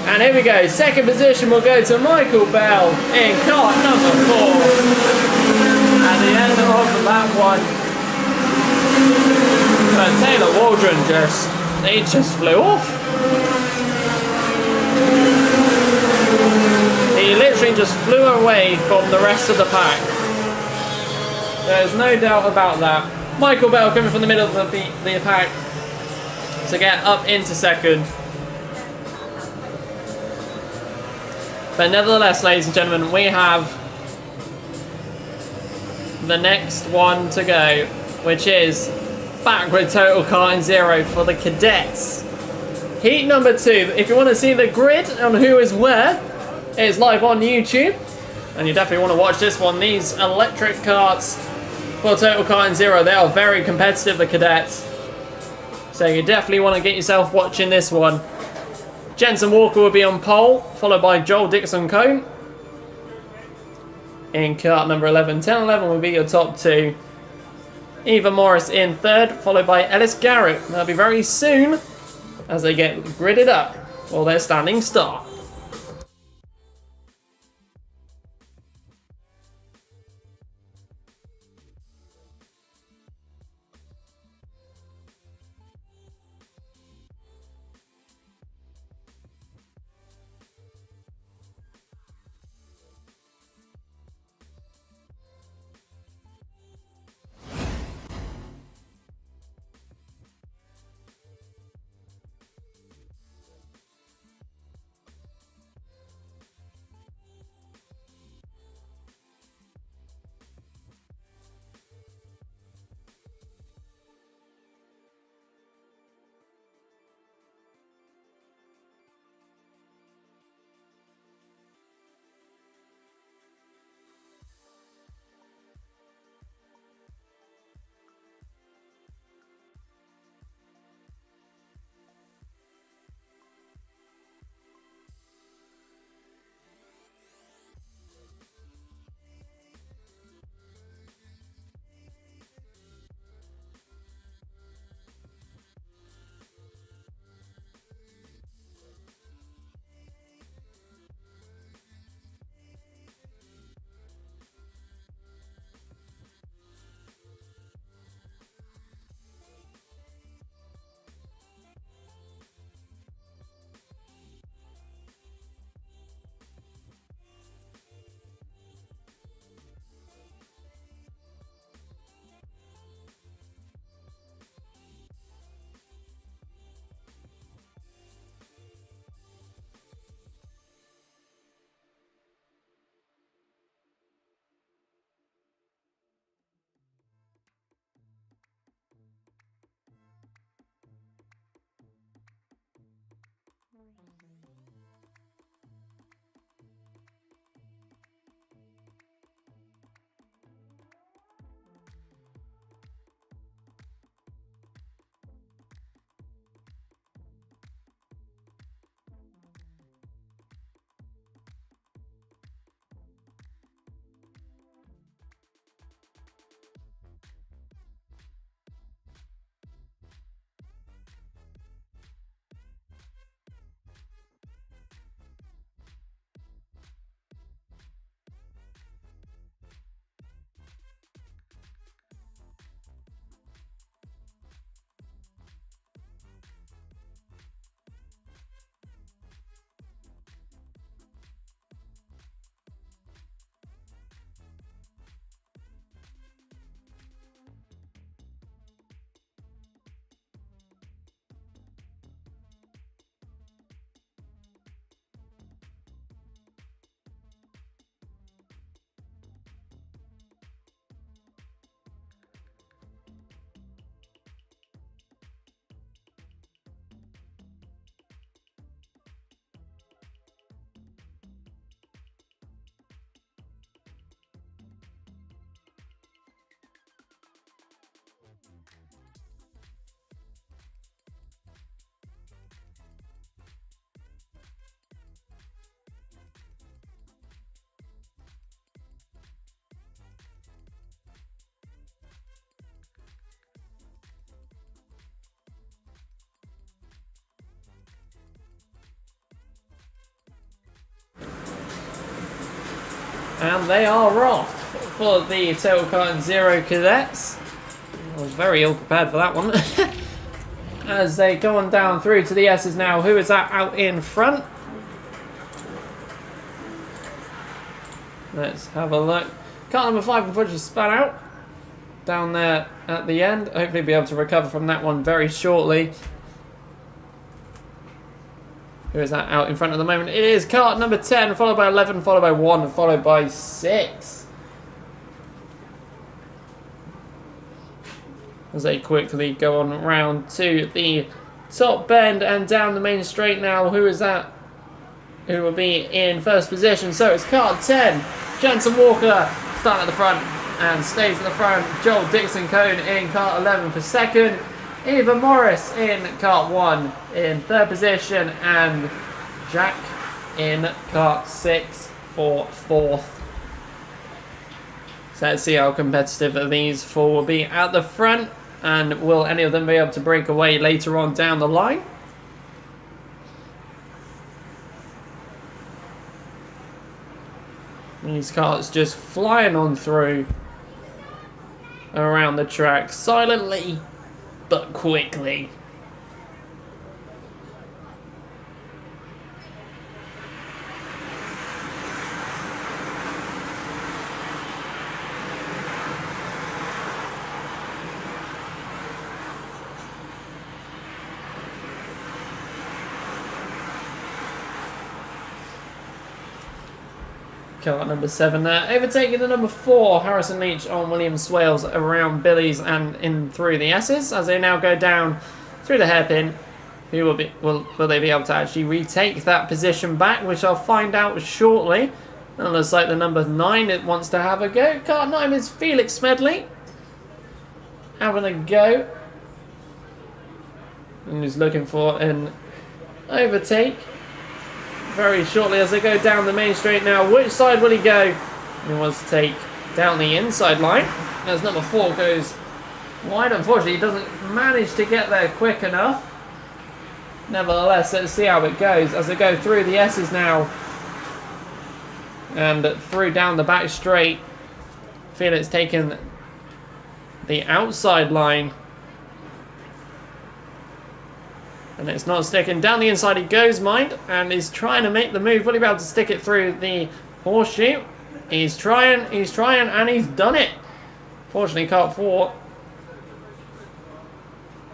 [SPEAKER 3] And here we go, second position will go to Michael Bell in kart number 4. At the end of lap 1. But Taylor Waldron just flew off. He literally just flew away from the rest of the pack. There's no doubt about that. Michael Bell coming from the middle of the pack to get up into second. But nevertheless, ladies and gentlemen, we have the next one to go, which is backward total karting 0 for the cadets. Heat number 2. If you want to see the grid on who is where, it's live on YouTube, and you definitely want to watch this one. These electric karts for Total Karting 0, they are very competitive, the cadets. So you definitely want to get yourself watching this one. Jensen Walker will be on pole, followed by Joel Dixon Cone in kart number 11. 10 11 will be your top 2. Eva Morris in third, followed by Ellis Garrett. That'll be very soon as they get gridded up for their standing start. And they are off for the Total Kart Zero Cadets. I was very ill prepared for that one. As they go on down through to the S's now. Who is that out in front? Let's have a look. Car number 5 unfortunately span out down there at the end. Hopefully be able to recover from that one very shortly. Who is that out in front at the moment? It is kart number 10, followed by 11, followed by 1, followed by 6. As they quickly go on round to the top bend and down the main straight now. Who is that? Who will be in first position? So it's kart 10. Jensen Walker starting at the front and stays at the front. Joel Dixon Cone in kart 11 for second. Eva Morris in kart 1 in third position. And Jack in kart 6 for fourth. So let's see how competitive these four will be at the front. And will any of them be able to break away later on down the line? These carts just flying on through around the track silently but quickly. Kart number 7 there, overtaking the number 4, Harrison Leach on William Swales around Billy's and in through the S's as they now go down through the hairpin. Who will they be able to actually retake that position back, which I'll find out shortly. And it looks like the number 9 it wants to have a go. Kart 9 is Felix Smedley having a go. And he's looking for an overtake very shortly as they go down the main straight now. Which side will he go? He wants to take down the inside line as number 4 goes wide. Unfortunately, he doesn't manage to get there quick enough. Nevertheless, let's see how it goes as they go through the S's now and through down the back straight. Felix taking the outside line. And it's not sticking. Down the inside he goes, mind, and he's trying to make the move. Will he be able to stick it through the horseshoe? He's trying, and he's done it. Fortunately, kart 4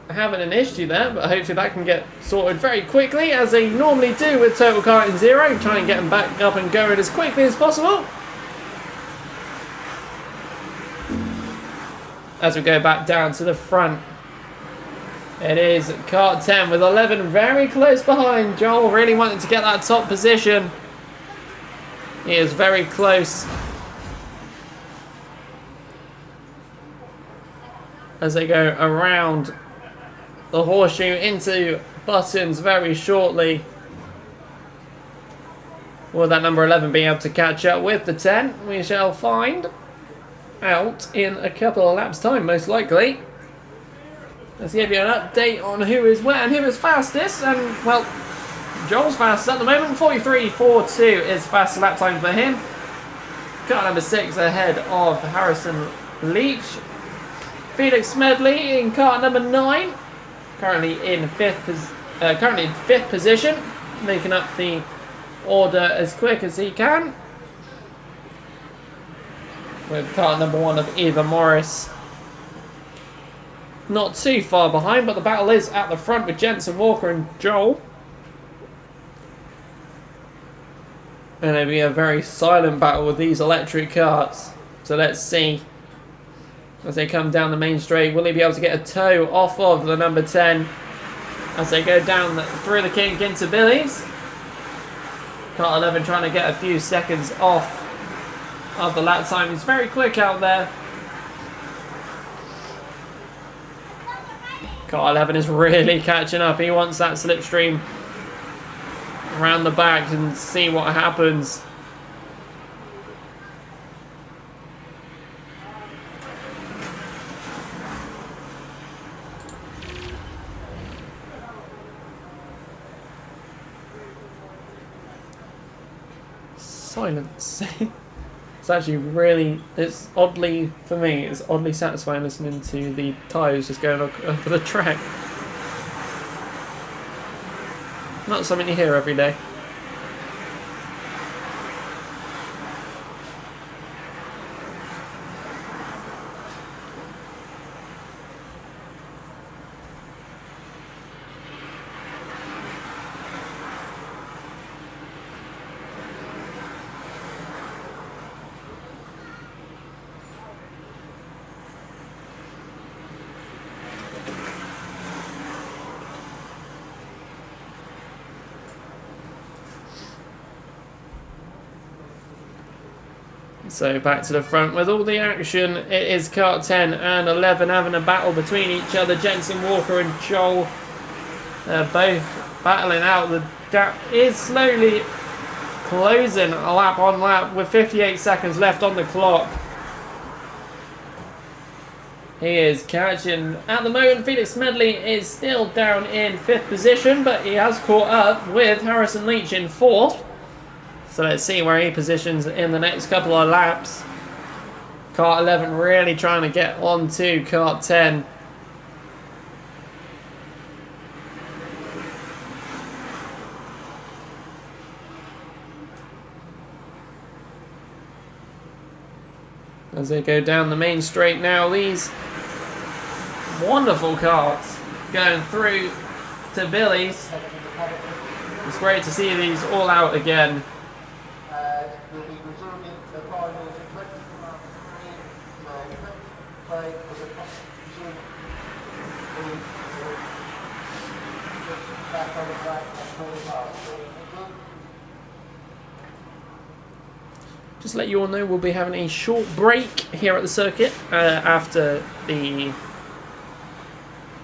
[SPEAKER 3] having an issue there, but hopefully that can get sorted very quickly, as they normally do with Total Kart Zero. Trying to get them back up and going as quickly as possible. As we go back down to the front. It is kart 10 with 11 very close behind. Joel really wanted to get that top position. He is very close. As they go around the horseshoe into buttons very shortly. Will that number 11 be able to catch up with the 10? We shall find out in a couple of laps' time, most likely. Let's give you an update on who is where and who is fastest. And, well, Joel's fastest at the moment. 43.42 is fastest lap time for him. Car number 6 ahead of Harrison Leach. Felix Smedley in car number 9. Currently in fifth position. Making up the order as quick as he can. With car number 1 of Eva Morris not too far behind, but the battle is at the front with Jensen Walker and Joel. And it'll be a very silent battle with these electric carts. So let's see. As they come down the main straight, will he be able to get a toe off of the number 10? As they go down through the kink into Billy's. Kart 11 trying to get a few seconds off of the lap time. He's very quick out there. Kart 11 is really catching up. He wants that slipstream around the back and see what happens. Silence. It's actually really, it's oddly, for me, it's oddly satisfying listening to the tyres just going over the track. Not something you hear every day. So back to the front with all the action. It is kart 10 and 11 having a battle between each other. Jensen Walker and Joel both battling out. The gap is slowly closing lap on lap with 58 seconds left on the clock. He is catching. At the moment, Felix Medley is still down in 5th position, but he has caught up with Harrison Leach in 4th. So let's see where he positions in the next couple of laps. Kart 11 really trying to get on to Kart 10. As they go down the main straight now, these wonderful karts going through to Billy's. It's great to see these all out again.
[SPEAKER 4] We'll be resuming the finals in 2023. Clay was back on the track and
[SPEAKER 3] Just to let you all know, we'll be having a short break here at the circuit after the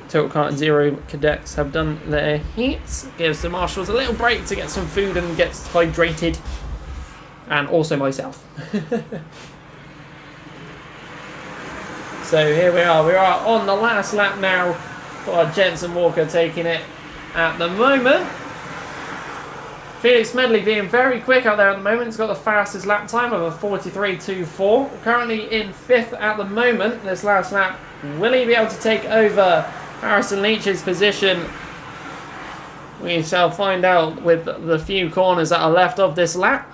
[SPEAKER 3] Total Kart Zero cadets have done their heats. Gives the marshals a little break to get some food and get hydrated. And also myself. So here we are on the last lap now for Jensen Walker taking it at the moment. Felix Medley being very quick out there at the moment. He's got the fastest lap time of a 43.24. Currently in 5th at the moment this last lap. Will he be able to take over Harrison Leach's position? We shall find out with the few corners that are left of this lap.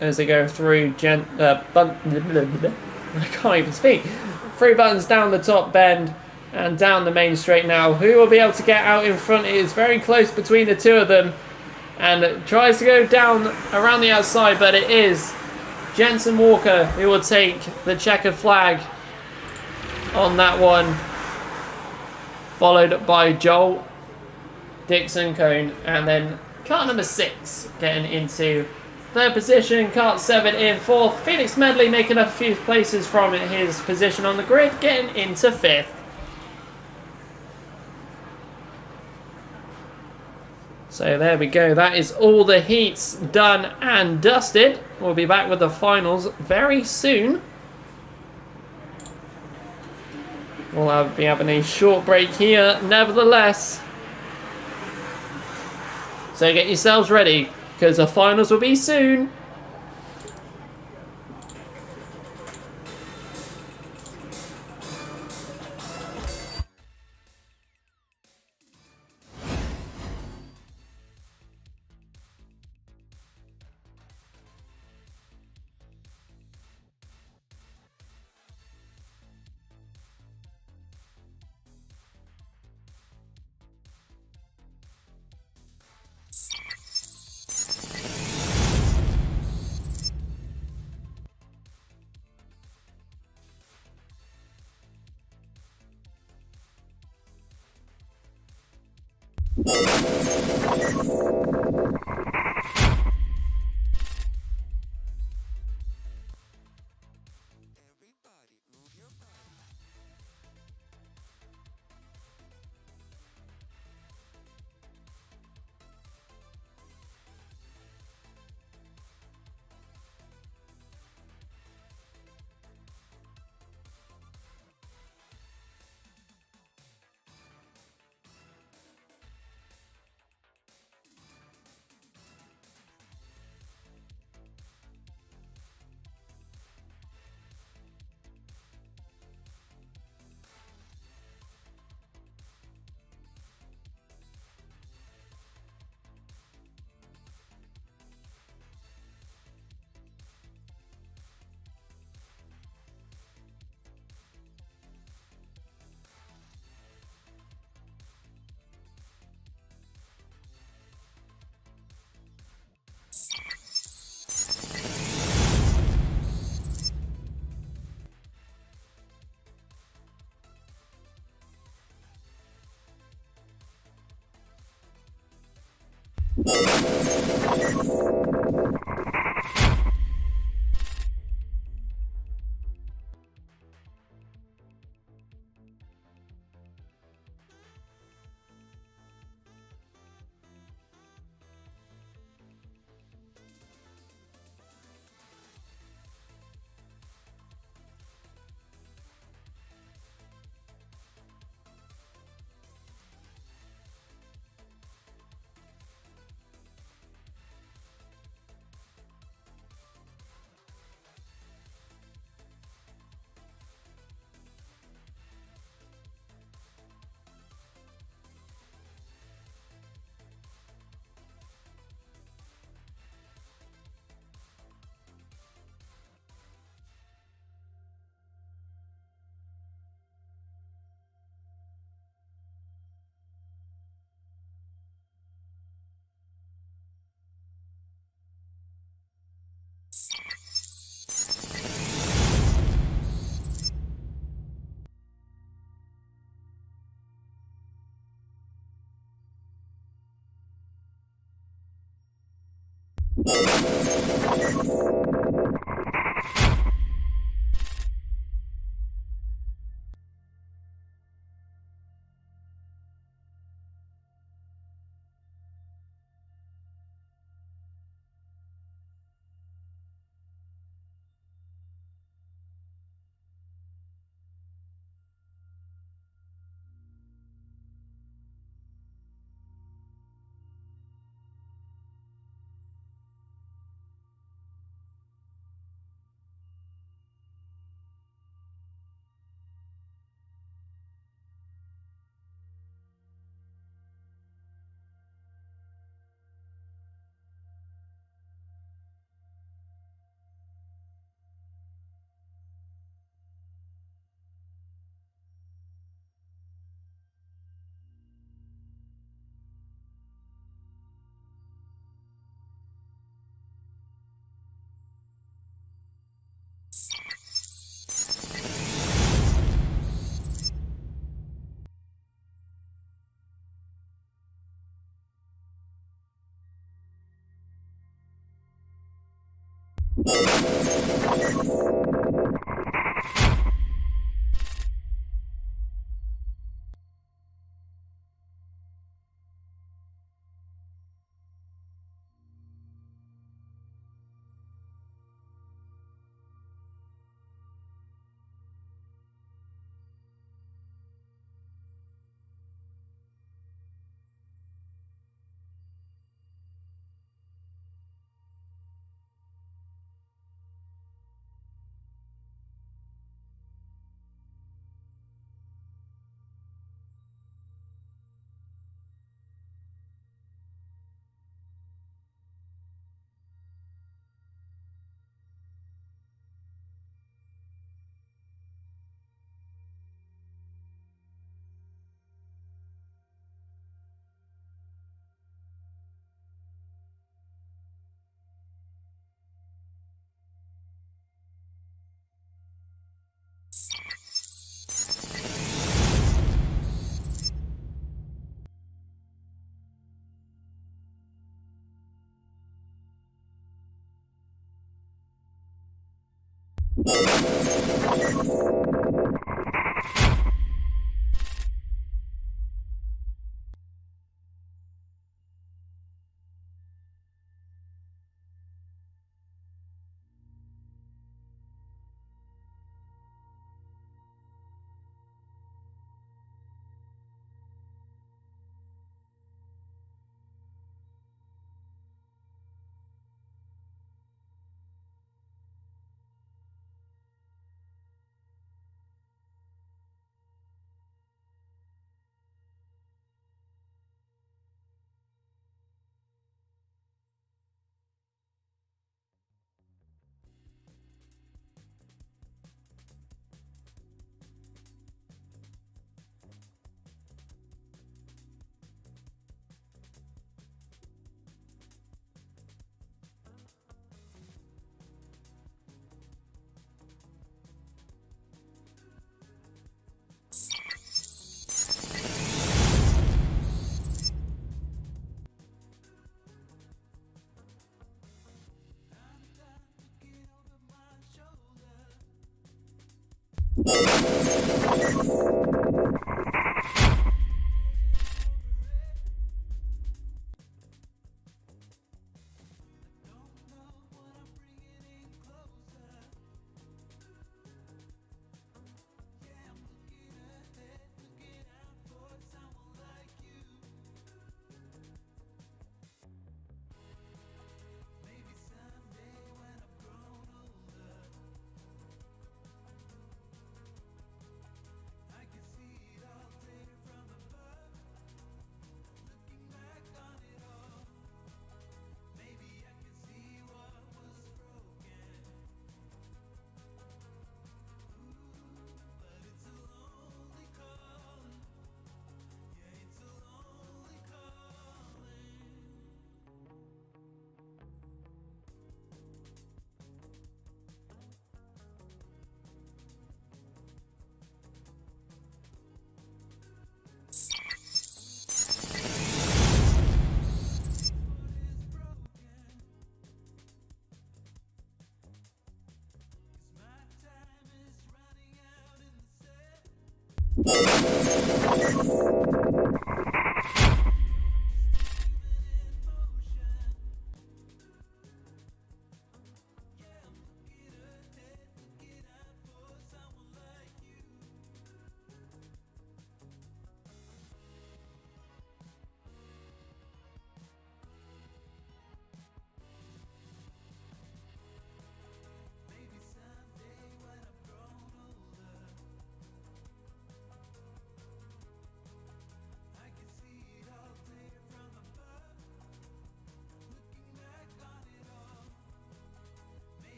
[SPEAKER 3] As they go through I can't even speak. 3 buttons down the top bend and down the main straight now. Who will be able to get out in front? It is very close between the two of them. And it tries to go down around the outside, but it is Jensen Walker who will take the checkered flag on that one. Followed by Joel Dixon Cone. And then car number 6 getting into 3rd position, kart 7 in 4th. Felix Medley making up a few places from his position on the grid, getting into 5th. So there we go. That is all the heats done and dusted. We'll be back with the finals very soon. We'll be having a short break here, nevertheless. So get yourselves ready, because the finals will be soon.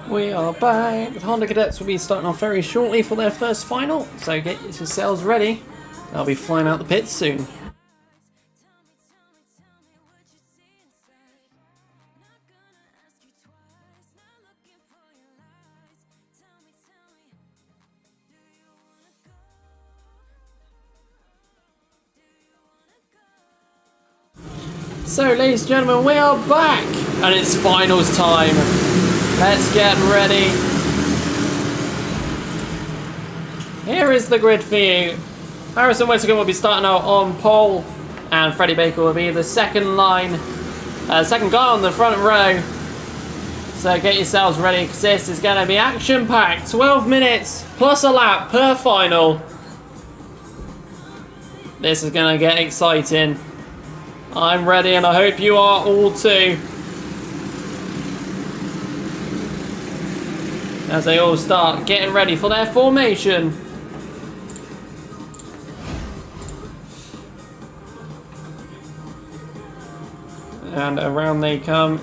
[SPEAKER 3] We are back. The Honda Cadets will be starting off very shortly for their first final, so get yourselves ready. They'll be flying out the pits soon. So, ladies and gentlemen, we are back, and it's finals time. Let's get ready. Here is the grid for you. Harrison Whittaker will be starting out on pole, and Freddie Baker will be the second guy on the front row. So get yourselves ready, because this is going to be action-packed. 12 minutes plus a lap per final. This is going to get exciting. I'm ready, and I hope you are all too. As they all start getting ready for their formation. And around they come.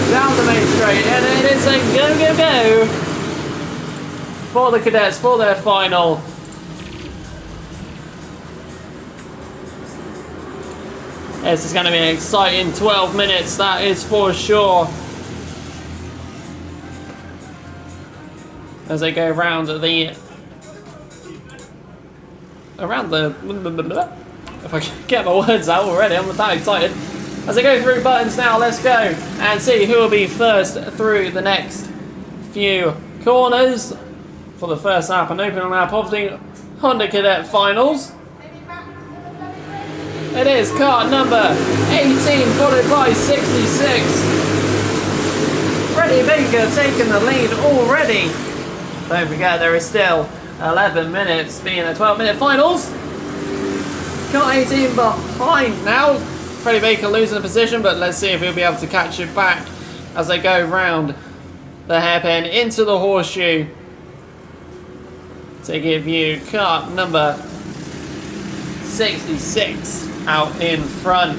[SPEAKER 3] Down the main straight, and it is a go, go, go for the Cadets for their final. This is going to be an exciting 12 minutes, that is for sure. As they go around the... If I can get my words out already, I'm that excited. As they go through buttons now, let's go and see who will be first through the next few corners for the first lap and opening lap of the Honda Cadet Finals. It is car number 18, followed by 66. Freddie Baker taking the lead already. Don't forget, there is still 11 minutes being the 12-minute finals. Car 18 behind now. Freddie Baker losing the position, but let's see if he'll be able to catch it back as they go round the hairpin into the horseshoe to give you car number 66 out in front.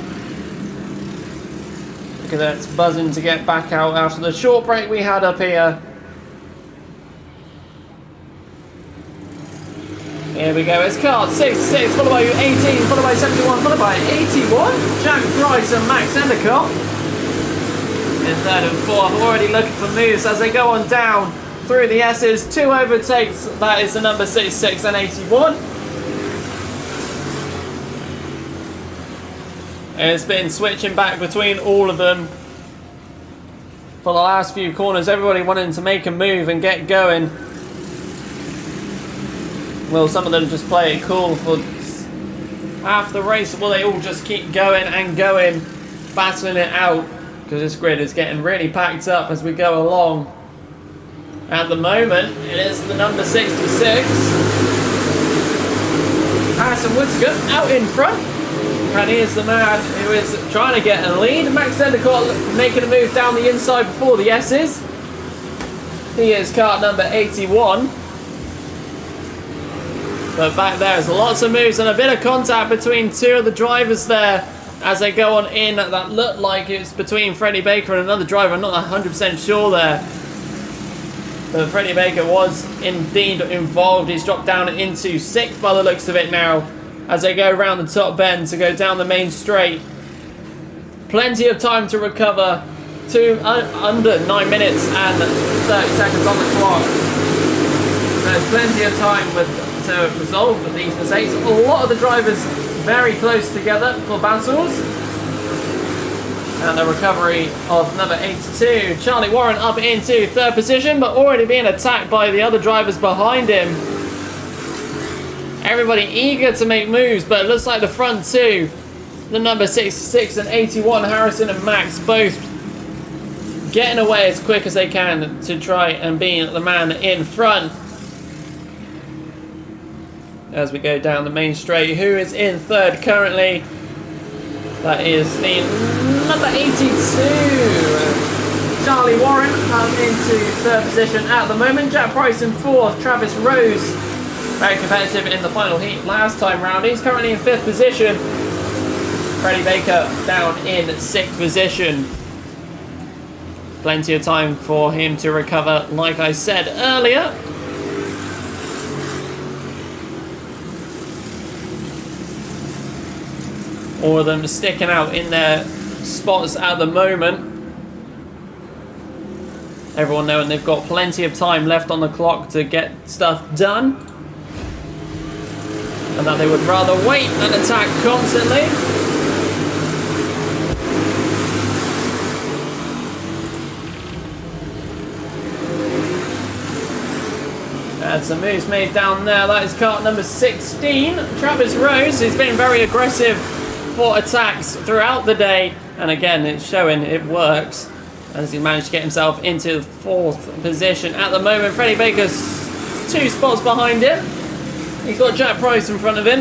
[SPEAKER 3] Look at that, it's buzzing to get back out after the short break we had up here. Here we go, it's car 66, followed by 18, followed by 71, followed by 81. Jack Price and Max Endicott in third and fourth, already looking for moves as they go on down through the S's. 2 overtakes, that is the number 66 and 81. It's been switching back between all of them for the last few corners. Everybody wanting to make a move and get going. Will some of them just play it cool for half the race? Or will they all just keep going and going, battling it out? Because this grid is getting really packed up as we go along. At the moment, it is the number 66. Harrison Whittaker out in front. And he is the man who is trying to get a lead. Max Endicott making a move down the inside before the S's. He is car number 81. But back there is lots of moves and a bit of contact between two of the drivers there as they go on in. That looked like it's between Freddie Baker and another driver. I'm not 100% sure there. But Freddie Baker was indeed involved. He's dropped down into 6th by the looks of it now as they go around the top bend to go down the main straight. Plenty of time to recover to under 9 minutes and 30 seconds on the clock. There's plenty of time to resolve these mistakes. A lot of the drivers very close together for battles. And the recovery of number 82, Charlie Warren, up into 3rd position, but already being attacked by the other drivers behind him. Everybody eager to make moves, but it looks like the front two, the number 66 and 81, Harrison and Max, both getting away as quick as they can to try and be the man in front. As we go down the main straight, who is in 3rd currently? That is the number 82, Charlie Warren, up into 3rd position at the moment. Jack Price in 4th, Travis Rose, very competitive in the final heat last time round. He's currently in 5th position. Freddie Baker down in 6th position. Plenty of time for him to recover, like I said earlier. All of them sticking out in their spots at the moment. Everyone knowing they've got plenty of time left on the clock to get stuff done. And that they would rather wait and attack constantly. And some moves made down there. That is kart number 16, Travis Rose, who's been very aggressive for attacks throughout the day, and again it's showing it works as he managed to get himself into 4th position at the moment. Freddie Baker's 2 spots behind him. He's got Jack Price in front of him.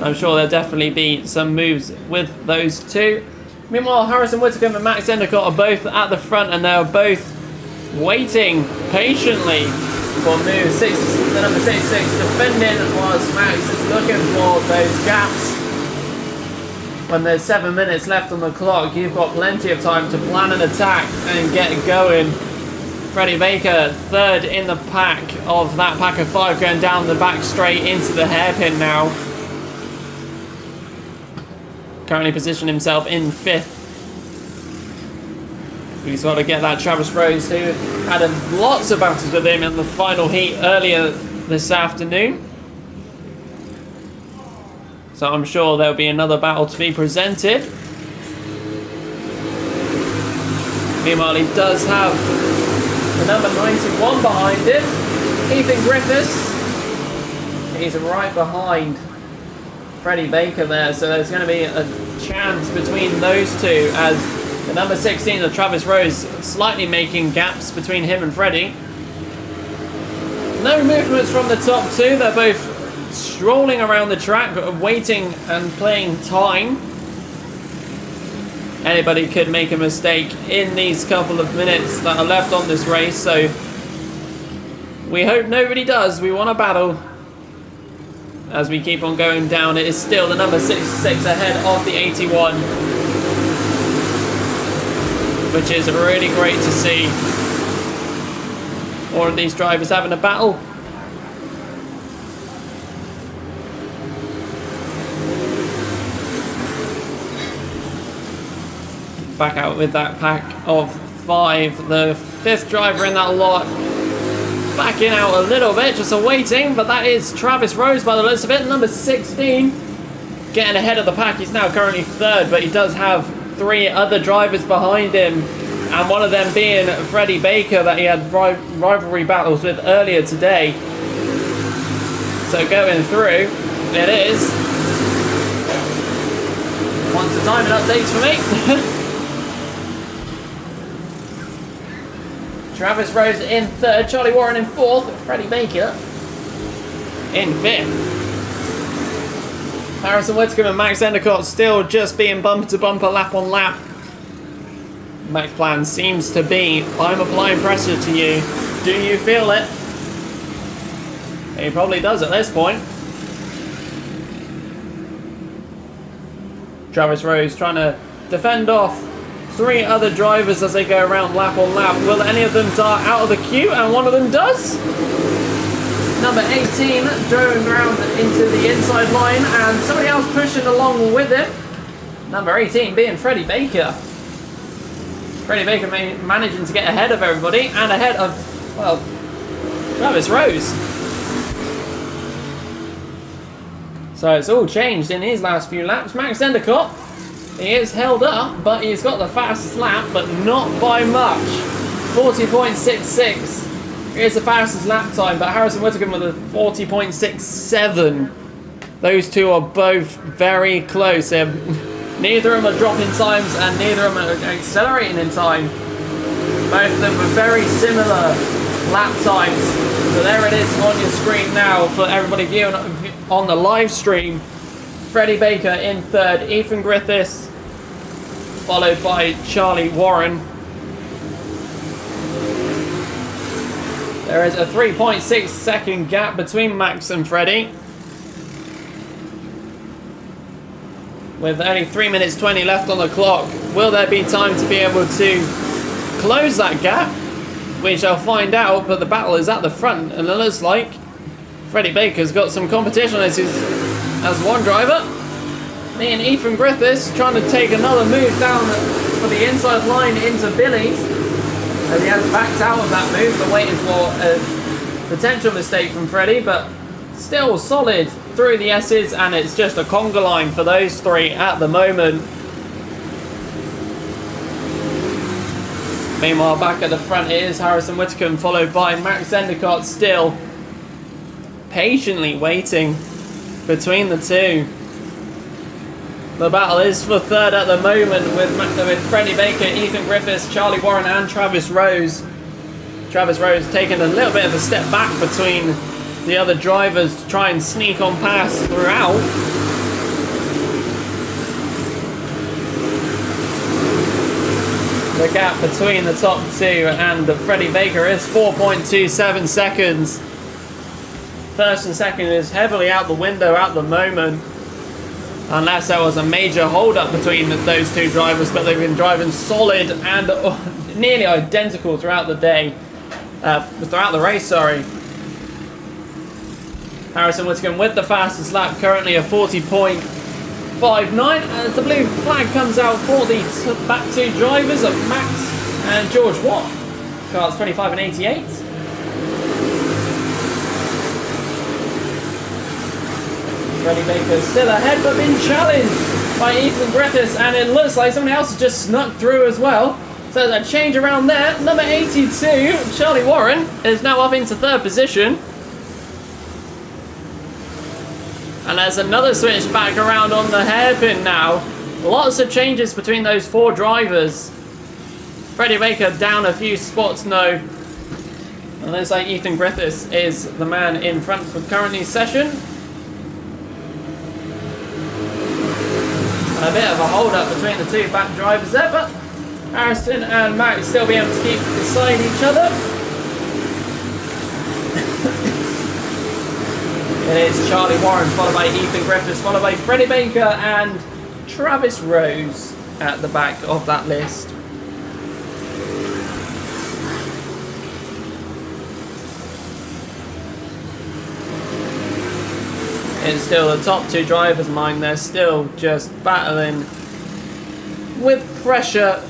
[SPEAKER 3] I'm sure there'll definitely be some moves with those two. Meanwhile, Harrison Whittaker and Max Endicott are both at the front, and they're both waiting patiently for move 6, the number 66 defending was Max is looking for those gaps. When there's 7 minutes left on the clock, you've got plenty of time to plan an attack and get going. Freddie Baker, third in the pack of that pack of 5, going down the back straight into the hairpin now. Currently positioned himself in 5th. He's got to get that Travis Rose, who had lots of battles with him in the final heat earlier this afternoon. So I'm sure there'll be another battle to be presented. Meanwhile, he does have the number 91 behind him, Ethan Griffiths. He's right behind Freddie Baker there, so there's going to be a chance between those two as the number 16 of Travis Rose slightly making gaps between him and Freddie. No movements from the top two, they're both strolling around the track, waiting and playing time. Anybody could make a mistake in these couple of minutes that are left on this race, so we hope nobody does. We want a battle. As we keep on going down, it is still the number 66 ahead of the 81, which is really great to see. All of these drivers having a battle. Back out with that pack of 5. The 5th driver in that lot backing out a little bit, just awaiting, but that is Travis Rose by the looks of it, number 16. Getting ahead of the pack, he's now currently 3rd, but he does have 3 other drivers behind him, and one of them being Freddie Baker that he had rivalry battles with earlier today. So going through, it is. Once the timing updates for me. Travis Rose in 3rd, Charlie Warren in 4th, Freddie Baker in 5th. Harrison Whittaker and Max Endicott still just being bumper to bumper, lap on lap. Max plan seems to be, I'm applying pressure to you. Do you feel it? He probably does at this point. Travis Rose trying to defend off 3 other drivers as they go around lap on lap. Will any of them dart out of the queue? And one of them does. Number 18 drove around into the inside line, and somebody else pushing along with him. Number 18 being Freddie Baker. Freddie Baker managing to get ahead of everybody and ahead of, well, Travis Rose. So it's all changed in his last few laps. Max Endicott, he is held up, but he's got the fastest lap, but not by much. 40.66 is the fastest lap time, but Harrison Whittaker with a 40.67. Those two are both very close. Neither of them are dropping times, and neither of them are accelerating in time. Both of them were very similar lap times. So there it is on your screen now for everybody viewing on the live stream. Freddie Baker in 3rd, Ethan Griffiths, followed by Charlie Warren. There is a 3.6 second gap between Max and Freddie. With only 3 minutes 20 left on the clock, will there be time to be able to close that gap? We shall find out, but the battle is at the front, and it looks like Freddie Baker's got some competition as one driver. Me and Ethan Griffiths trying to take another move down for the inside line into Billy's. As he has backed out of that move, but waiting for a potential mistake from Freddie, but still solid through the S's, and it's just a conga line for those 3 at the moment. Meanwhile, back at the front it is Harrison Whittaker, followed by Max Endicott, still patiently waiting between the two. The battle is for 3rd at the moment with Freddie Baker, Ethan Griffiths, Charlie Warren and Travis Rose. Travis Rose taking a little bit of a step back between the other drivers to try and sneak on past throughout. The gap between the top two and Freddie Baker is 4.27 seconds. First and second is heavily out the window at the moment. Unless there was a major hold-up between those two drivers, but they've been driving solid and nearly identical throughout the day. Throughout the race, sorry. Harrison Whittaker with the fastest lap, currently a 40.59. As the blue flag comes out for the back two drivers of Max and George Watt. Cars 25 and 88. Freddie Baker still ahead, but been challenged by Ethan Griffiths, and it looks like someone else has just snuck through as well. So there's a change around there. Number 82, Charlie Warren, is now up into third position. And there's another switch back around on the hairpin now. Lots of changes between those four drivers. Freddie Baker down a few spots, no. And looks like Ethan Griffiths is the man in front for currently session. A bit of a hold up between the two back drivers there, but Harrison and Max still be able to keep beside each other. It is Charlie Warren, followed by Ethan Griffiths, followed by Freddie Baker and Travis Rose at the back of that list. It's still the top two drivers, mind. They're still just battling with pressure,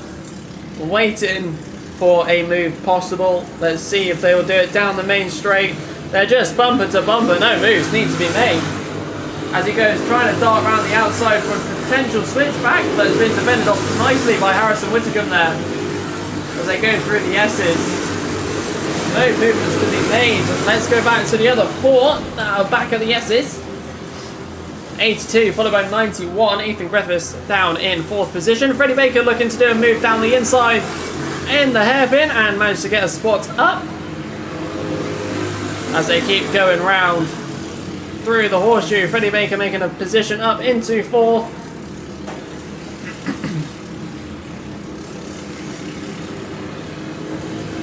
[SPEAKER 3] waiting for a move possible. Let's see if they will do it down the main straight. They're just bumper to bumper. No moves need to be made. As he goes trying to dart around the outside for a potential switchback, but has been defended off nicely by Harrison Whittaker there. As they go through the S's. No movements to be made. Let's go back to the other four that are back at the S's. 82 followed by 91. Ethan Griffiths down in fourth position. Freddie Baker looking to do a move down the inside in the hairpin and managed to get a spot up as they keep going round through the horseshoe. Freddie Baker making a position up into fourth.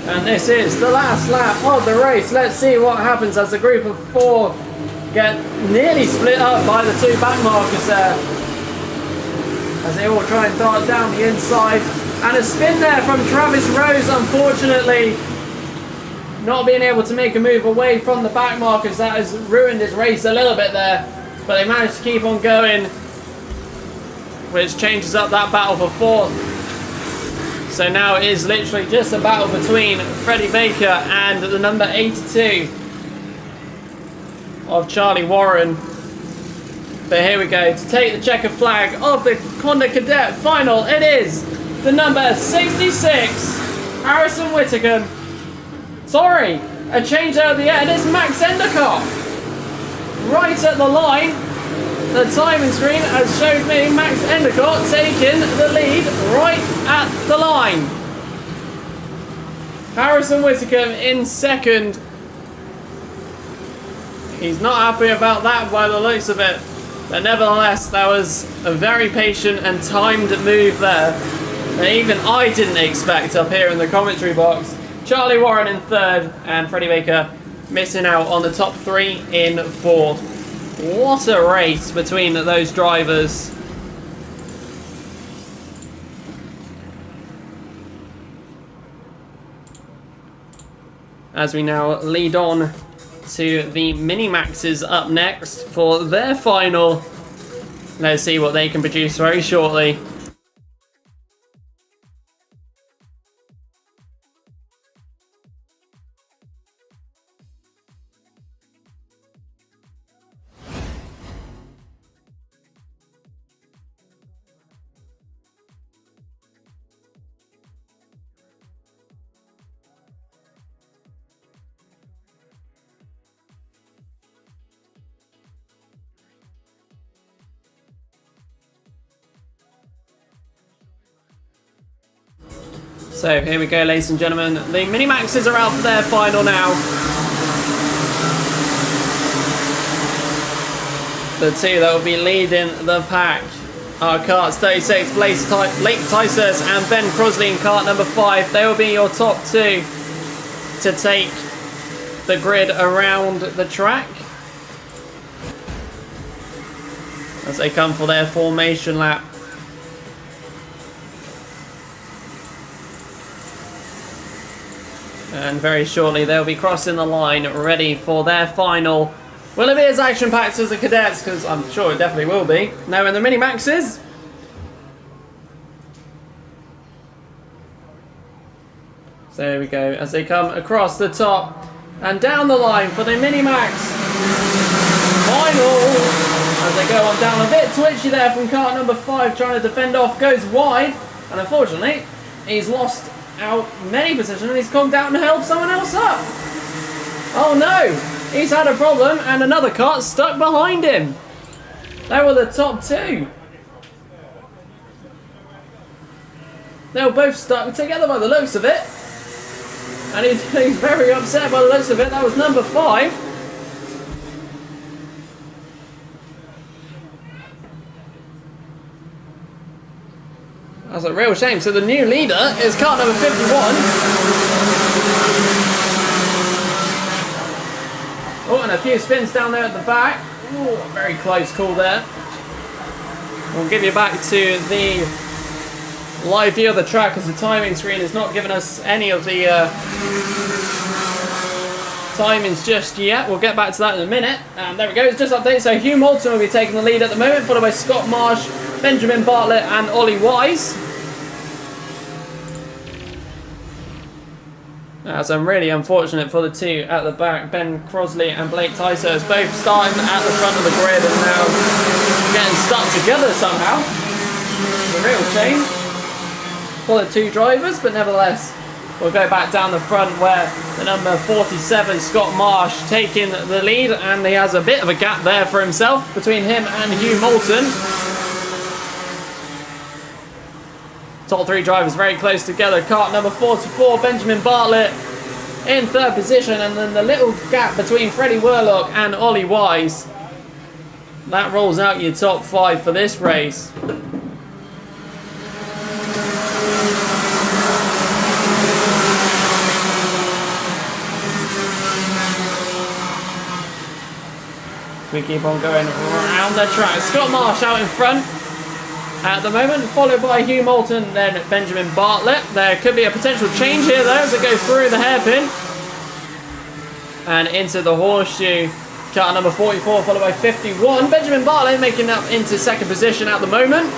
[SPEAKER 3] And this is the last lap of the race. Let's see what happens as the group of four get nearly split up by the two back markers there. As they all try and dart down the inside. And a spin there from Travis Rose, unfortunately. Not being able to make a move away from the back markers. That has ruined his race a little bit there. But they managed to keep on going. Which changes up that battle for fourth. So now it is literally just a battle between Freddie Baker and the number 82. Of Charlie Warren. But here we go to take the checker flag of the Honda Cadet final. It is the number 66 Harrison Whittaker. Sorry, a change out of the air. It is Max Endicott. Right at the line. The timing screen has showed me Max Endicott taking the lead right at the line. Harrison Whittaker in second. He's not happy about that by the looks of it. But nevertheless, that was a very patient and timed move there that even I didn't expect up here in the commentary box. Charlie Warren in third and Freddie Baker missing out on the top three in fourth. What a race between those drivers. As we now lead on to the Mini-Maxes up next for their final. Let's see what they can produce very shortly. So here we go, ladies and gentlemen. The Mini-Maxes are out for their final now. The two that will be leading the pack Our carts 36, Blake Tysers and Ben Crosley in cart number 5. They will be your top 2 to take the grid around the track as they come for their formation lap. And very shortly they'll be crossing the line, ready for their final. Will it be as action-packed as the Cadets? Because I'm sure it definitely will be. Now in the Mini-Maxes. So there we go, as they come across the top and down the line for the Mini-Max final. As they go on down, a bit twitchy there from cart number 5, trying to defend off, goes wide. And unfortunately, he's lost out many positions and he's come down to help someone else up. Oh no, he's had a problem and another cart stuck behind him. They were the top 2. They were both stuck together by the looks of it. And he's very upset by the looks of it. That was number 5. That's a real shame. So the new leader is cart number 51. Oh, and a few spins down there at the back. Oh, very close call there. We'll give you back to the live view of the track as the timing screen is not giving us any of the timings just yet. We'll get back to that in a minute. And there we go, it's just updated. So Hugh Moulton will be taking the lead at the moment, followed by Scott Marsh, Benjamin Bartlett and Ollie Wise. That's really unfortunate for the 2 at the back, Ben Crosley and Blake Tysers, both starting at the front of the grid and now getting stuck together somehow. It's a real shame for the 2 drivers, but nevertheless, we'll go back down the front where the number 47, Scott Marsh, taking the lead, and he has a bit of a gap there for himself between him and Hugh Moulton. Top 3 drivers very close together. Cart number 44, Benjamin Bartlett in 3rd position, and then the little gap between Freddie Worlock and Ollie Wise. That rolls out your top 5 for this race. We keep on going around the track. Scott Marsh out in front at the moment, followed by Hugh Moulton, then Benjamin Bartlett. There could be a potential change here though as they go through the hairpin and into the horseshoe. Car number 44 followed by 51. Benjamin Bartlett making up into 2nd position at the moment.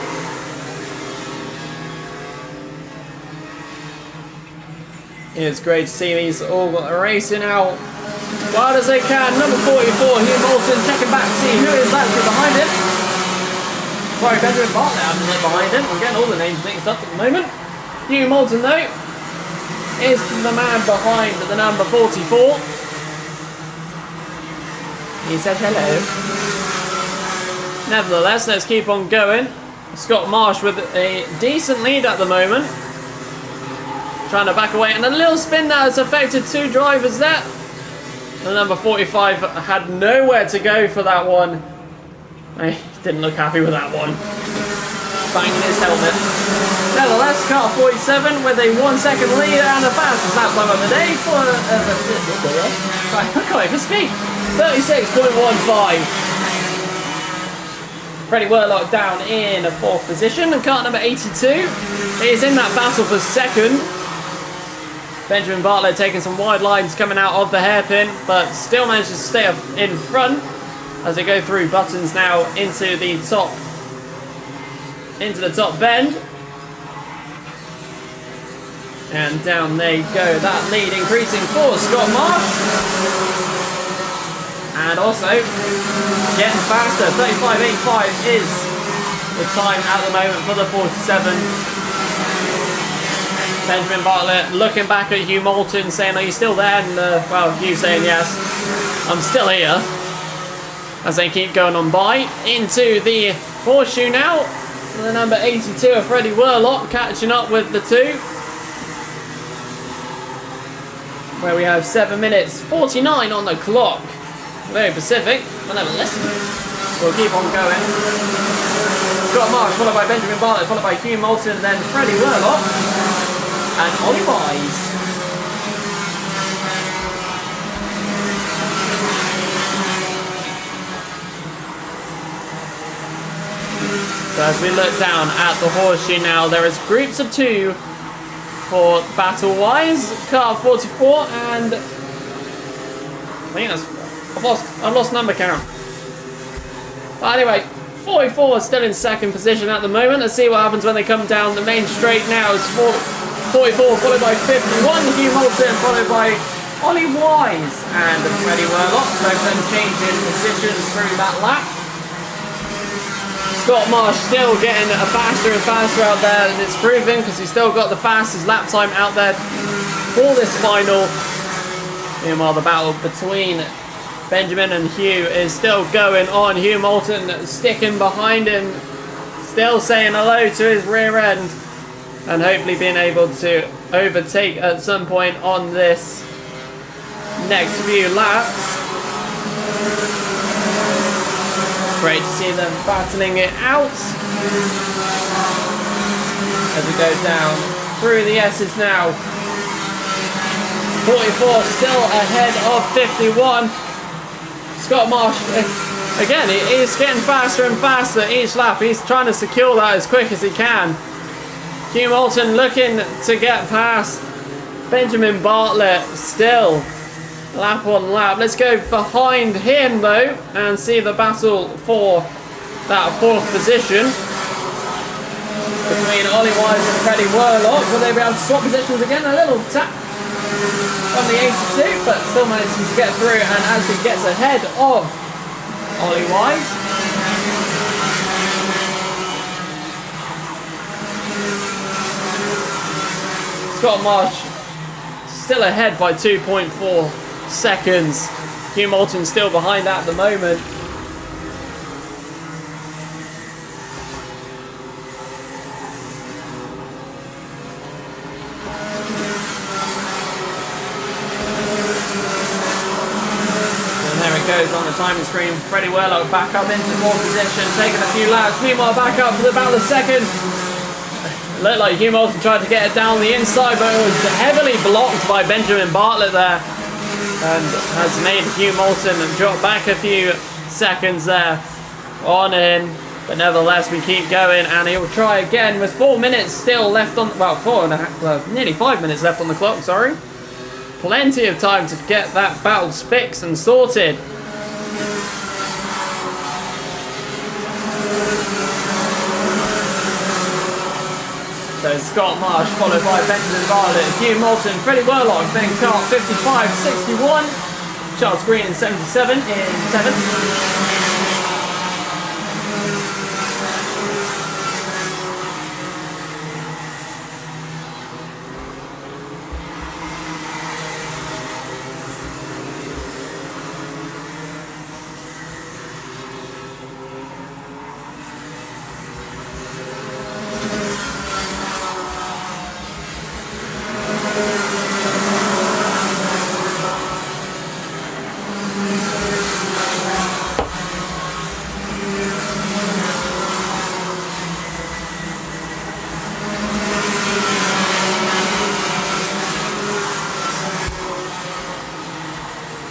[SPEAKER 3] It's great to see these all racing out wild as they can. Number 44, Hugh Moulton, checking back to see who is actually behind him. Sorry, Benjamin Bartlett actually behind him. I'm getting all the names mixed up at the moment. Hugh Moulton, though, is the man behind the number 44. He said hello. Nevertheless, let's keep on going. Scott Marsh with a decent lead at the moment. Trying to back away, and a little spin that has affected 2 drivers there. The number 45 had nowhere to go for that one. He didn't look happy with that one. Banging his helmet. Nevertheless, car 47 with a 1-second lead and the fastest lap time of the day for I can't even speak. 36.15. Freddie Worlock down in a 4th position, and car number 82 is in that battle for 2nd. Benjamin Bartlett taking some wide lines coming out of the hairpin, but still manages to stay up in front as they go through buttons now into the top bend. And down they go. That lead increasing for Scott Marsh. And also getting faster. 35.85 is the time at the moment for the 47. Benjamin Bartlett looking back at Hugh Moulton saying, are you still there? And well, Hugh saying yes, I'm still here. As they keep going on by into the horseshoe now. The number 82 of Freddie Worlock catching up with the 2. Where we have 7 minutes 49 on the clock. Very Pacific, but nevertheless. We'll keep on going. Scott Marsh, followed by Benjamin Bartlett, followed by Hugh Moulton, then Freddie Worlock, and Ollie Wise. So as we look down at the horseshoe now, there is groups of 2 for Battle Wise, car 44, and I think that's I've lost number count. But anyway, 44 is still in second position at the moment. Let's see what happens when they come down the main straight now. It's 44 followed by 51, Hugh Moulton followed by Ollie Wise and Freddie Worlock. Both of them changing positions through that lap. Scott Marsh still getting faster and faster out there, and it's proving because he's still got the fastest lap time out there for this final. Meanwhile, the battle between Benjamin and Hugh is still going on. Hugh Moulton sticking behind him, still saying hello to his rear end, and hopefully being able to overtake at some point on this next few laps. Great to see them battling it out as we go down through the S's now. 44 still ahead of 51. Scott Marsh, again, he's getting faster and faster each lap. He's trying to secure that as quick as he can. Hugh Moulton looking to get past Benjamin Bartlett still. Lap on lap. Let's go behind him though and see the battle for that 4th position between Ollie Wise and Freddie Worlock. Will they be able to swap positions again? A little tap on the 82, but still manages to get through and actually gets ahead of Ollie Wise. Scott Marsh still ahead by 2.4 seconds. Hugh Moulton still behind at the moment. And there it goes on the timing screen. Freddie Worlock back up into 4th position, taking a few laps. Meanwhile, back up for the battle of 2nd. It looked like Hugh Moulton tried to get it down the inside, but it was heavily blocked by Benjamin Bartlett there, and has made Hugh Moulton drop back a few seconds there on in. But nevertheless, we keep going, and he'll try again with 4 minutes still left on, nearly 5 minutes left on the clock, sorry. Plenty of time to get that battle fixed and sorted. So Scott Marsh followed by Benjamin Bartlett, Hugh Moulton, Freddie Worlock, then car 55-61, Charles Green in 77 in 7th.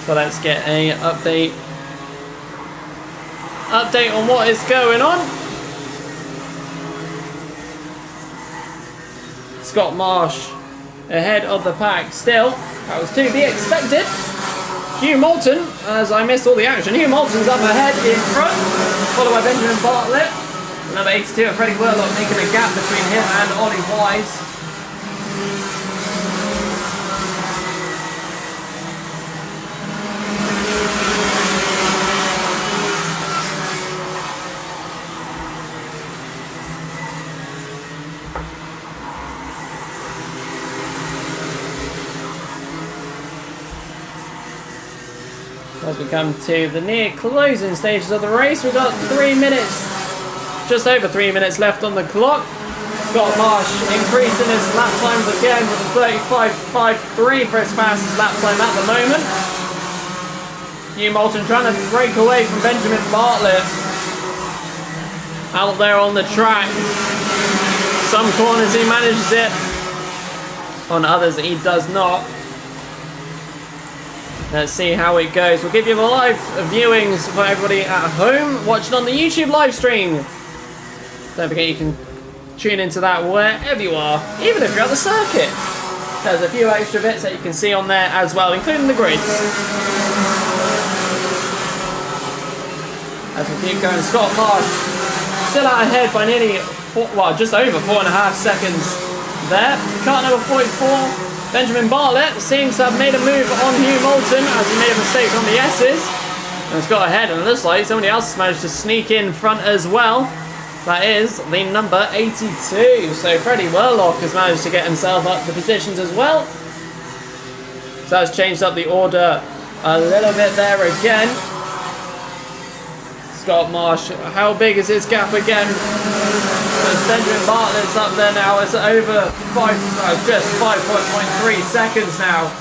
[SPEAKER 3] So let's get a update on what is going on. Scott Marsh ahead of the pack still. That was to be expected. Hugh Moulton, as I missed all the action, Hugh Moulton's up ahead in front, followed by Benjamin Bartlett. Number 82, Freddie Worlock, making a gap between him and Ollie Wise. As we come to the near closing stages of the race, we've got 3 minutes, just over 3 minutes left on the clock. Scott Marsh increasing his lap times again with a 35.53 for his fastest lap time at the moment. Hugh Moulton trying to break away from Benjamin Bartlett. out there on the track. Some corners he manages it, on others he does not. Let's see how it goes. We'll give you the live viewings for everybody at home watching on the YouTube live stream. Don't forget you can tune into that wherever you are, even if you're at the circuit. There's a few extra bits that you can see on there as well, including the grids. As we keep going, Scott Marsh still out ahead by nearly just over 4.5 seconds there. Car number 44. Benjamin Bartlett seems to have made a move on Hugh Moulton as he made a mistake on the S's. And has got ahead, and it looks like somebody else has managed to sneak in front as well. That is the number 82. So Freddie Worlock has managed to get himself up the positions as well. So that's changed up the order a little bit there again. Scott Marsh, how big is his gap again? Benjamin Bartlett's up there now. It's over just 5.3 seconds now.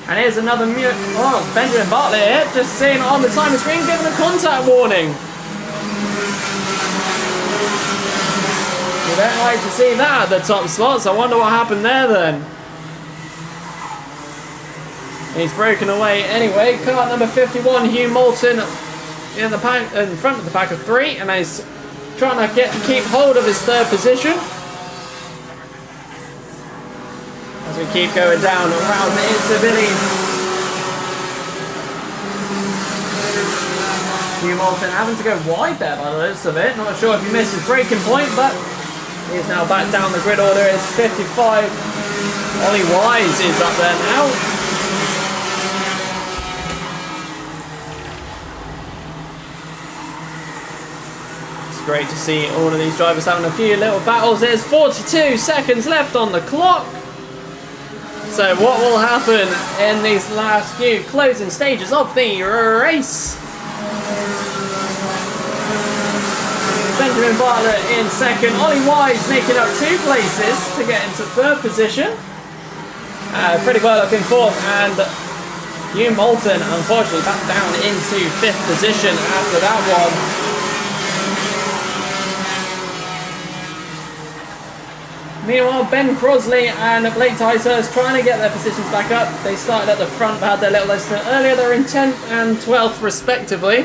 [SPEAKER 3] And here's another Benjamin Bartlett here, just seeing on the timer screen, given a contact warning. You don't like to see that at the top slots. I wonder what happened there then. He's broken away anyway. Car number 51, Hugh Moulton, in the pack, in front of the pack of 3, and he's trying to keep hold of his 3rd position. As we keep going down around the Interbilly. Hugh Moulton having to go wide there by the looks of it. Not sure if he missed his braking point, but he's now back down the grid order. It's 55. Ollie Wise is up there now. Great to see all of these drivers having a few little battles. There's 42 seconds left on the clock. So what will happen in these last few closing stages of the race? Benjamin Bartlett in 2nd. Ollie Wise making up 2 places to get into 3rd position. Freddie Worlock in 4th, and Hugh Moulton unfortunately back down into 5th position after that one. Meanwhile, Ben Crosley and Blake Tigers trying to get their positions back up. They started at the front but had their little accident earlier. They're in 10th and 12th respectively.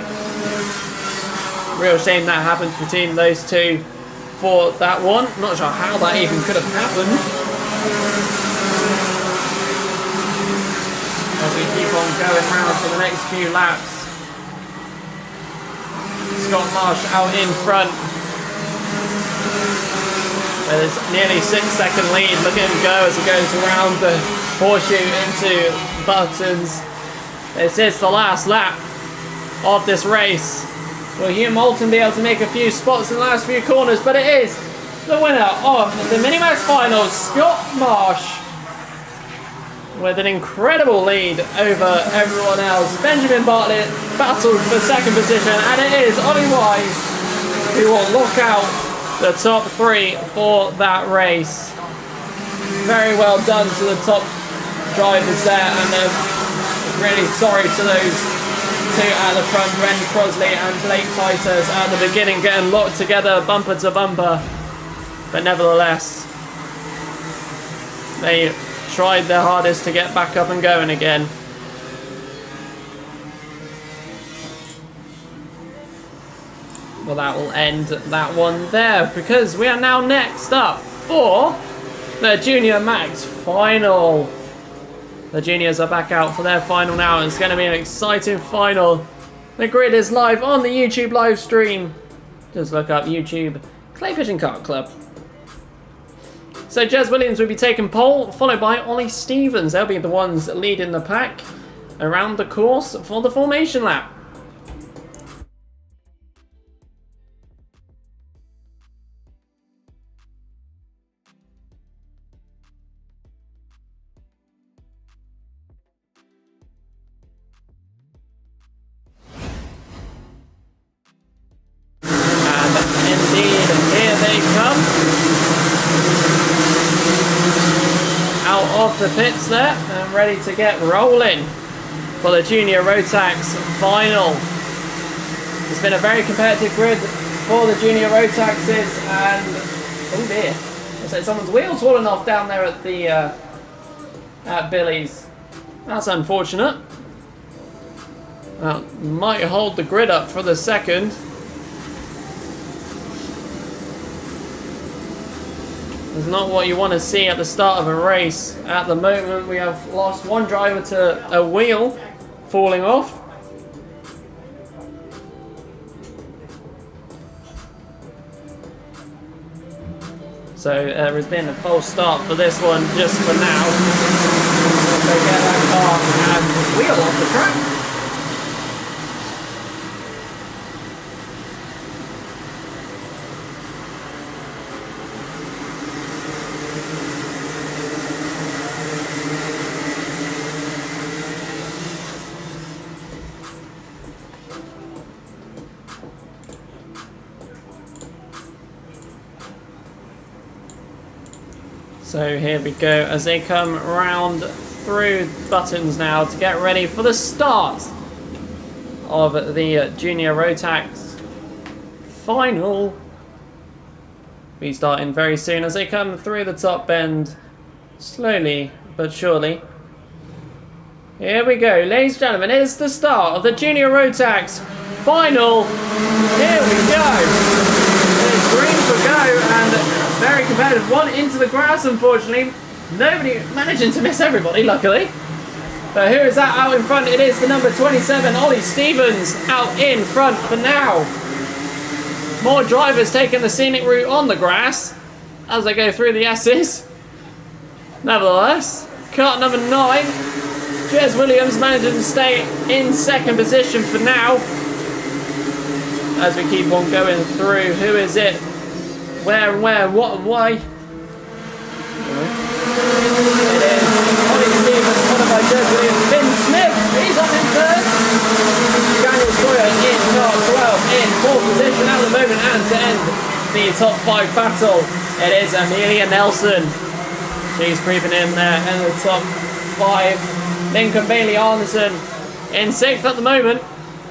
[SPEAKER 3] Real shame that happened between those two for that one. Not sure how that even could have happened. As we keep on going round for the next few laps. Scott Marsh out in front. There's nearly 6-second lead. Look at him go as he goes around the horseshoe into Buttons. This is the last lap of this race. Will Hugh Moulton be able to make a few spots in the last few corners? But it is the winner of the Minimax Finals, Scott Marsh, with an incredible lead over everyone else. Benjamin Bartlett battled for 2nd position, and it is Ollie Wise who will look out the top 3 for that race. Very well done to the top drivers there, and really sorry to those 2 at the front, Ben Crosley and Blake Titers at the beginning, getting locked together bumper to bumper. But nevertheless, they tried their hardest to get back up and going again. Well, that will end that one there, because we are now next up for the Junior Max Final. The juniors are back out for their final now, and it's going to be an exciting final. The grid is live on the YouTube live stream. Just look up YouTube Clay Pigeon Kart Club. So Jez Williams will be taking pole, followed by Ollie Stevens. They'll be the ones leading the pack around the course for the formation lap. Off the pits there and ready to get rolling for the Junior Rotax Final. It's been a very competitive grid for the junior rotaxes, and oh dear, looks like someone's wheel's fallen off down there at the at Billy's. That's unfortunate. That might hold the grid up for the second. It's not what you want to see at the start of a race. At the moment, we have lost one driver to a wheel falling off. So there has been a false start for this one just for now. So get that car and wheel off the track. So here we go as they come round through buttons now to get ready for the start of the junior rotax final. Be starting very soon as they come through the top bend, slowly but surely. Here we go, ladies and gentlemen, it's the start of the junior rotax final. Here we go. It's green for go and very competitive. One into the grass, unfortunately. Nobody managing to miss everybody, luckily. But who is that out in front? It is the number 27, Ollie Stevens, out in front for now. More drivers taking the scenic route on the grass as they go through the S's. Nevertheless, kart number 9, Jez Williams managing to stay in second position for now. As we keep on going through, who is it? Where and where, what and why? It is Ollie Stevens, followed by Jez Williams. Finn Smith, he's up in third. Daniel Sawyer in car 12 in fourth position at the moment, and to end the top 5 battle, it is Amelia Nelson. She's creeping in there in the top 5. Lincoln Bailey Arneson in 6th at the moment.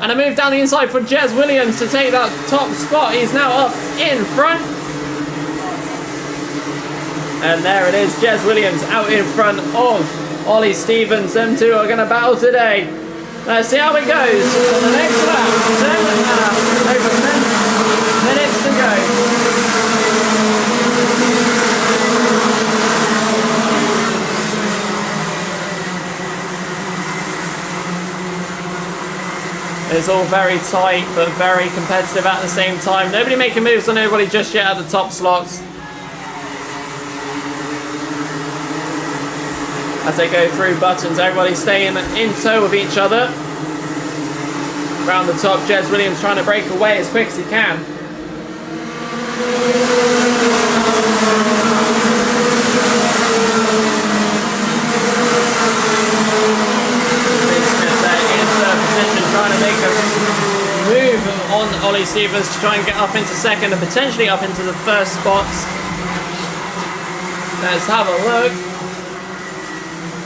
[SPEAKER 3] And a move down the inside for Jez Williams to take that top spot. He's now up in front. And there it is, Jez Williams out in front of Ollie Stevens. Them two are going to battle today. Let's see how it goes for the next lap. Over 10 minutes to go. It's all very tight, but very competitive at the same time. Nobody making moves on anybody just yet at the top slots. As they go through buttons, everybody staying in tow with each other. Around the top, Jez Williams trying to break away as quick as he can. Trying to make a move on Ollie Stevens to try and get up into second and potentially up into the first spots. Let's have a look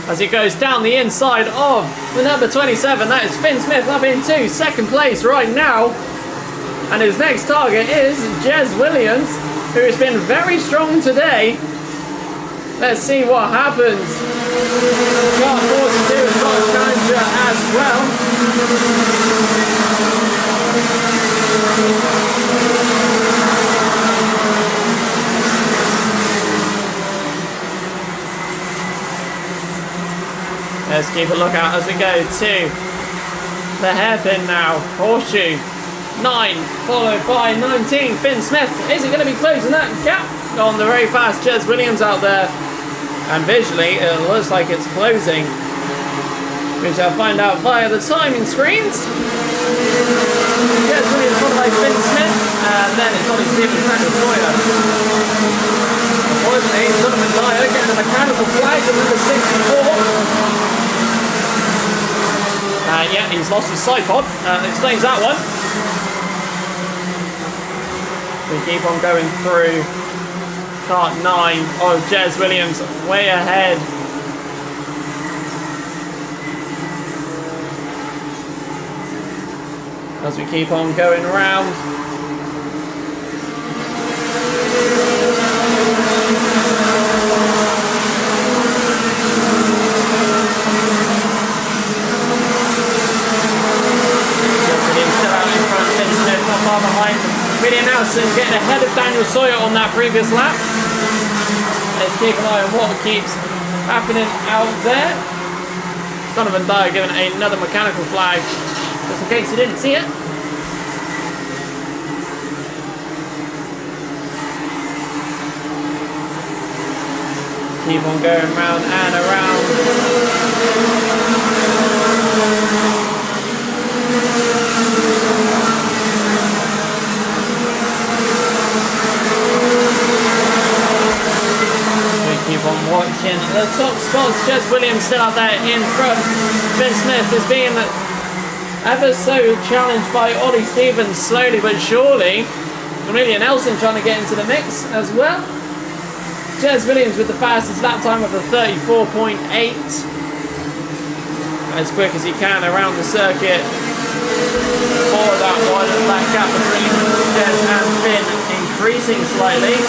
[SPEAKER 3] as he goes down the inside of the number 27. That is Finn Smith up into second place right now, and his next target is Jez Williams, who has been very strong today. Let's see what happens. Car 42 has got a challenger as well. Let's keep a lookout as we go to the hairpin now. Horseshoe 9 followed by 19. Finn Smith, is he going to be closing that gap on the very fast Jez Williams out there? And visually, it looks like it's closing. We shall find out via the timing screens. Jez Williams followed by Finn Smith, and then it's Ollie Stevens and Sawyer. Unfortunately, Donovan Dyer getting a mechanical flag at number 64. Yeah, he's lost his side pod. Explains that one. We keep on going through. Kart 9 of Jez Williams way ahead. As we keep on going around. car behind William Nelson, getting ahead of Daniel Sawyer on that previous lap. Let's keep an eye on what keeps happening out there. Donovan Dyer giving another mechanical flag, just in case you didn't see it. Keep on going round and around. We keep on watching the top spots. Jez Williams still out there in front. Ben Smith is being ever so challenged by Ollie Stevens slowly but surely. Amelia Nelson trying to get into the mix as well. Jez Williams with the fastest lap time of the 34.8. As quick as he can around the circuit. For that one, that gap between Jez and Finn increasing slightly.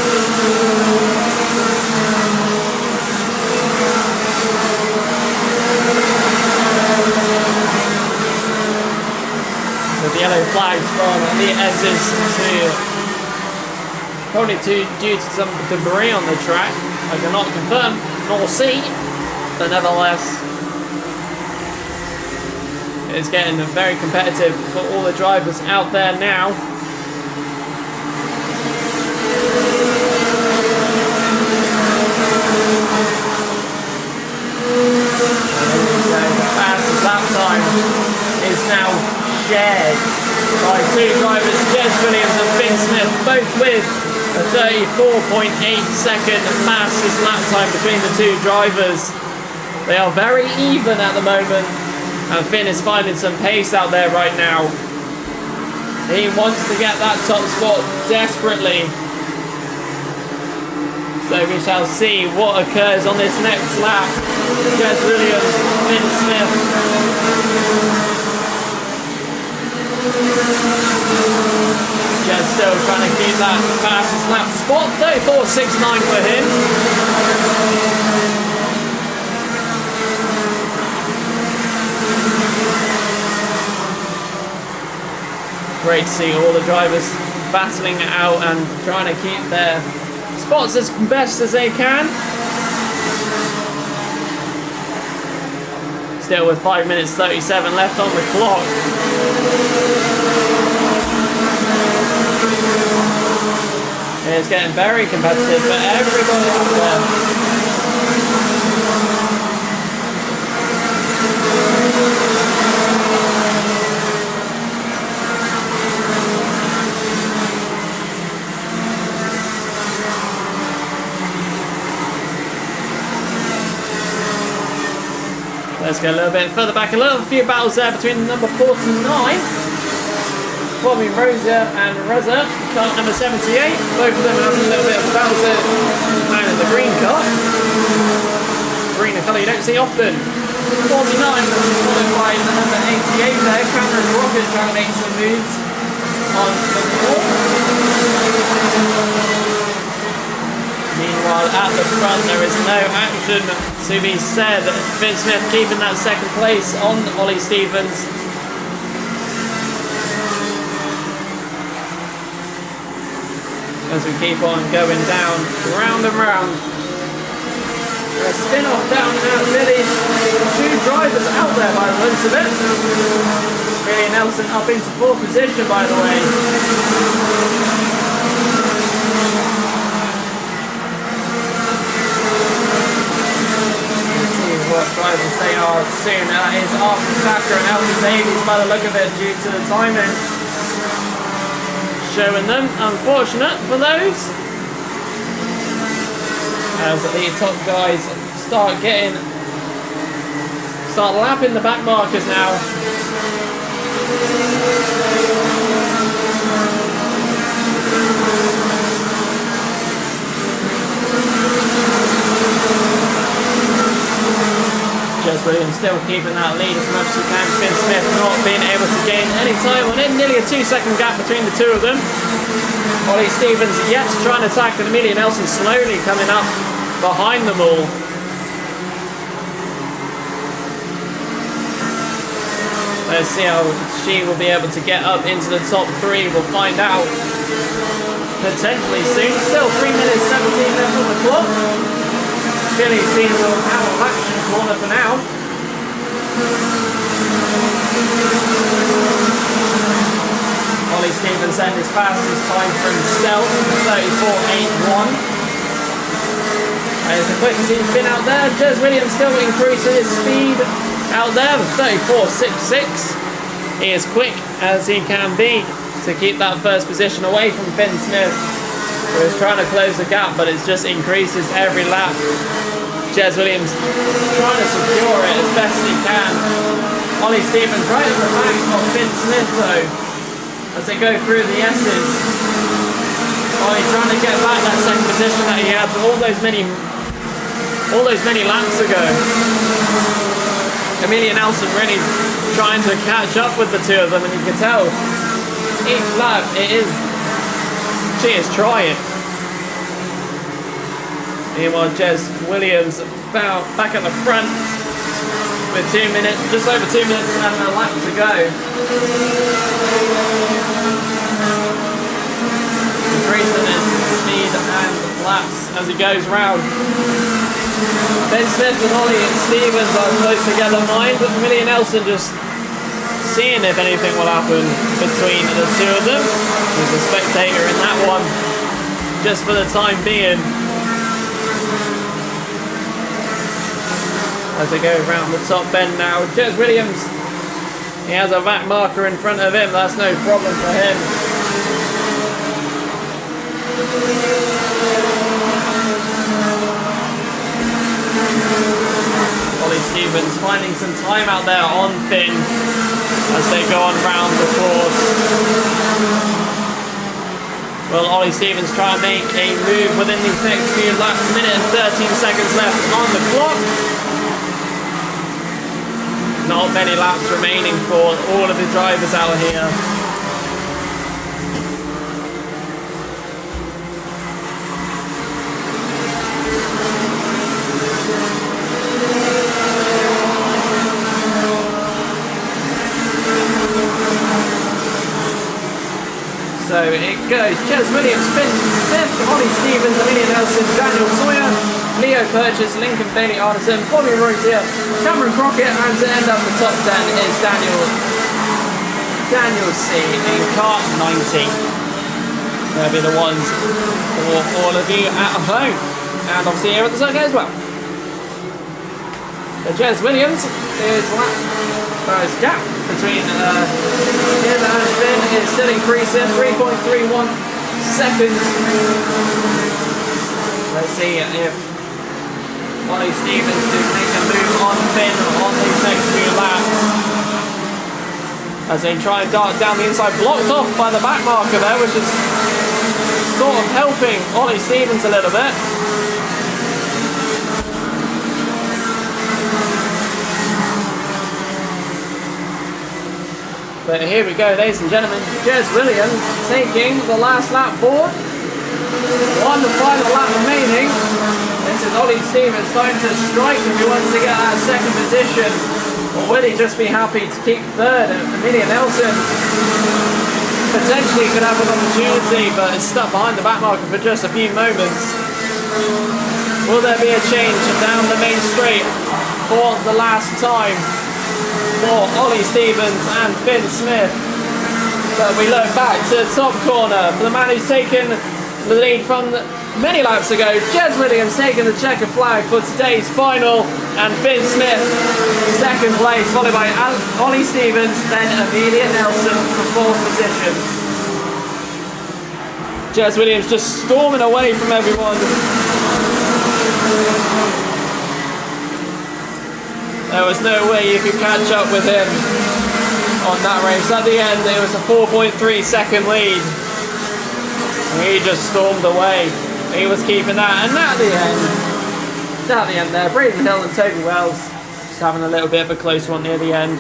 [SPEAKER 3] With the yellow flags from the S's probably due to some debris on the track. I cannot confirm nor see, but nevertheless, it's getting very competitive for all the drivers out there now. The fastest lap time is now shared by two drivers, Jez Williams and Finn Smith, both with a 34.8 second fastest lap time between the two drivers. They are very even at the moment, and Finn is finding some pace out there right now. He wants to get that top spot desperately. So we shall see what occurs on this next lap. Jez Williams, Finn Smith. Jez still trying to keep that fastest lap spot. 34.69 for him. Great to see all the drivers battling it out and trying to keep their spots as best as they can. Still with 5 minutes 37 left on the clock. It's getting very competitive for everybody out there. Let's go a little bit further back. A few battles there between number 49, Bobby Rosa and Reza, car number 78. Both of them having a little bit of a battle there. Man in the green car. Green, a colour you don't see often. 49 followed by the number 88 there. Cameron Rocket trying to make some moves on the wall. Meanwhile, at the front, there is no action to be said. Finn Smith keeping that second place on Ollie Stevens. As we keep on going down, round and round. A spin-off down at Billy. Two drivers out there by the looks of it. Billy Nelson up into fourth position, by the way. What drivers they are soon. That is Arthur Thacker and Elton Davies by the look of it due to the timing. Showing them, unfortunate for those. As the top guys start lapping the back markers now. Jez Williams still keeping that lead as much as he can. Finn Smith not being able to gain any time on it. Nearly a 2-second gap between the two of them. Ollie Stevens yet trying to tackle Amelia Nelson, slowly coming up behind them all. Let's see how she will be able to get up into the top 3. We'll find out potentially soon. Still 3 minutes 17 left on the clock. Billy seems to have a action corner for now. Ollie Stevens and his fastest time for himself, 34.81. There's a quick spin out there. Jez Williams still increasing his speed out there with 34.66. He is quick as he can be to keep that first position away from Finn Smith, who is trying to close the gap, but it just increases every lap. Jez Williams trying to secure it as best he can. Ollie Stevens right at the back of Finn Smith though, as they go through the S's. Ollie trying to get back that second position that he had all those many laps ago. Amelia Nelson really trying to catch up with the two of them, and you can tell each lap she is trying. Meanwhile, Jez Williams back at the front with just over 2 minutes and a lap to go. Increasing his speed and laps as he goes round. Ben Smith and Ollie Stevens are close together behind, but Amelia Nelson just seeing if anything will happen between the two of them. There's a spectator in that one, just for the time being. As they go around the top bend now, Jez Williams, he has a back marker in front of him, that's no problem for him. Ollie Stevens finding some time out there on Finn as they go on round the course. Will Ollie Stevens try and make a move within these next few laps? Minute and 13 seconds left on the clock. Not many laps remaining for all of the drivers out here. So it goes Jez Williams, Finn Smith, Ollie Stevens, Amelia Nelson, Daniel Sawyer, Leo Purchase, Lincoln Bailey Artisan, Bobby Rozier, Cameron Crockett, and to end up the top 10 is Daniel C in kart 90. They'll be the ones for all of you at home, and obviously here at the circuit as well. So Jez Williams is gap between him and Finn is still increasing, 3.31 seconds. Let's see if Ollie Stevens can make a move on Finn on these next few laps. As they try and dart down the inside, blocked off by the back marker there, which is sort of helping Ollie Stevens a little bit. But here we go, ladies and gentlemen, Jez Williams taking the last lap board. On the final lap remaining. This is Ollie Stevens trying to strike if he wants to get that second position. Or will he just be happy to keep third? And Amelia Nelson potentially could have an opportunity, but is stuck behind the back marker for just a few moments. Will there be a change down the main straight for the last time for Ollie Stevens and Finn Smith? But we look back to the top corner for the man who's taken the lead from many laps ago. Jez Williams taking the checker flag for today's final, and Finn Smith second place, followed by Ollie Stevens, then Amelia Nelson for fourth position. Jez Williams just storming away from everyone. There was no way you could catch up with him on that race. At the end, it was a 4.3 second lead. He just stormed away. He was keeping that, and at the end there, Braden Hill and Toby Wells just having a little bit of a close one near the end.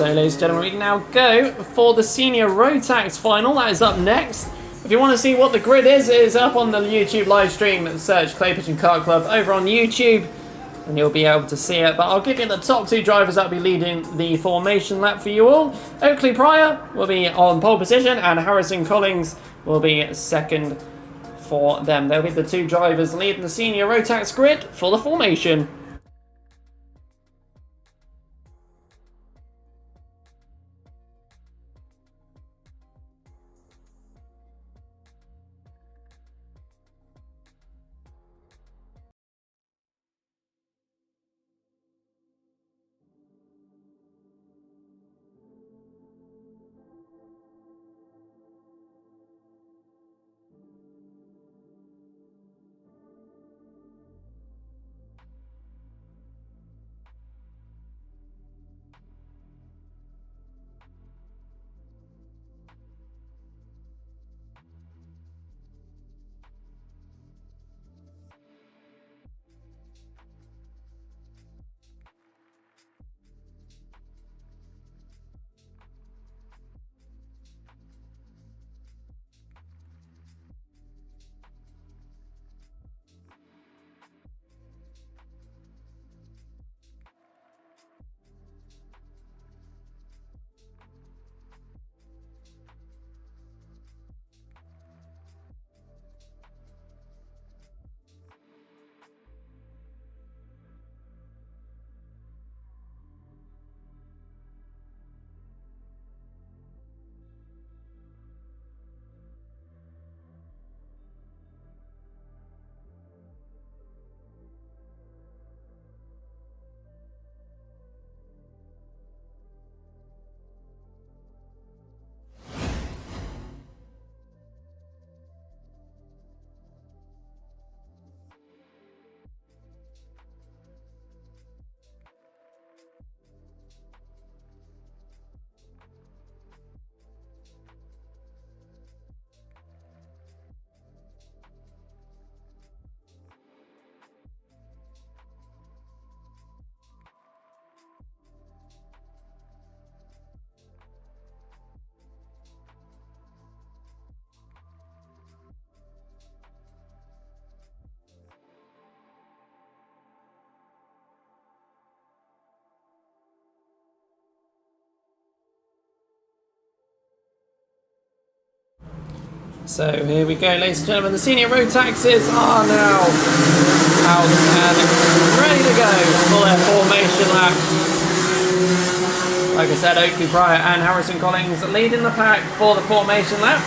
[SPEAKER 3] So, ladies and gentlemen, we can now go for the senior rotax final. That is up next. If you want to see what the grid is, it is up on the YouTube live stream. Search Clay Pigeon Kart Club over on YouTube, and you'll be able to see it. But I'll give you the top 2 drivers that will be leading the formation lap for you all. Oakley Pryor will be on pole position, and Harrison Collins will be second for them. They'll be the 2 drivers leading the senior rotax grid for the formation. So here we go, ladies and gentlemen. The senior rotaxes are now out and ready to go for their formation lap. Like I said, Oakley Pryor and Harrison Collins leading the pack for the formation lap.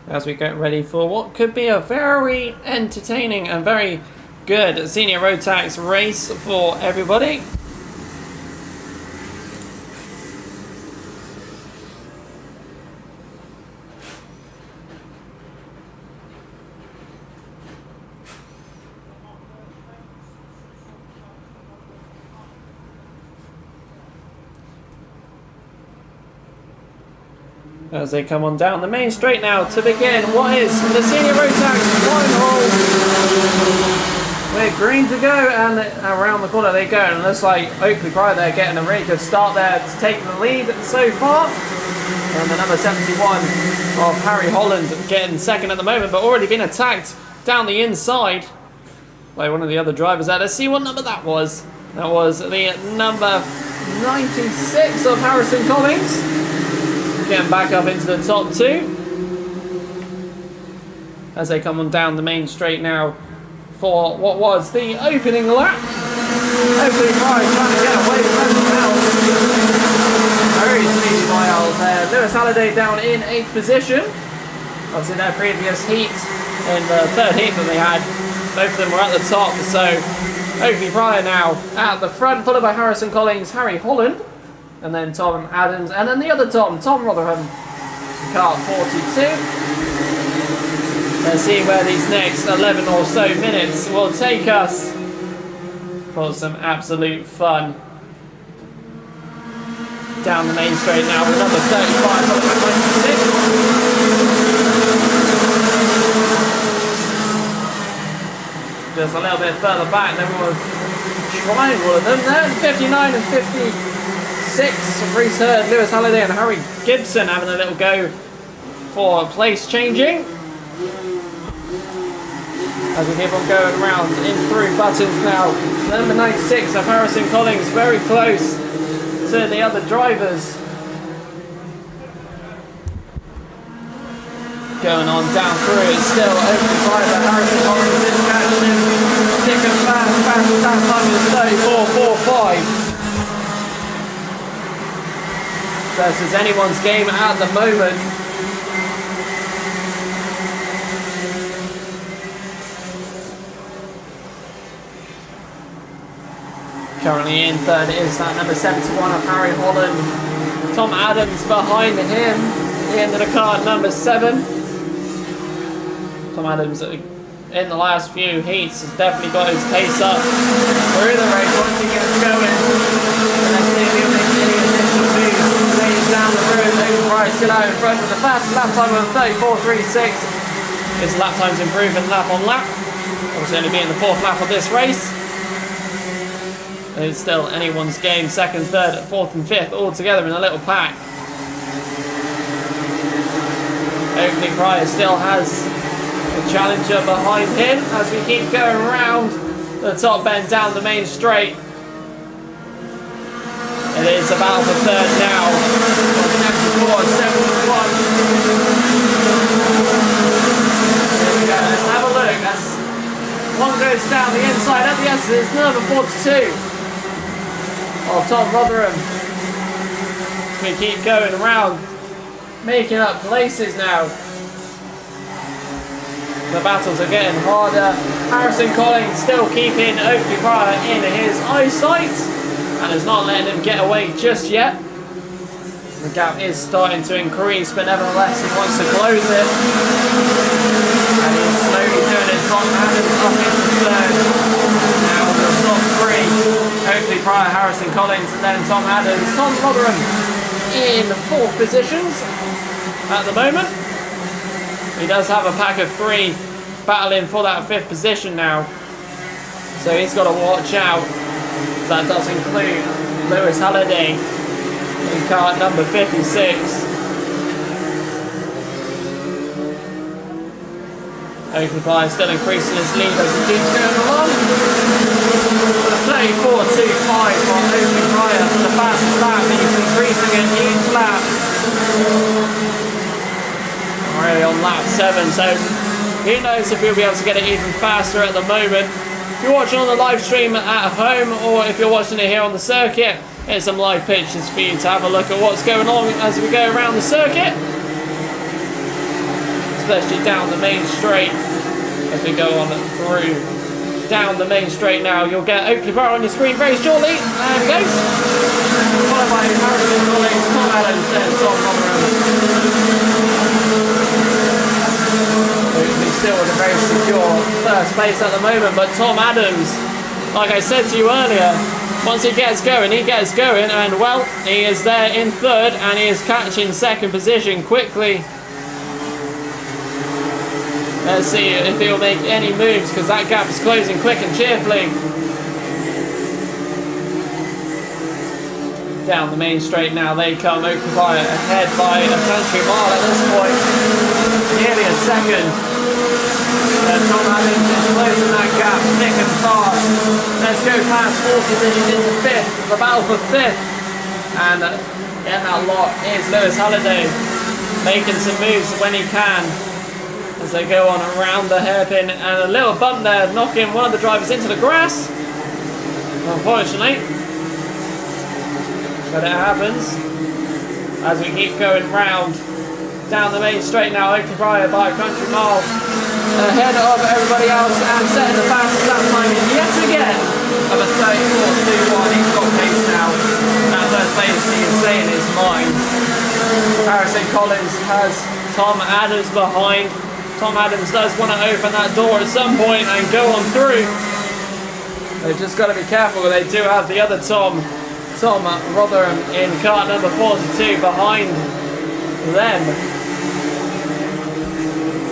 [SPEAKER 3] As we get ready for what could be a very entertaining and very good senior rotax race for everybody. As they come on down the main straight now to begin what is the senior rotax final. We're green to go, and around the corner they go, and it looks like Oakley Pryor there getting a really good start there to take the lead so far. And the number 71 of Harry Holland getting second at the moment, but already been attacked down the inside by one of the other drivers there. Let's see what number that was. That was the number 96 of Harrison Collins. Getting back up into the top 2 as they come on down the main straight now for what was the opening lap. Oakley Pryor trying to get away from the now. Very speedy by old there. Lewis Halliday down in 8th position. Obviously their previous heat, in the 3rd heat that they had, both of them were at the top. So Oakley Pryor now at the front, followed by Harrison Collins, Harry Holland, and then Tom Adams, and then the other Tom Rotherham, car 42. Let's see where these next 11 or so minutes will take us for some absolute fun. Down the main straight now with number 35 on the 26. just a little bit further back. Then we'll try one of them there. 59 and 56. Reese Hurd, Lewis Halliday, and Harry Gibson having a little go for place changing. As we keep on going around in through buttons now. Number 96 of Harrison Collins, very close to the other drivers. Going on down through, it's still open driver. Harrison Collins is catching him. Thick and fast that time is 34.45. So this is anyone's game at the moment. Currently in third is that number 71 of Harry Holland. Tom Adams behind him in the car number 7. Tom Adams in the last few heats has definitely got his pace up through the race once he gets going. And let's see if he'll make any additional moves. Lays down the road, Open Price still out in front with the fastest lap time of 34.36. His lap time's improving lap on lap. Obviously only being the 4th lap of this race. It's still anyone's game, 2nd, 3rd, 4th and 5th all together in a little pack. Oakley Pryor still has a challenger behind him as we keep going around the top bend down the main straight. It is about the 3rd now. 74, 71. There we go, let's have a look. That's one goes down the inside at the S, it's number 42. Of Tom Rotherham. We keep going around, making up places now. The battles are getting harder. Harrison Collins still keeping Oakley Pryor in his eyesight and is not letting him get away just yet. The gap is starting to increase, but nevertheless he wants to close it. And he's slowly doing it. Tom Adams up into 3rd. Now the top 3. Oakley Pryor, Harrison Collins, and then Tom Adams. Tom Rotherham in 4th positions at the moment. He does have a pack of 3 battling for that 5th position now. So he's got to watch out. That does include Lewis Halliday in car number 56. Oakley Pryor still increasing his lead as he keeps going along. 34.25 for Oakley Pryor for the fastest lap, and he's increasing it each lap. Already on lap 7, so who knows if he'll be able to get it even faster at the moment. If you're watching on the live stream at home, or if you're watching it here on the circuit, here's some live pictures for you to have a look at what's going on as we go around the circuit. Especially down the main straight as we go on through down the main straight now. You'll get Oakley Pryor on your screen very shortly. And goes. Followed by Harrison Collins, Tom Adams, and Tom Rotherham. Oakley still in a very secure 1st place at the moment, but Tom Adams, like I said to you earlier, once he gets going, and well, he is there in 3rd, and he is catching 2nd position quickly. Let's see if he'll make any moves, because that gap is closing quick and cheerfully. Down the main straight now they come. Oakley Pryor ahead by a country mile at this point. Nearly a 2nd. Tom Adams is closing that gap thick and fast. Let's go past 4th position into 5th. The battle for 5th. And in that lot is Lewis Halliday, making some moves when he can. As they go on around the hairpin, and a little bump there, knocking one of the drivers into the grass, unfortunately. But it happens as we keep going round down the main straight now. Oakley Pryor by a country mile ahead of everybody else and setting the fastest lap time yet again of a 34.21. He's got pace now. That 1st place he is saying his mind. Harrison Collins has Tom Adams behind. Tom Adams does want to open that door at some point and go on through. They've just got to be careful. They do have the other Tom Rotherham in car number 42 behind them.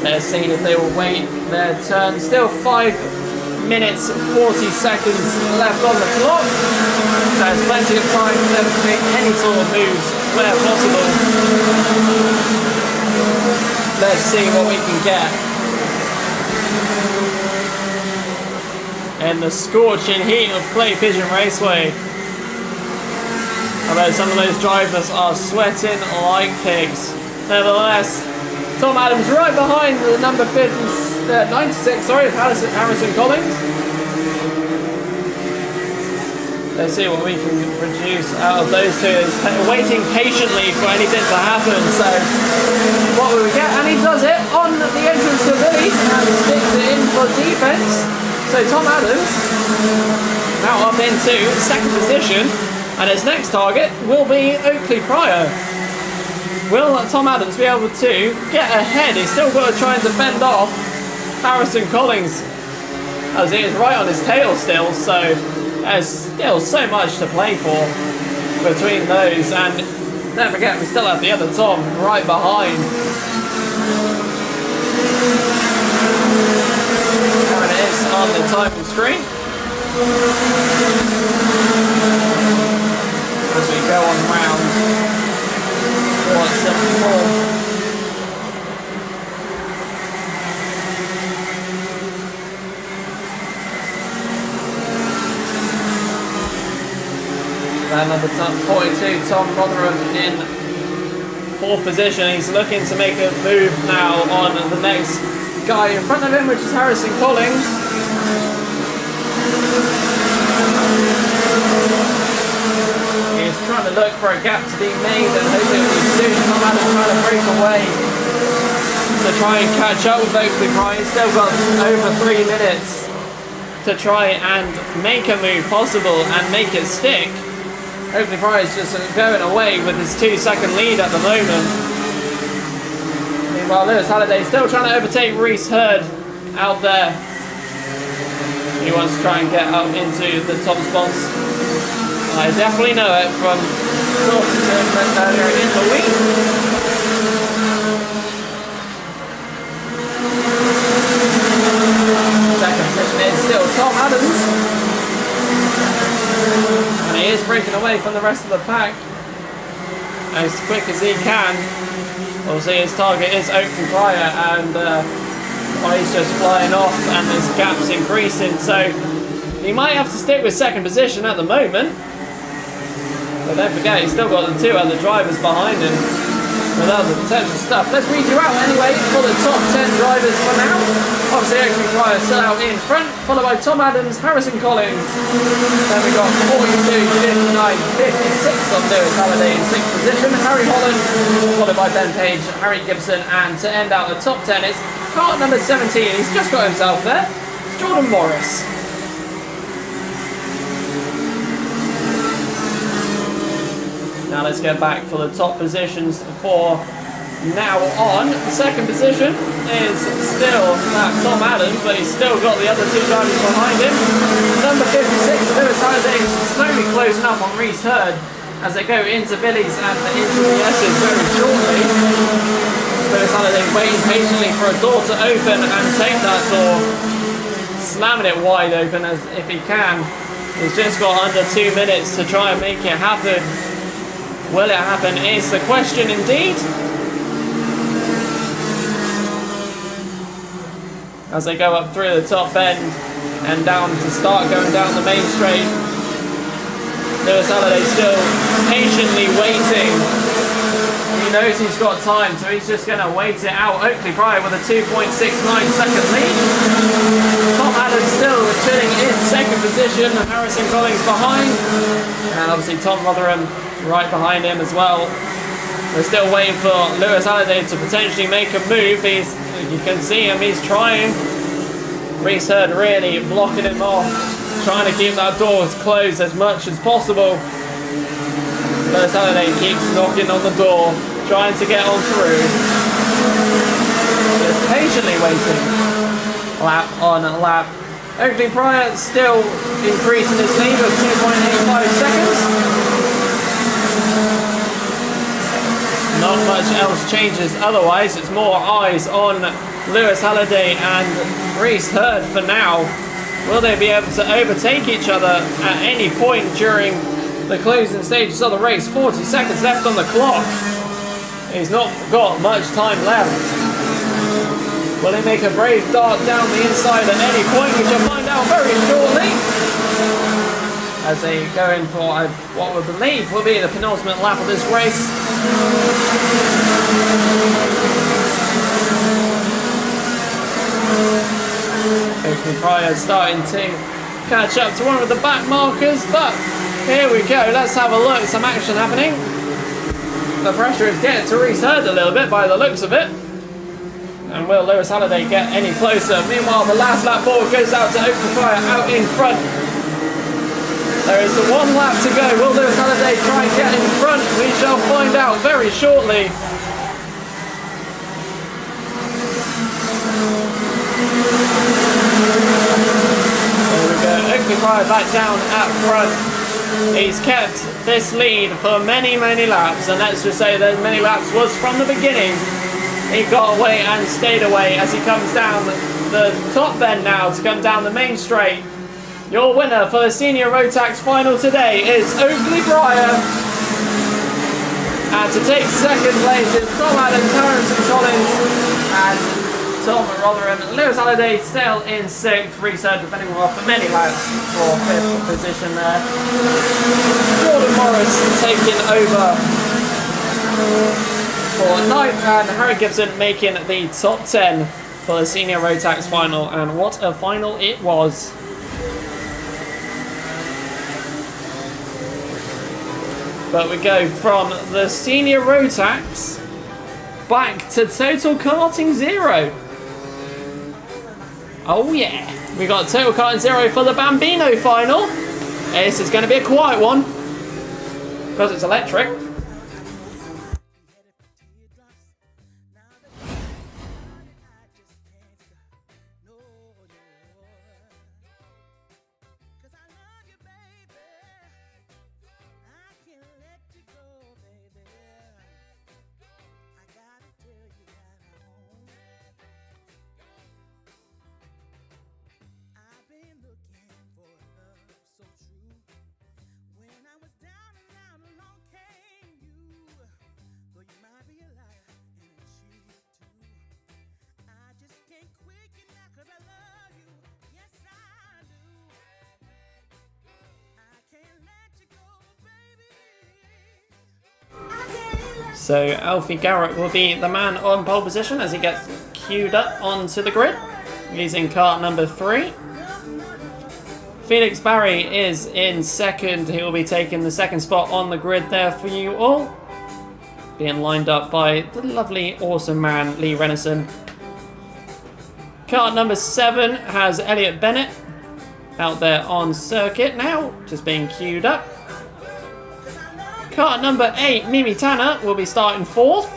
[SPEAKER 3] Let's see if they will wait their turn. Still 5 minutes 40 seconds left on the clock. So there's plenty of time for them to make any sort of moves where possible. Let's see what we can get. In the scorching heat of Clay Pigeon Raceway. Although some of those drivers are sweating like pigs. Nevertheless, Tom Adams right behind the number 96, of Harrison Collins. Let's see what we can produce out of those two. It's waiting patiently for anything to happen. So what will we get? And he does it on the entrance to Billy's and sticks it in for defense. So Tom Adams now up into second position, and his next target will be Oakley Pryor. Will Tom Adams be able to get ahead? He's still got to try and defend off Harrison Collins, as he is right on his tail still, so there's still so much to play for between those. And don't forget, we still have the other Tom right behind. There it is on the timing screen. As we go on round 474. And number 42, Tom Rotherham in fourth position. He's looking to make a move now on the next guy in front of him, which is Harrison Collins. He's trying to look for a gap to be made, and hopefully it will be soon. Tom Adams trying to break away to try and catch up with Oakley Pryor. He's still got over 3 minutes to try and make a move possible and make it stick. Oakley Pryor is just going away with his 2-second lead at the moment. Meanwhile, Lewis Halliday still trying to overtake Reese Hurd out there. He wants to try and get up into the top spots. I definitely know it from talking to him earlier in the week. Second position is still Tom Adams. And he is breaking away from the rest of the pack as quick as he can. Obviously his target is Oakley Pryor, and he's just flying off and his gap's increasing, so he might have to stick with second position at the moment. But don't forget, he's still got the 2 other drivers behind him with other potential stuff. Let's read you out anyway for the top 10 drivers for now. Obviously Oakley Pryor still out in front, followed by Tom Adams, Harrison Collins. Then we got 42, 59, 56 on Lewis Halliday in 6th position. Harry Holland, followed by Ben Page, Harry Gibson, and to end out the top 10 is kart number 17. He's just got himself there, Jordan Morris. Now let's get back for the top positions for now on. The second position is still Tom Adams, but he's still got the other 2 drivers behind him. Number 56, Lewis Halliday, slowly closing up on Reese Hurd as they go into Billy's and into the S's very shortly. Lewis Halliday waiting patiently for a door to open and take that door, slamming it wide open as if he can. He's just got under 2 minutes to try and make it happen. Will it happen is the question indeed. As they go up through the top bend and down to start going down the main straight. Lewis Halliday still patiently waiting. He knows he's got time, so he's just going to wait it out. Oakley Pryor with a 2.69 second lead. Tom Adams still chilling in second position. Harrison Collins behind. And obviously Tom Rotherham right behind him as well. We're still waiting for Lewis Halliday to potentially make a move. You can see him, he's trying. Reese Hurd really blocking him off, trying to keep that door closed as much as possible. Lewis Halliday keeps knocking on the door, trying to get on through. Just patiently waiting. Lap on lap. Oakley Pryor still increasing his lead of 2.85 seconds. Not much else changes otherwise. It's more eyes on Lewis Halliday and Reese Hurd for now. Will they be able to overtake each other at any point during the closing stages of the race? 40 seconds left on the clock. He's not got much time left. Will he make a brave dart down the inside at any point? We shall find out very shortly. As they go in for what we believe will be the penultimate lap of this race. Oakley Pryor starting to catch up to one of the back markers, but here we go. Let's have a look. Some action happening. The pressure is getting to Reese Hurd a little bit by the looks of it. And will Lewis Halliday get any closer? Meanwhile, the last lap ball goes out to Oakley Pryor out in front. There is one lap to go. Will Lewis Halliday try and get in front? We shall find out very shortly. There we go. Oakley Pryor back down at front. He's kept this lead for many, many laps, and let's just say those many laps was from the beginning. He got away and stayed away as he comes down the top bend now to come down the main straight. Your winner for the Senior Rotax final today is Oakley Pryor. And to take second place is Tom Allen, Terence Collins, and Tom Rotherham. Lewis Halliday still in 6th. Reese Hurd defending off for many laps for 5th position there. Jordan Morris taking over for 9th, and Harry Gibson making the top 10 for the Senior Rotax final. And what a final it was. But we go from the Senior Rotax back to Total Karting 0. Oh yeah, we got Total Karting 0 for the Bambino final. This is going to be a quiet one because it's electric. So Alfie Garrett will be the man on pole position as he gets queued up onto the grid. He's in kart number 3. Felix Barry is in 2nd. He will be taking the 2nd spot on the grid there for you all. Being lined up by the lovely, awesome man, Lee Rennison. Kart number 7 has Elliot Bennett out there on circuit now, just being queued up. Kart number 8, Mimi Tanner, will be starting 4th.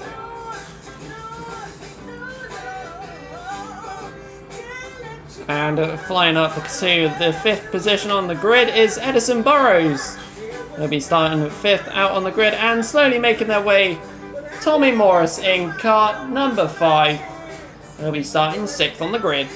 [SPEAKER 3] And flying up to the 5th position on the grid is Edison Burrows. They'll be starting 5th out on the grid, and slowly making their way Tommy Morris in kart number 5. They'll be starting 6th on the grid.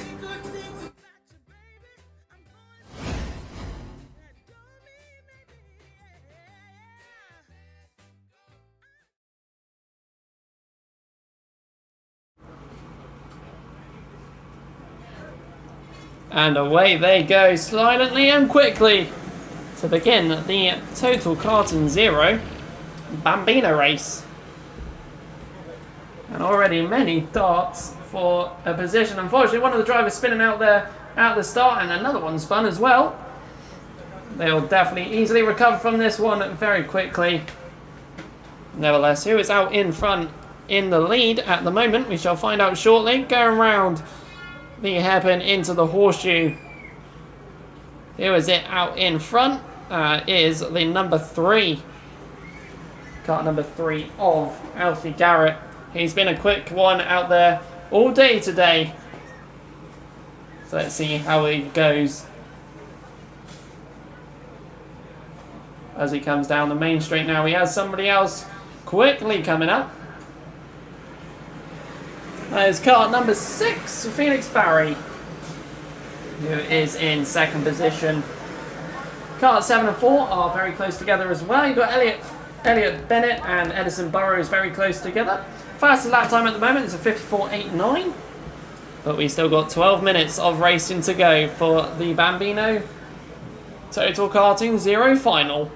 [SPEAKER 3] And away they go, silently and quickly, to begin the Total Karting 0 Bambino race. And already many darts for a position. Unfortunately, one of the drivers spinning out there at the start, and another one spun as well. They'll definitely easily recover from this one very quickly. Nevertheless, who is out in front in the lead at the moment, we shall find out shortly. Going round the hairpin into the horseshoe. Who is it out in front? Is the number 3. Kart number 3 of Alfie Garrett. He's been a quick one out there all day today. So let's see how he goes as he comes down the main straight now. He has somebody else quickly coming up. That is kart number 6, Felix Barry. who is in second position. Kart 7 and 4 are very close together as well. You've got Elliot Bennett and Edison Burrows very close together. Fastest lap time at the moment is a 54.89. But we still got 12 minutes of racing to go for the Bambino Total Karting Zero final.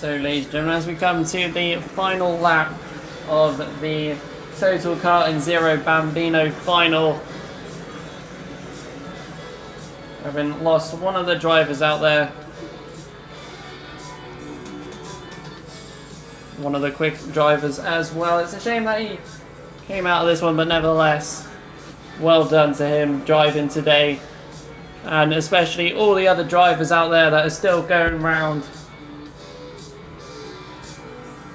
[SPEAKER 3] So, ladies and gentlemen, as we come to the final lap of the Total Kart and Zero Bambino final, having lost one of the drivers out there, one of the quick drivers as well. It's a shame that he came out of this one, but nevertheless, well done to him driving today, and especially all the other drivers out there that are still going around.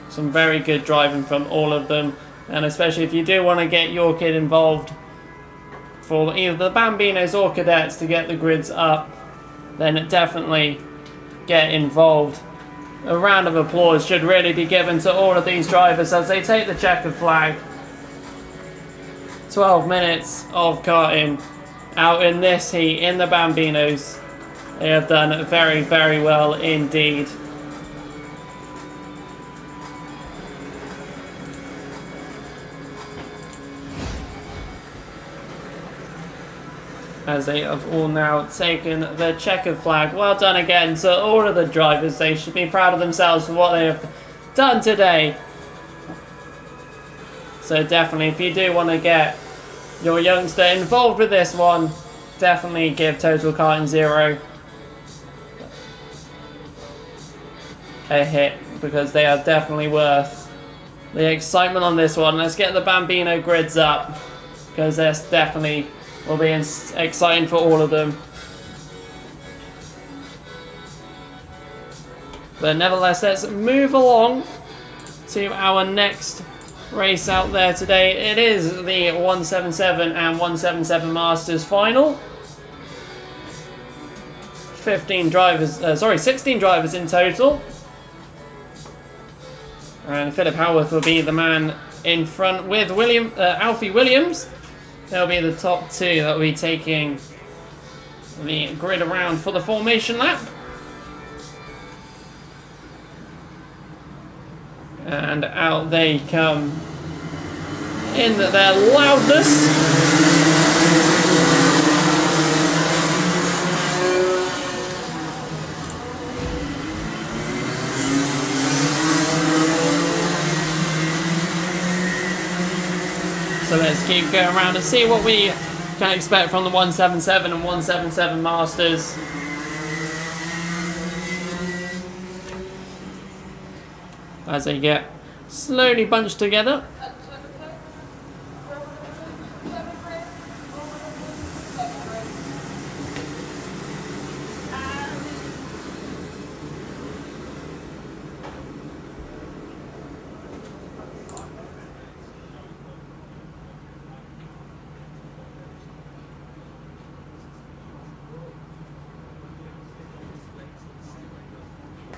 [SPEAKER 3] Some very good driving from all of them, and especially if you do want to get your kid involved for either the Bambinos or Cadets to get the grids up, then definitely get involved. A round of applause should really be given to all of these drivers as they take the checkered flag. 12 minutes of karting out in this heat in the Bambinos. They have done very, very well indeed. As they have all now taken the checkered flag. Well done again to all of the drivers. They should be proud of themselves for what they have done today. So definitely, if you do want to get your youngster involved with this one, definitely give Total Kart and Zero a hit, because they are definitely worth the excitement on this one. Let's get the Bambino grids up, because this definitely will be exciting for all of them. But nevertheless, let's move along to our next race out there today. It is the 177 and 177 Masters final. 16 drivers in total. And Philip Howarth will be the man in front with Alfie Williams. They'll be the top two that will be taking the grid around for the formation lap. And out they come in their loudness. So let's keep going around and see what we can expect from the 177 and 177 Masters. As they get slowly bunched together.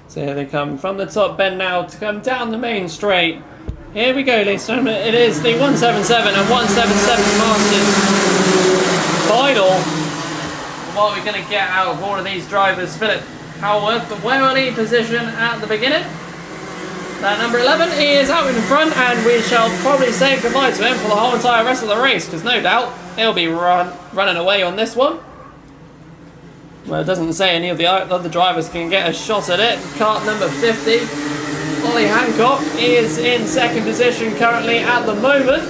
[SPEAKER 3] So here they come from the top bend now to come down the main straight. Here we go, ladies and gentlemen. It is the 177 and 177 Masters final. What are we going to get out of all of these drivers? Philip Howarth, the well-lead position at the beginning. That number 11, he is out in front, and we shall probably say goodbye to him for the whole entire rest of the race, because no doubt he'll be running away on this one. Well, it doesn't say any of the other drivers can get a shot at it. Kart number 50, Ollie Hancock, is in second position currently at the moment.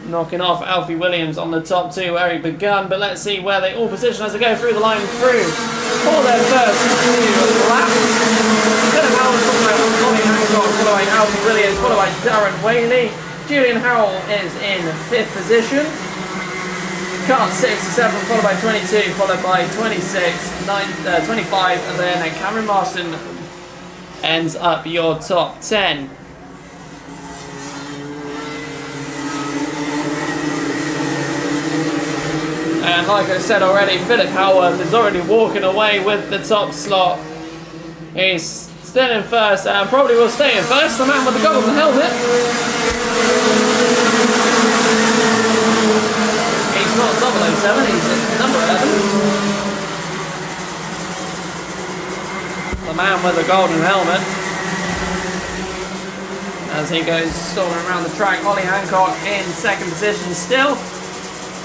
[SPEAKER 3] Knocking off Alfie Williams on the top two where he begun. But let's see where they all position as they go through the line through for their first two laps. Philip Howell followed by Ollie Hancock, followed by Alfie Williams, followed by Darren Whaley. Julian Howell is in fifth position. Kart 67 followed by 22, followed by 26, 25, and then Cameron Marston ends up your top 10. And like I said already, Philip Howarth is already walking away with the top slot. He's still in first and probably will stay in first, the man with the golden helmet. He's not 007, he's number 11. The man with the golden helmet. As he goes storming around the track, Ollie Hancock in second position still.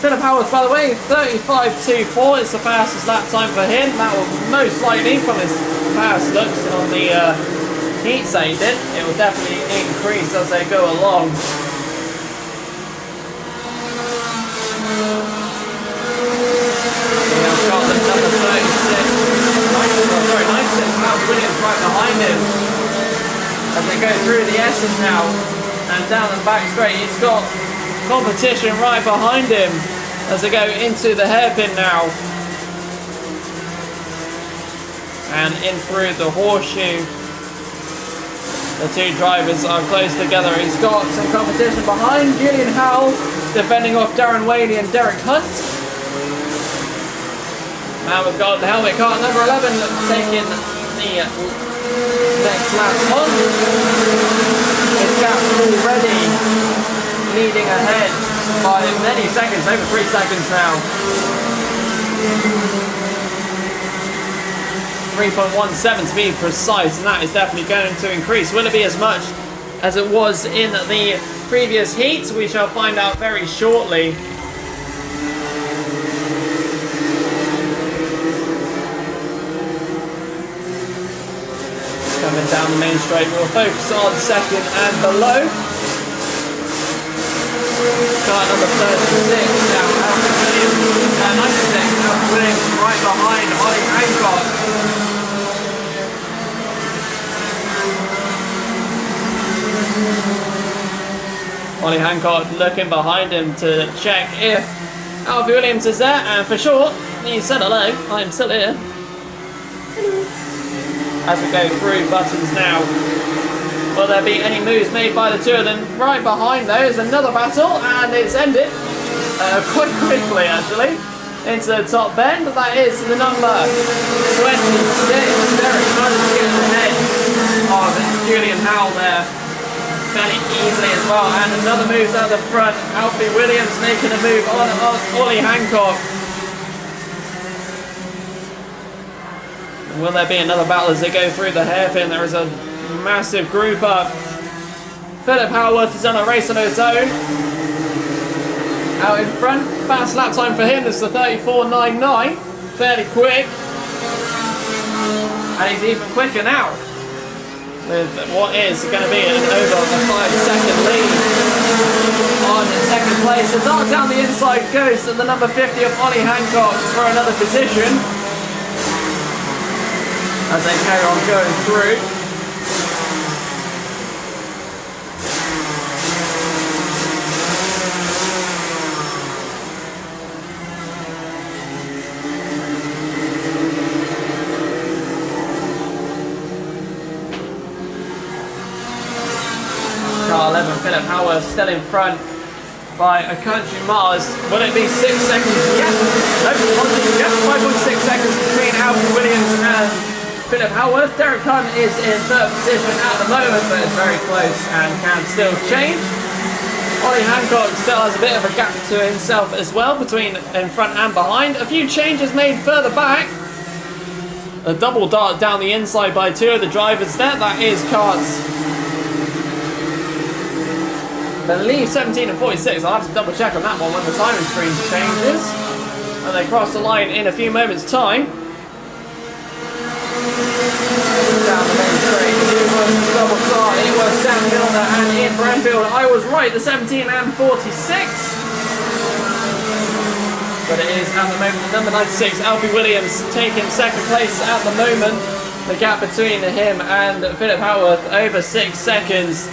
[SPEAKER 3] Philip Howard, by the way, 35.24 is the fastest lap time for him. That will most likely, from his past looks on the heats that he did, it will definitely increase as they go along. We have got the number 36, sorry, 96, Matt Williams right behind him. As they go through the S's now and down the back straight, he's got competition right behind him as they go into the hairpin now. And in through the horseshoe. The two drivers are close together. He's got some competition behind. Julian Howell defending off Darren Whaley and Derek Hunt. Now we've got the helmet car number 11 taking the next lap on. His gap already leading ahead by many seconds, over 3 seconds now. 3.17 to be precise, and that is definitely going to increase. Will it be as much as it was in the previous heats? We shall find out very shortly. Coming down the main straight, we'll focus on second and below. Car number 36 now, Alfred Williams, 96, Alfred Williams right behind Ollie Hancock. Ollie Hancock looking behind him to check if Alfie Williams is there, and for sure, he said hello, I'm still here. As we go through buttons now, will there be any moves made by the two of them? Right behind those, another battle, and it's ended quite quickly actually. Into the top bend, that is the number 26, Derek Hunt getting ahead of Julian Howell there fairly easily as well, and another moves out the front, Alfie Williams making a move on Ollie Hancock. Will there be another battle as they go through the hairpin? There is a massive group up. Philip Howarth is on a race on his own. Out in front, fast lap time for him is the 34.99. Fairly quick. And he's even quicker now. With what is going to be an over a 5-second lead on second place. The dart down the inside goes to the number 50 of Ollie Hancock for another position. As they carry on going through. Car 11, Philip Howard still in front by a country Mars. Will it be 6 seconds? Yep. No, 5.6 seconds between Alfie Williams and Philip Howard. Derek Hunt is in third position at the moment, but is very close and can still change. Ollie Hancock still has a bit of a gap to himself as well between in front and behind. A few changes made further back. A double dart down the inside by two of the drivers there. That is cars, I believe 17 and 46. I'll have to double check on that one when the timing screen changes. And they cross the line in a few moments' time. Down the main straight, it was the double start, it was Sam Milner and Ian Bramfield. I was right, the 17 and 46. But it is at the moment the number 96, Alfie Williams, taking second place at the moment. The gap between him and Philip Howarth over 6 seconds.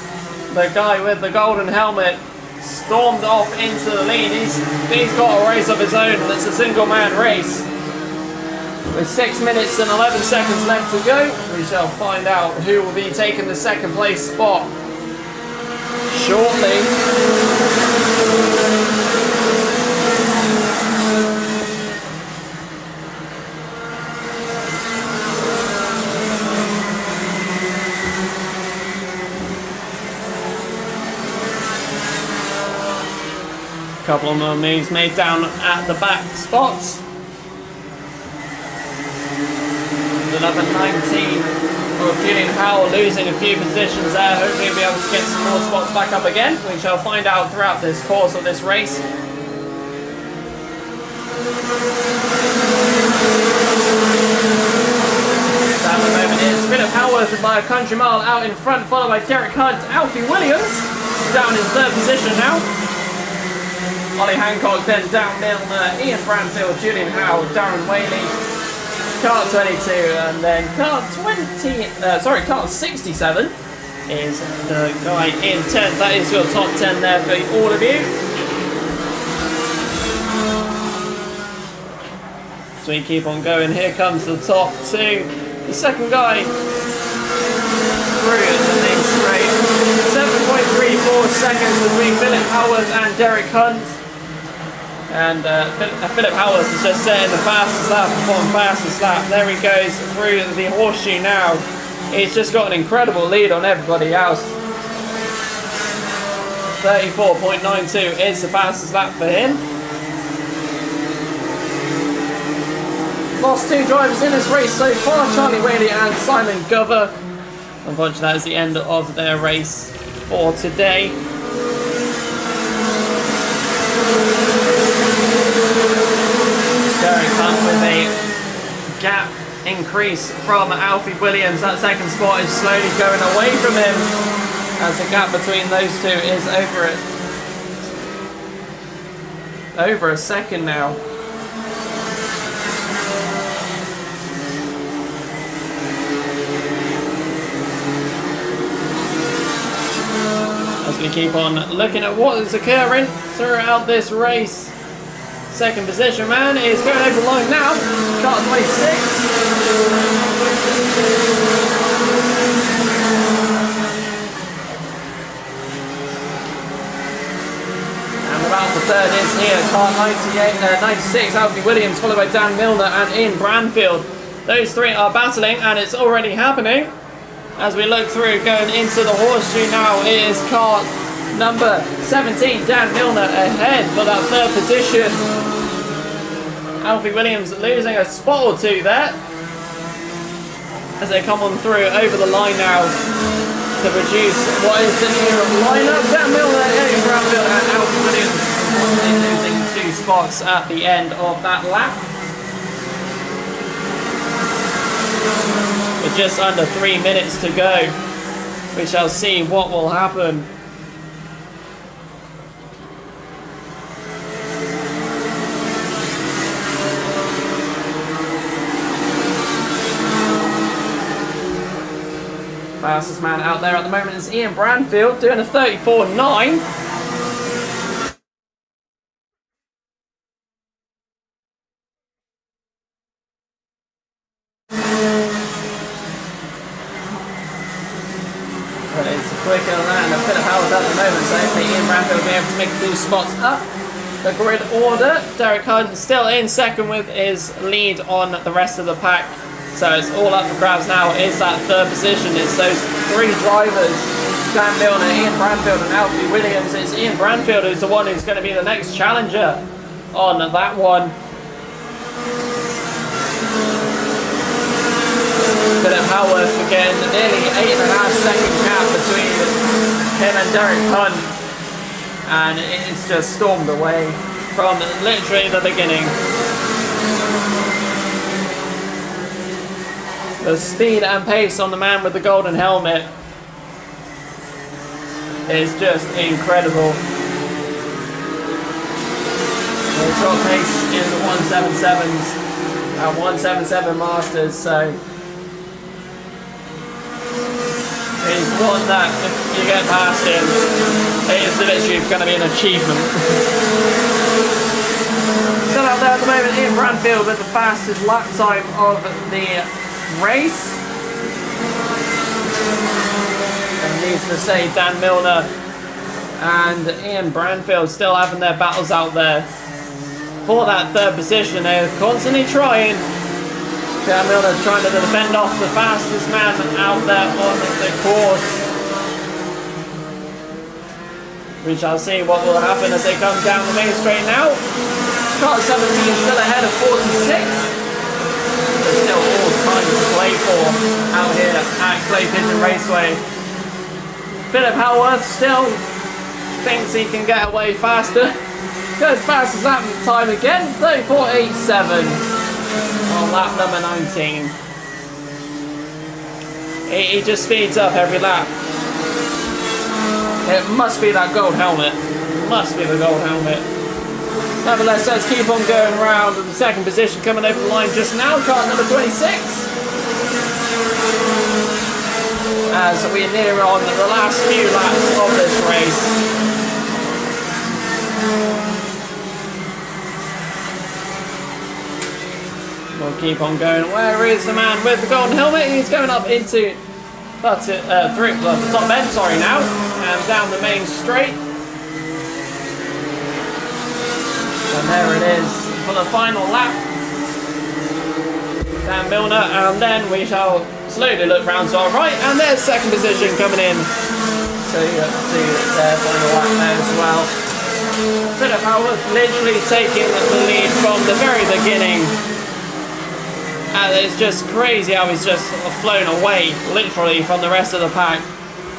[SPEAKER 3] The guy with the golden helmet stormed off into the lead. He's got a race of his own. It's a single man race. With 6 minutes and 11 seconds left to go, we shall find out who will be taking the second place spot shortly. Couple of more moves made down at the back spots. The number 19 of Julian Howell losing a few positions there. Hopefully he'll be able to get some more spots back up again. We shall find out throughout this course of this race. At the moment it's Philip Howarth by a country mile out in front, followed by Derek Hunt. Alfie Williams down in third position now. Ollie Hancock, then Dan Milner, Ian Branfield, Julian Howe, Darren Whaley, Kart 22, and then Kart 67 is the guy in 10th. That is your top 10 there for all of you. So we keep on going. Here comes the top two. The second guy through the main straight. 7.34 seconds between Philip Howarth and Derek Hunt. And Philip Howarth is just setting the fastest lap upon fastest lap. There he goes through the horseshoe now. He's just got an incredible lead on everybody else. 34.92 is the fastest lap for him. Lost two drivers in this race so far, Charlie Whaley and Simon Gover. Unfortunately, that is the end of their race for today. Derek Hunt with a gap increase from Alfie Williams. That second spot is slowly going away from him as the gap between those two is over a second now. As we keep on looking at what is occurring throughout this race. Second position man is going over the line now. Kart 26. And about the third is here. Kart 96, Alfie Williams, followed by Dan Milner and Ian Branfield. Those three are battling and it's already happening. As we look through, going into the horseshoe now, it is kart number 17, Dan Milner ahead for that third position. Alfie Williams losing a spot or two there as they come on through over the line now to produce what is the new lineup. Dan Milner, Eddie Branfield and Alfie Williams losing two spots at the end of that lap. With just under 3 minutes to go, we shall see what will happen. Fastest man out there at the moment is Ian Branfield doing a 34.9. But it's quicker than that, and a bit of Howard at the moment, so hopefully Ian Branfield will be able to make these spots up. The grid order, Derek Hunt still in second with his lead on the rest of the pack. So it's all up for grabs now. Is that third position? It's those three drivers, Dan Milner, Ian Branfield and Alfie Williams. It's Ian Branfield who's the one who's going to be the next challenger on that one. Philip Howarth again, nearly 8.5 second gap between him and Derek Hunt. And it's just stormed away from literally the beginning. The speed and pace on the man with the golden helmet is just incredible. The top pace in the 177s and 177 Masters, so he's one that if you get past him, it is literally going to be an achievement. Still out there at the moment, Ian Branfield with the fastest lap time of the race. And needs to say Dan Milner and Ian Branfield still having their battles out there for that third position. They're constantly trying. Dan Milner trying to defend off the fastest man out there on the course. We shall see what will happen as they come down the main straight now. Kart 17 still ahead of 46. There's still all time to play for out here at Clay Pigeon Raceway. Philip Howarth still thinks he can get away faster Good fastest lap time again, 34.87 on lap number 19. He just speeds up every lap. It must be that gold helmet. Must be the gold helmet. Nevertheless, let's keep on going round. The second position coming over the line just now, car number 26. As we near on the last few laps of this race. We'll keep on going. Where is the man with the golden helmet? He's going up into through the top end, sorry now, and down the main straight. And there it is for the final lap. Bambino, and then we shall slowly look round to our right, and there's second position coming in to their final lap there as well. Philip Howard literally taking the lead from the very beginning. And it's just crazy how he's just flown away, literally, from the rest of the pack.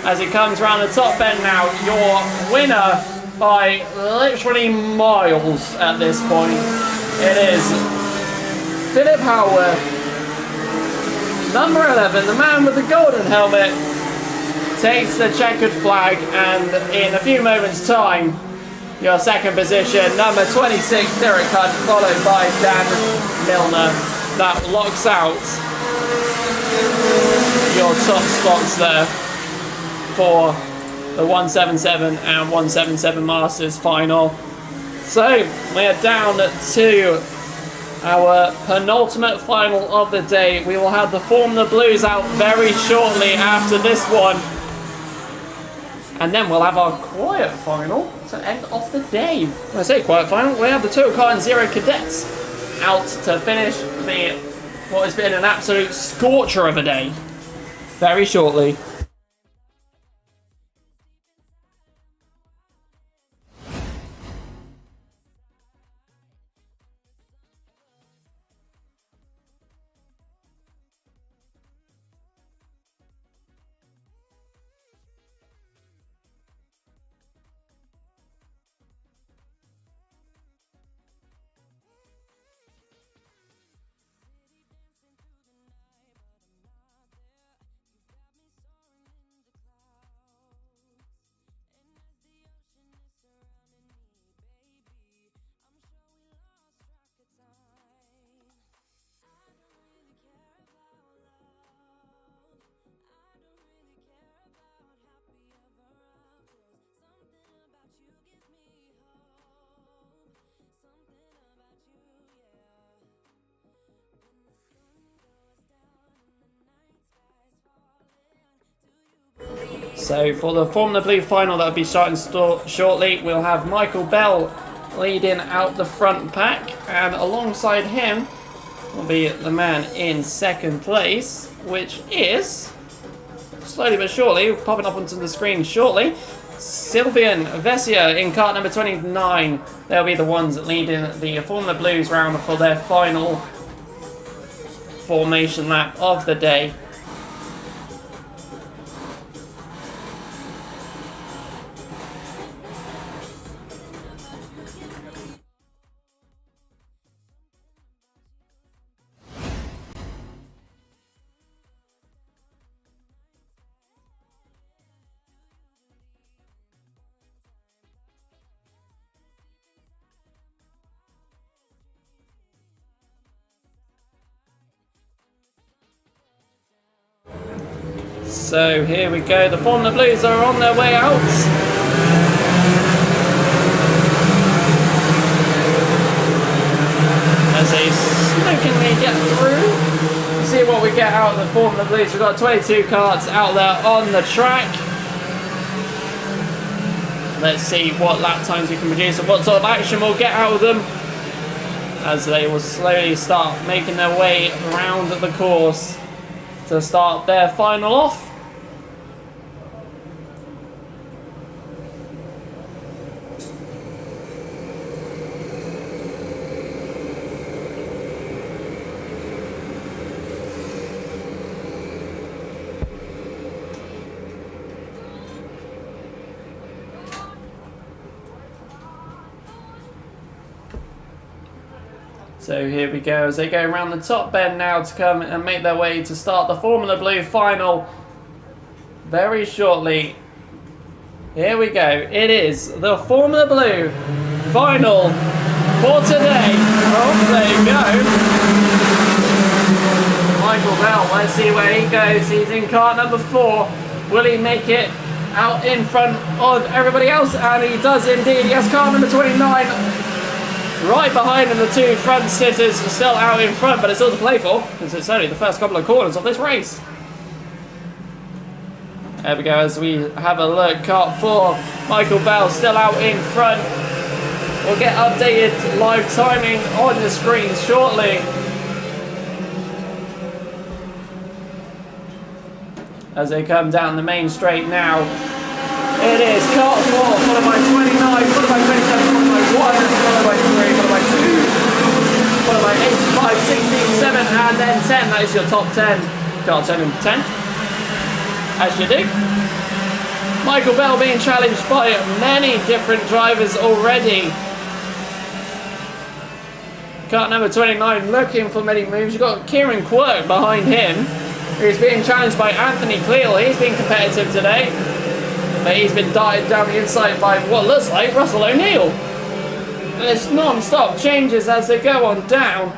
[SPEAKER 3] As he comes around the top bend now, your winner by literally miles at this point. It is Philip Howard, number 11, the man with the golden helmet, takes the checkered flag, and in a few moments' time, your second position, number 26, Derek Hunt, followed by Dan Milner. That locks out your top spots there for the 177 and 177 Masters final. So we're down to our penultimate final of the day. We will have the Formula Blues out very shortly after this one. And then we'll have our quiet final to end off the day. When I say quiet final, we have the Total Car and Zero Cadets out to finish what has been an absolute scorcher of a day very shortly. So for the Formula Blue final that will be starting shortly, we'll have Michael Bell leading out the front pack, and alongside him will be the man in second place, which is, slowly but surely, popping up onto the screen shortly, Sylvian Vessia in kart number 29. They'll be the ones leading the Formula Blues round for their final formation lap of the day. So here we go, the Formula Blues are on their way out. As they smokingly get through. See what we get out of the Formula Blues. We've got 22 karts out there on the track. Let's see what lap times we can produce and what sort of action we'll get out of them as they will slowly start making their way around the course to start their final off. So here we go as they go around the top bend now to come and make their way to start the Formula Blue final very shortly. Here we go. It is the Formula Blue final for today. Oh, there you go. Michael Bell, let's see where he goes. He's in car number 4. Will he make it out in front of everybody else? And he does indeed. Yes, car number 29. Right behind him, the 2 front sitters are still out in front, but it's all to play for because it's only the first couple of corners of this race. There we go as we have a look. Kart 4, Michael Bell still out in front. We'll get updated live timing on the screen shortly. As they come down the main straight now. It is Kart 4, followed by 29, followed by 27, followed by 1, followed by 3, followed by 2, followed by 85, 16, 7, and then 10. That is your top 10. Kart 10 and 10. As you do. Michael Bell being challenged by many different drivers already. Kart number 29 looking for many moves. You've got Kieran Quirk behind him, who's being challenged by Anthony Cleal. He's been competitive today, but he's been darted down the inside by what looks like Russell O'Neill. And it's non-stop changes as they go on down.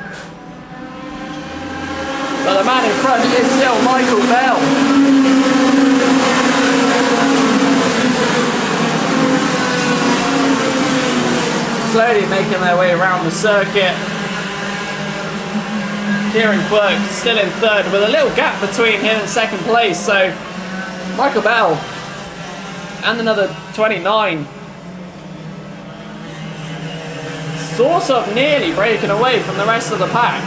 [SPEAKER 3] But the man in front is still Michael Bell. Slowly making their way around the circuit. Kieran Quirk still in third with a little gap between him and second place. So Michael Bell and another 29 sort of nearly breaking away from the rest of the pack.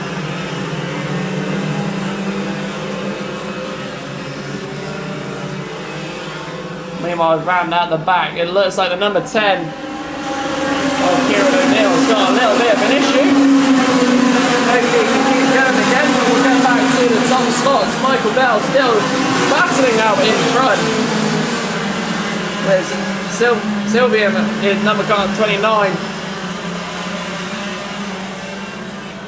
[SPEAKER 3] Meanwhile, round out the back, it looks like the number 10 of Kieran O'Neill's got a little bit of an issue. Hopefully he can keep going again, but we'll get back to the top slots. Michael Bell still battling out in front. There's Sylvian in number car 29.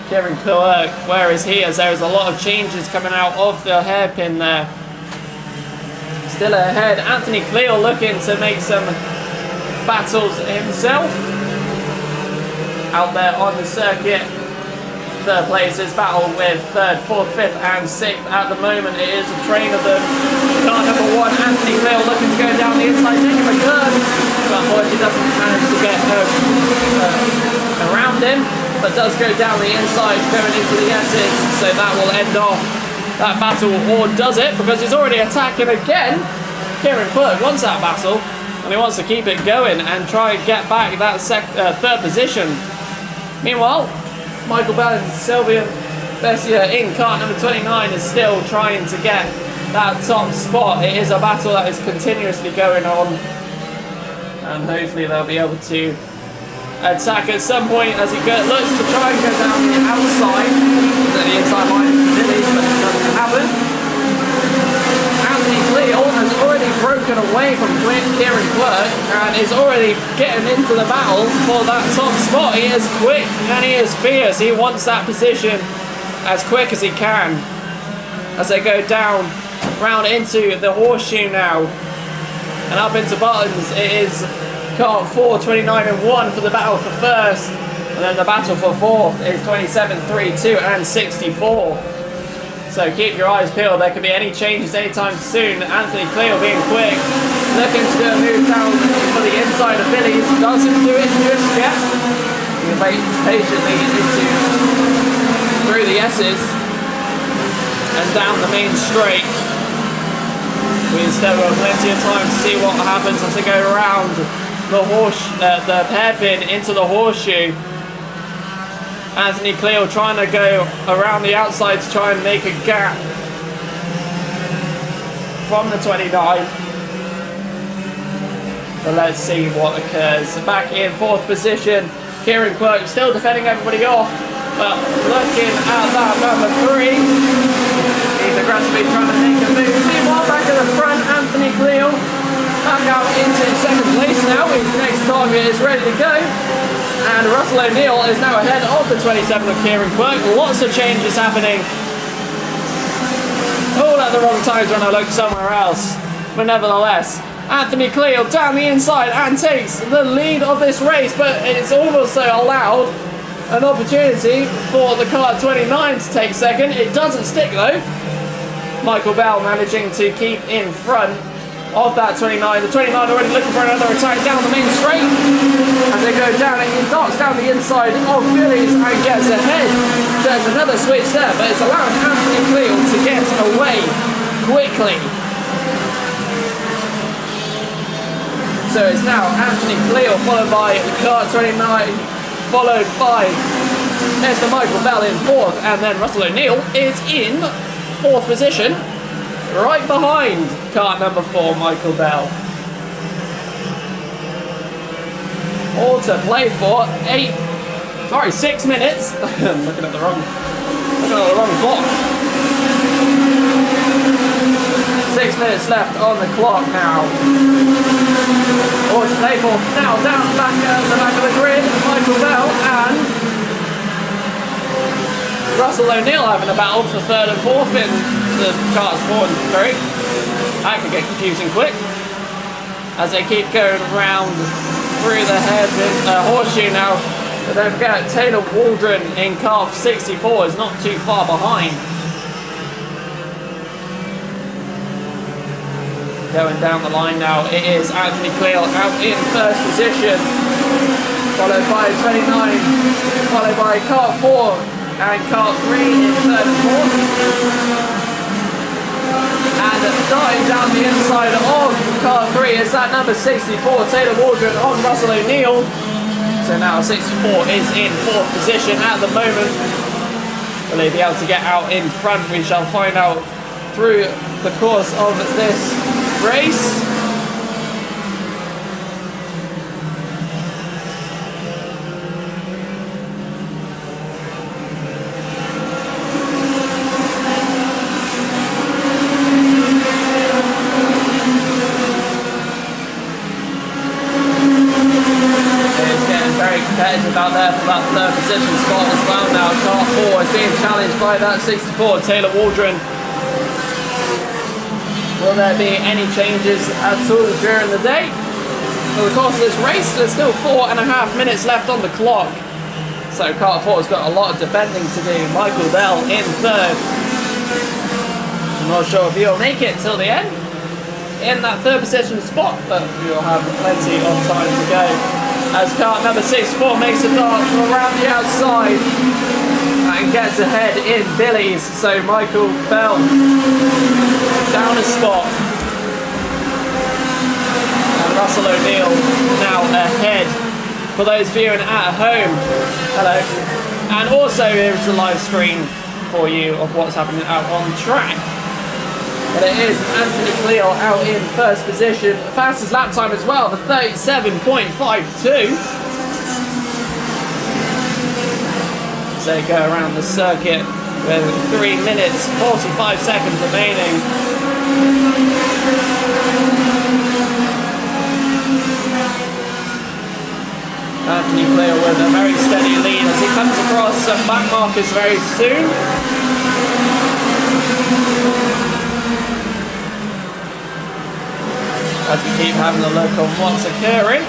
[SPEAKER 3] Kieran Quirk, where is he? As there is a lot of changes coming out of the hairpin there. Still ahead, Anthony Cleal looking to make some battles himself. Out there on the circuit. Third place is battle with 3rd, 4th, 5th and 6th. At the moment it is a train of them. Car number 1, Anthony Cleal looking to go down the inside, taking a curve. But unfortunately doesn't manage to get around him. But does go down the inside, going into the S's. So that will end off that battle, or does it? Because he's already attacking again. Kieran Quirk wants that battle. And he wants to keep it going and try and get back that 3rd position. Meanwhile, Michael Bell and Sylvian Bessia in car number 29 is still trying to get that top spot. It is a battle that is continuously going on. And hopefully they'll be able to attack at some point as he looks to try and go down the outside. The inside line of the Dillies, but it doesn't happen. Anthony Cleal has already broken away from Kieran Quirk and is already getting into the battle for that top spot. He is quick and he is fierce. He wants that position as quick as he can. As they go down, round into the horseshoe now. And up into buttons, it is car 4, 29 and 1 for the battle for 1st. And then the battle for 4th is 27, 3, 2 and 64. So keep your eyes peeled, there could be any changes anytime soon. Anthony Cleal being quick, looking to do a move down for the inside of Billy's, doesn't do it just yet. He waits patiently through the S's and down the main straight. We've still got plenty of time to see what happens as they go around the hairpin into the horseshoe. Anthony Cleal trying to go around the outside to try and make a gap from the 29. But let's see what occurs. Back in 4th position, Kieran Quirk still defending everybody off, but looking at that number 3. He's aggressively trying to make a move. Meanwhile, back at the front, Anthony Cleal back out into 2nd place now. His next target is ready to go. And Russell O'Neill is now ahead of the 27 of Kieran Quirk. Lots of changes happening. All at the wrong times when I look somewhere else. But nevertheless, Anthony Cleo down the inside and takes the lead of this race, but it's also allowed an opportunity for the car at 29 to take second. It doesn't stick though. Michael Bell managing to keep in front of that 29. The 29 already looking for another attack down the main straight. As they go down, it darts down the inside of Billy's and gets ahead. There's another switch there, but it's allowed Anthony Cleo to get away quickly. So it's now Anthony Cleo followed by car 29, followed by Mr. Michael Bell in 4th, and then Russell O'Neill is in 4th position, right behind car number 4, Michael Bell. All to play for 6 minutes. I'm looking at the wrong clock. 6 minutes left on the clock now. All to play for now. Down the back of the grid, Michael Bell and Russell O'Neill having a battle for 3rd and 4th in the cars 4 and 3. That could get confusing quick as they keep going round through the head horseshoe now. But don't forget, Taylor Waldron in car 64 is not too far behind. Going down the line now, it is Anthony Cleo out in 1st position, followed by 29, followed by car 4 and car 3 in 3rd and 4th. And darting down the inside of car 3 is that number 64, Taylor Waldron on Russell O'Neill. So now 64 is in 4th position at the moment. Will they be able to get out in front? We shall find out through the course of this race. Competitive out there for that 3rd position spot as well now. Car 4 is being challenged by that 64, Taylor Waldron. Will there be any changes at all during the day? For the course of this race, there's still 4.5 minutes left on the clock. So car 4 has got a lot of defending to do. Michael Bell in 3rd. I'm not sure if he'll make it till the end in that 3rd position spot, but we'll have plenty of time to go. As car number 64 makes a dart from around the outside and gets ahead in Billy's. So Michael Bell down a spot. And Russell O'Neill now ahead. For those viewing at home, hello. And also here's the live stream for you of what's happening out on track. But it is Anthony Cleo out in 1st position. The fastest lap time as well, the 37.52. As they go around the circuit with 3 minutes, 45 seconds remaining. Anthony Cleo with a very steady lead as he comes across some back markers very soon. As we keep having a look on what's occurring.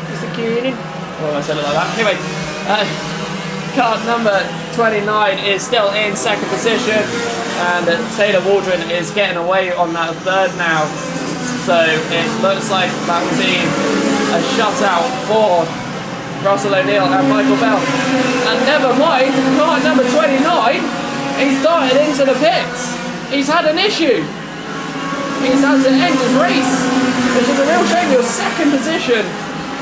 [SPEAKER 3] Mr. Keenan. Oh, I said it like that. Anyway, car number 29 is still in 2nd position, and Taylor Waldron is getting away on that 3rd now. So it looks like that will be a shutout for Russell O'Neill and Michael Bell. And never mind, car number 29, he's darted into the pits. He's had an issue. He's had to end his race, which is a real shame. Your 2nd position,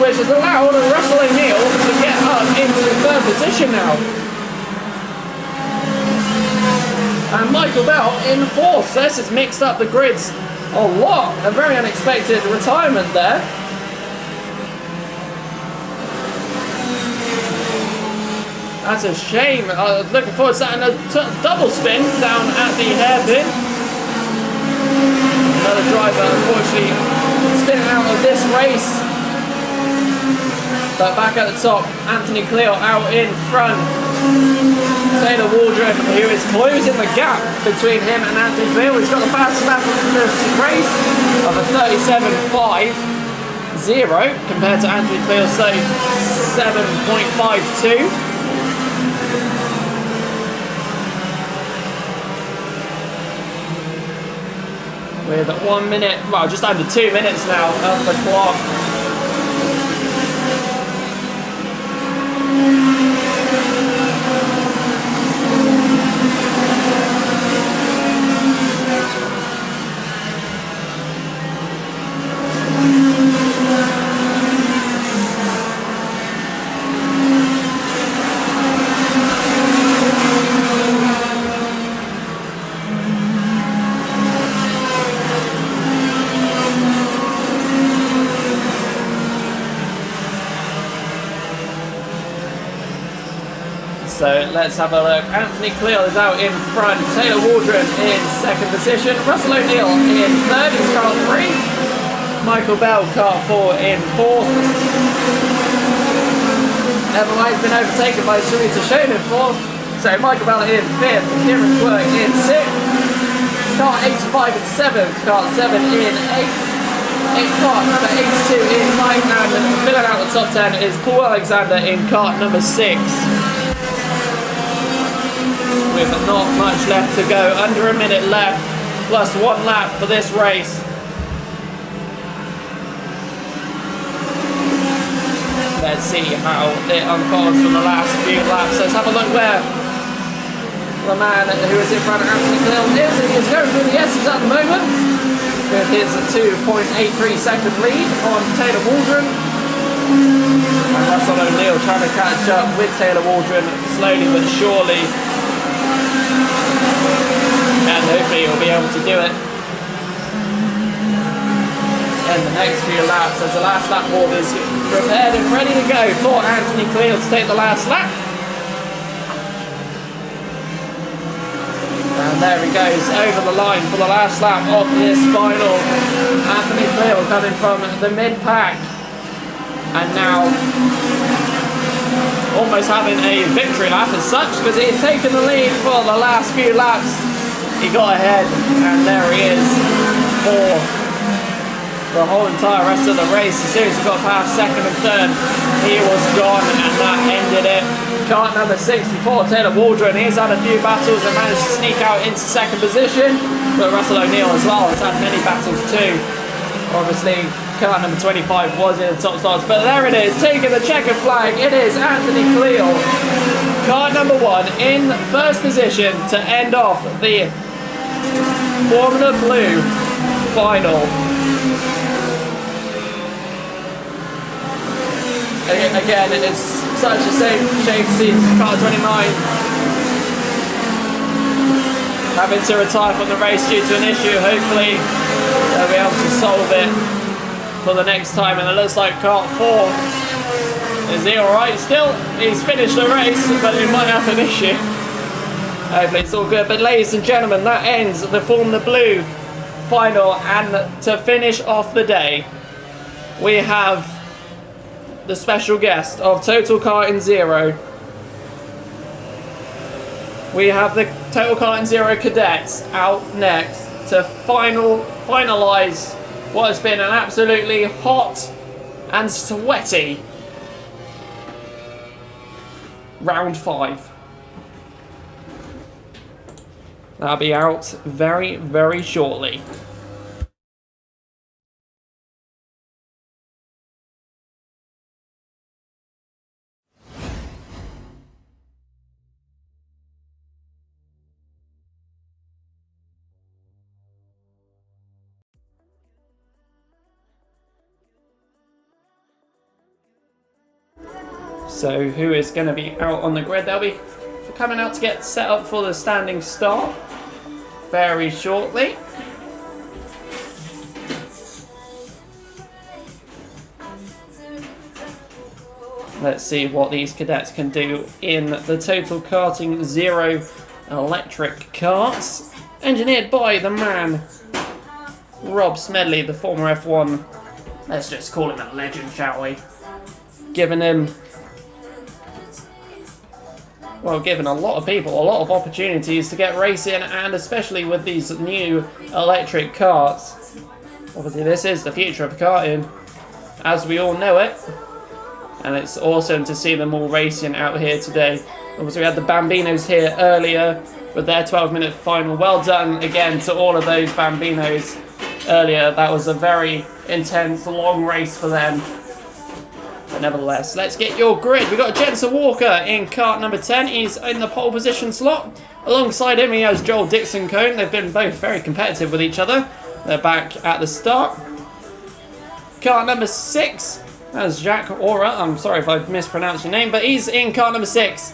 [SPEAKER 3] which has allowed Russell O'Neill to get up into 3rd position now. And Michael Bell in 4th. So this has mixed up the grids a lot. A very unexpected retirement there. That's a shame. I was looking forward to that, and a double spin down at the hairpin. Another driver, unfortunately, spinning out of this race. But back at the top, Anthony Cleo out in front. Taylor Waldron, who is closing the gap between him and Anthony Cleo. He's got the fastest lap in this race of a 37.50 compared to Anthony Cleo's 37.52. With 1 minute, well, just under 2 minutes now of the clock. So let's have a look. Anthony Cleo is out in front. Taylor Waldron in second position. Russell O'Neill in third. He's car 3. Michael Bell, car 4 in fourth. Everyone's been overtaken by Sarita Shane in fourth. So Michael Bell in fifth. Kieran Quirk in sixth. Car 85 in seventh. Car 7 in eighth. Kart number 82 in ninth. And filling out the top 10 is Paul Alexander in kart number 6. With not much left to go, under a minute left, plus 1 lap for this race. Let's see how it unfolds from the last few laps. Let's have a look where the man who is in front of Anthony Cleo is. He is going through the S's at the moment with his 2.83 second lead on Taylor Waldron. And Russell O'Neill trying to catch up with Taylor Waldron slowly but surely. And hopefully he'll be able to do it in the next few laps as the last lap board is prepared and ready to go for Anthony Cleo to take the last lap. And there he goes over the line for the last lap of this final. Anthony Cleo coming from the mid-pack and now almost having a victory lap as such because he's taken the lead for the last few laps. He got ahead and there he is for the whole entire rest of the race. As soon as he got past second and third, he was gone and that ended it. Kart number 64, Taylor Waldron, he's had a few battles and managed to sneak out into second position, but Russell O'Neill as well has had many battles too. Obviously, kart number 25 was in the top starts, but there it is, taking the checkered flag. It is Anthony Cleo, kart number 1 in first position to end off the Formula Blue final. Again, it's such a shame to see car 29 having to retire from the race due to an issue. Hopefully they'll be able to solve it for the next time. And it looks like kart 4, is he alright still? He's finished the race, but he might have an issue. Hopefully it's all good. But ladies and gentlemen, that ends the Formula Blue final. And to finish off the day, we have the special guest of Total Karting Zero. We have the Total Karting Zero cadets out next to finalise what has been an absolutely hot and sweaty round 5. That'll be out very, very shortly. So who is going to be out on the grid? They'll be coming out to get set up for the standing start very shortly. Let's see what these cadets can do in the Total Karting Zero electric karts. Engineered by the man Rob Smedley, the former F1. Let's just call him a legend, shall we? giving him, well, giving a lot of people a lot of opportunities to get racing, and especially with these new electric karts. Obviously, this is the future of karting, as we all know it. And it's awesome to see them all racing out here today. Obviously, we had the Bambinos here earlier with their 12-minute final. Well done again to all of those Bambinos earlier. That was a very intense, long race for them. But nevertheless, let's get your grid. We've got Jensen Walker in kart number 10. He's in the pole position slot. Alongside him, he has Joel Dixon Cone. They've been both very competitive with each other. They're back at the start. Kart number 6 has Jack Ora. I'm sorry if I mispronounced your name, but he's in kart number 6.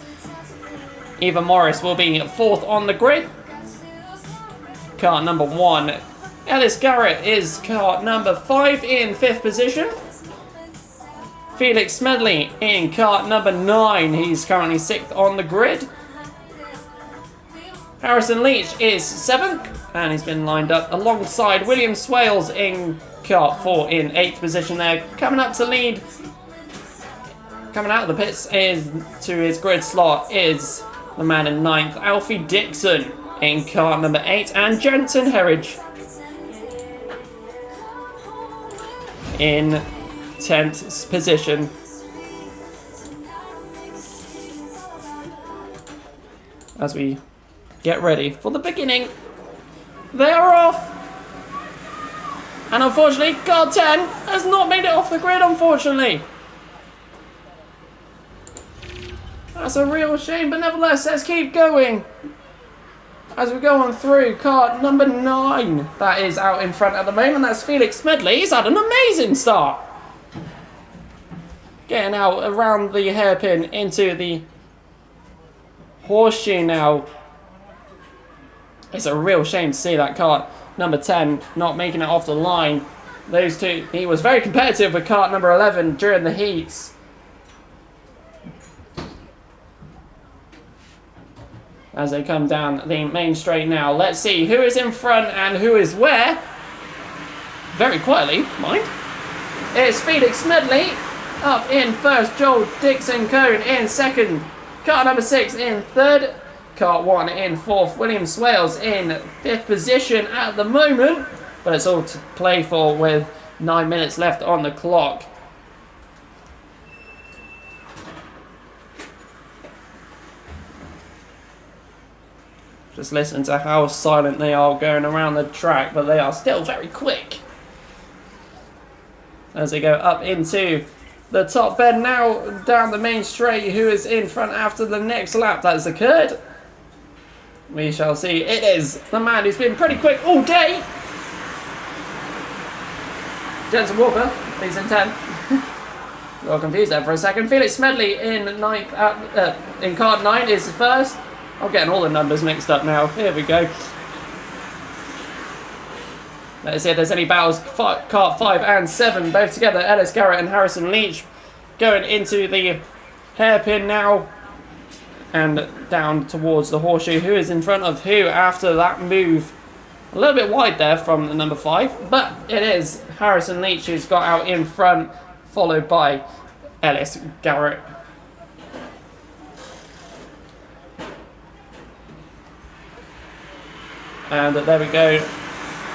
[SPEAKER 3] Eva Morris will be 4th on the grid. Kart number 1. Ellis Garrett is kart number 5 in 5th position. Felix Smedley in kart number 9. He's currently 6th on the grid. Harrison Leach is 7th, and he's been lined up alongside William Swales in kart 4 in 8th position there. Coming up to lead, coming out of the pits is to his grid slot is the man in 9th, Alfie Dixon in kart number 8, and Jensen Herridge in 10th position. As we get ready for the beginning, they are off. And unfortunately, kart 10 has not made it off the grid, unfortunately. That's a real shame, but nevertheless, let's keep going. As we go on through, kart number 9, that is out in front at the moment. That's Felix Smedley. He's had an amazing start. Getting out around the hairpin into the horseshoe now. It's a real shame to see that kart number 10 not making it off the line. Those two, he was very competitive with kart number 11 during the heats. As they come down the main straight now, let's see who is in front and who is where. Very quietly, mind. It's Felix Smedley up in first, Joel Dixon Cone in second, kart number 6 in third, kart 1 in 4th, William Swales in 5th position at the moment, but it's all to play for with 9 minutes left on the clock. Just listen to how silent they are going around the track, but they are still very quick. As they go up into the top bend now, down the main straight, who is in front after the next lap that has occurred. We shall see. It is the man who's been pretty quick all day. Jensen Walker, he's in 10th. Got confused there for a second. Felix Smedley in 9th, in kart 9 is first. I'm getting all the numbers mixed up now. Here we go. Let's see if there's any battles. Kart 5 and 7, both together. Ellis Garrett and Harrison Leach going into the hairpin now. And down towards the horseshoe. Who is in front of who after that move? A little bit wide there from the number 5. But it is Harrison Leach who's got out in front. Followed by Ellis Garrett. And there we go.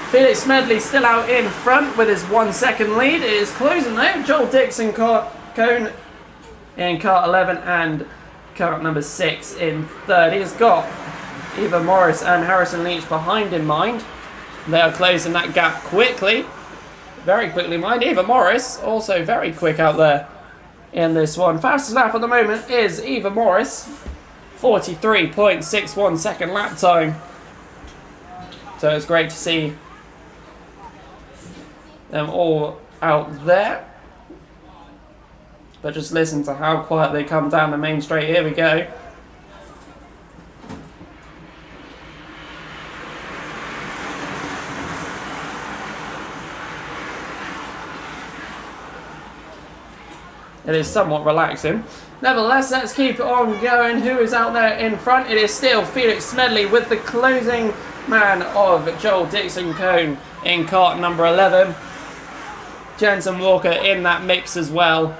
[SPEAKER 3] Felix Smedley still out in front with his 1 second lead. It is closing though. Joel Dixon Cone in kart 11 and kart number 6 in third. He's got Eva Morris and Harrison Leach behind in mind. They are closing that gap quickly. Very quickly, mind. Eva Morris also very quick out there in this one. Fastest lap at the moment is Eva Morris. 43.61 second lap time. So it's great to see them all out there. But just listen to how quiet they come down the main straight. Here we go. It is somewhat relaxing. Nevertheless, let's keep on going. Who is out there in front? It is still Felix Smedley with the closing man of Joel Dixon Cone in kart number 11. Jensen Walker in that mix as well.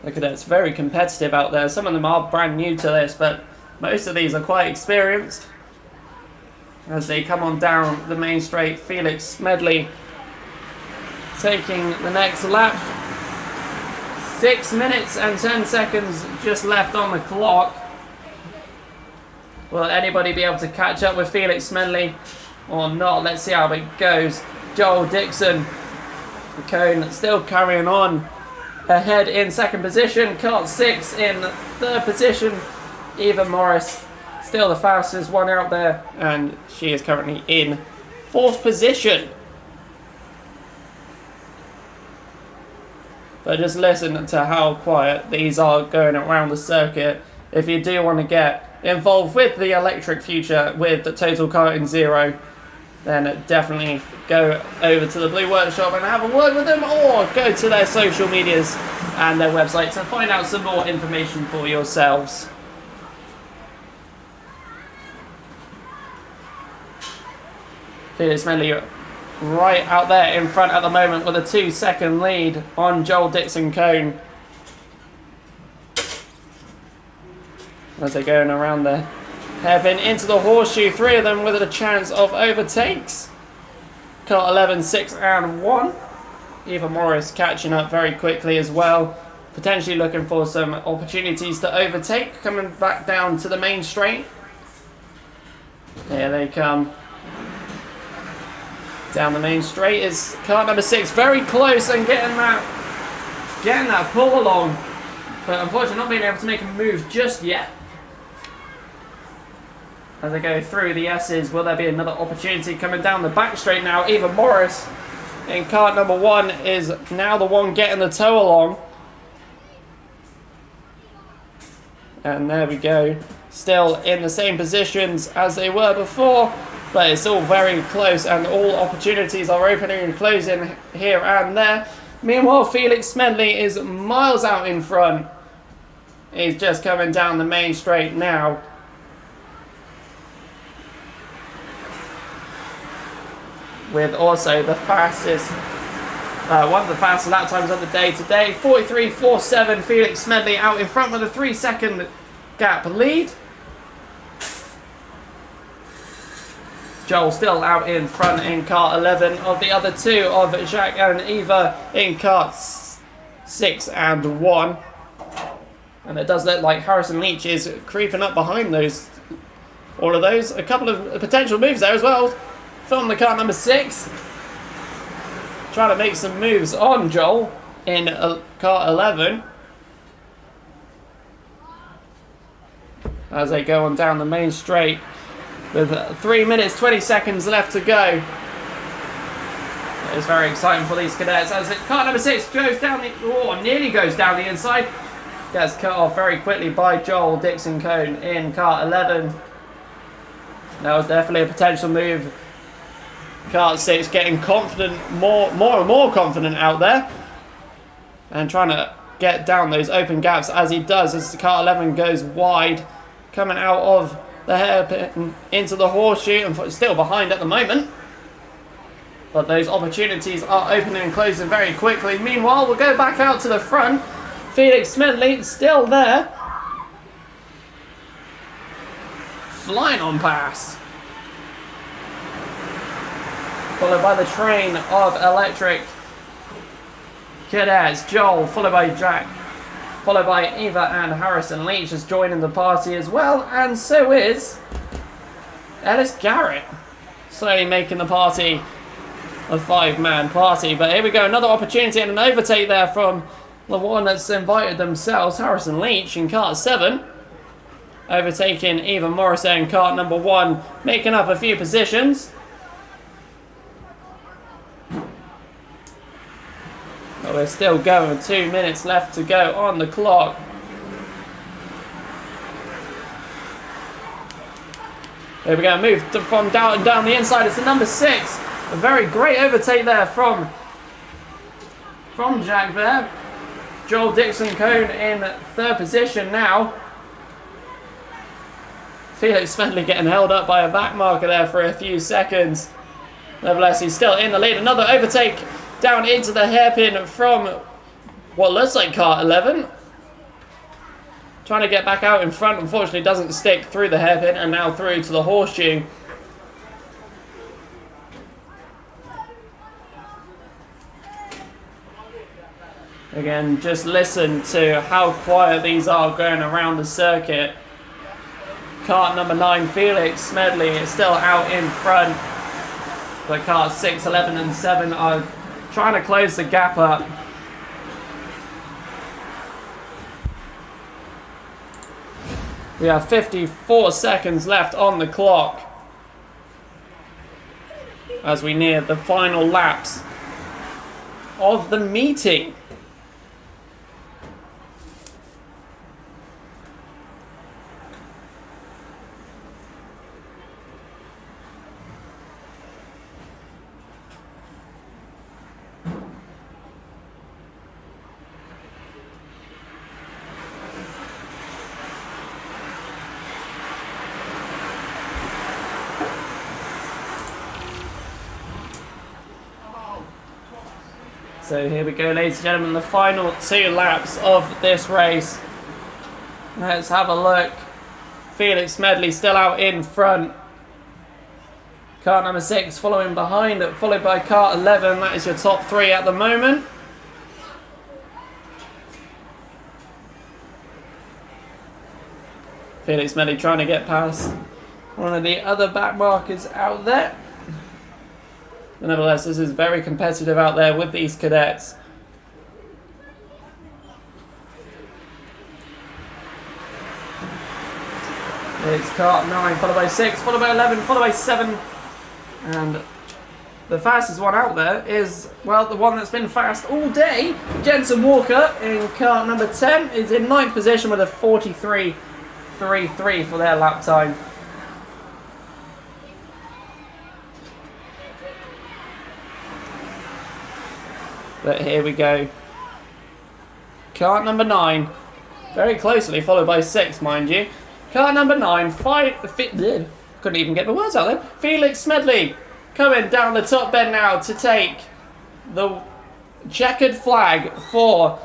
[SPEAKER 3] The cadets very competitive out there. Some of them are brand new to this, but most of these are quite experienced. As they come on down the main straight, Felix Smedley taking the next lap. 6 minutes and 10 seconds just left on the clock. Will anybody be able to catch up with Felix Smedley or not? Let's see how it goes. Joel Dixon, the cone still carrying on ahead in second position. Kart 6 in third position. Eva Morris still the fastest one out there, and she is currently in fourth position. But just listen to how quiet these are going around the circuit. If you do want to get involved with the electric future with the Total Karting Zero, then definitely go over to the Blue Workshop and have a word with them, or go to their social medias and their website to find out some more information for yourselves. Felix Smedley right out there in front at the moment with a 2-second lead on Joel Dixon Cone. As they're going around the hairpin into the horseshoe, 3 of them with a chance of overtakes. Kart 11, 6 and 1. Eva Morris catching up very quickly as well. Potentially looking for some opportunities to overtake, coming back down to the main straight. Here they come. Down the main straight is kart number 6, very close and getting that pull along, but unfortunately not being able to make a move just yet. As they go through the S's, will there be another opportunity coming down the back straight now? Eva Morris in kart number 1 is now the one getting the tow along. And there we go, still in the same positions as they were before. But it's all very close, and all opportunities are opening and closing here and there. Meanwhile, Felix Smedley is miles out in front. He's just coming down the main straight now. With also the fastest, one of the fastest lap times of the day today. 43.47, Felix Smedley out in front with a 3-second gap lead. Joel still out in front in kart 11 of the other 2 of Jacques and Eva in karts 6 and 1. And it does look like Harrison Leach is creeping up behind all of those. A couple of potential moves there as well from the kart number 6. Trying to make some moves on Joel in kart 11. As they go on down the main straight. With 3 minutes, 20 seconds left to go. It's very exciting for these cadets. As kart number 6 goes down nearly goes down the inside. Gets cut off very quickly by Joel Dixon Cone in kart 11. That was definitely a potential move. Kart 6 getting confident, more and more confident out there. And trying to get down those open gaps as he does, as kart 11 goes wide. Coming out of the hairpin into the horseshoe, and still behind at the moment. But those opportunities are opening and closing very quickly. Meanwhile, we'll go back out to the front. Felix Smedley still there. Flying on past. Followed by the train of electric cadets. Joel, followed by Jack. Followed by Eva and Harrison Leach is joining the party as well, and so is Ellis Garrett, slowly making the party a 5-man party. But here we go, another opportunity and an overtake there from the one that's invited themselves, Harrison Leach in kart 7. Overtaking Eva Morris in kart number 1, making up a few positions. But we're still going, 2 minutes left to go on the clock. Here we go, move from down the inside. It's the number 6. A very great overtake there from Jack there. Joel Dixon Cone in 3rd position now. Felix Smedley getting held up by a back marker there for a few seconds. Nevertheless, he's still in the lead. Another overtake down into the hairpin from what looks like kart 11. trying to get back out in front. Unfortunately, doesn't stick through the hairpin and now through to the horseshoe. Again, just listen to how quiet these are going around the circuit. Kart number 9, Felix Smedley, is still out in front. But karts 6, 11 and 7 are trying to close the gap up. We have 54 seconds left on the clock as we near the final laps of the meeting. So here we go, ladies and gentlemen, the final 2 laps of this race. Let's have a look. Felix Smedley still out in front. Kart number 6 following behind, followed by kart 11. That is your top 3 at the moment. Felix Smedley trying to get past one of the other back markers out there. But nevertheless, this is very competitive out there with these cadets. It's kart 9, followed by 6, followed by 11, followed by 7. And the fastest one out there is, well, the one that's been fast all day. Jensen Walker in kart number 10 is in 9th position with a 43.33 for their lap time. But here we go. Kart number 9, very closely followed by 6, mind you. Kart number 9, couldn't even get the words out there. Felix Smedley coming down the top bend now to take the checkered flag for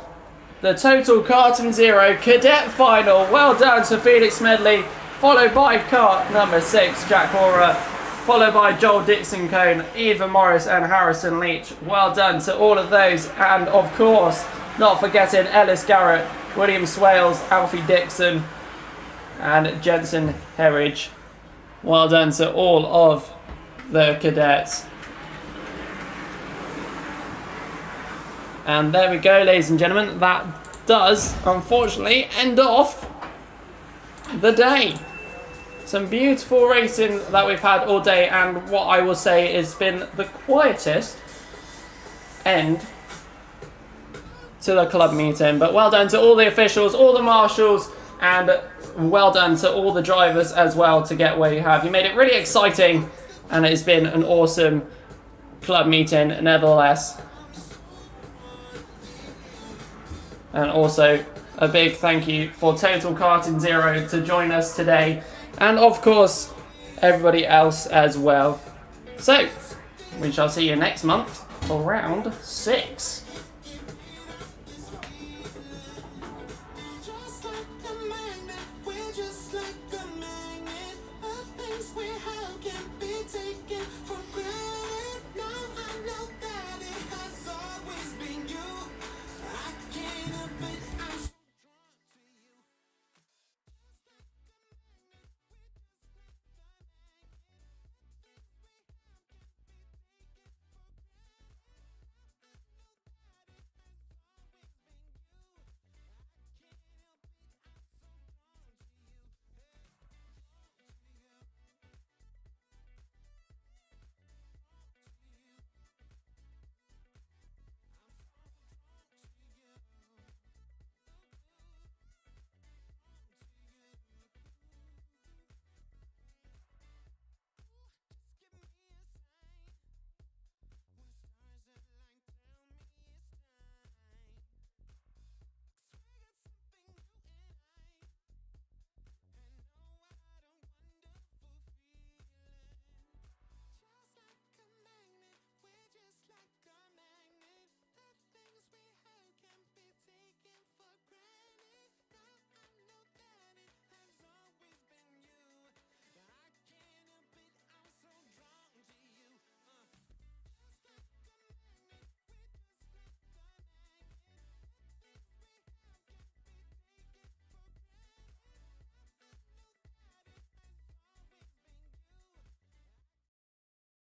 [SPEAKER 3] the Total Karting Zero Cadet Final. Well done to Felix Smedley, followed by kart number 6, Jack Horer, followed by Joel Dixon-Cone, Eva Morris and Harrison Leach. Well done to all of those, and of course, not forgetting Ellis Garrett, William Swales, Alfie Dixon, and Jensen Herridge. Well done to all of the cadets. And there we go, ladies and gentlemen. That does, unfortunately, end off the day. Some beautiful racing that we've had all day, and what I will say has been the quietest end to the club meeting. But well done to all the officials, all the marshals, and well done to all the drivers as well to get where you have. You made it really exciting, and it's been an awesome club meeting nevertheless. And also a big thank you for Total Karting Zero to join us today, and of course everybody else as well. So we shall see you next month for round 6.